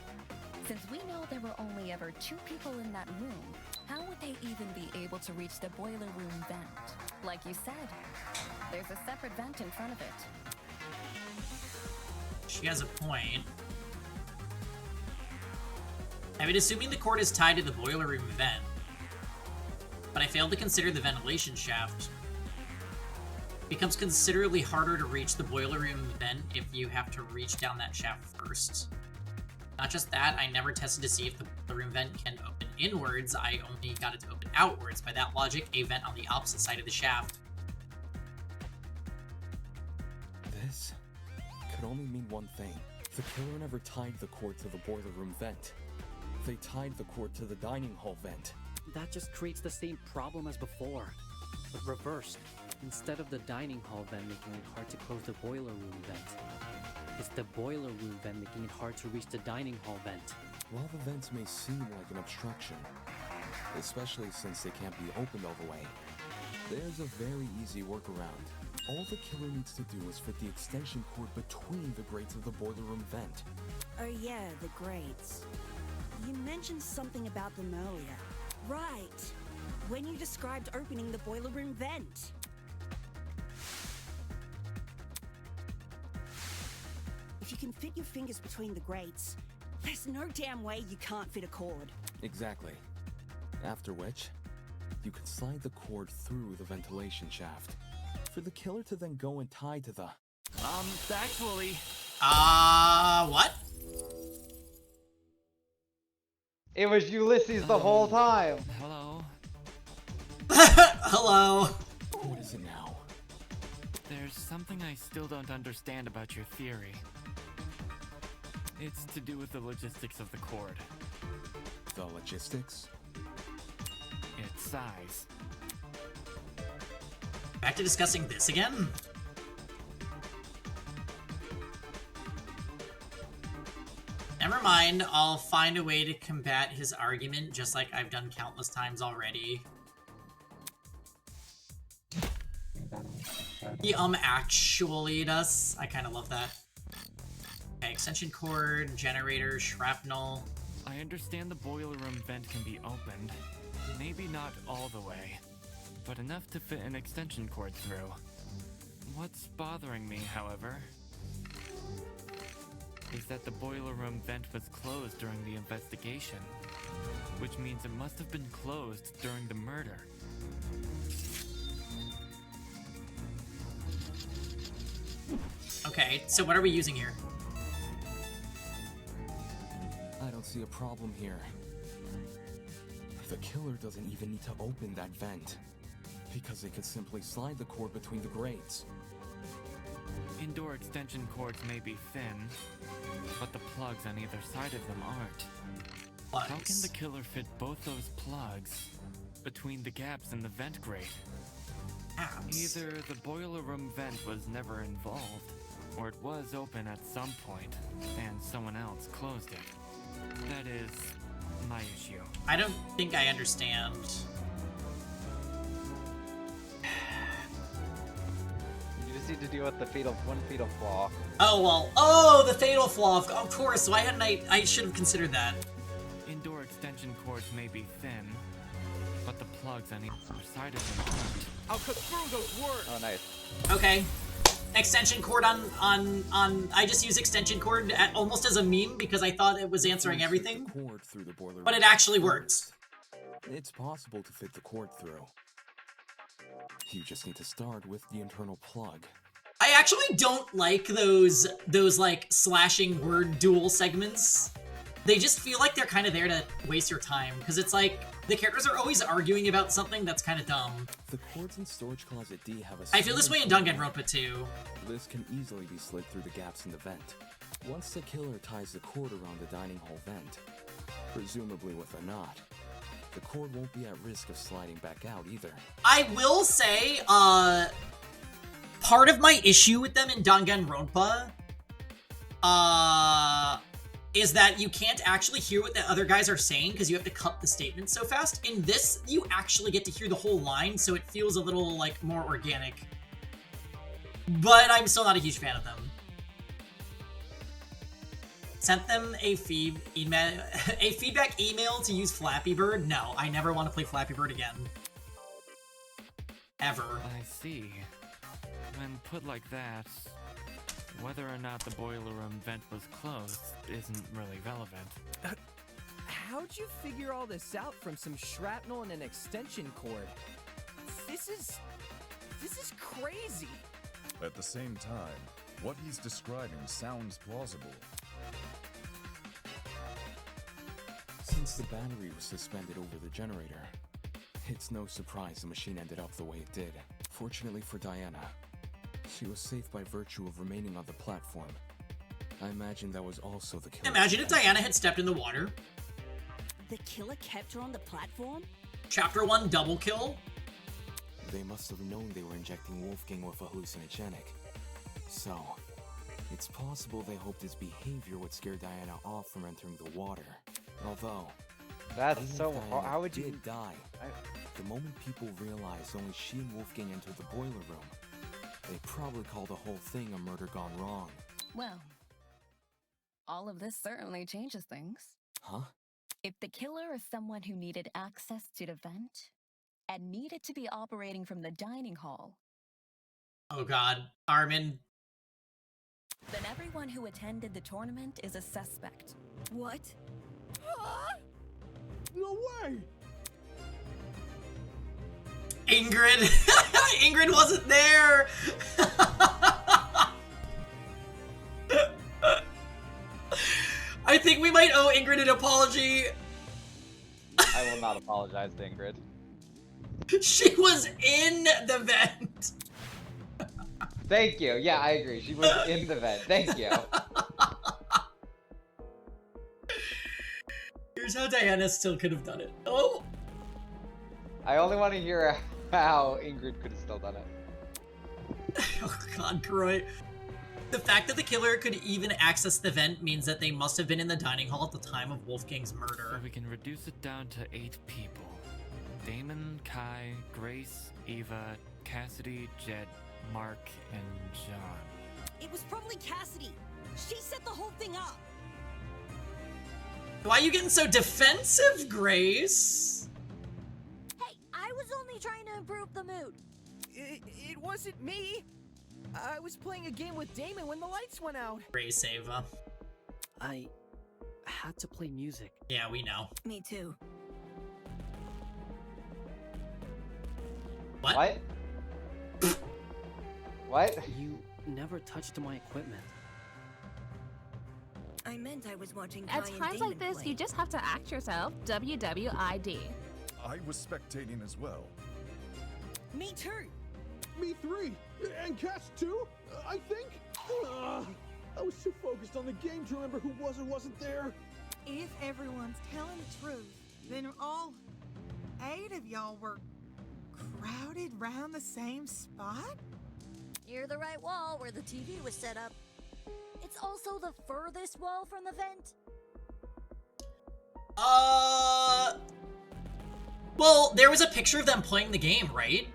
since we know there were only ever 2 people in that room, how would they even be able to reach the boiler room vent? Like you said, there's a separate vent in front of it. She has a point. I mean, assuming the cord is tied to the boiler room vent, but I failed to consider the ventilation shaft. It becomes considerably harder to reach the boiler room vent if you have to reach down that shaft first. Not just that, I never tested to see if the boiler room vent can open inwards, I only got it to open outwards. By that logic, a vent on the opposite side of the shaft. This could only mean one thing. The killer never tied the cord to the boiler room vent. They tied the cord to the dining hall vent. That just creates the same problem as before, but reversed. Instead of the dining hall vent making it hard to close the boiler room vent, it's the boiler room vent making it hard to reach the dining hall vent. While the vents may seem like an obstruction, especially since they can't be opened all the way, there's a very easy workaround. All the killer needs to do is fit the extension cord between the grates of the boiler room vent. Oh yeah, the grates. You mentioned something about them earlier. Right. When you described opening the boiler room vent. If you can fit your fingers between the grates, there's no damn way you can't fit a cord. Exactly. After which, you can slide the cord through the ventilation shaft, for the killer to then go and tie to the... Actually... What? It was Ulysses the whole time. Hello? Hello? What is it now? There's something I still don't understand about your theory. It's to do with the logistics of the cord. The logistics? Its size. Back to discussing this again? Never mind, I'll find a way to combat his argument, just like I've done countless times already. He actually does. I kind of love that. Okay, extension cord, generator, shrapnel. I understand the boiler room vent can be opened. Maybe not all the way, but enough to fit an extension cord through. What's bothering me, however, is that the boiler room vent was closed during the investigation, which means it must have been closed during the murder. Okay, so what are we using here? I don't see a problem here. The killer doesn't even need to open that vent, because they could simply slide the cord between the grates. Indoor extension cords may be thin, but the plugs on either side of them aren't. Plugs. How can the killer fit both those plugs between the gaps in the vent grate? Either the boiler room vent was never involved, or it was open at some point, and someone else closed it. That is my issue. I don't think I understand. You just need to deal with the one fatal flaw. Oh, well. Oh, the fatal flaw. Of course. Why hadn't I should have considered that. Indoor extension cords may be thin, but the plugs on either side of the vent. I'll cut through those words. Oh, nice. Okay. Extension cord on I just use extension cord almost as a meme because I thought it was answering everything. Cord through the boiler But room. it actually works. It's possible to fit the cord through. You just need to start with the internal plug. I actually don't like those like slashing word duel segments. They just feel like they're kind of there to waste your time because it's like the characters are always arguing about something that's kind of dumb. The cords in storage closet D have a I feel this way in Danganronpa too. This can easily be slid through the gaps in the vent. Once the killer ties the cord around the dining hall vent, presumably with a knot, the cord won't be at risk of sliding back out either. I will say, part of my issue with them in Danganronpa, is that you can't actually hear what the other guys are saying because you have to cut the statement so fast. In this, you actually get to hear the whole line, so it feels a little, like, more organic. But I'm still not a huge fan of them. Sent them a feedback email to use Flappy Bird? No, I never want to play Flappy Bird again. Ever. I see. When put like that, whether or not the boiler room vent was closed isn't really relevant. How'd you figure all this out from some shrapnel and an extension cord? This is crazy. At the same time, what he's describing sounds plausible. Since the battery was suspended over the generator, it's no surprise the machine ended up the way it did. Fortunately for Diana, she was safe by virtue of remaining on the platform. I imagine that was also the killer. Imagine if Diana had stepped in the water. The killer kept her on the platform? Chapter 1 double kill? They must have known they were injecting Wolfgang with a hallucinogenic. So, it's possible they hoped his behavior would scare Diana off from entering the water. Although, that's so hard. How would you die? The moment people realized only she and Wolfgang entered the boiler room, they probably call the whole thing a murder gone wrong. Well, all of this certainly changes things. Huh? If the killer is someone who needed access to the vent and needed to be operating from the dining hall, Oh god, Armin. then everyone who attended the tournament is a suspect. What? No way! Ingrid. Ingrid wasn't there. I think we might owe Ingrid an apology. I will not apologize to Ingrid. She was in the vent. Thank you. Yeah, I agree. She was in the vent. Thank you. Here's how Diana still could have done it. Oh! I only want to hear how Ingrid could have still done it. Oh god, Croy. The fact that the killer could even access the vent means that they must have been in the dining hall at the time of Wolfgang's murder. So we can reduce it down to 8 people. Damon, Kai, Grace, Eva, Cassidy, Jed, Mark, and John. It was probably Cassidy. She set the whole thing up. Why are you getting so defensive, Grace? Hey, I was only trying to improve the mood. It wasn't me. I was playing a game with Damon when the lights went out. Grace, Ava. I had to play music. Yeah, we know. Me too. What? What? You never touched my equipment. I meant I was watching Kai At and times Damon like this, play. you just have to act yourself. WWID. I was spectating as well. Me too. Me 3! And Cass 2, I think? I was too focused on the game to remember who was or wasn't there. If everyone's telling the truth, then all 8 of y'all were crowded round the same spot? Near the right wall where the TV was set up. It's also the furthest wall from the vent. Well, there was a picture of them playing the game, right?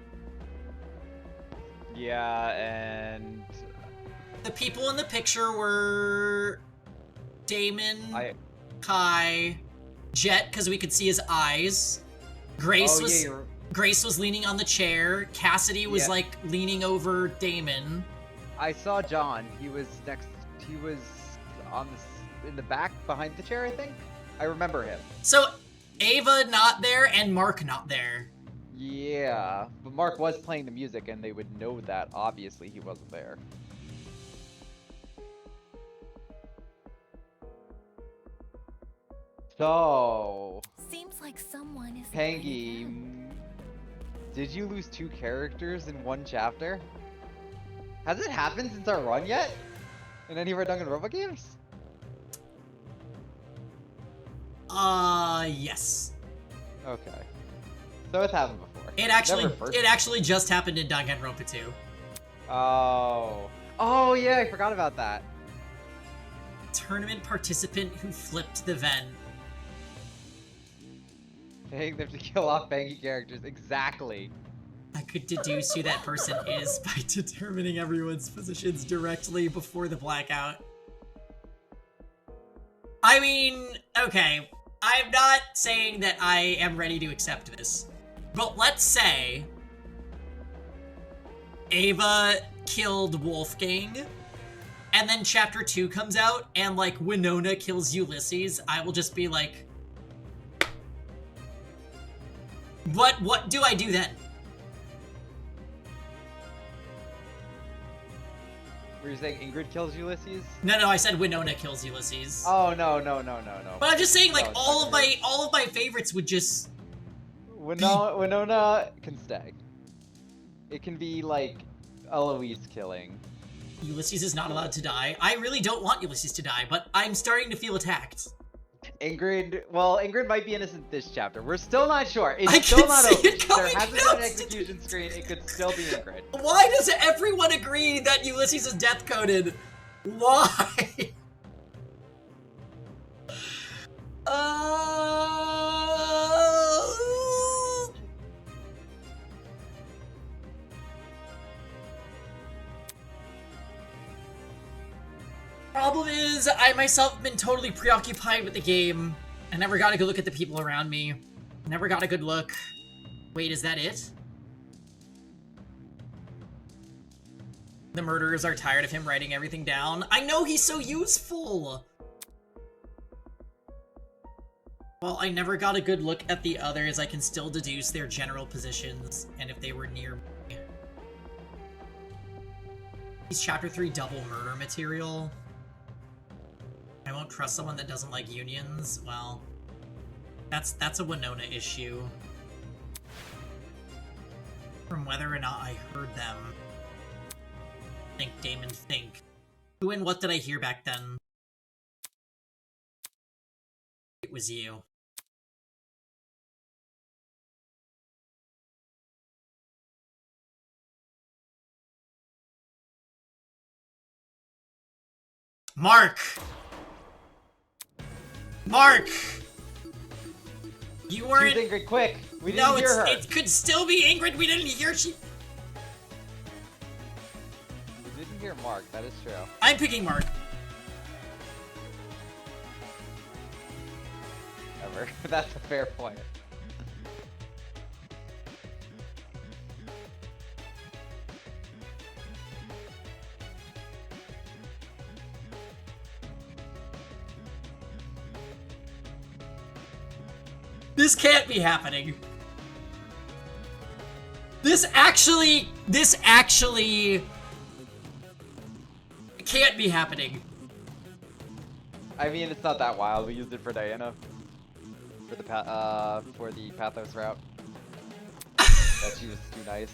Yeah, and the people in the picture were Damon, Kai, Jet, because we could see his eyes. Grace was Grace was leaning on the chair. Cassidy was Yeah. like leaning over Damon. I saw John. He was on in the back behind the chair, I think. I remember him. So Ava not there and Mark not there. Yeah, but Mark was playing the music and they would know that. Obviously, he wasn't there. So, Seems like someone is. Pangy, did you lose 2 characters in 1 chapter? Has it happened since our run yet? In any of our Danganronpa games? Yes. Okay. So it's happened before. It Never actually just happened in Danganronpa 2. Oh. Oh yeah, I forgot about that. Tournament participant who flipped the vent. Paying them to kill off Pangy characters. Exactly. I could deduce who that person is by determining everyone's positions directly before the blackout. I mean, okay, I'm not saying that I am ready to accept this, but let's say Ava killed Wolfgang, and then chapter 2 comes out, and like Winona kills Ulysses. I will just be like, what do I do then? Were you saying Ingrid kills Ulysses? No, I said Winona kills Ulysses. Oh no. But I'm just saying, like, No, all of my favorites would just Winona can stay. It can be like Eloise killing. Ulysses is not allowed to die. I really don't want Ulysses to die, but I'm starting to feel attacked. Ingrid might be innocent this chapter. We're still not sure. It's I still can not see over. it coming There hasn't been an next. execution screen. It could still be Ingrid. Why does everyone agree that Ulysses is death coded? Why? Problem is, I myself have been totally preoccupied with the game. I never got a good look at the people around me. Never got a good look. Wait, is that it? The murderers are tired of him writing everything down. I know he's so useful! Well, I never got a good look at the others. I can still deduce their general positions, and if they were near me. He's chapter 3 double murder material. I won't trust someone that doesn't like unions. Well, that's a Winona issue. From whether or not I heard them. Think, Damon, think. Who and what did I hear back then? It was you. Mark! Mark! You weren't- Choose Ingrid, quick! We didn't No, hear her! it could still be Ingrid. We didn't hear she. We didn't hear Mark, that is true. I'm picking Mark. Ever. That's a fair point. This can't be happening. This actually can't be happening. I mean, it's not that wild. We used it for Diana. For the Pathos route. That she was too nice.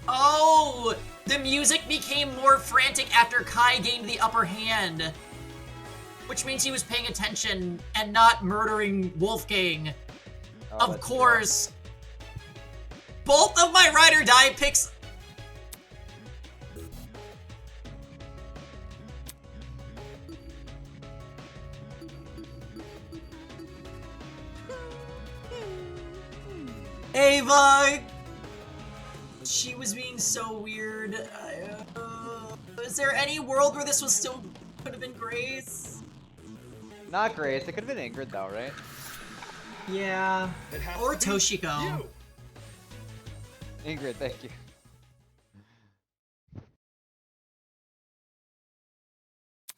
Oh, the music became more frantic after Kai gained the upper hand. Which means he was paying attention and not murdering Wolfgang. Oh, Of course. Both of my ride or die picks. Ava! She was being so weird. there any world where this was still could have been Grace? Not Grace. It could have been Ingrid though, right? Yeah. Or Toshiko. Ingrid, thank you.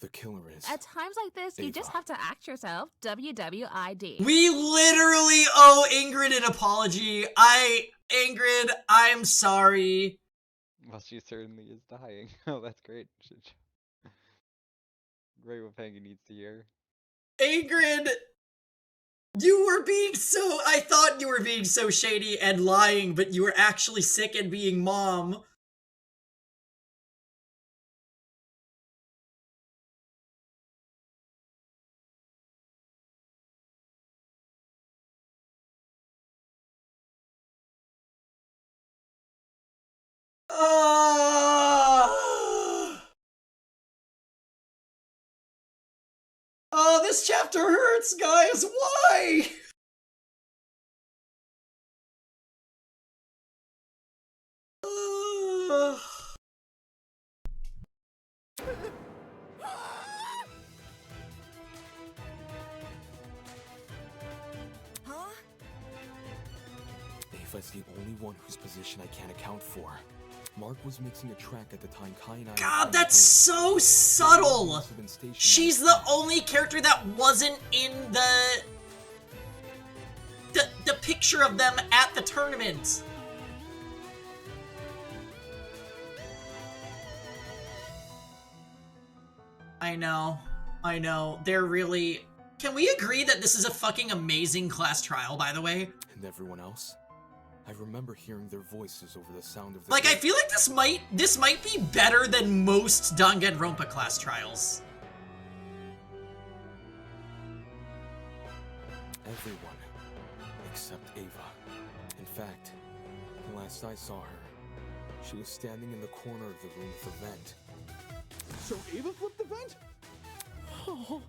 The killer is. At times like this, you just have to act yourself. WWID. We literally owe Ingrid an apology. Ingrid, I'm sorry. Well, she certainly is dying. Oh, that's great. Great what Pangy needs to hear. Ingrid, you were being so... I thought you were being so shady and lying, but you were actually sick and being mom. Oh, this chapter hurts, guys. Why? Huh? Ava's the only one whose position I can't account for. Mark was mixing a track at the time Kai and I... God, that's so subtle! She's the only character that wasn't in the picture of them at the tournament. I know. They're really... Can we agree that this is a fucking amazing class trial, by the way? And everyone else? I remember hearing their voices over the sound of the... Like, I feel like this might be better than most Danganronpa class trials. Everyone. Except Ava. In fact, the last I saw her, she was standing in the corner of the room with the vent. So Ava flipped the vent? Oh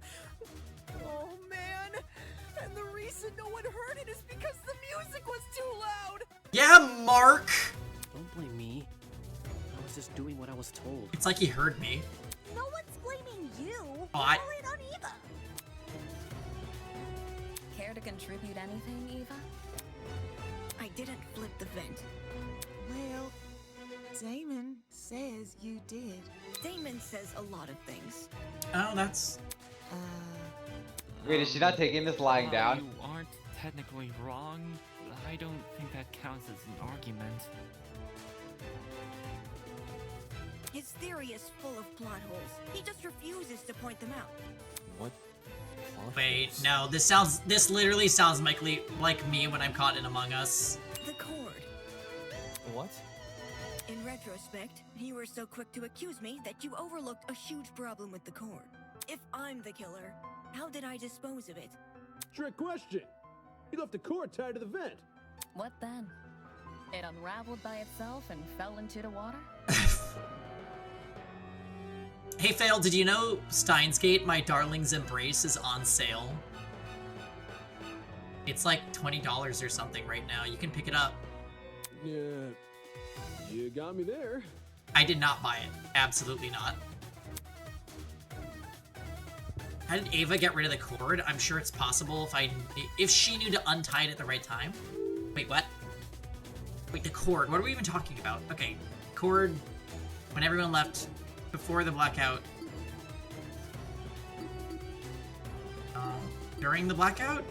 man! And the reason no one heard it is because the music was too loud! Yeah, Mark! Don't blame me. I was just doing what I was told. It's like he heard me. No one's blaming you. Oh, I... Blame it on Eva. Care to contribute anything, Eva? I didn't flip the vent. Well, Damon says you did. Damon says a lot of things. Oh, that's... Wait, is she not taking this lying down? You aren't technically wrong. I don't think that counts as an argument. His theory is full of plot holes. He just refuses to point them out. What? Wait, no, this literally sounds like me when I'm caught in Among Us. The cord. What? In retrospect, you were so quick to accuse me that you overlooked a huge problem with the cord. If I'm the killer, how did I dispose of it? Trick question. You left the cord tied to the vent. What then? It unraveled by itself and fell into the water? Hey, Fail, did you know Steins Gate, My Darling's Embrace is on sale? It's like $20 or something right now. You can pick it up. Yeah, you got me there. I did not buy it. Absolutely not. How did Ava get rid of the cord? I'm sure it's possible if she knew to untie it at the right time. Wait, what? Wait, the cord. What are we even talking about? Okay, cord. When everyone left before the blackout. During the blackout?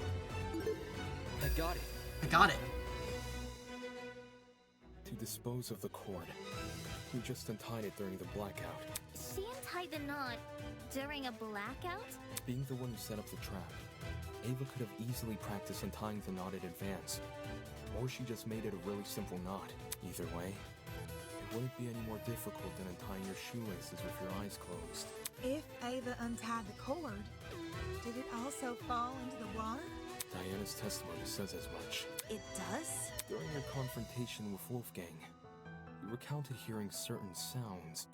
I got it. I got it. To dispose of the cord. You just untied it during the blackout. She untied the knot during a blackout? Being the one who set up the trap, Ava could have easily practiced untying the knot in advance. Or she just made it a really simple knot. Either way, it wouldn't be any more difficult than untying your shoelaces with your eyes closed. If Ava untied the cord, did it also fall into the water? Diana's testimony says as much. It does? During your confrontation with Wolfgang, you recounted hearing certain sounds.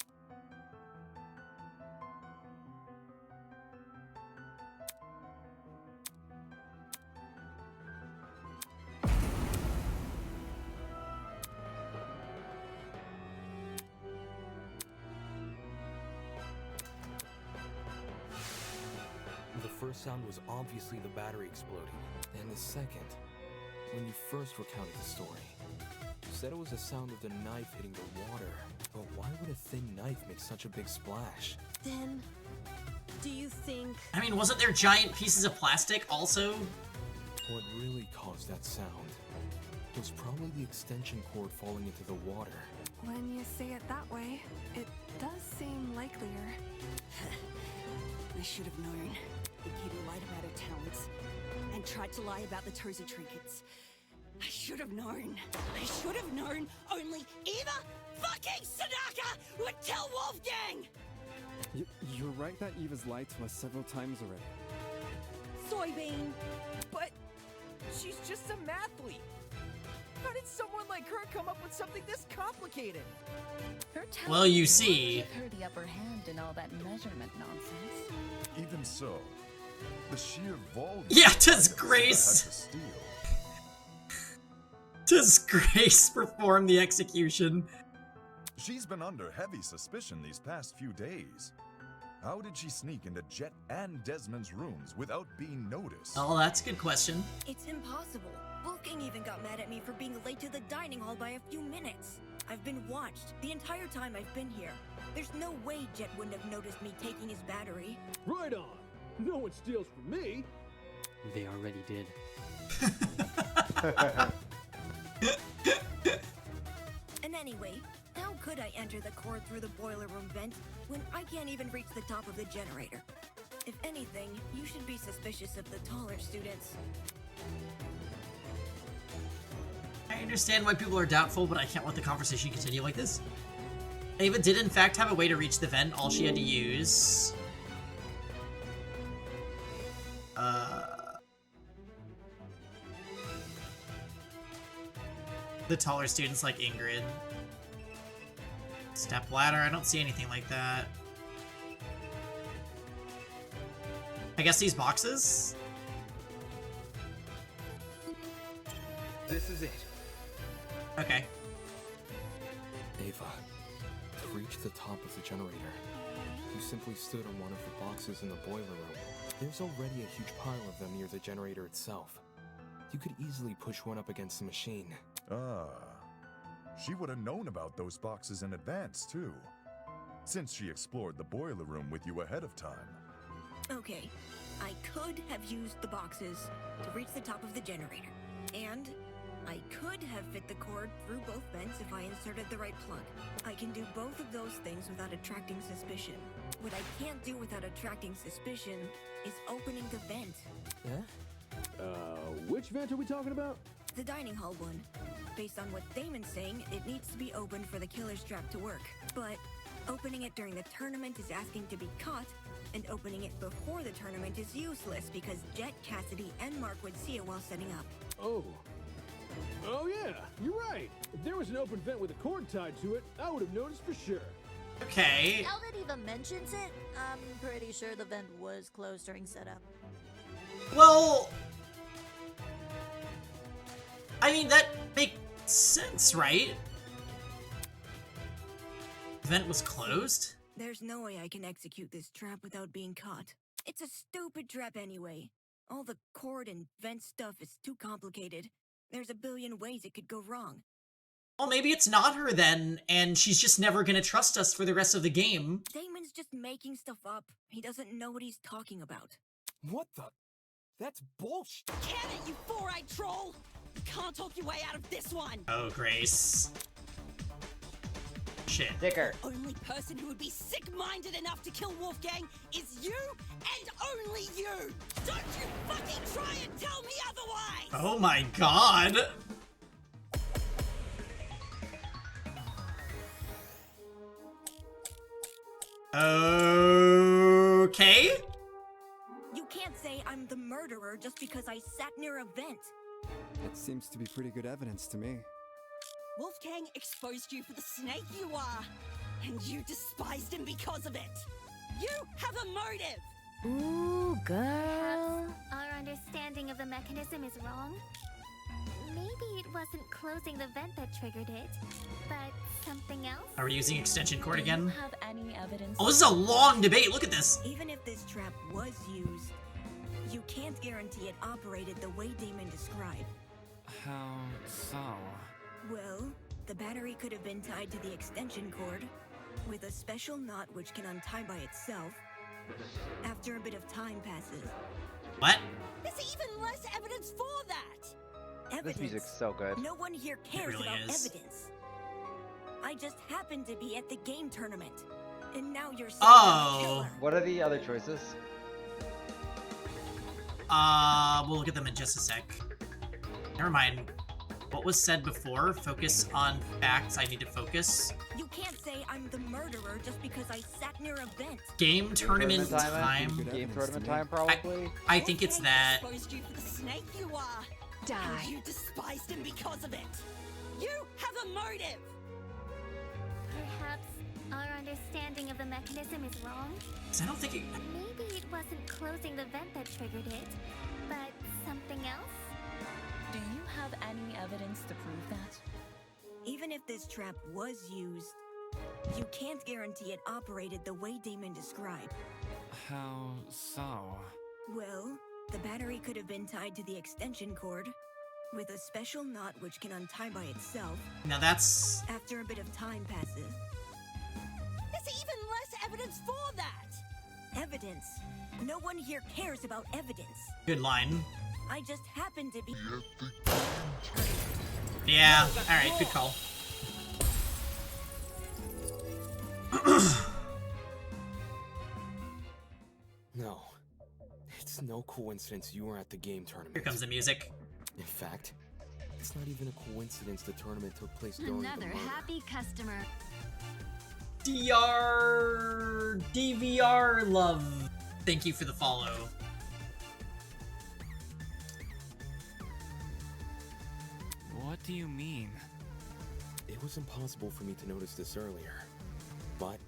The first sound was obviously the battery exploding. And the second, when you first recounted the story, you said it was the sound of the knife hitting the water. But why would a thin knife make such a big splash? Then, do you think... I mean, wasn't there giant pieces of plastic also? What really caused that sound was probably the extension cord falling into the water. When you say it that way, it does seem likelier. I should have known. The kid who lied about her talents and tried to lie about the Tozy trinkets. I should have known. I should have known only Eva fucking Sadaka would kill Wolfgang! You're right that Eva's lied to us several times already. Soybean! But she's just a mathlete. How did someone like her come up with something this complicated? Her Well, you see. give her the upper hand in all that measurement nonsense. Even so, the sheer volume. Yeah, does Eva had to Grace. steal. Does Grace perform the execution? She's been under heavy suspicion these past few days. How did she sneak into Jet and Desmond's rooms without being noticed? Oh, that's a good question. It's impossible. Wolfgang even got mad at me for being late to the dining hall by a few minutes. I've been watched the entire time I've been here. There's no way Jet wouldn't have noticed me taking his battery. Right on. No one steals from me. They already did. And anyway, how could I enter the cord through the boiler room vent when I can't even reach the top of the generator? If anything, you should be suspicious of the taller students. I understand why people are doubtful, but I can't let the conversation continue like this. Ava did in fact have a way to reach the vent. All she had to use... the taller students like Ingrid. Step ladder, I don't see anything like that. I guess these boxes? This is it. Okay. Ava, to reach the top of the generator, you simply stood on one of the boxes in the boiler room. There's already a huge pile of them near the generator itself. You could easily push one up against the machine. Ah. She would have known about those boxes in advance, too. Since she explored the boiler room with you ahead of time. Okay, I could have used the boxes to reach the top of the generator. And I could have fit the cord through both vents if I inserted the right plug. I can do both of those things without attracting suspicion. What I can't do without attracting suspicion is opening the vent. Which vent are we talking about? The dining hall one. Based on what Damon's saying, it needs to be opened for the killer's trap to work. But opening it during the tournament is asking to be caught, and opening it before the tournament is useless because Jet, Cassidy, and Mark would see it while setting up. Oh yeah, you're right. If there was an open vent with a cord tied to it, I would have noticed for sure. Okay. Now that Eva mentions it, I'm pretty sure the vent was closed during setup. Well... I mean, that makes sense, right? The vent was closed? There's no way I can execute this trap without being caught. It's a stupid trap anyway. All the cord and vent stuff is too complicated. There's a billion ways it could go wrong. Well, maybe it's not her then, and she's just never gonna trust us for the rest of the game. Damon's just making stuff up. He doesn't know what he's talking about. What the? That's bullshit. Can it, you four-eyed troll! You can't talk your way out of this one! Oh, Grace. Shit. Dicker. The only person who would be sick-minded enough to kill Wolfgang is you, and only you! Don't you fucking try and tell me otherwise! Oh my god! Okay? You can't say I'm the murderer just because I sat near a vent. That seems to be pretty good evidence to me. Wolfgang exposed you for the snake you are, and you despised him because of it. You have a motive! Ooh, girl. Our understanding of the mechanism is wrong. Maybe it wasn't closing the vent that triggered it, but something else? Are we using extension cord again? Have any evidence? Oh, this is a long debate. Look at this. Even if this trap was used, You can't guarantee it operated the way Damon described. How so? Well, the battery could have been tied to the extension cord with a special knot which can untie by itself after a bit of time passes. What? There's even less evidence for that! Evidence. This music's so good. No one here cares really about is. evidence. I just happened to be at the game tournament, and now you're saying Oh. I'm a killer. What are the other choices? We'll look at them in just a sec. Never mind. What was said before? Focus on facts. I need to focus. You can't say I'm the murderer just because I sat near a vent. Game tournament time. Game tournament time, probably. I think it's that. Exposed you for the snake you are. Die. And you despised him because of it. You have a motive. Perhaps our understanding of the mechanism is wrong? 'Cause I don't think it. Maybe it wasn't closing the vent that triggered it, but something else? Do you have any evidence to prove that? Even if this trap was used, you can't guarantee it operated the way Damon described. How so? Well, the battery could have been tied to the extension cord with a special knot which can untie by itself Now that's. after a bit of time passes. There's even less evidence for that. Evidence. No one here cares about evidence. Good line. I just happen to be. Yeah. Alright, good call. No. It's no coincidence you were at the game tournament. Here comes the music. In fact, it's not even a coincidence the tournament took place during the Another murder. happy customer. DVR love. Thank you for the follow. What do you mean? It was impossible for me to notice this earlier, but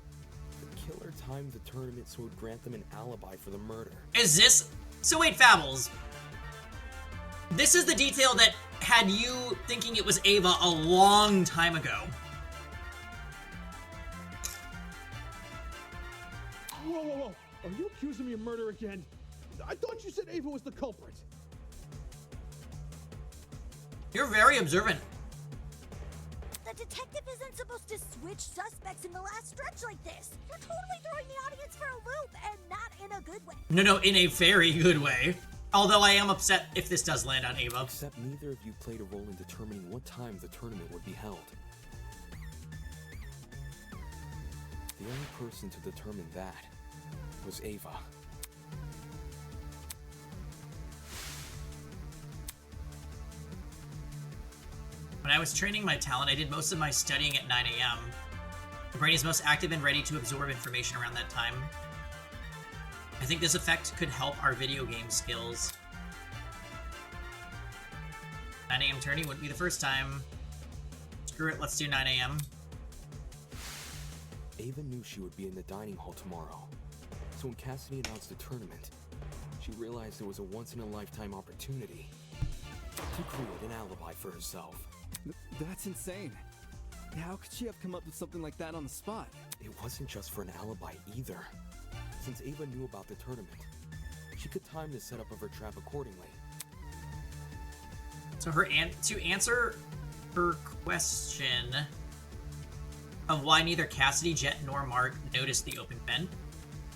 the killer timed the tournament so it would grant them an alibi for the murder. Is this? So wait, Fabbles. This is the detail that had you thinking it was Ava a long time ago. Whoa, whoa, whoa! Are you accusing me of murder again? I thought you said Ava was the culprit. You're very observant. The detective isn't supposed to switch suspects in the last stretch like this. You're totally throwing the audience for a loop, and not in a good way. No, in a very good way. Although I am upset if this does land on Ava. Except neither of you played a role in determining what time the tournament would be held. The only person to determine that was Ava. When I was training my talent, I did most of my studying at 9 a.m. The brain is most active and ready to absorb information around that time. I think this effect could help our video game skills. 9 a.m. tourney wouldn't be the first time. Screw it, let's do 9 a.m. Ava knew she would be in the dining hall tomorrow. So when Cassidy announced the tournament, she realized it was a once-in-a-lifetime opportunity to create an alibi for herself. That's insane. How could she have come up with something like that on the spot? It wasn't just for an alibi either. Since Ava knew about the tournament, she could time the setup of her trap accordingly. So to answer her question of why neither Cassidy, Jet, nor Mark noticed the open vent,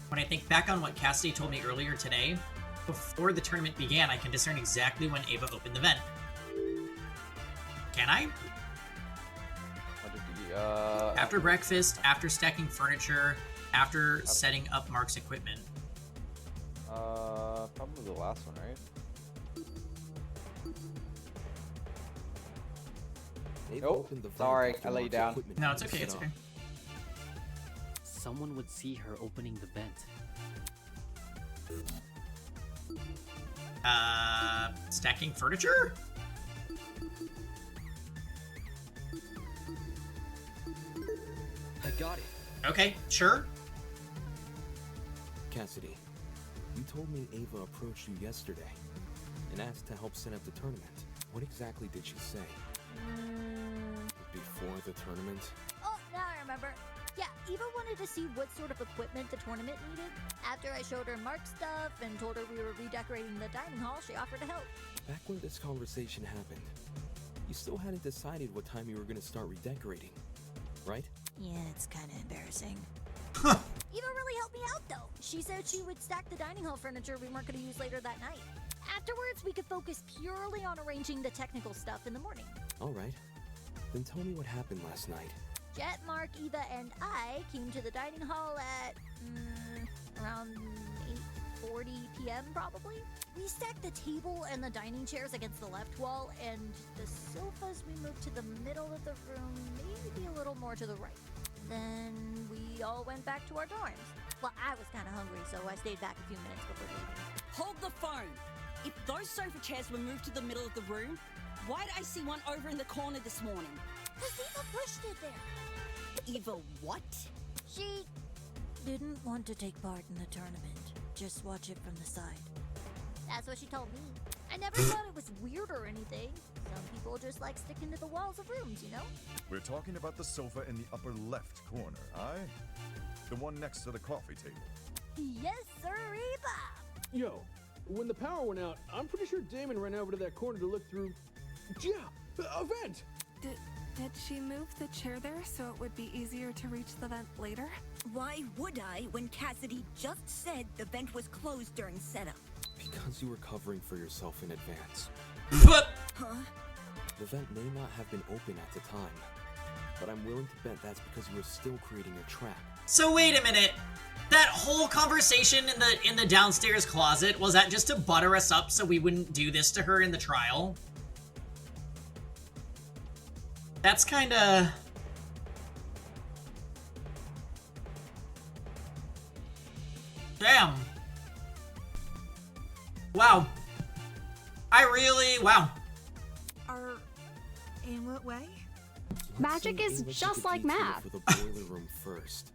when I think back on what Cassidy told me earlier today, before the tournament began, I can discern exactly when Ava opened the vent. Can I? After breakfast, after stacking furniture, after setting up Mark's equipment. Probably the last one, right? Nope. Sorry, I let you down. No, it's okay, it's okay. Someone would see her opening the vent. Stacking furniture? I got it. Okay, sure. Cassidy, you told me Ava approached you yesterday and asked to help set up the tournament. What exactly did she say? Before the tournament? Oh, now I remember. Yeah, Eva wanted to see what sort of equipment the tournament needed. After I showed her Mark's stuff and told her we were redecorating the dining hall, she offered to help. Back when this conversation happened, you still hadn't decided what time you were gonna start redecorating, right? Yeah, it's kind of embarrassing. Eva really helped me out, though. She said she would stack the dining hall furniture we weren't going to use later that night. Afterwards, we could focus purely on arranging the technical stuff in the morning. Alright. Then tell me what happened last night. Jet, Mark, Eva, and I came to the dining hall at around 8:40 p.m. probably. We stacked the table and the dining chairs against the left wall, and the sofas we moved to the middle of the room, maybe a little more to the right. Then we all went back to our dorms. Well, I was kind of hungry, so I stayed back a few minutes before leaving. Hold the phone. If those sofa chairs were moved to the middle of the room, why did I see one over in the corner this morning? Because Eva pushed it there. Eva what? She didn't want to take part in the tournament. Just watch it from the side. That's what she told me. I never thought it was weird or anything. Some people just like sticking to the walls of rooms, you know? We're talking about the sofa in the upper left corner, aye? The one next to the coffee table. Yes, sir, Eva! Yo, when the power went out, I'm pretty sure Damon ran over to that corner to look through... Yeah, a vent! Did she move the chair there so it would be easier to reach the vent later? Why would I when Cassidy just said the vent was closed during setup? Because you were covering for yourself in advance. Huh? The vent may not have been open at the time, but I'm willing to bet that's because you were still creating a trap. So wait a minute. That whole conversation in the downstairs closet, was that just to butter us up so we wouldn't do this to her in the trial? That's kinda... Damn. Wow. Wow. In what way? Magic is just like math. For the boiler room first.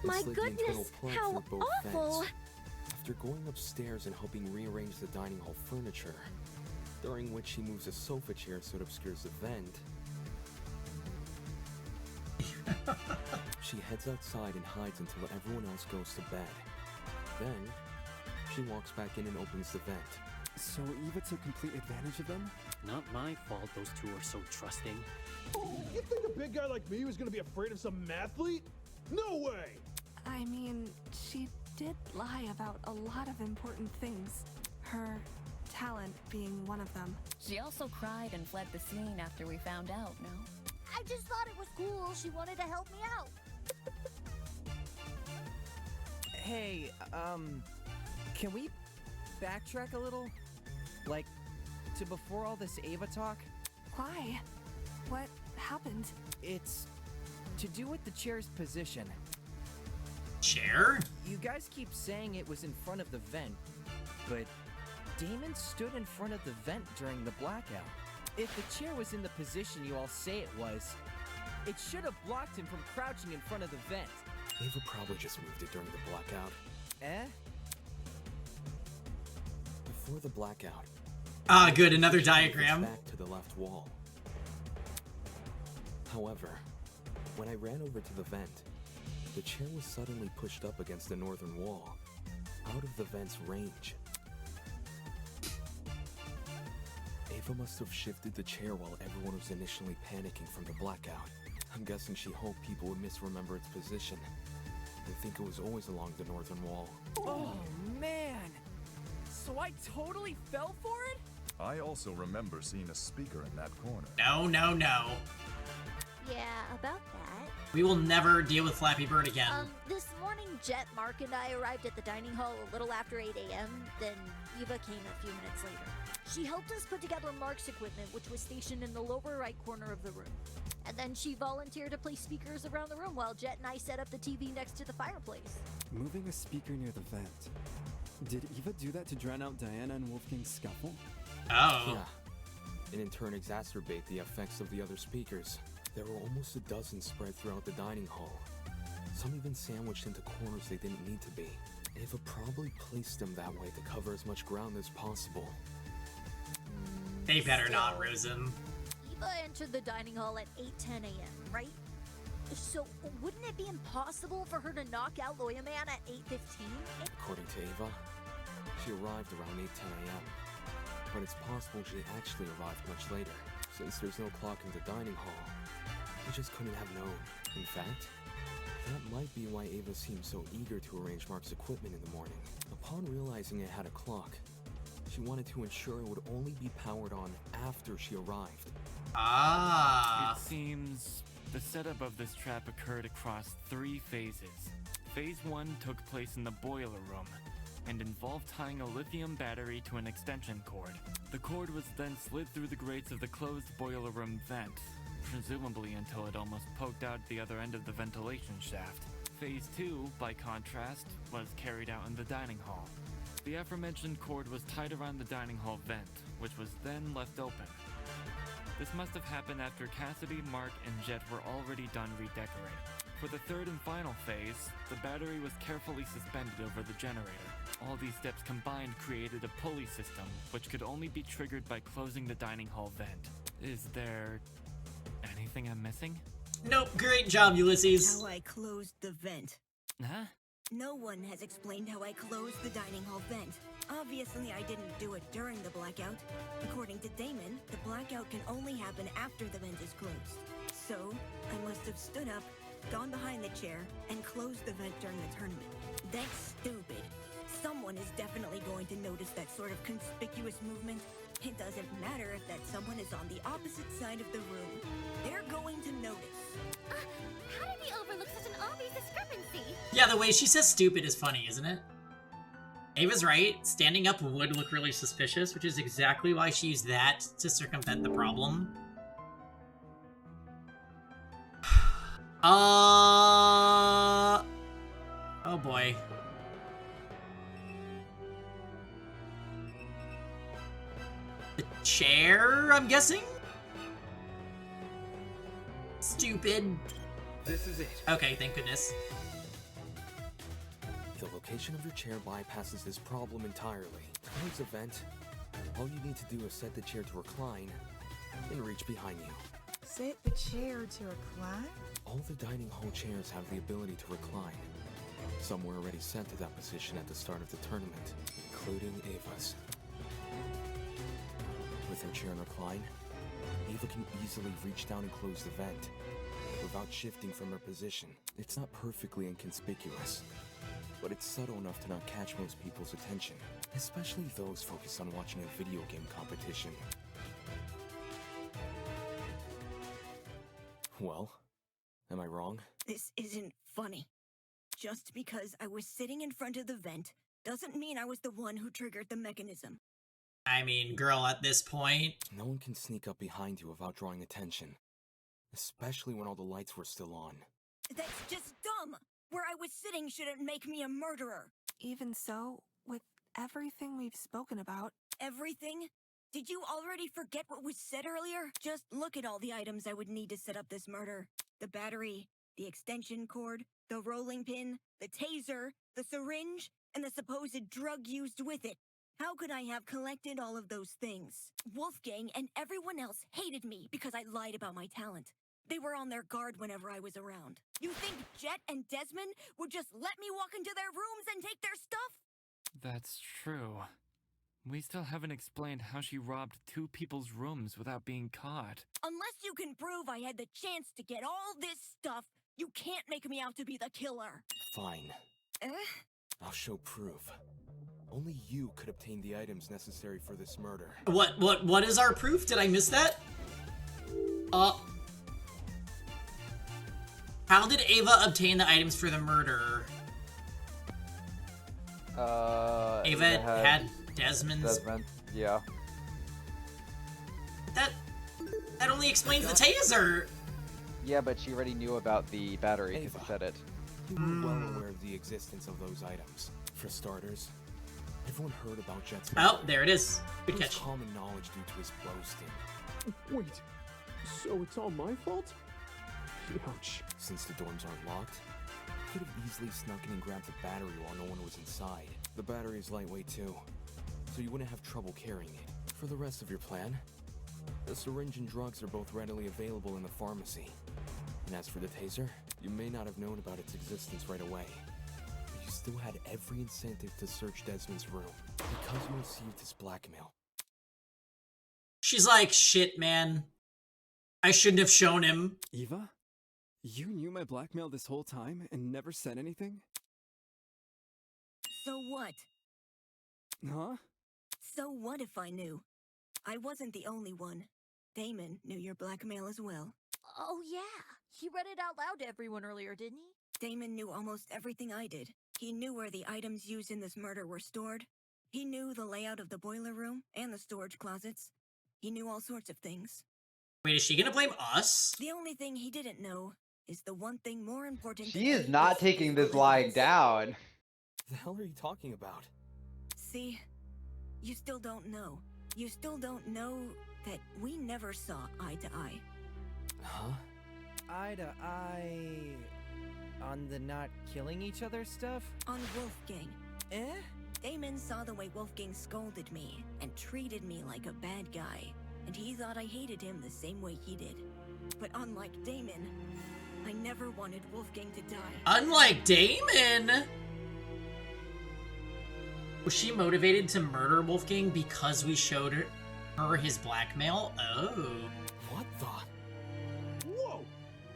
My goodness, how awful! After going upstairs and helping rearrange the dining hall furniture, during which he moves a sofa chair so it obscures the vent, she heads outside and hides until everyone else goes to bed. Then, she walks back in and opens the vent. So Eva took complete advantage of them? Not my fault those two are so trusting. You think a big guy like me was gonna be afraid of some mathlete? No way! I mean, she did lie about a lot of important things. Her talent being one of them. She also cried and fled the scene after we found out, no? I just thought it was cool. She wanted to help me out. Hey, can we backtrack a little? Like, to before all this Ava talk? Why? What happened? It's to do with the chair's position. Chair? You guys keep saying it was in front of the vent, but Damon stood in front of the vent during the blackout. If the chair was in the position you all say it was, it should have blocked him from crouching in front of the vent. Ava probably just moved it during the blackout. Eh? Before the blackout. Ah, good, another diagram. Back to the left wall. However, when I ran over to the vent, the chair was suddenly pushed up against the northern wall, out of the vent's range. Ava must have shifted the chair while everyone was initially panicking from the blackout. I'm guessing she hoped people would misremember its position and think it was always along the northern wall. Oh, man! So I totally fell for it? I also remember seeing a speaker in that corner. No. Yeah, about that. We will never deal with Flappy Bird again. This morning, Jet, Mark, and I arrived at the dining hall a little after 8 a.m. Then Eva came a few minutes later. She helped us put together Mark's equipment, which was stationed in the lower right corner of the room. And then she volunteered to place speakers around the room while Jet and I set up the TV next to the fireplace. Moving a speaker near the vent. Did Eva do that to drown out Diana and Wolfgang's scuffle? Oh. Yeah. And in turn exacerbate the effects of the other speakers. There were almost a dozen spread throughout the dining hall. Some even sandwiched into corners they didn't need to be. Eva probably placed them that way to cover as much ground as possible. They better not, Rosen. Eva entered the dining hall at 8:10 a.m., right? So, wouldn't it be impossible for her to knock out Lawyer Man at 8:15? According to Ava, she arrived around 8:10 a.m. But it's possible she actually arrived much later, since there's no clock in the dining hall. We just couldn't have known. In fact, that might be why Ava seemed so eager to arrange Mark's equipment in the morning. Upon realizing it had a clock, she wanted to ensure it would only be powered on after she arrived. It seems the setup of this trap occurred across 3 phases. Phase 1 took place in the boiler room and involved tying a lithium battery to an extension cord. The cord was then slid through the grates of the closed boiler room vent, presumably until it almost poked out the other end of the ventilation shaft. Phase 2, by contrast, was carried out in the dining hall. The aforementioned cord was tied around the dining hall vent, which was then left open. This must have happened after Cassidy, Mark, and Jet were already done redecorating. For the third and final phase, the battery was carefully suspended over the generator. All these steps combined created a pulley system, which could only be triggered by closing the dining hall vent. Is there anything I'm missing? Nope, great job, Ulysses. How I closed the vent. Huh? No one has explained how I closed the dining hall vent. Obviously, I didn't do it during the blackout. According to Damon, the blackout can only happen after the vent is closed. So, I must have stood up, gone behind the chair, and closed the vent during the tournament. That's stupid. Someone is definitely going to notice that sort of conspicuous movement. It doesn't matter if that someone is on the opposite side of the room. They're going to notice. How did we overlook such an obvious discrepancy? Yeah, the way she says stupid is funny, isn't it? Ava's right. Standing up would look really suspicious, which is exactly why she used that to circumvent the problem. Oh boy. The chair, I'm guessing? Stupid. This is it. Okay, thank goodness. The location of your chair bypasses this problem entirely. To close the vent, all you need to do is set the chair to recline and reach behind you. Set the chair to recline? All the dining hall chairs have the ability to recline. Some were already set to that position at the start of the tournament, including Ava's. With her chair in recline, Ava can easily reach down and close the vent without shifting from her position. It's not perfectly inconspicuous, but it's subtle enough to not catch most people's attention, especially those focused on watching a video game competition. Well, am I wrong? This isn't funny. Just because I was sitting in front of the vent doesn't mean I was the one who triggered the mechanism. I mean, girl, at this point... No one can sneak up behind you without drawing attention, especially when all the lights were still on. That's just dumb! Where I was sitting shouldn't make me a murderer. Even so, with everything we've spoken about... Everything? Did you already forget what was said earlier? Just look at all the items I would need to set up this murder. The battery, the extension cord, the rolling pin, the taser, the syringe, and the supposed drug used with it. How could I have collected all of those things? Wolfgang and everyone else hated me because I lied about my talent. They were on their guard whenever I was around. You think Jet and Desmond would just let me walk into their rooms and take their stuff? That's true. We still haven't explained how she robbed 2 people's rooms without being caught. Unless you can prove I had the chance to get all this stuff, you can't make me out to be the killer. Fine. I'll show proof. Only you could obtain the items necessary for this murder. What is our proof? Did I miss that? How did Ava obtain the items for the murder? Ava had Desmond's... Yeah. That only explains the taser! Yeah, but she already knew about the battery because he said it. You were well aware of the existence of those items. For starters, everyone heard about Jet's murder. Oh, there it is. Good catch. It was common knowledge due to his boasting. Wait, so it's all my fault? Ouch. Since the dorms aren't locked, you could have easily snuck in and grabbed the battery while no one was inside. The battery is lightweight too, so you wouldn't have trouble carrying it. For the rest of your plan, the syringe and drugs are both readily available in the pharmacy. And as for the taser, You may not have known about its existence right away, but you still had every incentive to search Desmond's room because you received his blackmail. She's like, shit, man. I shouldn't have shown him. Eva? You knew my blackmail this whole time and never said anything? So what? Huh? So what if I knew? I wasn't the only one. Damon knew your blackmail as well. Oh yeah, he read it out loud to everyone earlier, didn't he? Damon knew almost everything I did. He knew where the items used in this murder were stored. He knew the layout of the boiler room and the storage closets. He knew all sorts of things. Wait, is she gonna blame us? The only thing he didn't know is the one thing more important. She is not taking this lying down. The hell are you talking about? See, you still don't know. You still don't know that we never saw eye to eye. Huh? Eye to eye on the not killing each other stuff? On Wolfgang. Damon saw the way Wolfgang scolded me and treated me like a bad guy, and he thought I hated him the same way he did. But unlike Damon, I never wanted Wolfgang to die. Unlike Damon! Was she motivated to murder Wolfgang because we showed her his blackmail? Oh. What the? Whoa!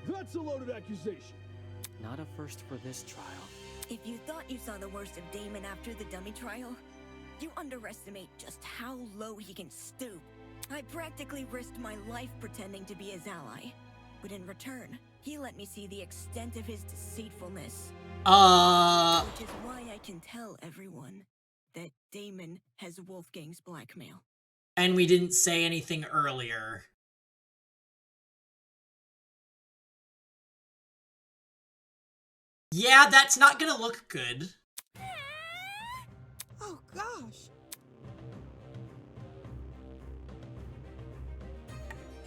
That's a loaded accusation. Not a first for this trial. If you thought you saw the worst of Damon after the dummy trial, you underestimate just how low he can stoop. I practically risked my life pretending to be his ally. But in return, he let me see the extent of his deceitfulness. Which is why I can tell everyone that Damon has Wolfgang's blackmail. And we didn't say anything earlier. Yeah, that's not gonna look good. Oh gosh.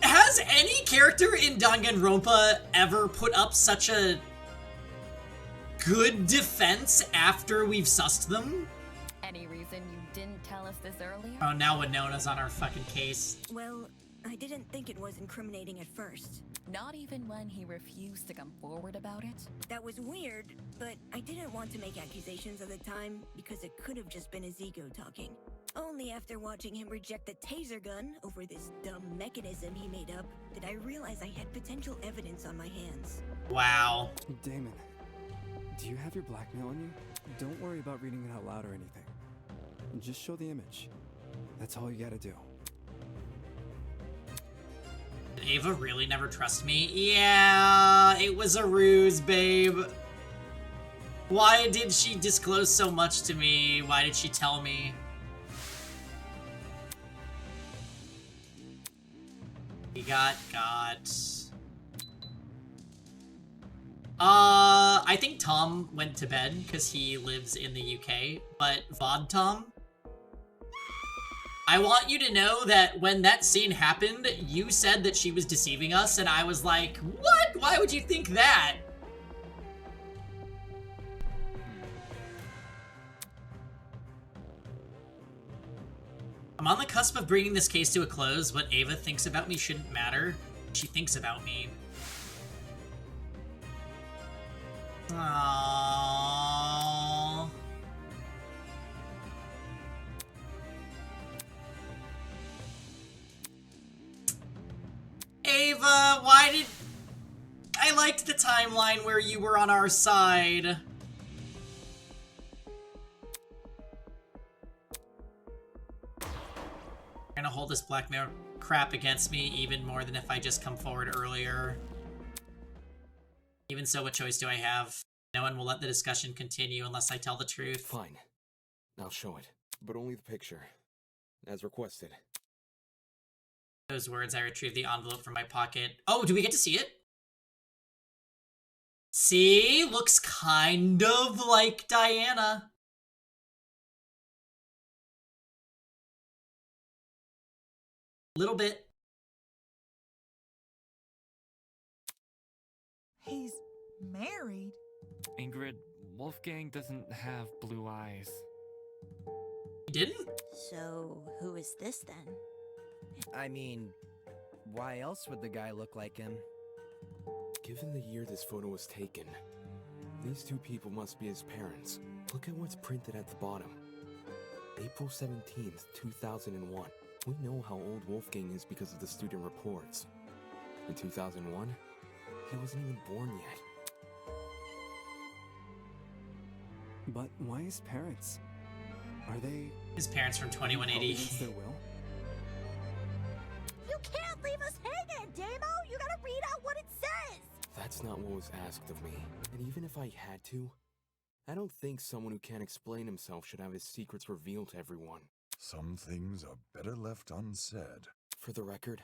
Has any character in Danganronpa ever put up such a good defense after we've sussed them? Any reason you didn't tell us this earlier? Oh, now Winona's on our fucking case. Well, I didn't think it was incriminating at first. Not even when he refused to come forward about it? That was weird, but I didn't want to make accusations at the time because it could have just been his ego talking. Only after watching him reject the taser gun over this dumb mechanism he made up did I realize I had potential evidence on my hands. Wow. Damon, do you have your blackmail on you? Don't worry about reading it out loud or anything. Just show the image. That's all you gotta do. Did Ava really never trust me? Yeah, it was a ruse, babe. Why did she disclose so much to me? Why did she tell me? We got. I think Tom went to bed because he lives in the UK, but VOD Tom, I want you to know that when that scene happened, you said that she was deceiving us, and I was like, what? Why would you think that? I'm on the cusp of bringing this case to a close. What Ava thinks about me shouldn't matter. She thinks about me. Aww. Ava, why did... I liked the timeline where you were on our side. You're gonna hold this blackmail crap against me even more than if I just come forward earlier. Even so, what choice do I have? No one will let the discussion continue unless I tell the truth. Fine. I'll show it, but only the picture, as requested. Those words, I retrieved the envelope from my pocket. Oh, do we get to see it? See? Looks kind of like Diana. Little bit. He's married. Ingrid, Wolfgang doesn't have blue eyes. He didn't? So, who is this then? I mean, why else would the guy look like him? Given the year this photo was taken, these two people must be his parents. Look at what's printed at the bottom. April 17th, 2001. We know how old Wolfgang is because of the student reports. In 2001, he wasn't even born yet. But why his parents? Are they... His parents from 2180. against their will? You can't leave us hanging, Damo! You gotta read out what it says! That's not what was asked of me. And even if I had to, I don't think someone who can't explain himself should have his secrets revealed to everyone. Some things are better left unsaid. For the record,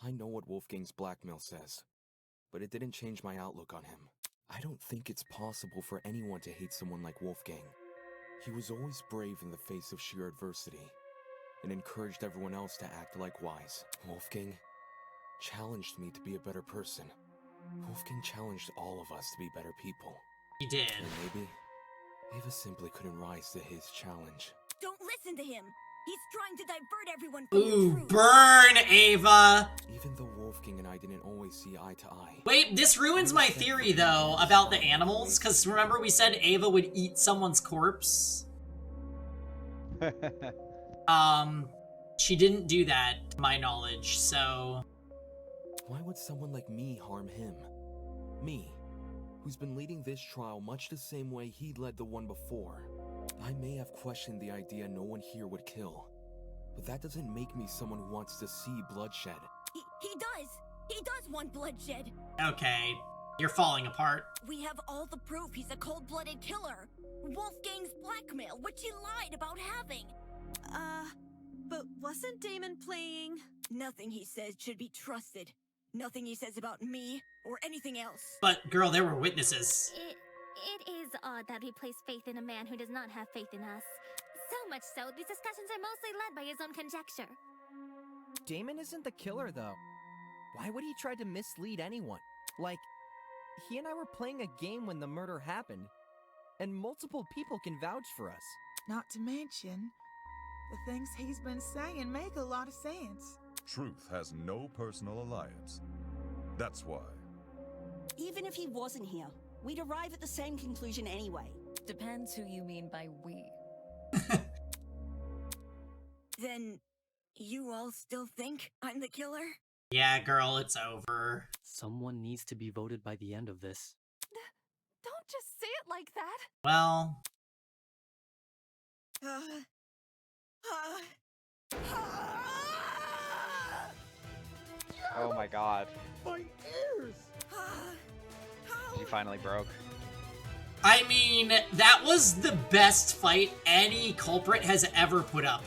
I know what Wolfgang's blackmail says, but it didn't change my outlook on him. I don't think it's possible for anyone to hate someone like Wolfgang. He was always brave in the face of sheer adversity, and encouraged everyone else to act likewise. Wolfgang challenged me to be a better person. Wolfgang challenged all of us to be better people. He did. And maybe Ava simply couldn't rise to his challenge. Don't listen to him. He's trying to divert everyone from the Ooh, truth. burn, Ava! Even though Wolfgang and I didn't always see eye to eye. Wait, this ruins my theory, though, about the animals, because remember we said Ava would eat someone's corpse? She didn't do that, to my knowledge, so... Why would someone like me harm him? Me, who's been leading this trial much the same way he led the one before. I may have questioned the idea no one here would kill, but that doesn't make me someone who wants to see bloodshed. He does! He does want bloodshed! Okay, you're falling apart. We have all the proof he's a cold-blooded killer. Wolfgang's blackmail, which he lied about having. But wasn't Damon playing? Nothing he says should be trusted. Nothing he says about me or anything else. But, girl, there were witnesses. It is odd that he placed faith in a man who does not have faith in us. So much so, these discussions are mostly led by his own conjecture. Damon isn't the killer, though. Why would he try to mislead anyone? Like, he and I were playing a game when the murder happened, and multiple people can vouch for us. Not to mention, the things he's been saying make a lot of sense. Truth has no personal alliance. That's why. Even if he wasn't here, we'd arrive at the same conclusion anyway. Depends who you mean by we. Then, you all still think I'm the killer? Yeah, girl, it's over. Someone needs to be voted by the end of this. Don't just say it like that. Well... Oh my god. My ears! She finally broke. I mean, that was the best fight any culprit has ever put up.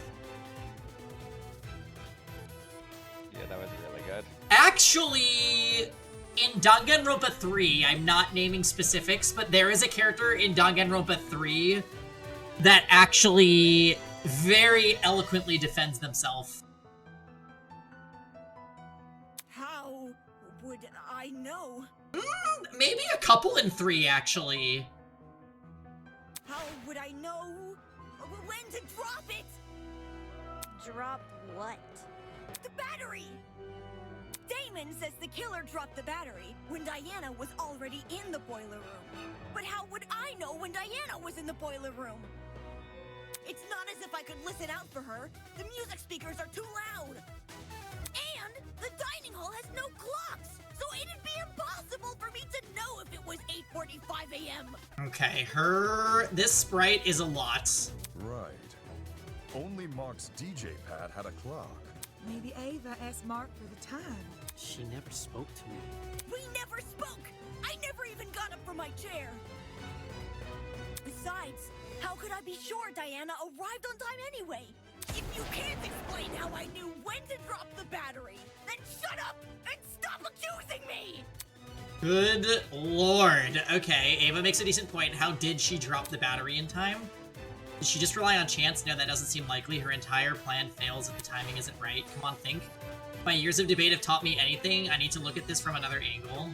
Yeah, that was really good. Actually, in Danganronpa 3, I'm not naming specifics, but there is a character in Danganronpa 3 that actually very eloquently defends themselves. How would I know? Maybe a couple in 3, actually. How would I know when to drop it? Drop what? The battery! Damon says the killer dropped the battery when Diana was already in the boiler room. But how would I know when Diana was in the boiler room? It's not as if I could listen out for her. The music speakers are too loud. And the dining hall has no clocks, so it'd be impossible for me to know if it was 8:45 a.m. Okay, this sprite is a lot. Right. Only Mark's DJ pad had a clock. Maybe Ava asked Mark for the time. She never spoke to me. We never spoke! I never even got up from my chair! Besides, how could I be sure Diana arrived on time anyway? If you can't explain how I knew when to drop the battery, then shut up and stop accusing me! Good lord. Okay, Ava makes a decent point. How did she drop the battery in time? Did she just rely on chance? No, that doesn't seem likely. Her entire plan fails if the timing isn't right. Come on, think. If my years of debate have taught me anything, I need to look at this from another angle.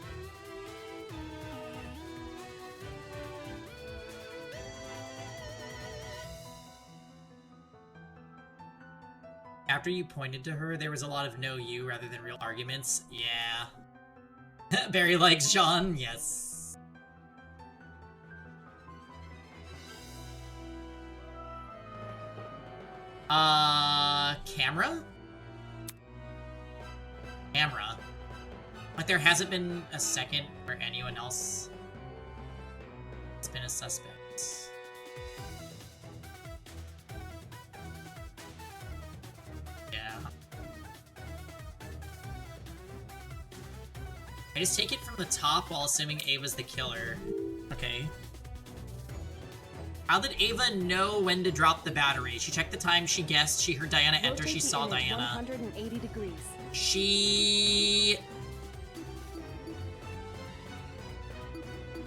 After you pointed to her, there was a lot of no you rather than real arguments. Yeah. Barry likes John, yes. Camera? Camera. Like, there hasn't been a second where anyone else has been a suspect. Yeah. I just take it from the top while assuming Ava's the killer. Okay. How did Ava know when to drop the battery? She checked the time, she guessed, she heard Diana enter, she saw Diana. 180 degrees. She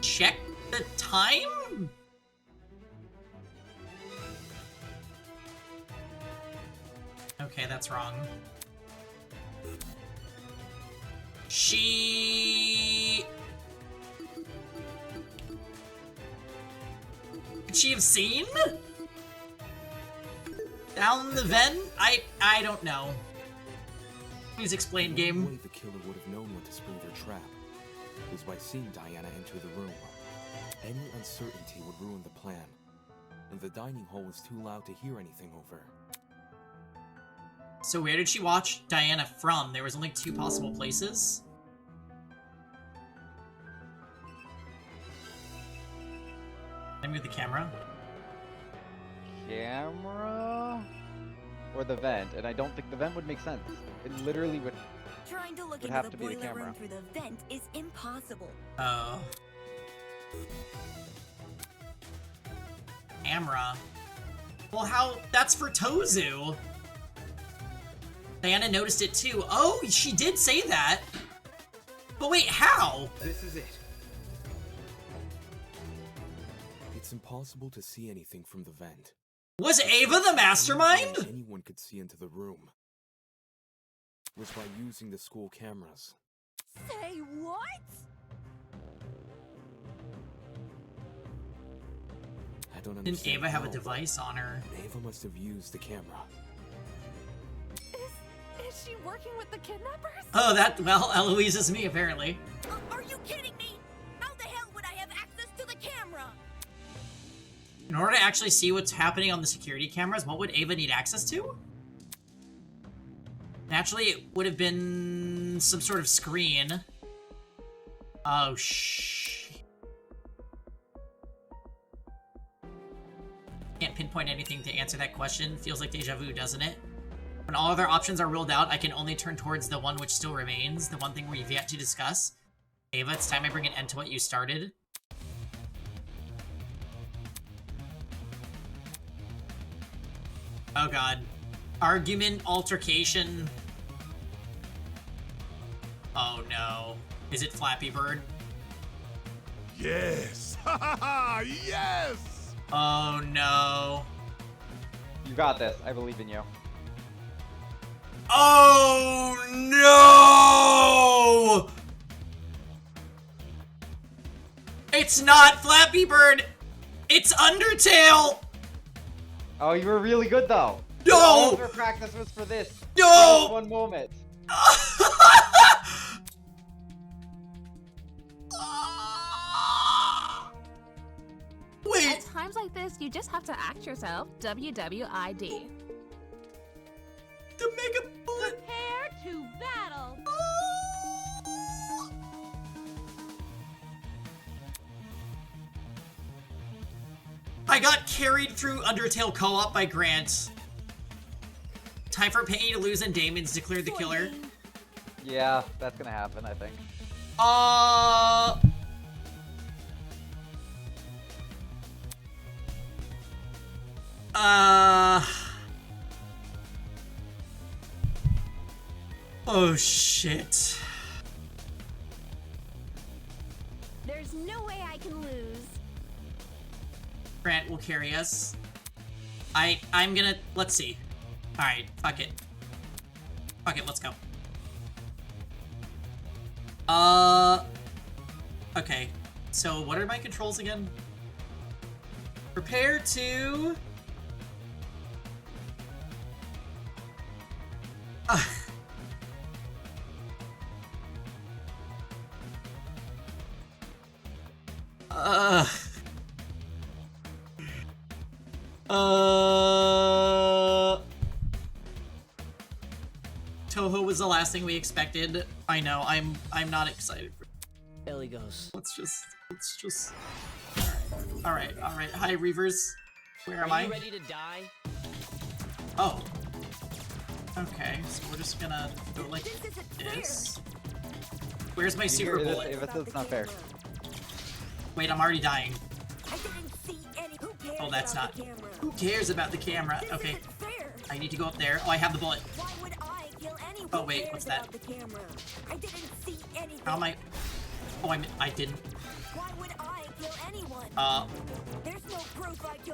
checked the time? Okay, that's wrong. She... Could she have seen? Down the vent? I don't know. Please explain, game. The only way the killer would have known when to spring their trap was by seeing Diana enter the room. Any uncertainty would ruin the plan, and the dining hall was too loud to hear anything over. So where did she watch Diana from? There was only 2 possible places? Let me move the camera. Camera? Or the vent, and I don't think the vent would make sense. It literally would Trying to look would into have the to be the boiler camera. room through the vent is impossible. Oh. Camera. Well, how? That's for Tozu. Diana noticed it too. Oh, she did say that. But wait, how? This is it. It's impossible to see anything from the vent. Was Ava the mastermind? Anyone could see into the room was by using the school cameras. Say what? I don't Didn't understand. Ava have a how, device on her? Ava must have used the camera. Is she working with the kidnappers? Oh, that, well, Eloise is me, apparently. Are you kidding me? How the hell would I have access to the camera? In order to actually see what's happening on the security cameras, what would Ava need access to? Naturally, it would have been some sort of screen. Oh, Can't pinpoint anything to answer that question. Feels like deja vu, doesn't it? When all other options are ruled out, I can only turn towards the one which still remains, the one thing we've yet to discuss. Ava, it's time I bring an end to what you started. Oh god. Argument, altercation. Oh no. Is it Flappy Bird? Yes! Ha ha ha! Yes! Oh no. You got this. I believe in you. Oh no! It's not Flappy Bird! It's Undertale! Oh, you were really good though. No! All of our practice was for this. No! For this one moment. Wait! At times like this, you just have to act yourself. WWID. The Mega Bullet! Prepare to battle! I got carried through Undertale co-op by Grant. Time for Penny to lose and Damon's declared the killer. Yeah, that's gonna happen, I think. Oh shit. There's no way I can lose. Grant will carry us. I'm gonna, let's see. Alright, fuck it. Fuck it, let's go. Okay. So what are my controls again? Prepare to... Toho was the last thing we expected. I know. I'm not excited. Ellie goes. Let's just. All right. Hi, Reavers. Where am I? Are you ready to die? Oh. Okay, so we're just gonna go like this. Where's my super bullet? It's not fair. Wait, I'm already dying. Oh, that's not. Who cares about the camera? Okay. I need to go up there. Oh, I have the bullet. Oh, wait, what's that? How am I? Oh, I didn't.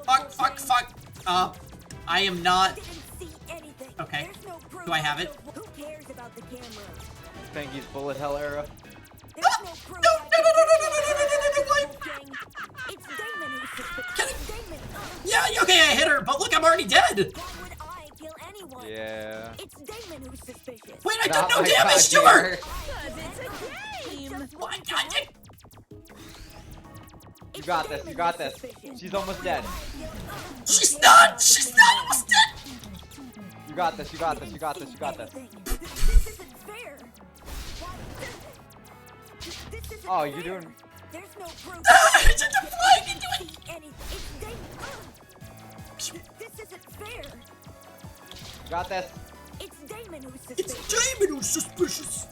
Fuck. I am not. Okay. Do I have it? Spanky's bullet hell arrow. No! Yeah, okay, I hit her, but look, I'm already dead! Yeah. Wait, I did no damage to her! You got this. She's almost dead. She's not almost dead! You got this. Oh, you're doing... I did the flying into it! This isn't fair. You got this. It's Damon who's suspicious. It's Damon who's suspicious!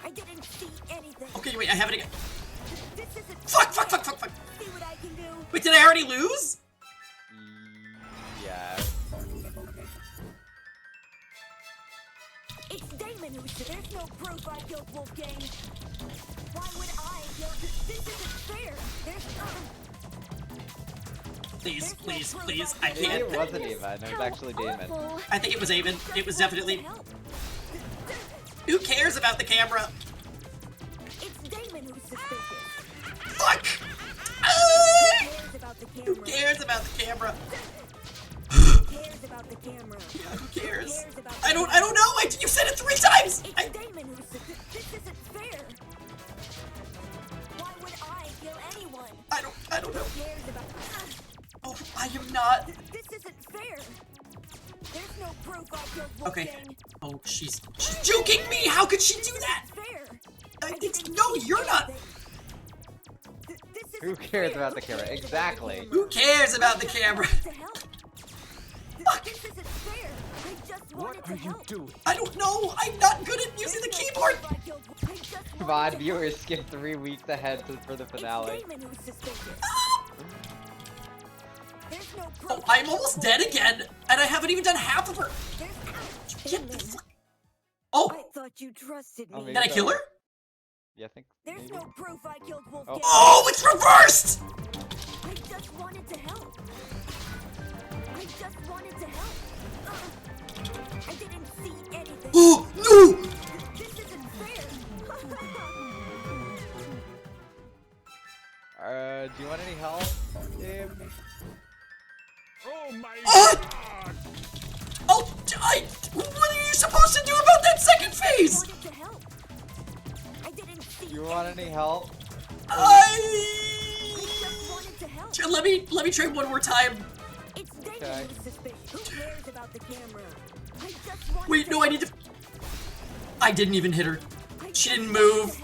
I didn't see anything. Okay, wait, I have it again. This isn't Fuck! See what I can do? Wait, did I already lose? Yeah. It's Damon who's there's no proof I killed Wolfgang. Why would I kill? This isn't fair. Please, I Maybe can't. it wasn't Eva, it was actually Damon. I think it was Damon. It was definitely... Who cares about the camera? It's Damon who's suspicious. Fuck! Who cares about the camera? Who cares about the camera? Yeah, who cares? I don't know! You said it 3 times! It's Damon who's suspicious. This isn't fair. Why would I kill anyone? I don't know. Who cares about... Oh, I am not. This isn't fair. There's no proof I killed Okay. Wolfgang. Oh, she's joking me! How could she do that? No, you're not. Who cares about the camera? Exactly. Who cares about the camera? Fuck! What are you doing? I don't know! I'm not good at using the keyboard! Come on, viewers, skip 3 weeks ahead for the finale. Oh, I'm almost dead again, and I haven't even done half of her. Get the fuck. Oh! I thought you trusted me. Did I kill her? Yeah, I think. There's maybe. no proof I killed Wolfgang. Oh, it's reversed! I just wanted to help. I didn't see anything. Oh, no! This isn't fair. Do you want any help, Dave? Oh my god! Oh, what are you supposed to do about that second phase? Do you want any help? Let me try one more time. Okay. Who cares about the camera? Wait, no, I need to. I didn't even hit her. She didn't move.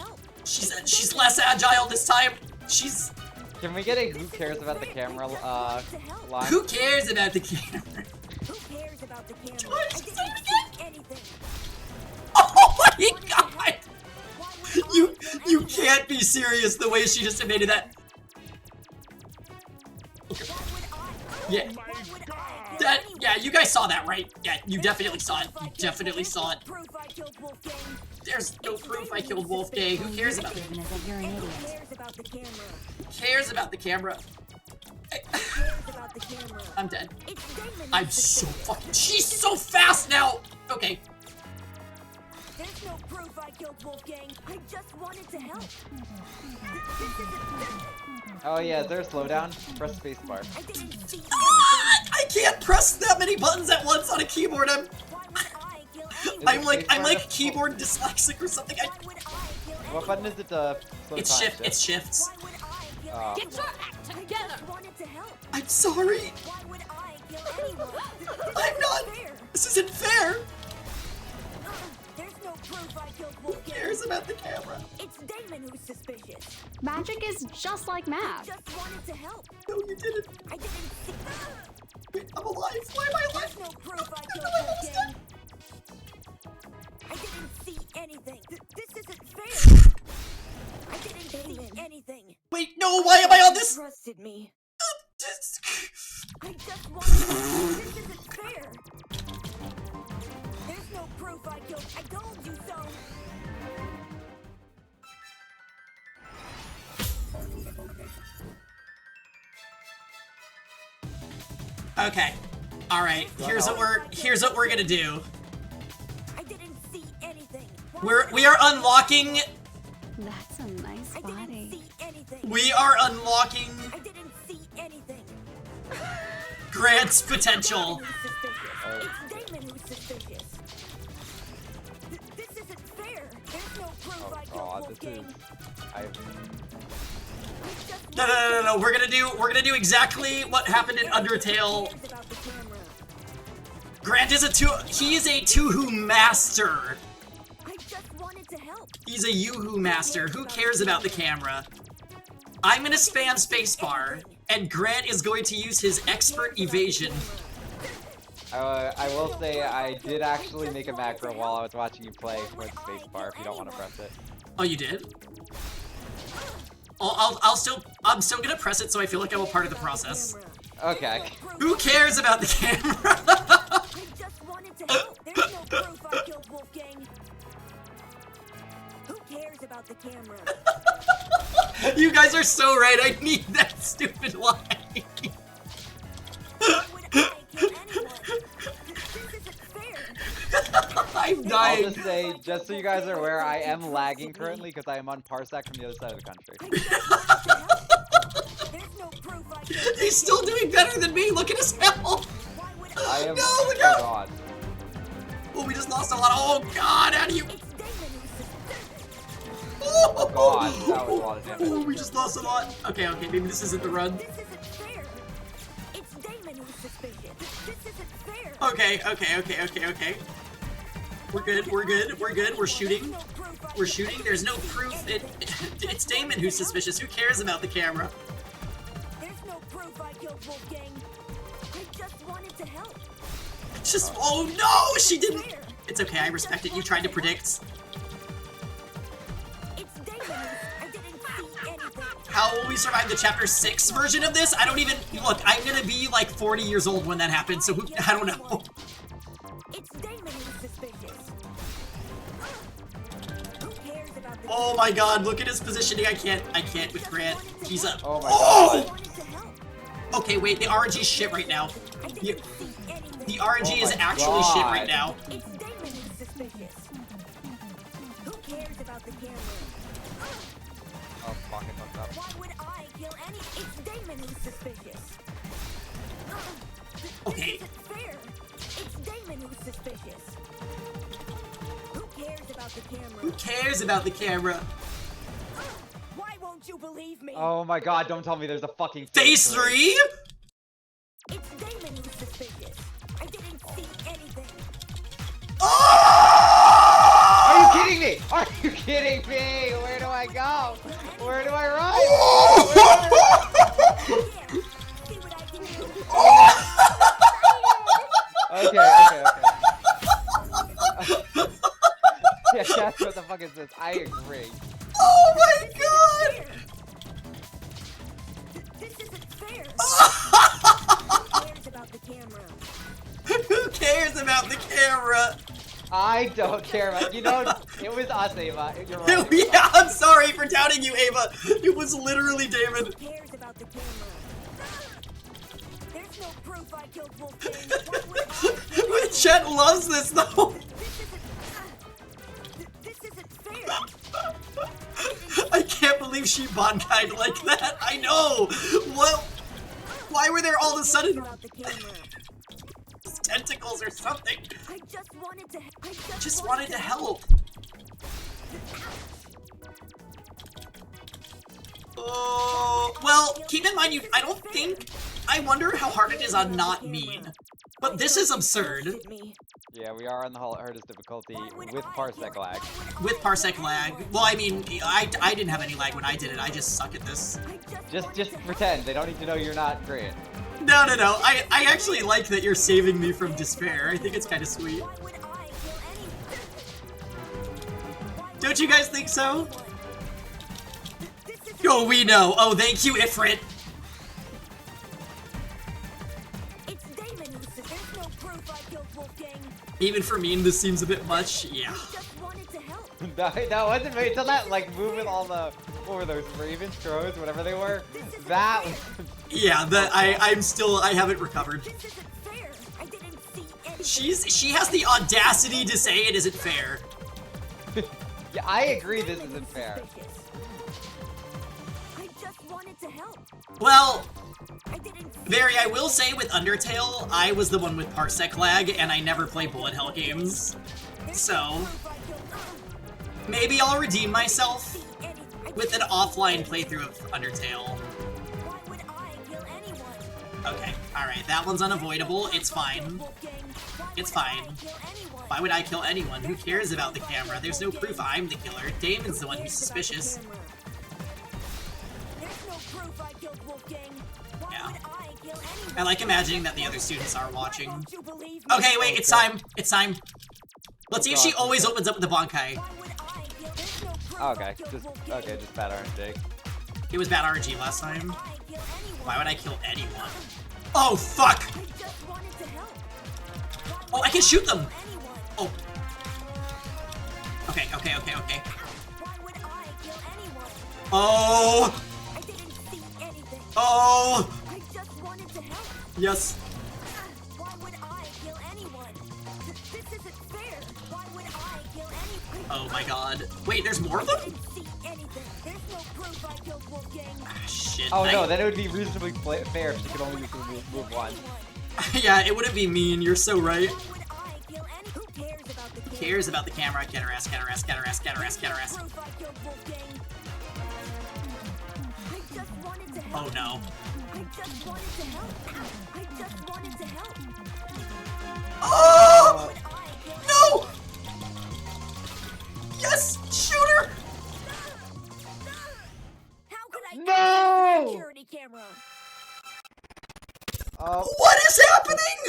She's less agile this time. She's. Can we get a who cares about the camera line? Who cares about the camera? Who cares about the camera? I didn't see anything. Oh my god! You can't be serious the way she just admitted that. Okay. Yeah. Yeah, you guys saw that, right? Yeah, you definitely saw it. You definitely saw it. There's no proof I killed Wolfgang. Who cares about it? Who cares about the camera? I'm dead. I'm so fucking. She's so fast now! Okay. There's no proof I killed Wolfgang. I just wanted to help. Oh yeah, is there a slowdown? Press spacebar. I can't press that many buttons at once on a keyboard. I'm like keyboard dyslexic or something. What button is it to slow It's time? shift. It's shifts. Get your act together! I wanted to help. I'm sorry. Why would I kill anyone? I'm not. This isn't fair. There's no proof I killed Wolfgang. Who cares about the camera? It's Damon who's suspicious. Magic is just like I math. just wanted to help. No, you didn't. I didn't see. Wait, I'm alive. Why am I alive? There's no proof I killed Wolfgang. I didn't see anything. This isn't fair. I didn't see anything. Wait, no, why am I on this? Trusted me. I just wanted to. This isn't fair. There's no proof I killed. I told you so. Okay. All right. Here's what we're gonna do. I didn't see anything. We are unlocking. That's a nice body. We are unlocking I didn't see anything. Grant's potential. It's Damon who's suspicious. This isn't fair. There's no proof I killed Wolfgang. No. We're gonna do exactly what happened in Undertale. Grant is he is a Tuhu master. I just wanted to help. He's a Yoo-hoo master. Who cares about the camera? I'm gonna spam spacebar, and Grant is going to use his expert evasion. I will say I did actually make a macro while I was watching you play with spacebar if you don't want to press it. Oh, you did? I'm still gonna press it so I feel like I'm a part of the process. Okay. Who cares about the camera? I just wanted to help. There's no proof I killed Wolfgang. Who cares about the camera? You guys are so right. I need that stupid line. Why would I kill anyone? This isn't fair. I'm dying. I'll just say, just so you guys are aware, I am lagging currently because I am on Parsec from the other side of the country. There's no proof I killed. He's still doing better than me. Look at his health. I am. No, look oh out. god. Oh, we just lost a lot. Oh god, how do you? Oh god, that was a lot of damage. Oh, we just lost a lot. Okay, maybe this isn't the run. This isn't fair. It's Damon who's suspicious. This isn't fair. Okay. We're good. We're shooting. There's no proof. It's Damon who's suspicious. Who cares about the camera? There's no proof I killed Wolfgang. I just wanted to help. Oh no, she didn't. It's okay. I respect it. You tried to predict. It's Damon. I didn't see anything. How will we survive the chapter 6 version of this? I don't even look. I'm gonna be like 40 years old when that happens. So I don't know. It's Damon who's suspicious. Who cares about the Oh my god, look at his positioning. I can't with Grant. He's up. Oh my god. Okay, wait, the RNG is shit right now. The RNG is actually shit right now. It's Damon who's suspicious. Who cares about the camera? Oh fuck, it fucked up. Why would I kill any? It's Damon who's suspicious. Okay. This isn't fair. It's Damon who's suspicious. Who cares about the camera? Who cares about the camera? Why won't you believe me? Oh my god, don't tell me there's a fucking Phase 3? It's Damon who's suspicious. I didn't see anything. Are you kidding me? Are you kidding me? Where do I go? Where do I run? Okay. Yeah, that's what the fuck is this? I agree. Oh my god! This isn't fair. Who cares about the camera? Who cares about the camera? I don't care about. You know, it was us, Ava. You're right. Yeah, I'm sorry for doubting you, Ava. It was literally Damon. Who cares about the camera? There's no proof I killed Wolfgang. The chat loves this though. This isn't fair. I can't believe she Bankai like that. I know. What? Why were there all of a sudden tentacles or something? I just Just wanted to help. Oh, keep in mind, I wonder how hard it is on not mean. But this is absurd. Yeah, we are on the hardest difficulty with Parsec lag. With Parsec lag. Well, I mean, I didn't have any lag when I did it. I just suck at this. Just pretend. They don't need to know you're not great. No. I actually like that you're saving me from despair. I think it's kind of sweet. Don't you guys think so? Oh, we know. Oh, thank you, Ifrit. Even for me, this seems a bit much. Yeah. That wasn't me until that like move with all the what were those Raven throws, whatever they were. That was yeah. I haven't recovered. She has the audacity to say it isn't fair. Yeah, I agree. This isn't fair. Well, Very, I will say with Undertale, I was the one with Parsec lag, and I never play bullet hell games. So, maybe I'll redeem myself with an offline playthrough of Undertale. Okay, alright, that one's unavoidable. It's fine. It's fine. Why would I kill anyone? Who cares about the camera? There's no proof I'm the killer. Damon's the one who's suspicious. Yeah. I like imagining that the other students are watching. Okay, wait, it's time. It's time. Let's see if she always opens up with the Bankai. Okay, just bad RNG. It was bad RNG last time. Why would I kill anyone? Oh, fuck! Oh, I can shoot them! Oh. Okay. Oh! Oh! Yes. Oh my god. Wait, there's more of them? Ah, shit. Oh no, then it would be reasonably fair if she could only use the move once. Yeah, it wouldn't be mean, you're so right. Who cares about the camera? Get her ass, get her ass, get her ass, get her ass, get her ass. Oh no. Oh! No! Yes! Shoot her! No! What is happening?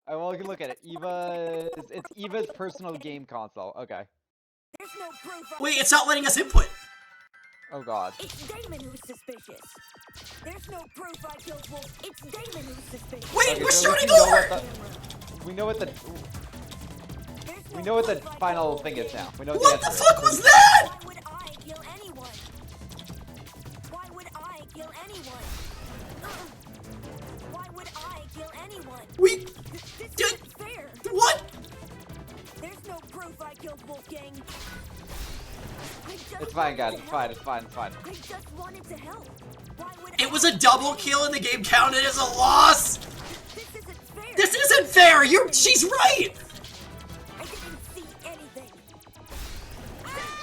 Well, we can look at it. It's Eva's personal game console. Okay. Wait, it's not letting us input. Oh god. It's Damon who's suspicious. There's no proof I killed Wolf. It's Damon who's suspicious. Wait, okay, we're so starting over! We know what the final thing is now. We know what the answer fuck was that? Why would I kill anyone? Why would I kill anyone? Why would I kill anyone? This isn't fair. What? There's no proof I killed Wolfgang. It's fine, guys. It's fine. I just wanted to help. It was a double kill and the game counted as a loss. This isn't fair. She's right. I didn't see anything.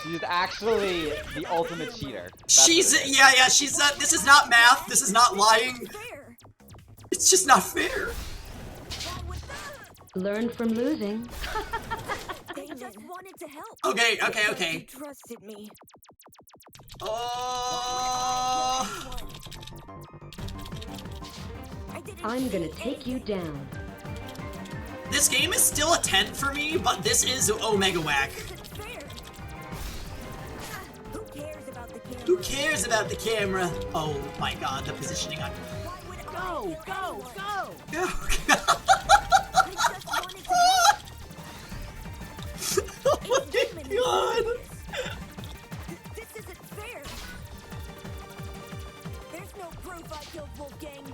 She's actually the ultimate cheater. She's this is not math. This is not lying. It's just not fair. Learn from losing. They just wanted to help. Okay. You trusted me. I'm gonna take you down. This game is still a 10 for me, but this is Omega Whack. Who cares about the camera? Oh my god, the positioning on. Go! Oh god. Oh my god! This isn't fair. There's no proof I killed Wolfgang.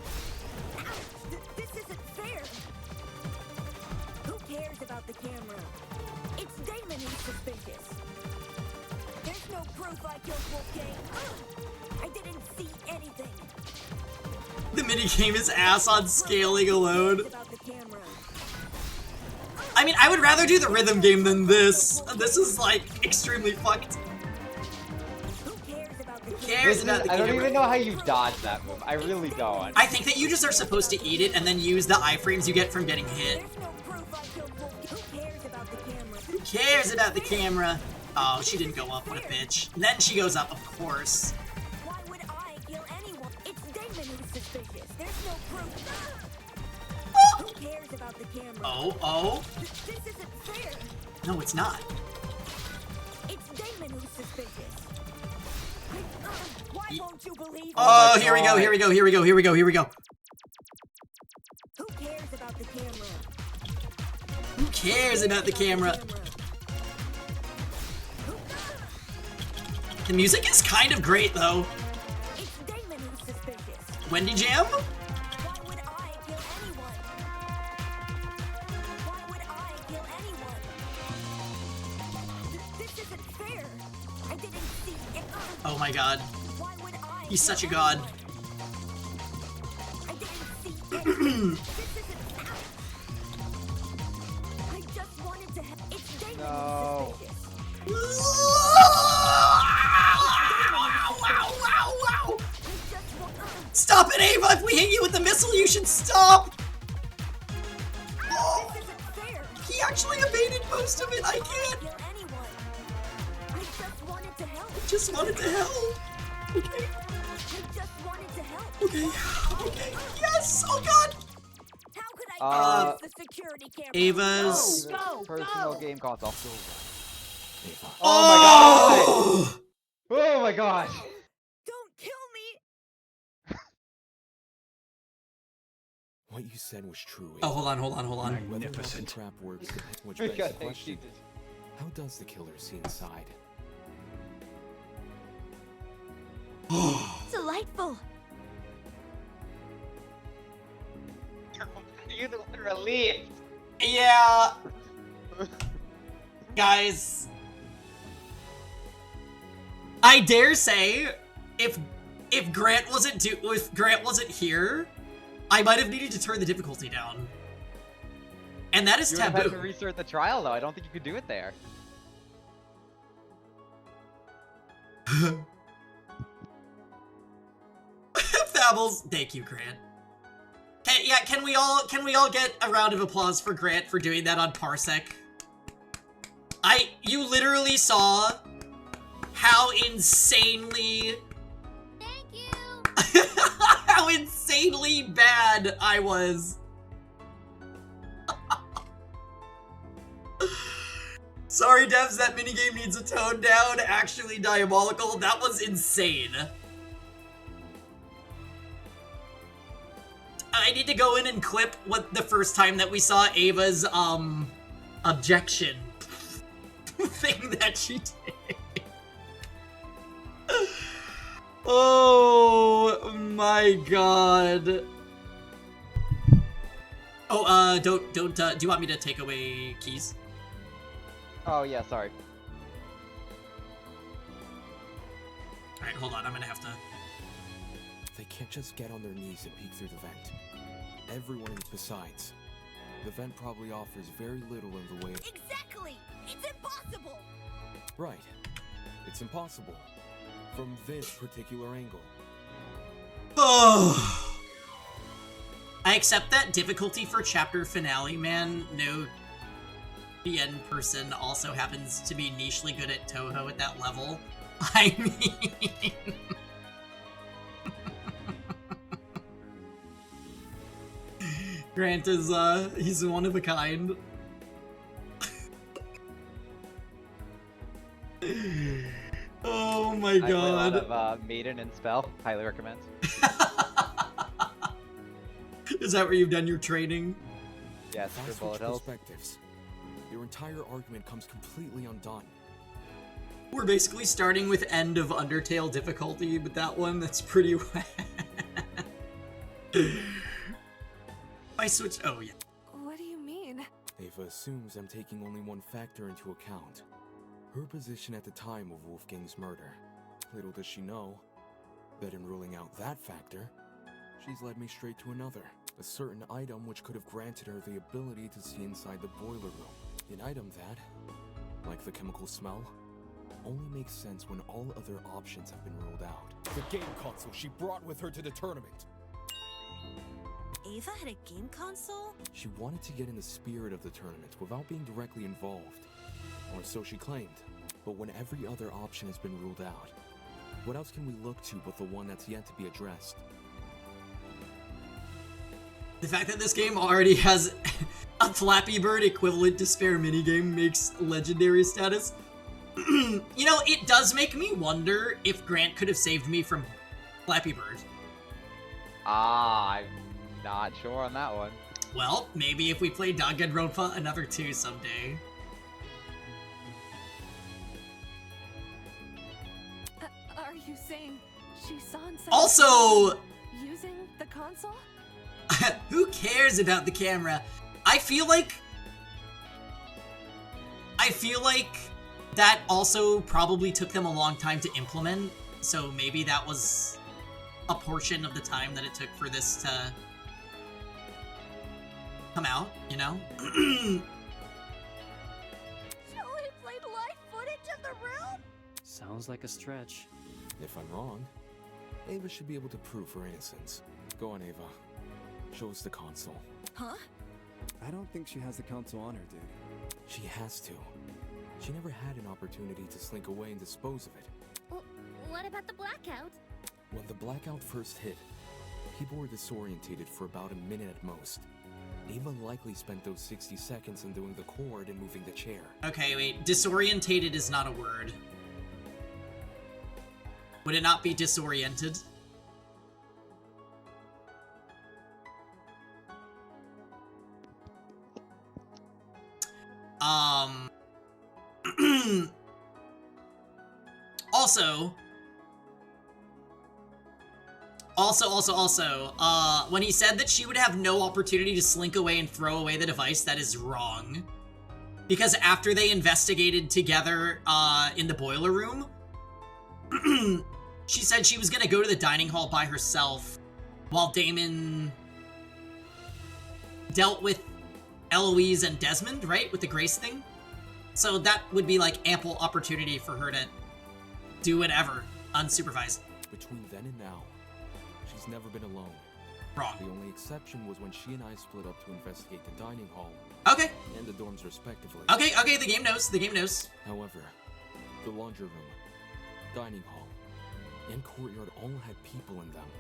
This isn't fair. Who cares about the camera? It's Damon who's suspicious. There's no proof I killed Wolfgang. I didn't see anything. The minigame is ass on scaling alone. I mean, I would rather do the rhythm game than this. This is, like, extremely fucked. Who cares about the camera? cares about the I camera? don't even know how you dodge that move. I really don't. I think that you just are supposed to eat it and then use the iframes you get from getting hit. Who cares about the camera? Oh, she didn't go up. What a bitch. And then she goes up, of course. Why would I kill anyone? It's Damon who's suspicious. There's no proof. Who cares about the camera? Oh. This isn't fair. No, it's not. It's Damon who's suspicious. Why won't you believe? Oh, here we go. Here we go. Who cares about the camera? Who cares about the camera? The music is kind of great, though. It's Damon who's suspicious. Wendy Jam? Why would I kill anyone? Why would I kill anyone? This isn't fair. I didn't see it. Oh my god. Why would I? He's such a god. I didn't see it. This isn't. I just wanted to help. It's Damon who's suspicious. Stop it, Ava! If we hit you with the missile, you should stop! Oh, he actually evaded most of it. I can't. I just wanted to help. Just wanted to help. Okay. I just wanted to help. Okay. Yes. Oh god. How could I Uh, the security camera? Ava's personal game console. Oh my god! Oh my gosh! Don't kill me. What you said was true. Oh, hold on. Magnificent. Trap works, which We begs got the question: how does the killer see inside? Delightful. You're the one relieved. Yeah. Guys. I dare say, if Grant wasn't here, I might have needed to turn the difficulty down. And that is You would have had taboo. to restart the trial, though. I don't think you could do it there. Fabbles, thank you, Grant. Can we all get a round of applause for Grant for doing that on Parsec? You literally saw how insanely how insanely bad I was. Sorry, devs, that minigame needs a tone down. Actually diabolical. That was insane. I need to go in and clip what the first time that we saw Ava's objection thing that she did. Oh my god. Oh, don't, do you want me to take away keys? Oh yeah, sorry. Alright, hold on, I'm gonna have to... They can't just get on their knees and peek through the vent. Everyone is besides. The vent probably offers very little in the way of... Exactly! It's impossible! Right. It's impossible. From this particular angle. Oh. I accept that difficulty for chapter finale, man. No BN person also happens to be nichely good at Toho at that level. I mean... Grant is, he's one of a kind. Oh my god. I play a lot of Maiden and Spell. Highly recommend. Is that where you've done your training? Yes, If I for switch Bullet Hells. perspectives, your entire argument comes completely undone. We're basically starting with end of Undertale difficulty, but that one, that's pretty wet. I switched. Oh, yeah. What do you mean? Ava assumes I'm taking only one factor into account. Her position at the time of Wolfgang's murder. Little does she know that in ruling out that factor, she's led me straight to another. A certain item which could have granted her the ability to see inside the boiler room. An item that, like the chemical smell, only makes sense when all other options have been ruled out. The game console she brought with her to the tournament. Ava had a game console? She wanted to get in the spirit of the tournament without being directly involved. Or so she claimed. But when every other option has been ruled out, what else can we look to but the one that's yet to be addressed? The fact that this game already has a Flappy Bird equivalent to spare minigame makes legendary status. You know, it does make me wonder if Grant could have saved me from Flappy Bird. I'm not sure on that one. Well, maybe if we play Danganronpa another 2 someday. Are you saying she saw inside Also, using the console? who cares about the camera? I feel like that also probably took them a long time to implement, so maybe that was a portion of the time that it took for this to come out, you know? Joey played live footage of the room? Sounds like a stretch. If I'm wrong, Ava should be able to prove her innocence. Go on, Ava. Show us the console. Huh? I don't think she has the console on her, dude. She has to. She never had an opportunity to slink away and dispose of it. Well, what about the blackout? When the blackout first hit, people were disorientated for about a minute at most. Ava likely spent those 60 seconds undoing the cord and moving the chair. Okay, wait. Disorientated is not a word. Would it not be disoriented? Also, when he said that she would have no opportunity to slink away and throw away the device, that is wrong. Because after they investigated together, in the boiler room, she said she was gonna go to the dining hall by herself while Damon dealt with Eloise and Desmond, right? With the Grace thing? So that would be like ample opportunity for her to do whatever, unsupervised. Between then and now, she's never been alone. Wrong. The only exception was when she and I split up to investigate the dining hall. Okay. And the dorms respectively. Okay, the game knows, However, the laundry room, dining hall, and courtyard all had people in them.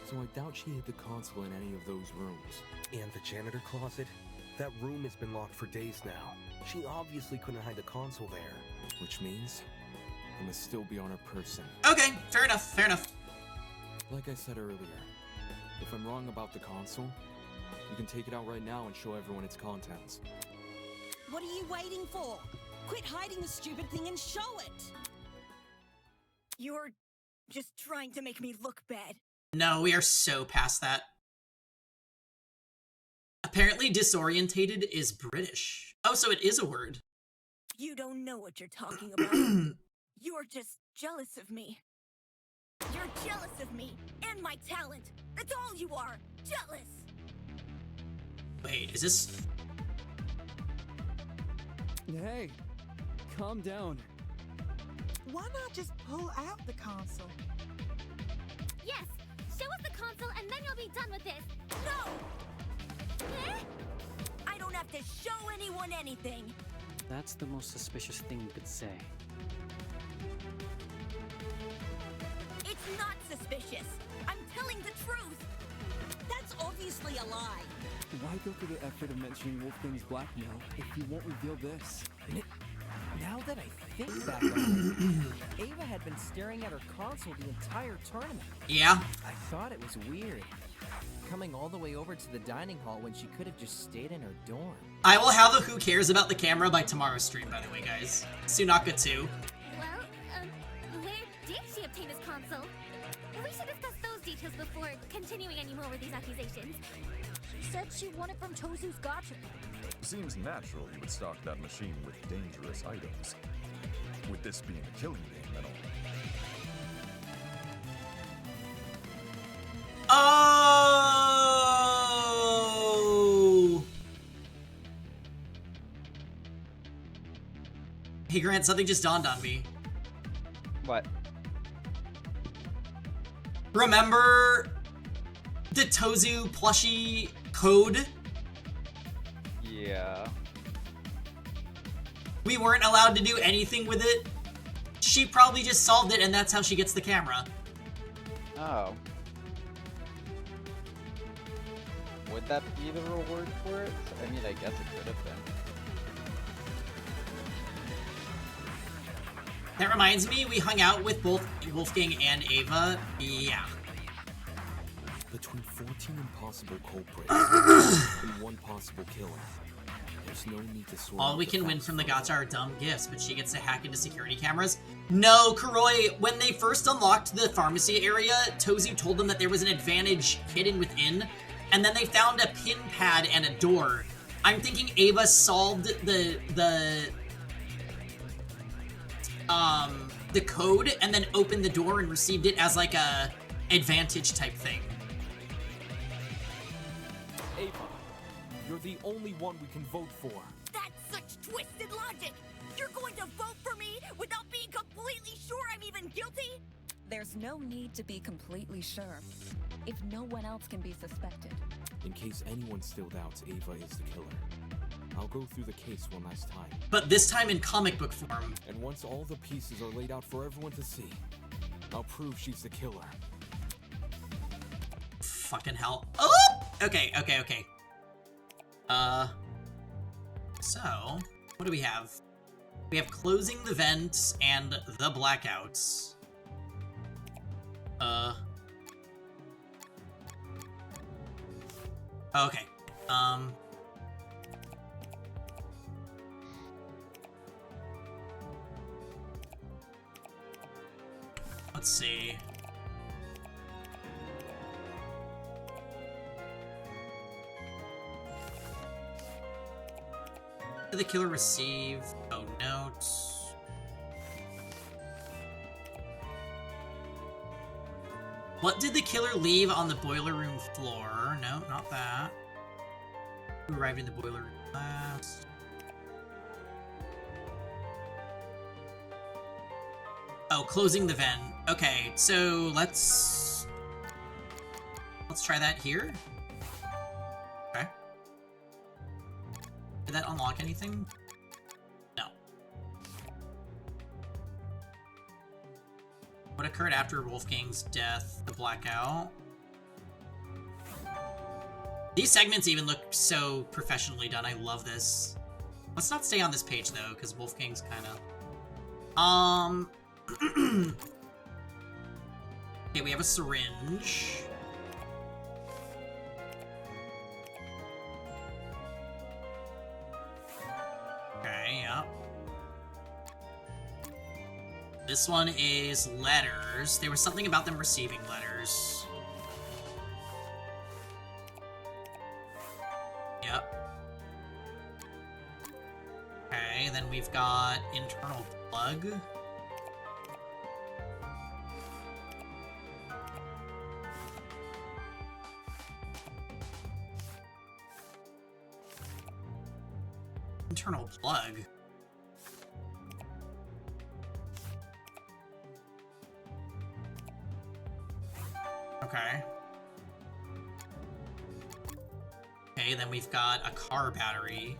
So I doubt she hid the console in any of those rooms. And the janitor closet? That room has been locked for days now. She obviously couldn't hide the console there. Which means it must still be on her person. Okay, fair enough. Like I said earlier, if I'm wrong about the console, you can take it out right now and show everyone its contents. What are you waiting for? Quit hiding the stupid thing and show it! You're just trying to make me look bad. No, we are so past that. Apparently disorientated is British. Oh, so it is a word. You don't know what you're talking about. You're just jealous of me. You're jealous of me and my talent. That's all you are. Jealous. Wait, is this... Hey, calm down. Why not just pull out the console? Yes! Show us the console and then you'll be done with this! No! I don't have to show anyone anything. That's the most suspicious thing you could say. It's not suspicious. I'm telling the truth. That's obviously a lie. Why go through the effort of mentioning Wolfgang's blackmail if you won't reveal this? Now that I think back on it, Ava had been staring at her console the entire tournament. Yeah. I thought it was weird. Coming all the way over to the dining hall when she could have just stayed in her dorm. I will have a Who Cares About the Camera by tomorrow's stream, by the way, guys. Sunaka 2. Well, where did she obtain his console? We should discuss those details before continuing any more with these accusations. She said she won it from Tozu's gotcha. Seems natural he would stock that machine with dangerous items. With this being a killing game and all. Oh! Hey Grant, something just dawned on me. What? Remember the Tozu plushie code? Yeah. We weren't allowed to do anything with it. She probably just solved it, and that's how she gets the camera. Oh. Would that be the reward for it? I mean, I guess it could have been. That reminds me, we hung out with both Wolfgang and Ava. Yeah. Between 14 impossible culprits and one possible killer, there's no need to sort All out we the can win facts from the for gacha are dumb gifts, but she gets to hack into security cameras. No, Kuroi, when they first unlocked the pharmacy area, Tozu told them that there was an advantage hidden within, and then they found a pin pad and a door. I'm thinking Ava solved the code and then opened the door and received it as like a advantage type thing. Ava, you're the only one we can vote for. That's such twisted logic! You're going to vote for me without being completely sure I'm even guilty? There's no need to be completely sure, if no one else can be suspected. In case anyone still doubts Ava is the killer, I'll go through the case one last time. But this time in comic book form. And once all the pieces are laid out for everyone to see, I'll prove she's the killer. Fucking hell. Oh! Okay. So, what do we have? We have closing the vents and the blackouts. Okay. Let's see. Did the killer receive? Oh, notes. What did the killer leave on the boiler room floor? No, not that. Who arrived in the boiler room last? Oh, closing the vent. Okay, so let's try that here. Okay. Did that unlock anything? No. What occurred after Wolfgang's death? The blackout. These segments even look so professionally done. I love this. Let's not stay on this page though, because Wolfgang's kind of... Okay, we have a syringe. Okay, yeah. This one is letters. There was something about them receiving letters. Yep. Okay, then we've got internal plug. Internal plug. Okay. Okay, then we've got a car battery.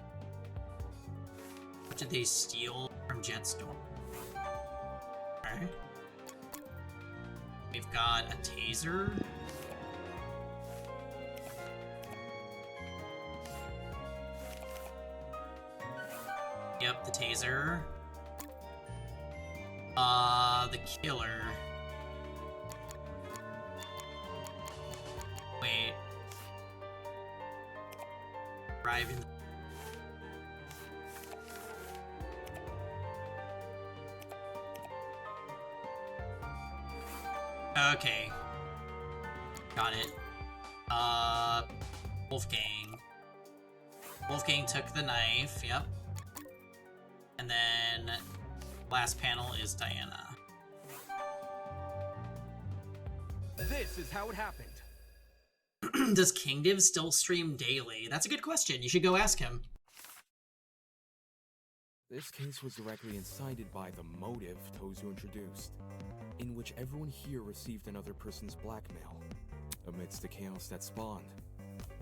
What did they steal from Jet's door? Okay. We've got a taser. Yep, the taser. The killer. Wait. Arrive in. Okay. Got it. Wolfgang. Wolfgang took the knife, yep. And then last panel is Diana. This is how it happened. Does King Div still stream daily? That's a good question. You should go ask him. This case was directly incited by the motive Tozu introduced, in which everyone here received another person's blackmail. Amidst the chaos that spawned,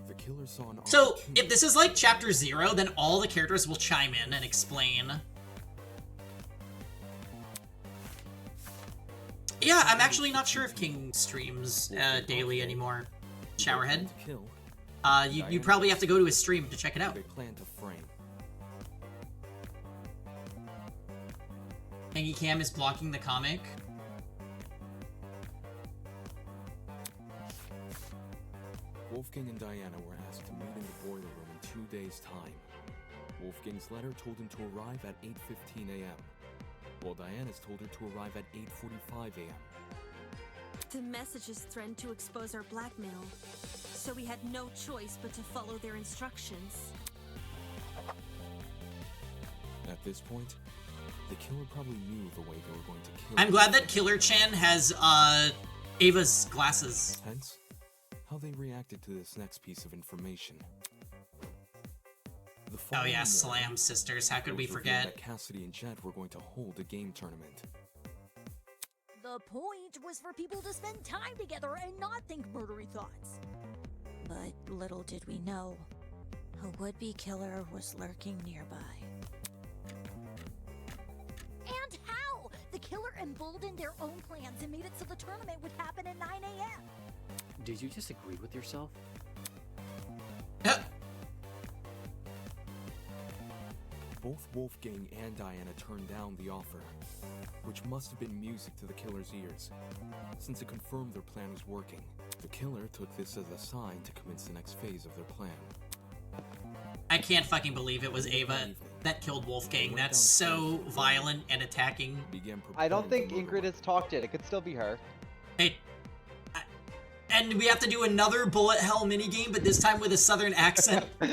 the killer saw an So, if this is like chapter 0, then all the characters will chime in and explain. Yeah, I'm actually not sure if King streams daily anymore. Showerhead. You probably have to go to his stream to check it out. They plan to frame. Hangy Cam is blocking the comic. Wolfgang and Diana were asked to meet in the boiler room in 2 days' time. Wolfgang's letter told him to arrive at 8:15 a.m., while Diana's told her to arrive at 8:45 a.m. The messages threatened to expose our blackmail, so we had no choice but to follow their instructions. At this point, the killer probably knew the way they were going to kill I'm glad that Killer Chen has Ava's glasses. Hence, how they reacted to this next piece of information. Oh yeah, Slam Sisters, how could we forget? That Cassidy and Jet were going to hold a game tournament. The point was for people to spend time together and not think murdery thoughts. But little did we know, a would-be killer was lurking nearby. And how? The killer emboldened their own plans and made it so the tournament would happen at 9 a.m. Did you disagree with yourself? Both Wolfgang and Diana turned down the offer, which must have been music to the killer's ears, since it confirmed their plan was working. The killer took this as a sign to commence the next phase of their plan. I can't fucking believe it was Ava that killed Wolfgang. That's so violent and attacking. I don't think Ingrid has talked yet. It could still be her. Hey, and we have to do another bullet hell minigame, but this time with a southern accent. Though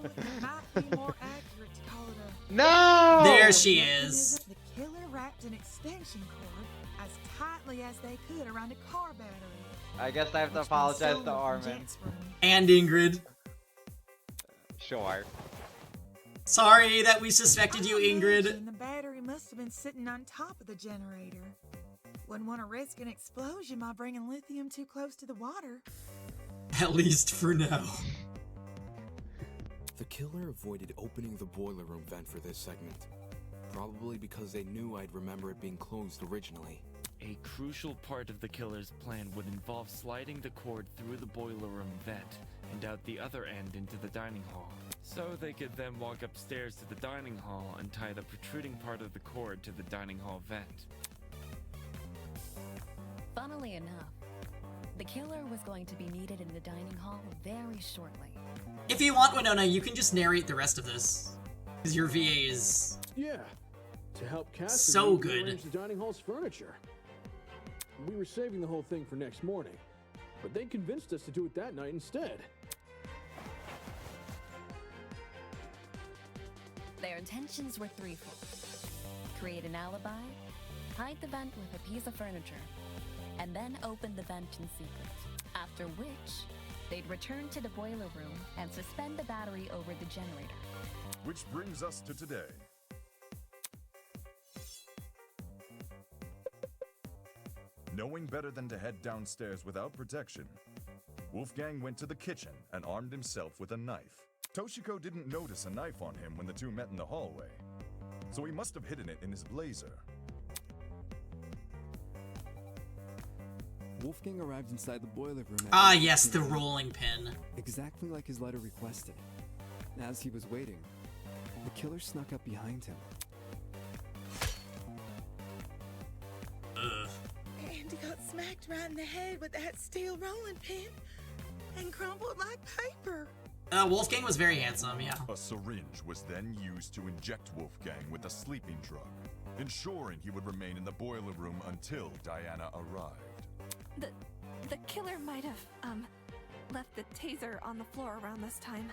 it might be more accurate to call it a... No! There she is. The killer wrapped an extension cord as tightly as they could around a car battery. I guess I have to apologize to Armin. And Ingrid. Sure. Sorry that we suspected you, Ingrid. The battery must have been sitting on top of the generator. Wouldn't want to risk an explosion by bringing lithium too close to the water. At least for now. The killer avoided opening the boiler room vent for this segment, probably because they knew I'd remember it being closed originally. A crucial part of the killer's plan would involve sliding the cord through the boiler room vent and out the other end into the dining hall, so they could then walk upstairs to the dining hall and tie the protruding part of the cord to the dining hall vent. Funnily enough, the killer was going to be needed in the dining hall very shortly. If you want, Winona, you can just narrate the rest of this, because your VA is to help Cassidy so good. rearrange the dining hall's furniture. We were saving the whole thing for next morning, but they convinced us to do it that night instead. Their intentions were threefold. Create an alibi, hide the vent with a piece of furniture, and then open the vent in secret. After which, they'd return to the boiler room and suspend the battery over the generator. Which brings us to today. Knowing better than to head downstairs without protection, Wolfgang went to the kitchen and armed himself with a knife. Toshiko didn't notice a knife on him when the two met in the hallway, so he must have hidden it in his blazer. Wolfgang arrived inside the boiler room. Ah, yes, the rolling pin. Exactly like his letter requested. As he was waiting, the killer snuck up behind him. And he got smacked right in the head with that steel rolling pin and crumpled like paper. Wolfgang was very handsome, yeah. A syringe was then used to inject Wolfgang with a sleeping drug, ensuring he would remain in the boiler room until Diana arrived. The killer might have, left the taser on the floor around this time.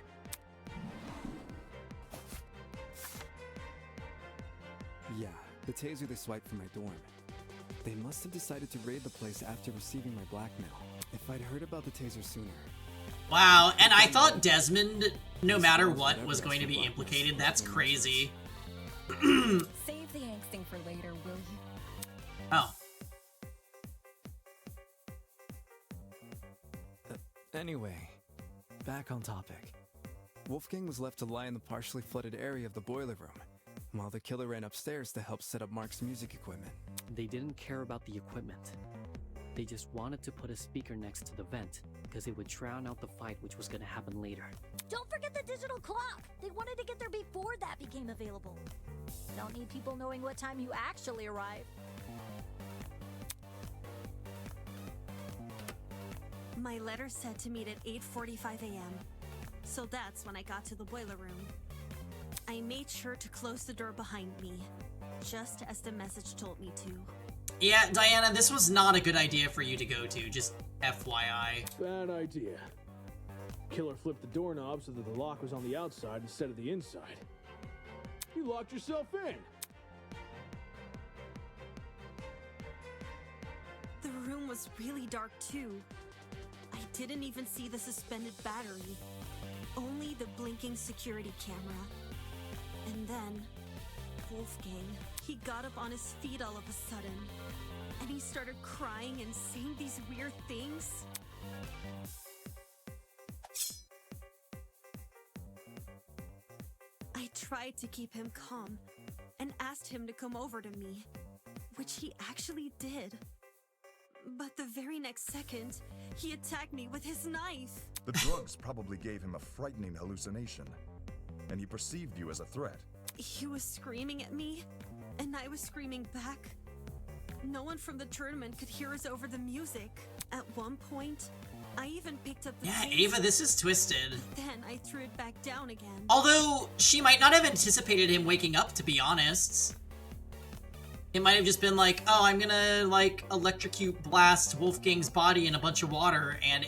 Yeah, the taser they swiped from my dorm. They must have decided to raid the place after receiving my blackmail. If I'd heard about the taser sooner, Wow, and I thought Desmond, no matter what, was going to be implicated. That's crazy. Save the angsting for later, will you? Oh. Anyway, back on topic. Wolfgang was left to lie in the partially flooded area of the boiler room, while the killer ran upstairs to help set up Mark's music equipment. They didn't care about the equipment. They just wanted to put a speaker next to the vent, because it would drown out the fight which was gonna happen later. Don't forget the digital clock! They wanted to get there before that became available. Don't need people knowing what time you actually arrived. My letter said to meet at 8:45 a.m. So that's when I got to the boiler room. I made sure to close the door behind me, just as the message told me to. Yeah, Diana, this was not a good idea for you to go to, just FYI. Bad idea. Killer flipped the doorknob so that the lock was on the outside instead of the inside. You locked yourself in. The room was really dark too. I didn't even see the suspended battery, only the blinking security camera. And then, Wolfgang, he got up on his feet all of a sudden, and he started crying and saying these weird things. I tried to keep him calm and asked him to come over to me, which he actually did. But the very next second, he attacked me with his knife. The drugs probably gave him a frightening hallucination, and he perceived you as a threat. He was screaming at me, and I was screaming back. No one from the tournament could hear us over the music. At one point, I even picked up the Yeah, taser, Ava, this is twisted. Then I threw it back down again. Although, she might not have anticipated him waking up, to be honest. It might have just been like, oh, I'm gonna, like, electrocute blast Wolfgang's body in a bunch of water, and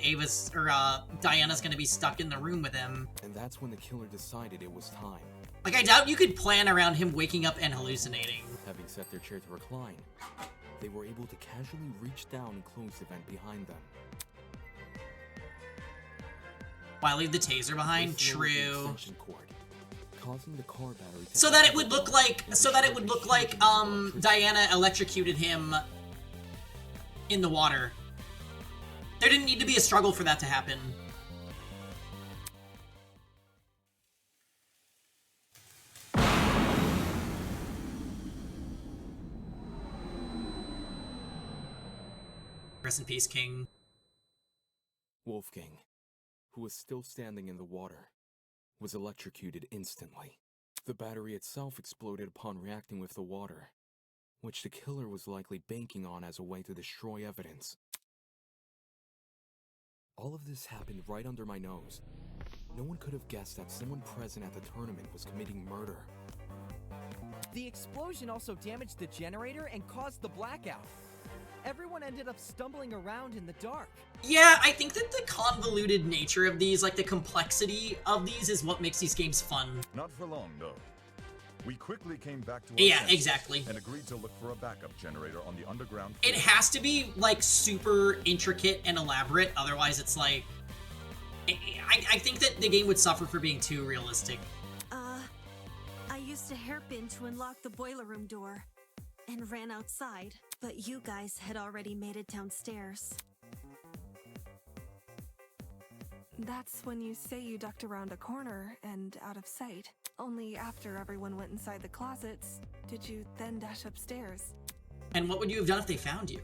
Diana's gonna be stuck in the room with him. And that's when the killer decided it was time. Like, I doubt you could plan around him waking up and hallucinating. Having set their chair to recline, they were able to casually reach down and close the vent behind them. Why leave the taser behind? They lowered the True. extension cord, causing the car battery to So that it would look like, Diana electrocuted him in the water. There didn't need to be a struggle for that to happen. Rest in peace, King. Wolfgang, who was still standing in the water, was electrocuted instantly. The battery itself exploded upon reacting with the water, which the killer was likely banking on as a way to destroy evidence. All of this happened right under my nose. No one could have guessed that someone present at the tournament was committing murder. The explosion also damaged the generator and caused the blackout. Everyone ended up stumbling around in the dark. Yeah, I think that the convoluted nature of these, like the complexity of these, is what makes these games fun. Not for long, though. We quickly came back to our Yeah, senses exactly. and agreed to look for a backup generator on the underground It floor. has to be, like, super intricate and elaborate, otherwise it's like... I think that the game would suffer for being too realistic. I used a hairpin to unlock the boiler room door and ran outside, but you guys had already made it downstairs. That's when you say you ducked around a corner and out of sight. Only after everyone went inside the closets did you then dash upstairs. And what would you have done if they found you?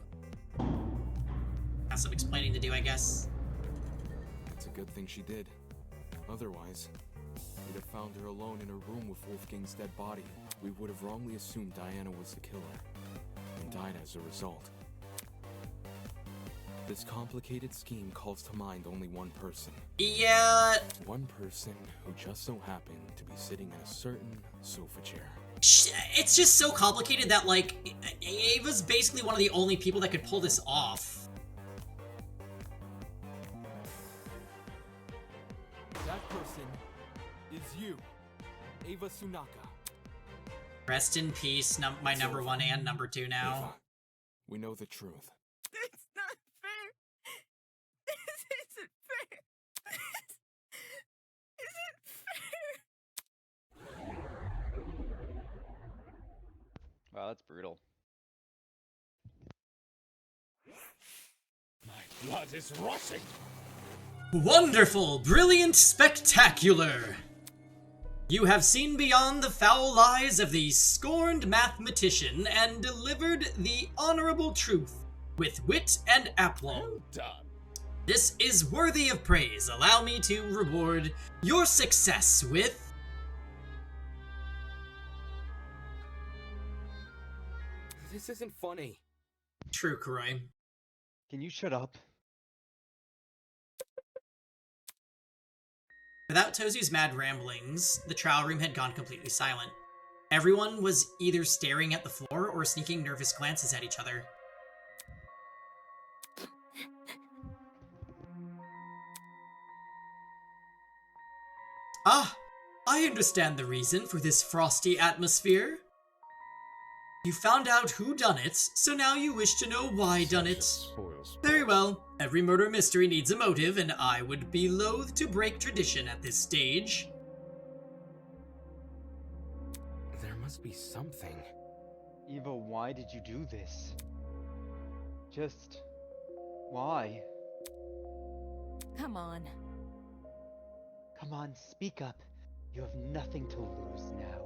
Have some explaining to do, I guess. It's a good thing she did. Otherwise, we'd have found her alone in a room with Wolfgang's dead body. We would have wrongly assumed Diana was the killer, and died as a result. This complicated scheme calls to mind only one person. Yeah. One person who just so happened to be sitting in a certain sofa chair. It's just so complicated that, like, Ava's basically one of the only people that could pull this off. That person is you, Ava Sunaka. Rest in peace, my number one and number two now. Ava, we know the truth. It's not fair. This isn't fair. that's brutal. My blood is rushing. Wonderful, brilliant, spectacular! You have seen beyond the foul lies of the scorned mathematician and delivered the honorable truth with wit and aplomb. Well done. This is worthy of praise. Allow me to reward your success with... This isn't funny. True, Kuroi. Can you shut up? Without Tozu's mad ramblings, the trial room had gone completely silent. Everyone was either staring at the floor or sneaking nervous glances at each other. Ah, I understand the reason for this frosty atmosphere. You found out who done it, so now you wish to know why done it. Very well. Every murder mystery needs a motive, and I would be loath to break tradition at this stage. There must be something. Eva, why did you do this? Just... why? Come on. Come on, speak up. You have nothing to lose now.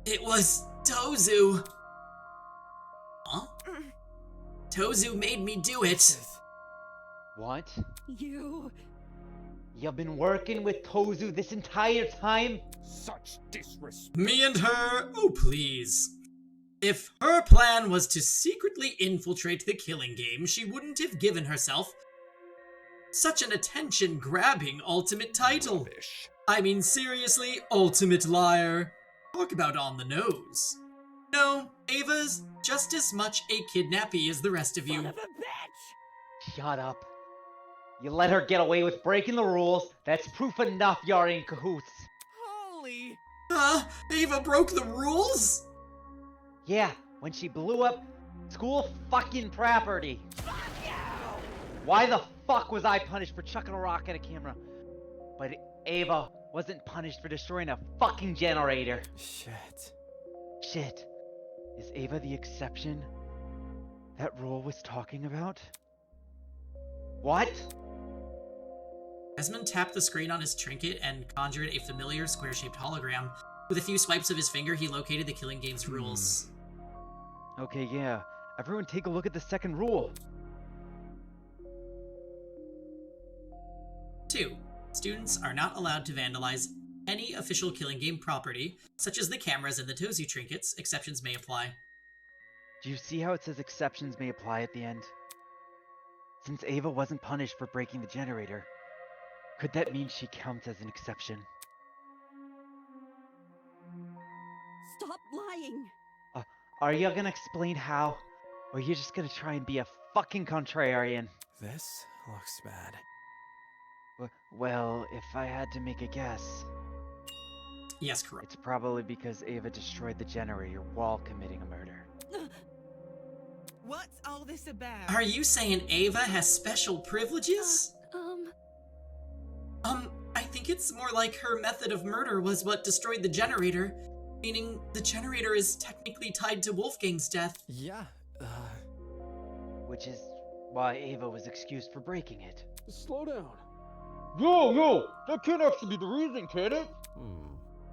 It was Tozu. Huh? Tozu made me do it. What? You... You've been working with Tozu this entire time? Such disrespect. Me and her? Oh, please. If her plan was to secretly infiltrate the killing game, she wouldn't have given herself such an attention-grabbing ultimate title. Rubbish. I mean, seriously, ultimate liar. Talk about on the nose. No, Ava's just as much a kidnappee as the rest of you. Son of a bitch! Shut up. You let her get away with breaking the rules. That's proof enough you're in cahoots. Holy! Ava broke the rules? Yeah, when she blew up school fucking property. Fuck you! Why the fuck was I punished for chucking a rock at a camera? But Ava wasn't punished for destroying a fucking generator. Shit. Shit. Is Ava the exception that rule was talking about? What? Desmond tapped the screen on his trinket and conjured a familiar square-shaped hologram. With a few swipes of his finger, he located the killing game's rules. Okay, yeah. Everyone take a look at the second rule. 2. Students are not allowed to vandalize any official killing game property, such as the cameras and the Tozu trinkets. Exceptions may apply. Do you see how it says exceptions may apply at the end? Since Ava wasn't punished for breaking the generator, could that mean she counts as an exception? Stop lying. Are you gonna explain how? Or are you just gonna try and be a fucking contrarian? This looks bad. Well, if I had to make a guess... Yes, correct. It's probably because Ava destroyed the generator while committing a murder. What's all this about? Are you saying Ava has special privileges? I think it's more like her method of murder was what destroyed the generator, meaning the generator is technically tied to Wolfgang's death. Yeah, Which is why Ava was excused for breaking it. Slow down. Yo! That can't actually be the reason, can it?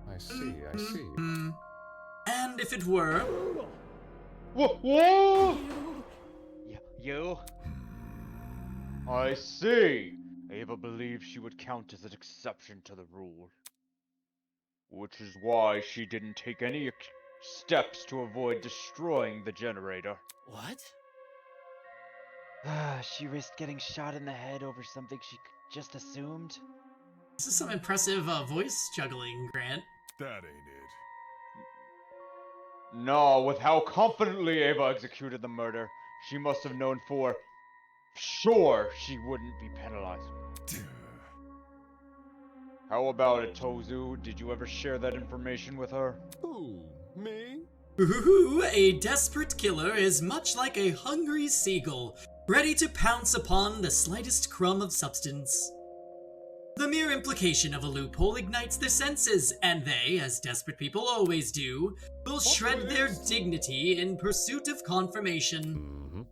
I see, I see. And if it were... Whoa! You? I see. Ava believed she would count as an exception to the rule. Which is why she didn't take any steps to avoid destroying the generator. What? She risked getting shot in the head over something she just assumed. This is some impressive voice juggling, Grant. That ain't it. No, with how confidently Ava executed the murder, she must have known for sure she wouldn't be penalized. How about it, Tozu? Did you ever share that information with her? Who? Me? Ooh, a desperate killer is much like a hungry seagull, ready to pounce upon the slightest crumb of substance. The mere implication of a loophole ignites their senses, and they, as desperate people always do, will shred their dignity in pursuit of confirmation.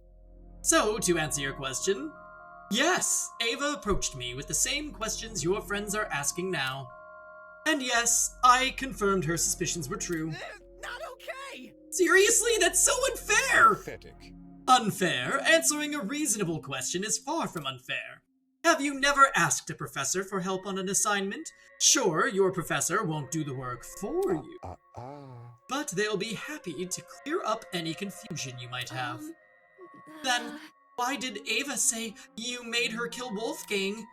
So, to answer your question, yes, Ava approached me with the same questions your friends are asking now. And yes, I confirmed her suspicions were true. Not okay! Seriously? That's so unfair! Pathetic. Unfair? Answering a reasonable question is far from unfair. Have you never asked a professor for help on an assignment? Sure, your professor won't do the work for you, but they'll be happy to clear up any confusion you might have. Then, why did Ava say you made her kill Wolfgang?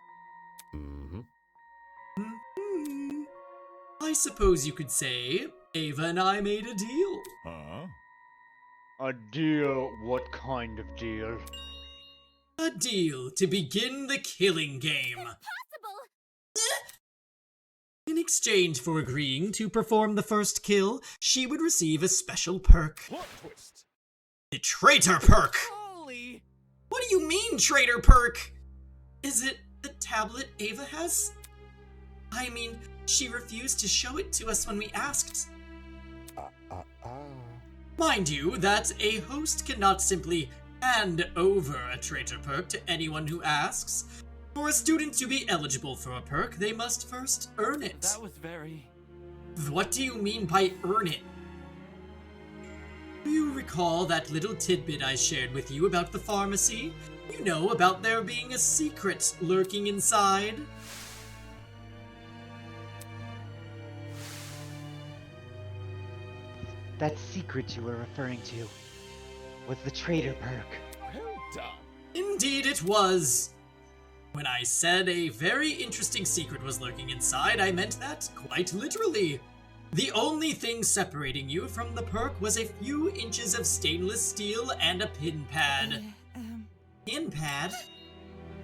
I suppose you could say Ava and I made a deal. Huh? A deal? What kind of deal? A deal to begin the killing game. In exchange for agreeing to perform the first kill, she would receive a special perk. Plot twist. The traitor perk! Holy! What do you mean, traitor perk? Is it the tablet Ava has? I mean, she refused to show it to us when we asked. Mind you, that a host cannot simply hand over a traitor perk to anyone who asks. For a student to be eligible for a perk, they must first earn it. That was very... What do you mean by earn it? Do you recall that little tidbit I shared with you about the pharmacy? You know, about there being a secret lurking inside? That secret you were referring to was the traitor perk. Well done. Indeed it was. When I said a very interesting secret was lurking inside, I meant that quite literally. The only thing separating you from the perk was a few inches of stainless steel and a pin pad. Pin pad?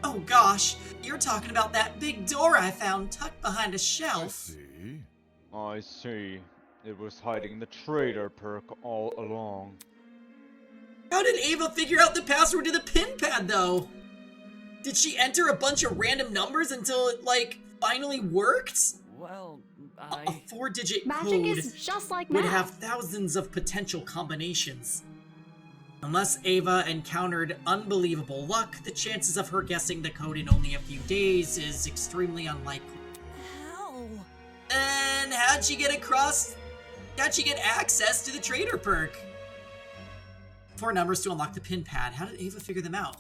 Oh gosh, you're talking about that big door I found tucked behind a shelf. I see. It was hiding the traitor perk all along. How did Ava figure out the password to the pin pad, though? Did she enter a bunch of random numbers until it, like, finally worked? Well, A 4-digit Magic code is just like would math. have thousands of potential combinations. Unless Ava encountered unbelievable luck, the chances of her guessing the code in only a few days is extremely unlikely. How? And how'd she get access to the traitor perk? 4 numbers to unlock the pin pad. How did Ava figure them out?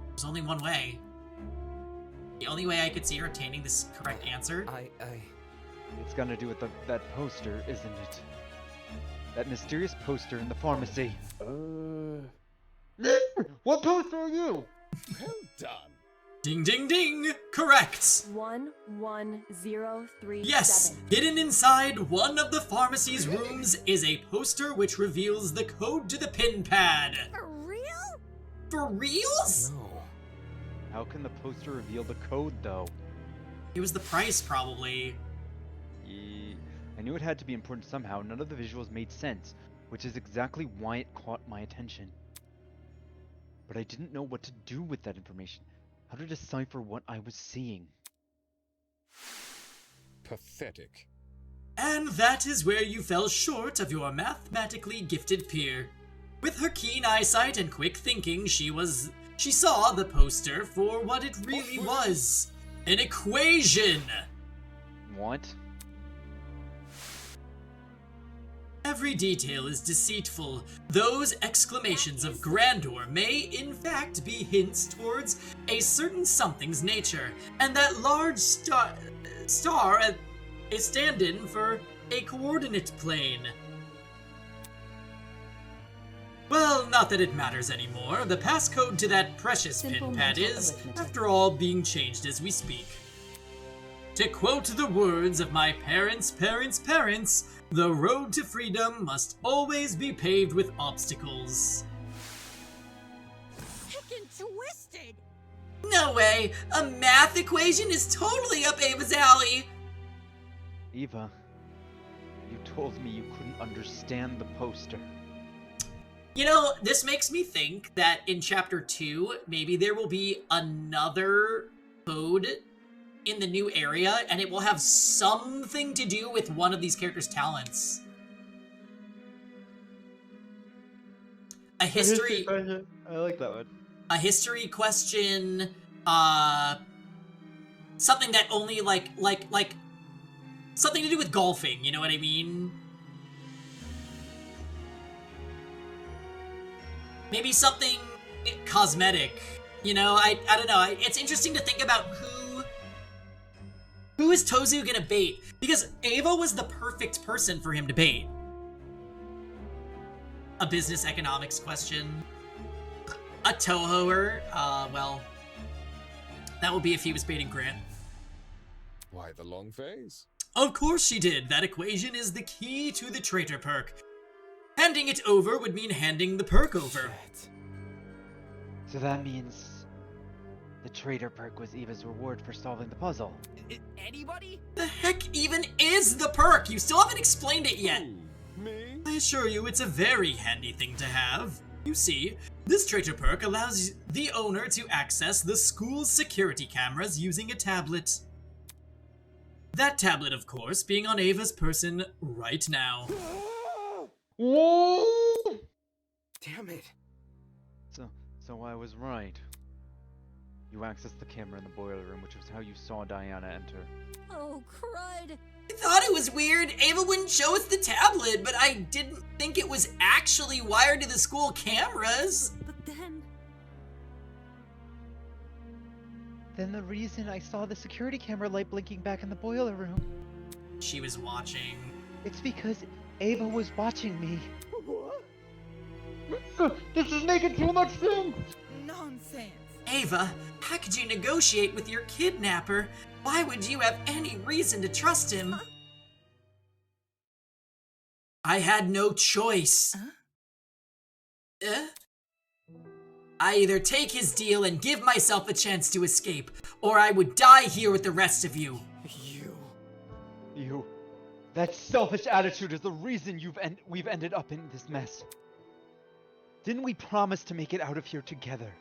There's only one way. The only way I could see her obtaining this correct answer. It's gonna do with that poster, isn't it? That mysterious poster in the pharmacy. What poster are you? Well done. Ding ding ding! Correct! 11037. Yes! Hidden inside one of the pharmacy's rooms is a poster which reveals the code to the pin pad. For real? For reals? No. How can the poster reveal the code, though? It was the price, probably. I knew it had to be important somehow. None of the visuals made sense, which is exactly why it caught my attention. But I didn't know what to do with that information. How to decipher what I was seeing. Pathetic. And that is where you fell short of your mathematically gifted peer. With her keen eyesight and quick thinking, she saw the poster for what it really was. An equation! What? Every detail is deceitful. Those exclamations of grandeur may in fact be hints towards a certain something's nature, and that large star is stand-in for a coordinate plane. Well, not that it matters anymore. The passcode to that precious pin pad is, after all, being changed as we speak. To quote the words of my parents' parents, the road to freedom must always be paved with obstacles. Heckin' twisted! No way! A math equation is totally up Ava's alley! Eva, you told me you couldn't understand the poster. You know, this makes me think that in Chapter 2, maybe there will be another code in the new area, and it will have something to do with one of these characters' talents. A history question. I like that one. A history question, something that only like something to do with golfing, you know what I mean? Maybe something cosmetic, you know? I don't know. It's interesting to think about who is Tozu gonna bait? Because Ava was the perfect person for him to bait. A business economics question. A Tohoer, well, that would be if he was baiting Grant. Why the long face? Of course she did. That equation is the key to the traitor perk. Handing it over would mean handing the perk over. So that means the traitor perk was Eva's reward for solving the puzzle. Anybody? The heck even is the perk? You still haven't explained it yet. Me? I assure you it's a very handy thing to have. You see, this traitor perk allows the owner to access the school's security cameras using a tablet. That tablet, of course, being on Ava's person right now. Whoa! Damn it. So I was right. You accessed the camera in the boiler room, which was how you saw Diana enter. Oh, crud. I thought it was weird Ava wouldn't show us the tablet, but I didn't think it was actually wired to the school cameras. But then... Then the reason I saw the security camera light blinking back in the boiler room. She was watching. It's because Ava was watching me. What? This is making too much sense! Nonsense. Ava, how could you negotiate with your kidnapper? Why would you have any reason to trust him? I had no choice. I either take his deal and give myself a chance to escape, or I would die here with the rest of you. You. That selfish attitude is the reason we've ended up in this mess. Didn't we promise to make it out of here together?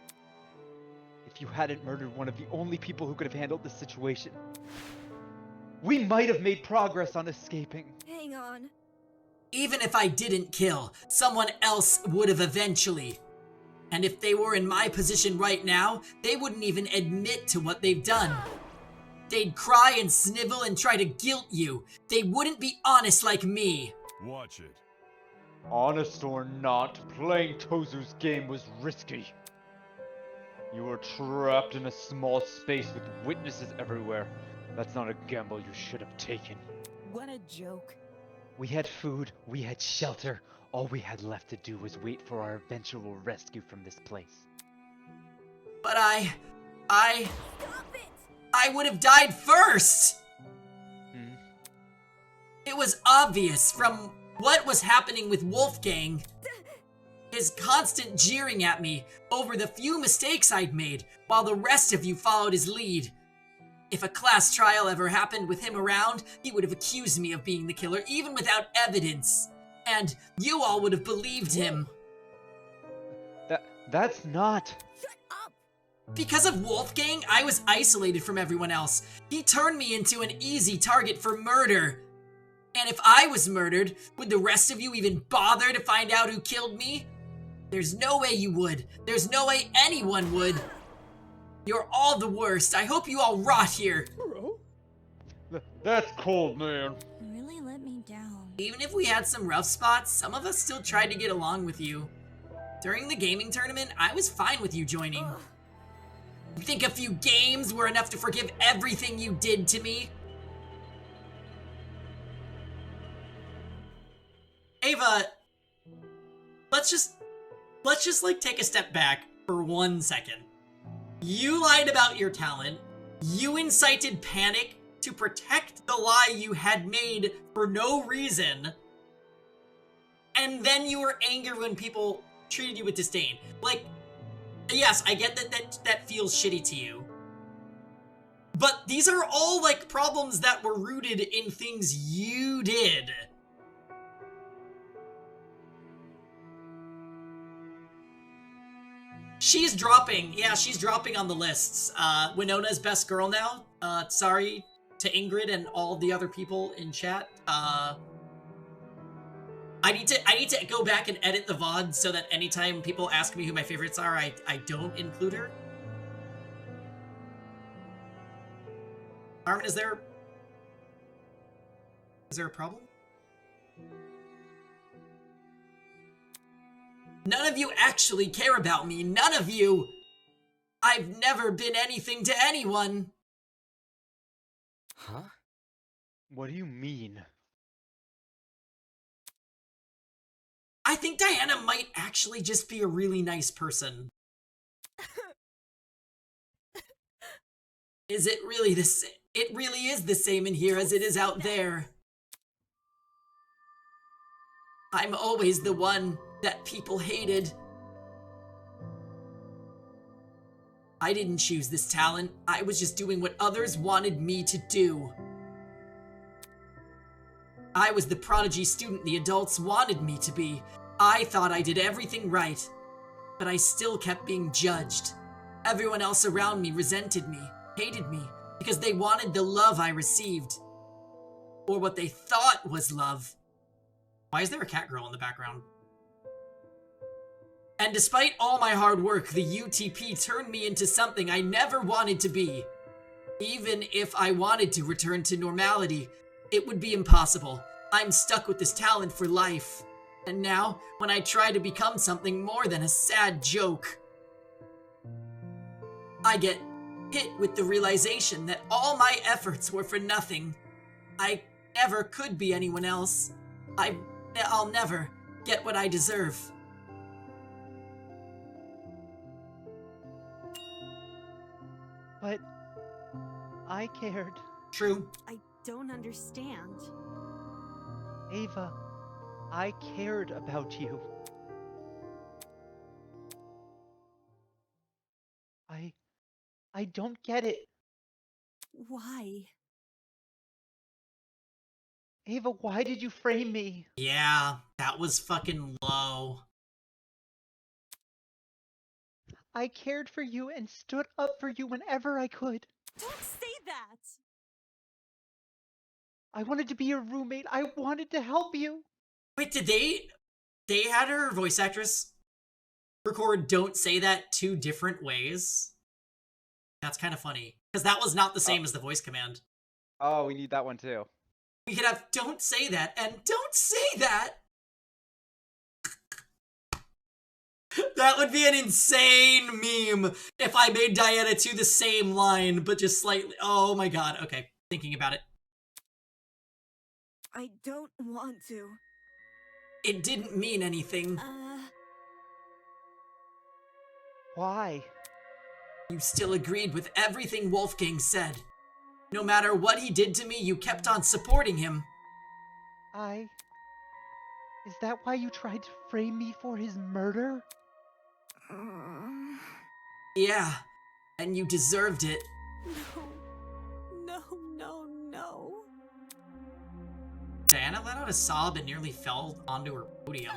If you hadn't murdered one of the only people who could have handled this situation, we might have made progress on escaping. Hang on. Even if I didn't kill, someone else would have eventually. And if they were in my position right now, they wouldn't even admit to what they've done. They'd cry and snivel and try to guilt you. They wouldn't be honest like me. Watch it. Honest or not, playing Tozu's game was risky. You were trapped in a small space with witnesses everywhere. That's not a gamble you should have taken. What a joke. We had food, we had shelter. All we had left to do was wait for our eventual rescue from this place. But I would have died first! It was obvious from what was happening with Wolfgang. His constant jeering at me over the few mistakes I'd made, while the rest of you followed his lead. If a class trial ever happened with him around, he would have accused me of being the killer even without evidence. And you all would have believed him. That's not... Because of Wolfgang, I was isolated from everyone else. He turned me into an easy target for murder. And if I was murdered, would the rest of you even bother to find out who killed me? There's no way you would. There's no way anyone would. You're all the worst. I hope you all rot here. That's cold, man. You really let me down. Even if we had some rough spots, some of us still tried to get along with you. During the gaming tournament, I was fine with you joining. You think a few games were enough to forgive everything you did to me? Ava, let's just like take a step back for 1 second. You lied about your talent. You incited panic to protect the lie you had made for no reason. And then you were angry when people treated you with disdain. Like, yes, I get that feels shitty to you. But these are all like problems that were rooted in things you did. She's dropping on the lists. Winona's best girl now. Sorry to Ingrid and all the other people in chat. I need to go back and edit the VOD so that anytime people ask me who my favorites are, I don't include her. Armin, is there a problem? None of you actually care about me. None of you. I've never been anything to anyone. Huh? What do you mean? I think Diana might actually just be a really nice person. Is it really the same? It really is the same in here as it is out there. I'm always the one that people hated. I didn't choose this talent. I was just doing what others wanted me to do. I was the prodigy student the adults wanted me to be. I thought I did everything right, but I still kept being judged. Everyone else around me resented me, hated me, because they wanted the love I received. Or what they thought was love. Why is there a cat girl in the background? And despite all my hard work, the UTP turned me into something I never wanted to be. Even if I wanted to return to normality, it would be impossible. I'm stuck with this talent for life. And now, when I try to become something more than a sad joke, I get hit with the realization that all my efforts were for nothing. I never could be anyone else. I'll never get what I deserve. But I cared. True. I don't understand. Ava, I cared about you. I don't get it. Why? Ava, why did you frame me? Yeah, that was fucking low. I cared for you and stood up for you whenever I could. Don't say that! I wanted to be your roommate. I wanted to help you. Wait, did they had her voice actress record "Don't Say That" 2 different ways? That's kind of funny, because that was not the same as the voice command. Oh, we need that one too. We could have "Don't say that" and "Don't say that." That would be an insane meme if I made Diana to the same line, but just slightly. Oh my god. Okay, thinking about it. I don't want to. It didn't mean anything. Why? You still agreed with everything Wolfgang said. No matter what he did to me, you kept on supporting him. Is that why you tried to frame me for his murder? Yeah, and you deserved it. No. Diana let out a sob and nearly fell onto her podium.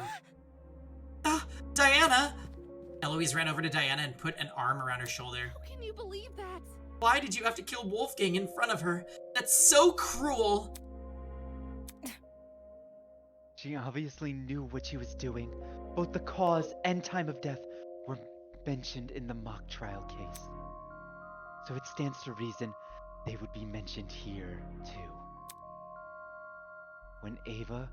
Diana! Eloise ran over to Diana and put an arm around her shoulder. How can you believe that? Why did you have to kill Wolfgang in front of her? That's so cruel! She obviously knew what she was doing. Both the cause and time of death were mentioned in the mock trial case. So it stands to reason they would be mentioned here, too. When Ava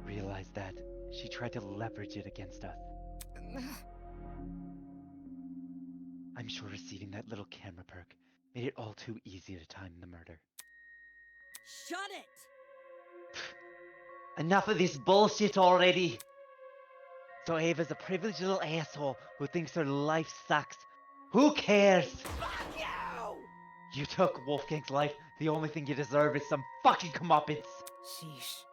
realized that, she tried to leverage it against us. I'm sure receiving that little camera perk made it all too easy to time the murder. Shut it! Enough of this bullshit already! So Ava's a privileged little asshole who thinks her life sucks. Who cares? Fuck you! You took Wolfgang's life. The only thing you deserve is some fucking comeuppance. Sheesh.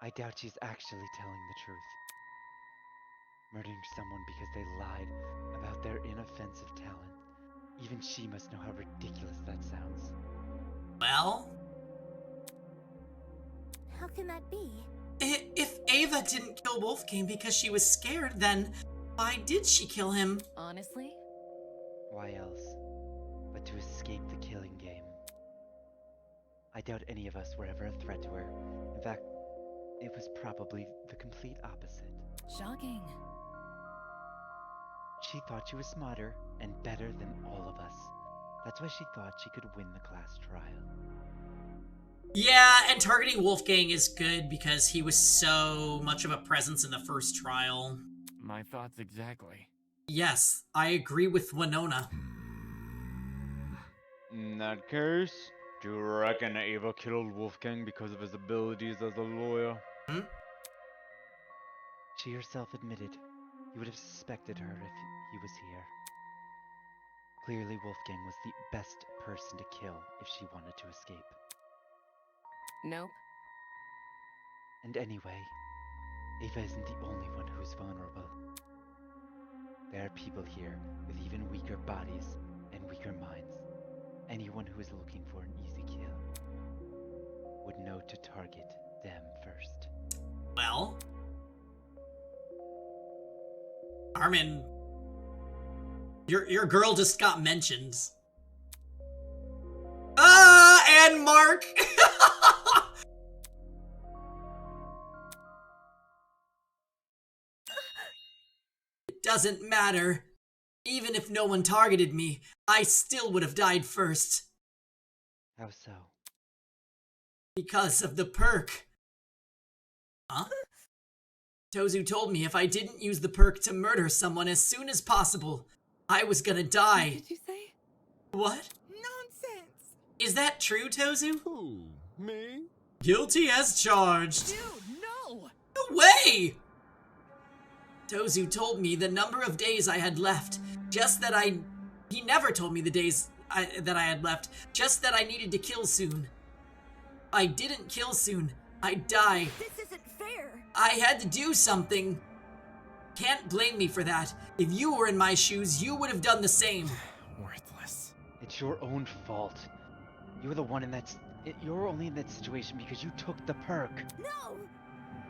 I doubt she's actually telling the truth. Murdering someone because they lied about their inoffensive talent. Even she must know how ridiculous that sounds. Well? How can that be? If Ava didn't kill Wolfgang because she was scared, then why did she kill him? Honestly? Why else? A but to escape the killing game. I doubt any of us were ever a threat to her. In fact, it was probably the complete opposite. Shocking. She thought she was smarter and better than all of us. That's why she thought she could win the class trial. Yeah, and targeting Wolfgang is good because he was so much of a presence in the first trial. My thoughts exactly. Yes, I agree with Winona. In that case, do you reckon Ava killed Wolfgang because of his abilities as a lawyer? She herself admitted you would have suspected her if he was here. Clearly, Wolfgang was the best person to kill if she wanted to escape. Nope. And anyway, Ava isn't the only one who's vulnerable. There are people here with even weaker bodies and weaker minds. Anyone who is looking for an easy kill would know to target them first. Well, Armin, your girl just got mentioned. And Mark. It doesn't matter. Even if no one targeted me, I still would have died first. How so? Because of the perk. Huh? Tozu told me if I didn't use the perk to murder someone as soon as possible, I was gonna die. What did you say? What? Nonsense! Is that true, Tozu? Who? Me? Guilty as charged. Dude, no! No way! Tozu told me the number of days I had left, he never told me the days that I had left, just that I needed to kill soon. I didn't kill soon. I'd die. This isn't fair. I had to do something. Can't blame me for that. If you were in my shoes, you would have done the same. Worthless. It's your own fault. You were the one in that... You're only in that situation because you took the perk. No!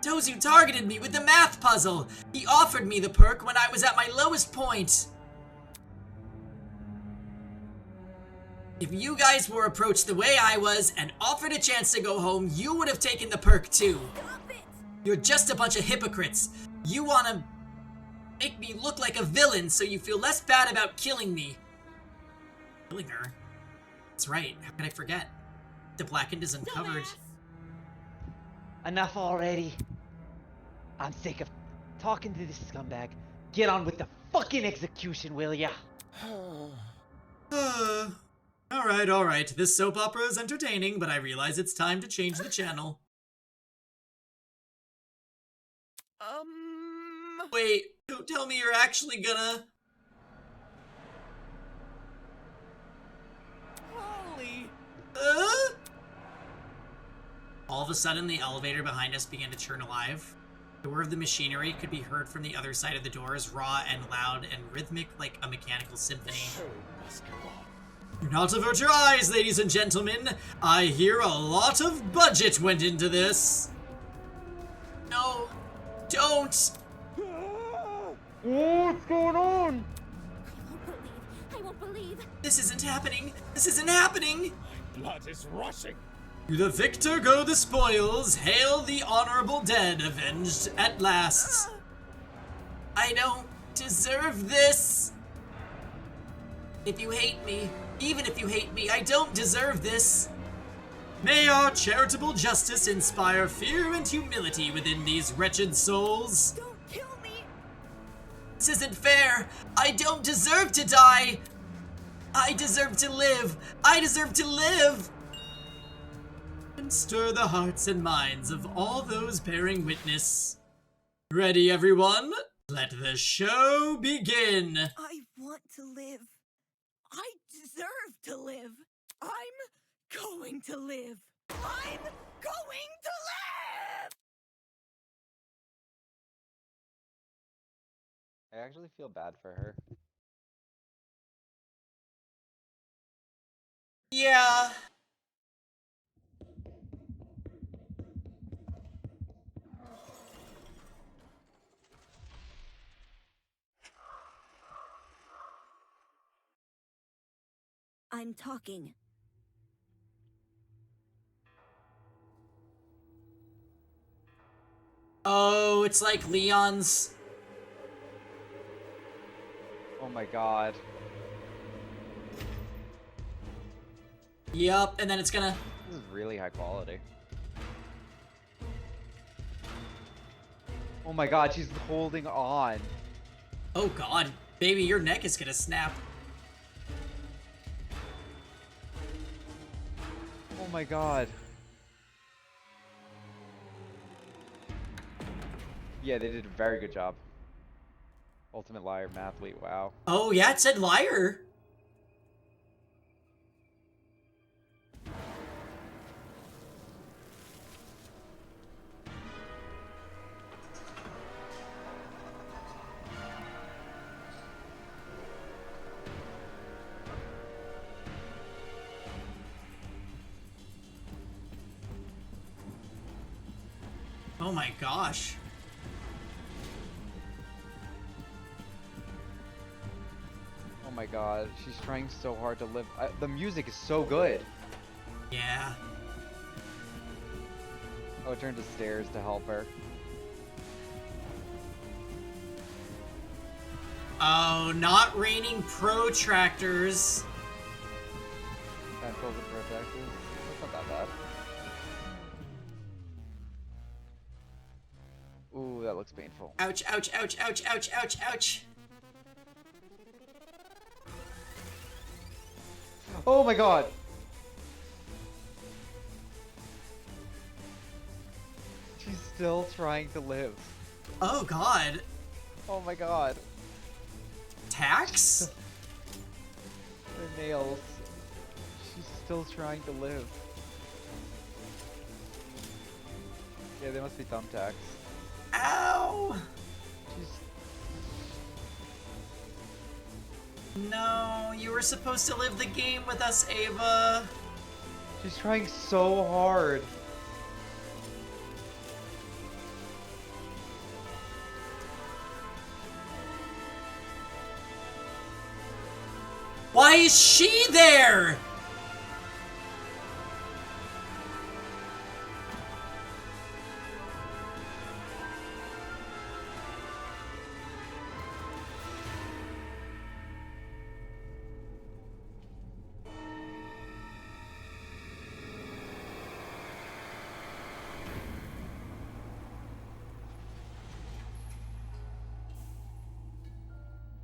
Tozu targeted me with the math puzzle. He offered me the perk when I was at my lowest point. If you guys were approached the way I was and offered a chance to go home, you would have taken the perk too. Stop it! You're just a bunch of hypocrites. You want to make me look like a villain so you feel less bad about killing me. Killing her? That's right. How could I forget? The Blackened is uncovered. Enough already. I'm sick of talking to this scumbag. Get on with the fucking execution, will ya? Alright. This soap opera is entertaining, but I realize it's time to change the channel. Wait, don't tell me you're actually gonna... Holy... All of a sudden, the elevator behind us began to churn alive. The whir of the machinery could be heard from the other side of the doors, raw and loud and rhythmic like a mechanical symphony. Do not avert your eyes, ladies and gentlemen. I hear a lot of budget went into this. No, don't. What's going on? I won't believe. This isn't happening. This isn't happening. Blood is rushing. To the victor go the spoils. Hail the honorable dead, avenged at last. I don't deserve this. If you hate me, even if you hate me, I don't deserve this. May our charitable justice inspire fear and humility within these wretched souls. Don't kill me. This isn't fair. I don't deserve to die. I deserve to live. I deserve to live. And stir the hearts and minds of all those bearing witness. Ready, everyone? Let the show begin. I want to live. I deserve to live. I'm going to live. I'm going to live! I actually feel bad for her. Yeah. I I'm talking. Oh, it's like Leon's. Oh my god. Yup, and then it's gonna. This is really high quality. Oh my god, she's holding on. Oh god, baby, your neck is gonna snap. Oh my god. Yeah, they did a very good job. Ultimate Liar Mathlete, wow. Oh yeah, it said liar. Oh my gosh. Oh my god, she's trying so hard to live. The music is so good. Yeah. Oh, it turned to stairs to help her. Oh, not raining protractors. Tentacles and protractors. That's not that bad. Ooh, that looks painful. Ouch, ouch, ouch, ouch, ouch, ouch, ouch. Oh my god! She's still trying to live. Oh god. Oh my god. Tax? Her nails. She's still trying to live. Yeah, they must be thumbtacks. Ow! She's... No, you were supposed to live the game with us, Ava. She's trying so hard. Why is she there?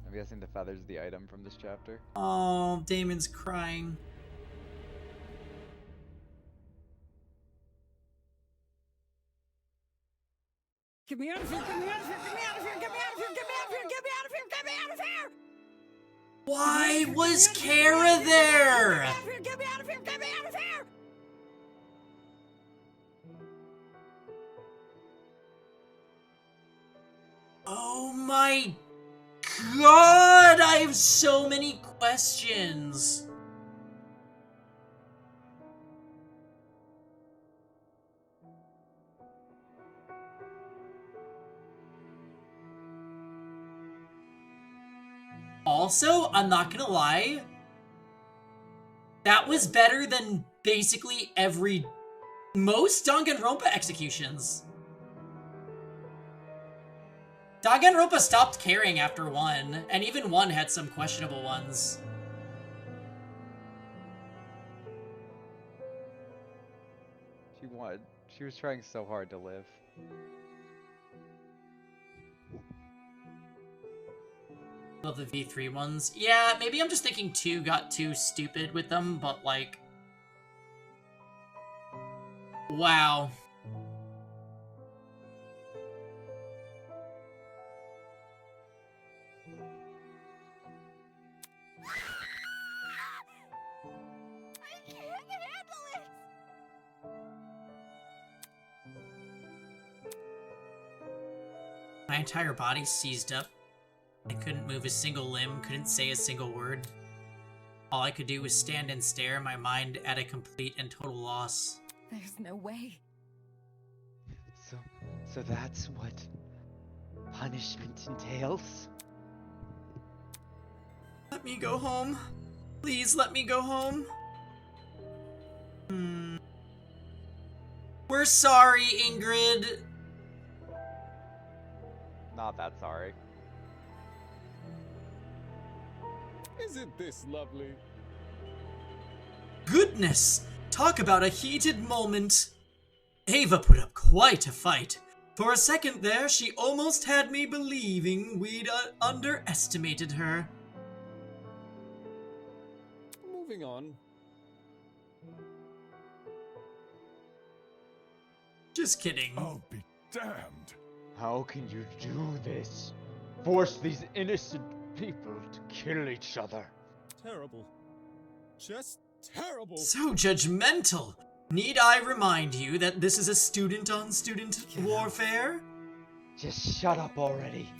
I'm guessing the feather's the item from this chapter. Oh, Damon's crying. Get me out of here! Get me out of here! Get me out of here! Get me out of here! Get me out of here! Get me out of here! Get me out of here! Why was Kara there? Get me out of here! Get me out of here! Oh my god! I have so many questions. Also, I'm not gonna lie, that was better than basically most Danganronpa executions. Danganronpa stopped caring after 1, and even 1 had some questionable ones. She was trying so hard to live. Love the V3 ones. Yeah, maybe I'm just thinking 2 got too stupid with them, but like... Wow. I can't handle it! My entire body seized up. I couldn't move a single limb, couldn't say a single word. All I could do was stand and stare, my mind at a complete and total loss. There's no way. So that's what punishment entails? Let me go home. Please let me go home. We're sorry, Ingrid. Not that sorry. Isn't this lovely? Goodness! Talk about a heated moment. Ava put up quite a fight. For a second there, she almost had me believing we'd underestimated her. Moving on. Just kidding. I'll be damned. How can you do this? Force these innocent people to kill each other. Terrible. Just terrible. So judgmental. Need I remind you that this is a student-on-student warfare? Just shut up already.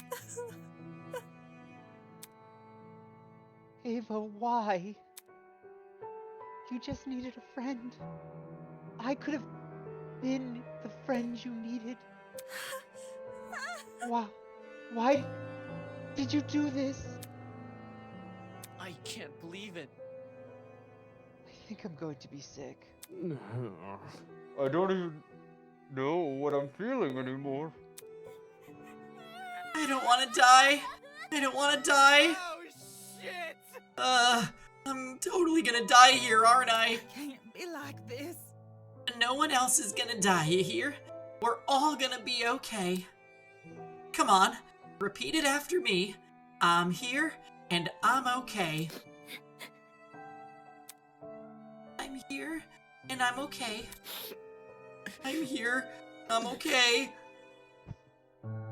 Ava, why? You just needed a friend. I could have been the friend you needed. Why did you do this? I can't believe it. I think I'm going to be sick. I don't even know what I'm feeling anymore. I don't want to die. I don't want to die. Oh, shit! I'm totally gonna die here, aren't I? Can't be like this. No one else is gonna die here. We're all gonna be okay. Come on, repeat it after me. I'm here, and I'm okay. I'm here, and I'm okay. I'm here, I'm okay.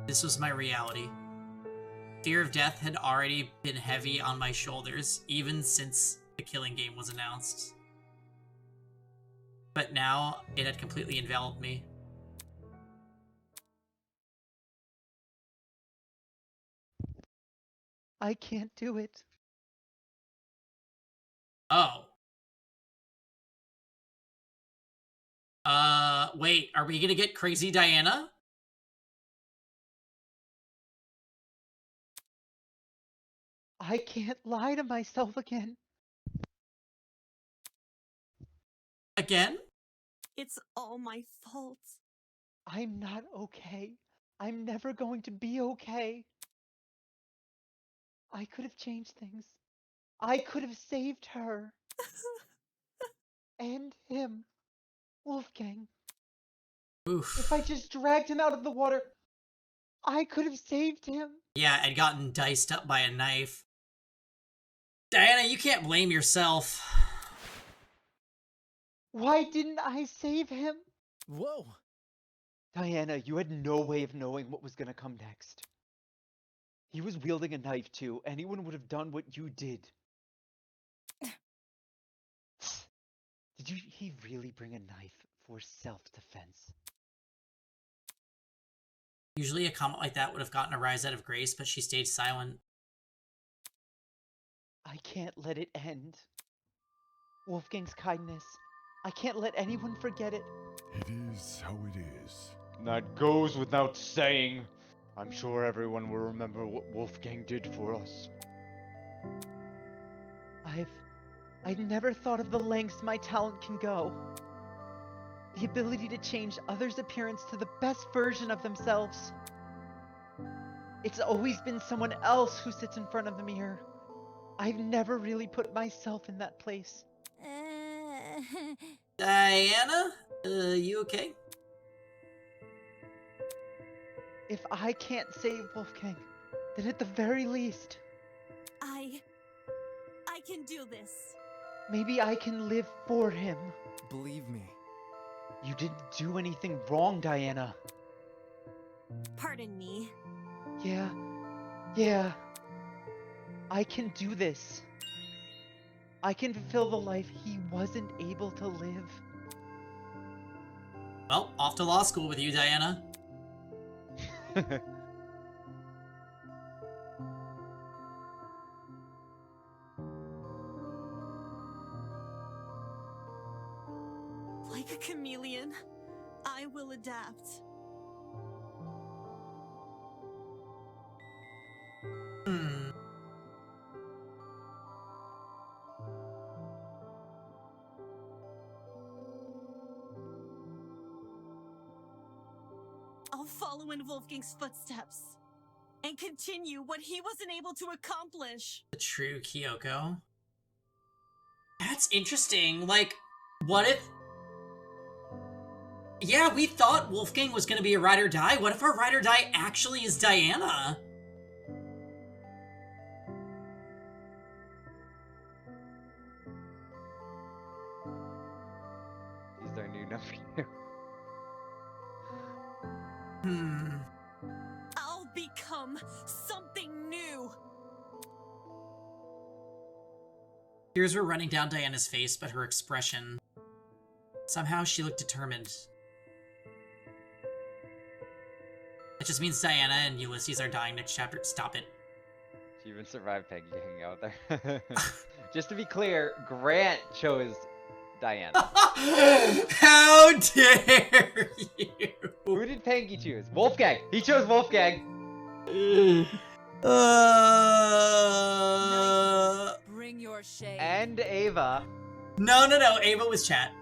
This was my reality. Fear of death had already been heavy on my shoulders, even since the Killing Game was announced. But now, it had completely enveloped me. I can't do it. Oh. Wait, are we gonna get Crazy Diana? I can't lie to myself again. Again? It's all my fault. I'm not okay. I'm never going to be okay. I could have changed things. I could have saved her. And him. Wolfgang. Oof. If I just dragged him out of the water, I could have saved him. Yeah, I'd gotten diced up by a knife. Diana, you can't blame yourself. Why didn't I save him? Whoa! Diana, you had no way of knowing what was gonna come next. He was wielding a knife too. Anyone would have done what you did. Did he really bring a knife for self-defense? Usually a comment like that would have gotten a rise out of Grace, but she stayed silent. I can't let it end. Wolfgang's kindness. I can't let anyone forget it. It is how it is. That goes without saying. I'm sure everyone will remember what Wolfgang did for us. I'd never thought of the lengths my talent can go. The ability to change others' appearance to the best version of themselves. It's always been someone else who sits in front of the mirror. I've never really put myself in that place. Diana? You okay? If I can't save Wolfgang, then at the very least, I can do this. maybe I can live for him. Believe me. You didn't do anything wrong, Diana. Pardon me. Yeah. I can do this. I can fulfill the life he wasn't able to live. Well, off to law school with you, Diana. Like a chameleon, I will adapt. follow in Wolfgang's footsteps and continue what he wasn't able to accomplish. The true Kyoko. That's interesting. Like, what if... Yeah, we thought Wolfgang was going to be a ride or die. What if our ride or die actually is Diana? He's our new number 2. I'll become something new. Tears were running down Diana's face, but her expression... Somehow she looked determined. It just means Diana and Ulysses are dying next chapter. Stop it. She even survived Peggy hanging out there. Just to be clear, Grant chose Diana. How dare you! Who did Peggy choose? Wolfgang! He chose Wolfgang! Bring your shade. And Ava. No. Ava was chat.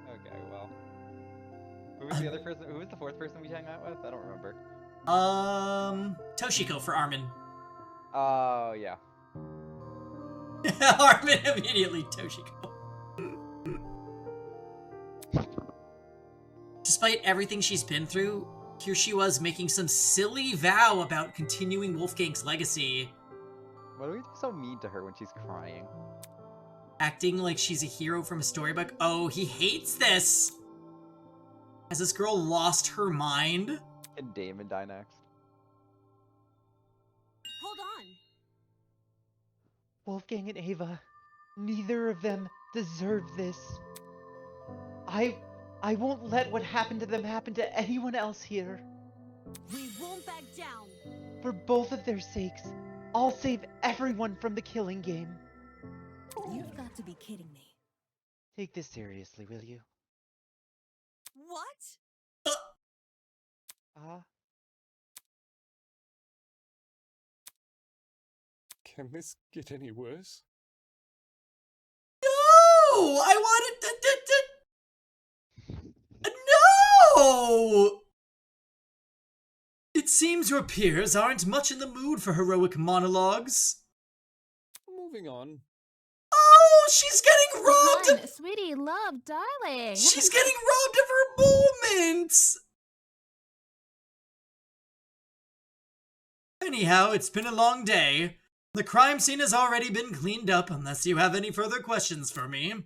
Okay, well. Who was the other person? Who was the fourth person we hung out with? I don't remember. Toshiko for Armin. Oh, yeah. Armin immediately, Toshiko. Despite everything she's been through, here she was making some silly vow about continuing Wolfgang's legacy. Why do we be so mean to her when she's crying? Acting like she's a hero from a storybook. Oh, he hates this! Has this girl lost her mind? Can Damon die next? Hold on. Wolfgang and Ava, neither of them deserve this. I won't let what happened to them happen to anyone else here. We won't back down. For both of their sakes, I'll save everyone from the killing game. You've got to be kidding me. Take this seriously, will you? What? Can this get any worse? No! I wanted to... No! It seems your peers aren't much in the mood for heroic monologues. Moving on. Oh, she's getting robbed! Come on, sweetie, love, darling. She's getting robbed of her moments! Anyhow, it's been a long day. The crime scene has already been cleaned up, unless you have any further questions for me.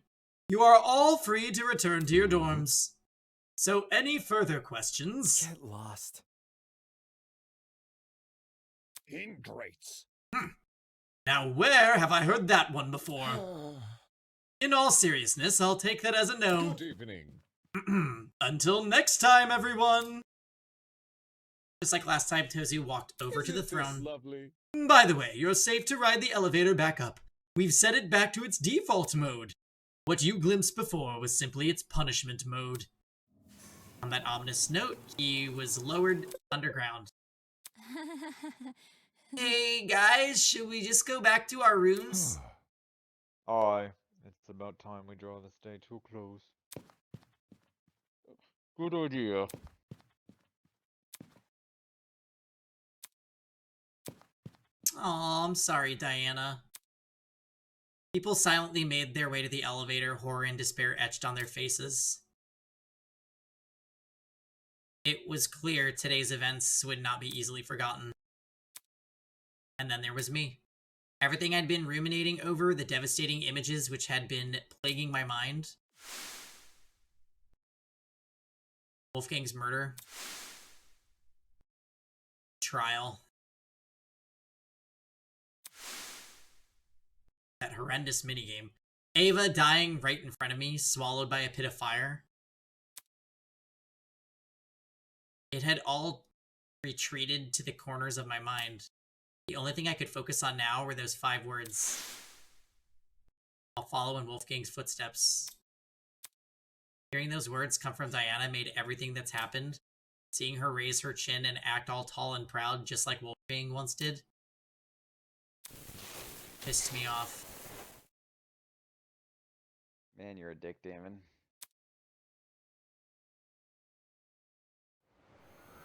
You are all free to return to your dorms. So, any further questions? Get lost. Ingrates. Now, where have I heard that one before? In all seriousness, I'll take that as a no. Good evening. Until next time, everyone! Just like last time, Tozu walked over to the throne. Lovely. By the way, you're safe to ride the elevator back up. We've set it back to its default mode. What you glimpsed before was simply its punishment mode. On that ominous note, he was lowered underground. Hey guys, should we just go back to our rooms? Aye, it's about time we draw this day to a close. Good idea. Aw, I'm sorry, Diana. People silently made their way to the elevator, horror and despair etched on their faces. It was clear today's events would not be easily forgotten. And then there was me. Everything I'd been ruminating over, the devastating images which had been plaguing my mind. Wolfgang's murder. Trial. That horrendous minigame. Ava dying right in front of me, swallowed by a pit of fire. It had all retreated to the corners of my mind. The only thing I could focus on now were those 5 words. I'll follow in Wolfgang's footsteps. Hearing those words come from Diana made everything that's happened. Seeing her raise her chin and act all tall and proud just like Wolfgang once did. Pissed me off. Man, you're a dick, Damon.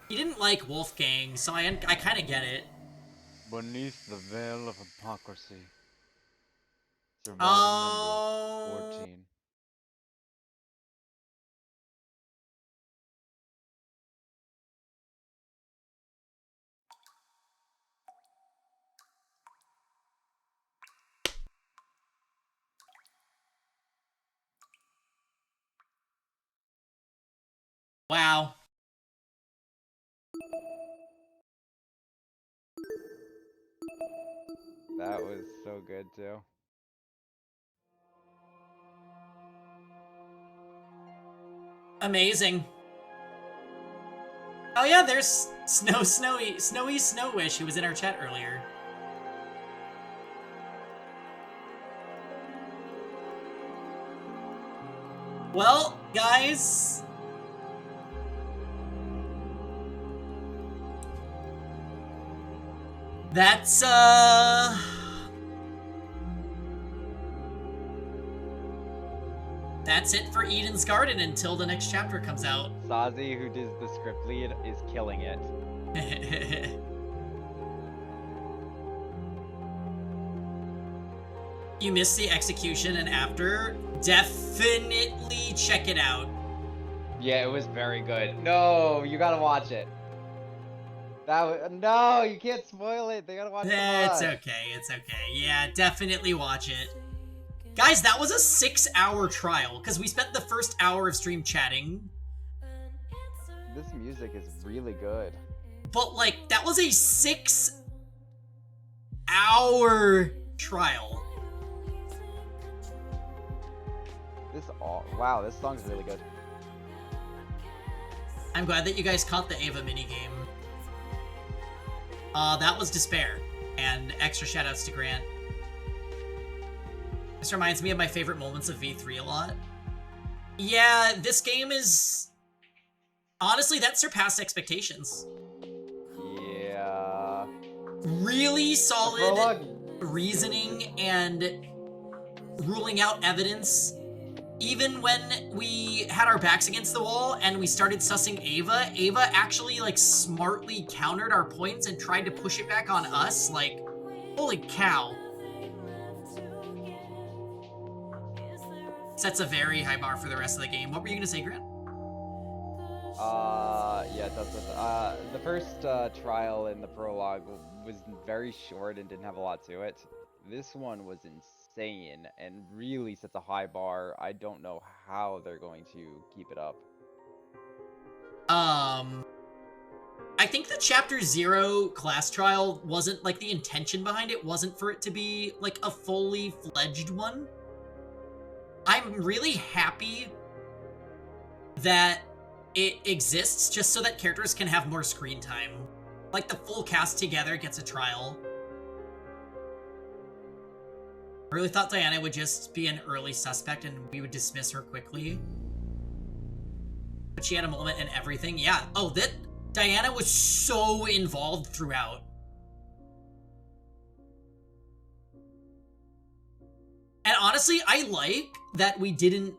He didn't like Wolfgang, so I kind of get it. Beneath the veil of hypocrisy. Surviving Oh. number 14. Wow. That was so good too. Amazing. Oh yeah, there's Snowy Wish, who was in our chat earlier. Well, guys. That's it for Eden's Garden until the next chapter comes out. Sazi, who does the script lead, is killing it. You missed the execution and after, definitely check it out. Yeah, it was very good. No, you gotta watch it. No, you can't spoil it. They gotta watch it. It's okay, it's okay. Yeah, definitely watch it. Guys, that was a 6-hour trial, because we spent the first hour of stream chatting. This music is really good. But, like, that was a 6-hour trial. Wow, this song's really good. I'm glad that you guys caught the Ava minigame. That was Despair, and extra shoutouts to Grant. This reminds me of my favorite moments of V3 a lot. Yeah, this game is... Honestly, that surpassed expectations. Yeah. Really solid reasoning and ruling out evidence. Even when we had our backs against the wall and we started sussing Ava, Ava actually, like, smartly countered our points and tried to push it back on us. Like, holy cow. Sets a very high bar for the rest of the game. What were you gonna say, Grant? Yeah, it does. The first trial in the prologue was very short and didn't have a lot to it. This one was insane and really sets a high bar. I don't know how they're going to keep it up. I think the Chapter 0 class trial wasn't, like, the intention behind it wasn't for it to be, like, a fully fledged one. I'm really happy that it exists just so that characters can have more screen time. Like, the full cast together gets a trial. I really thought Diana would just be an early suspect and we would dismiss her quickly. But she had a moment in everything. Yeah. Oh, Diana was so involved throughout. And honestly, I like that we didn't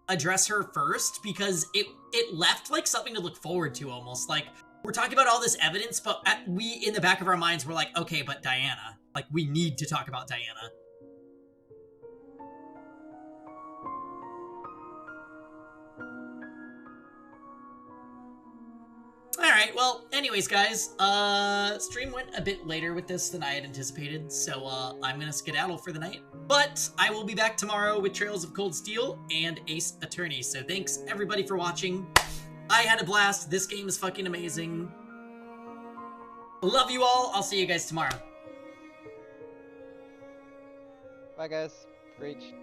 address her first because it left like something to look forward to almost. Like, we're talking about all this evidence, but we, in the back of our minds, we're like, okay, but Diana. Like, we need to talk about Diana. Alright, well, anyways, guys, stream went a bit later with this than I had anticipated, so, I'm gonna skedaddle for the night. But I will be back tomorrow with Trails of Cold Steel and Ace Attorney, so thanks, everybody, for watching. I had a blast. This game is fucking amazing. Love you all. I'll see you guys tomorrow. Bye, guys. Preach.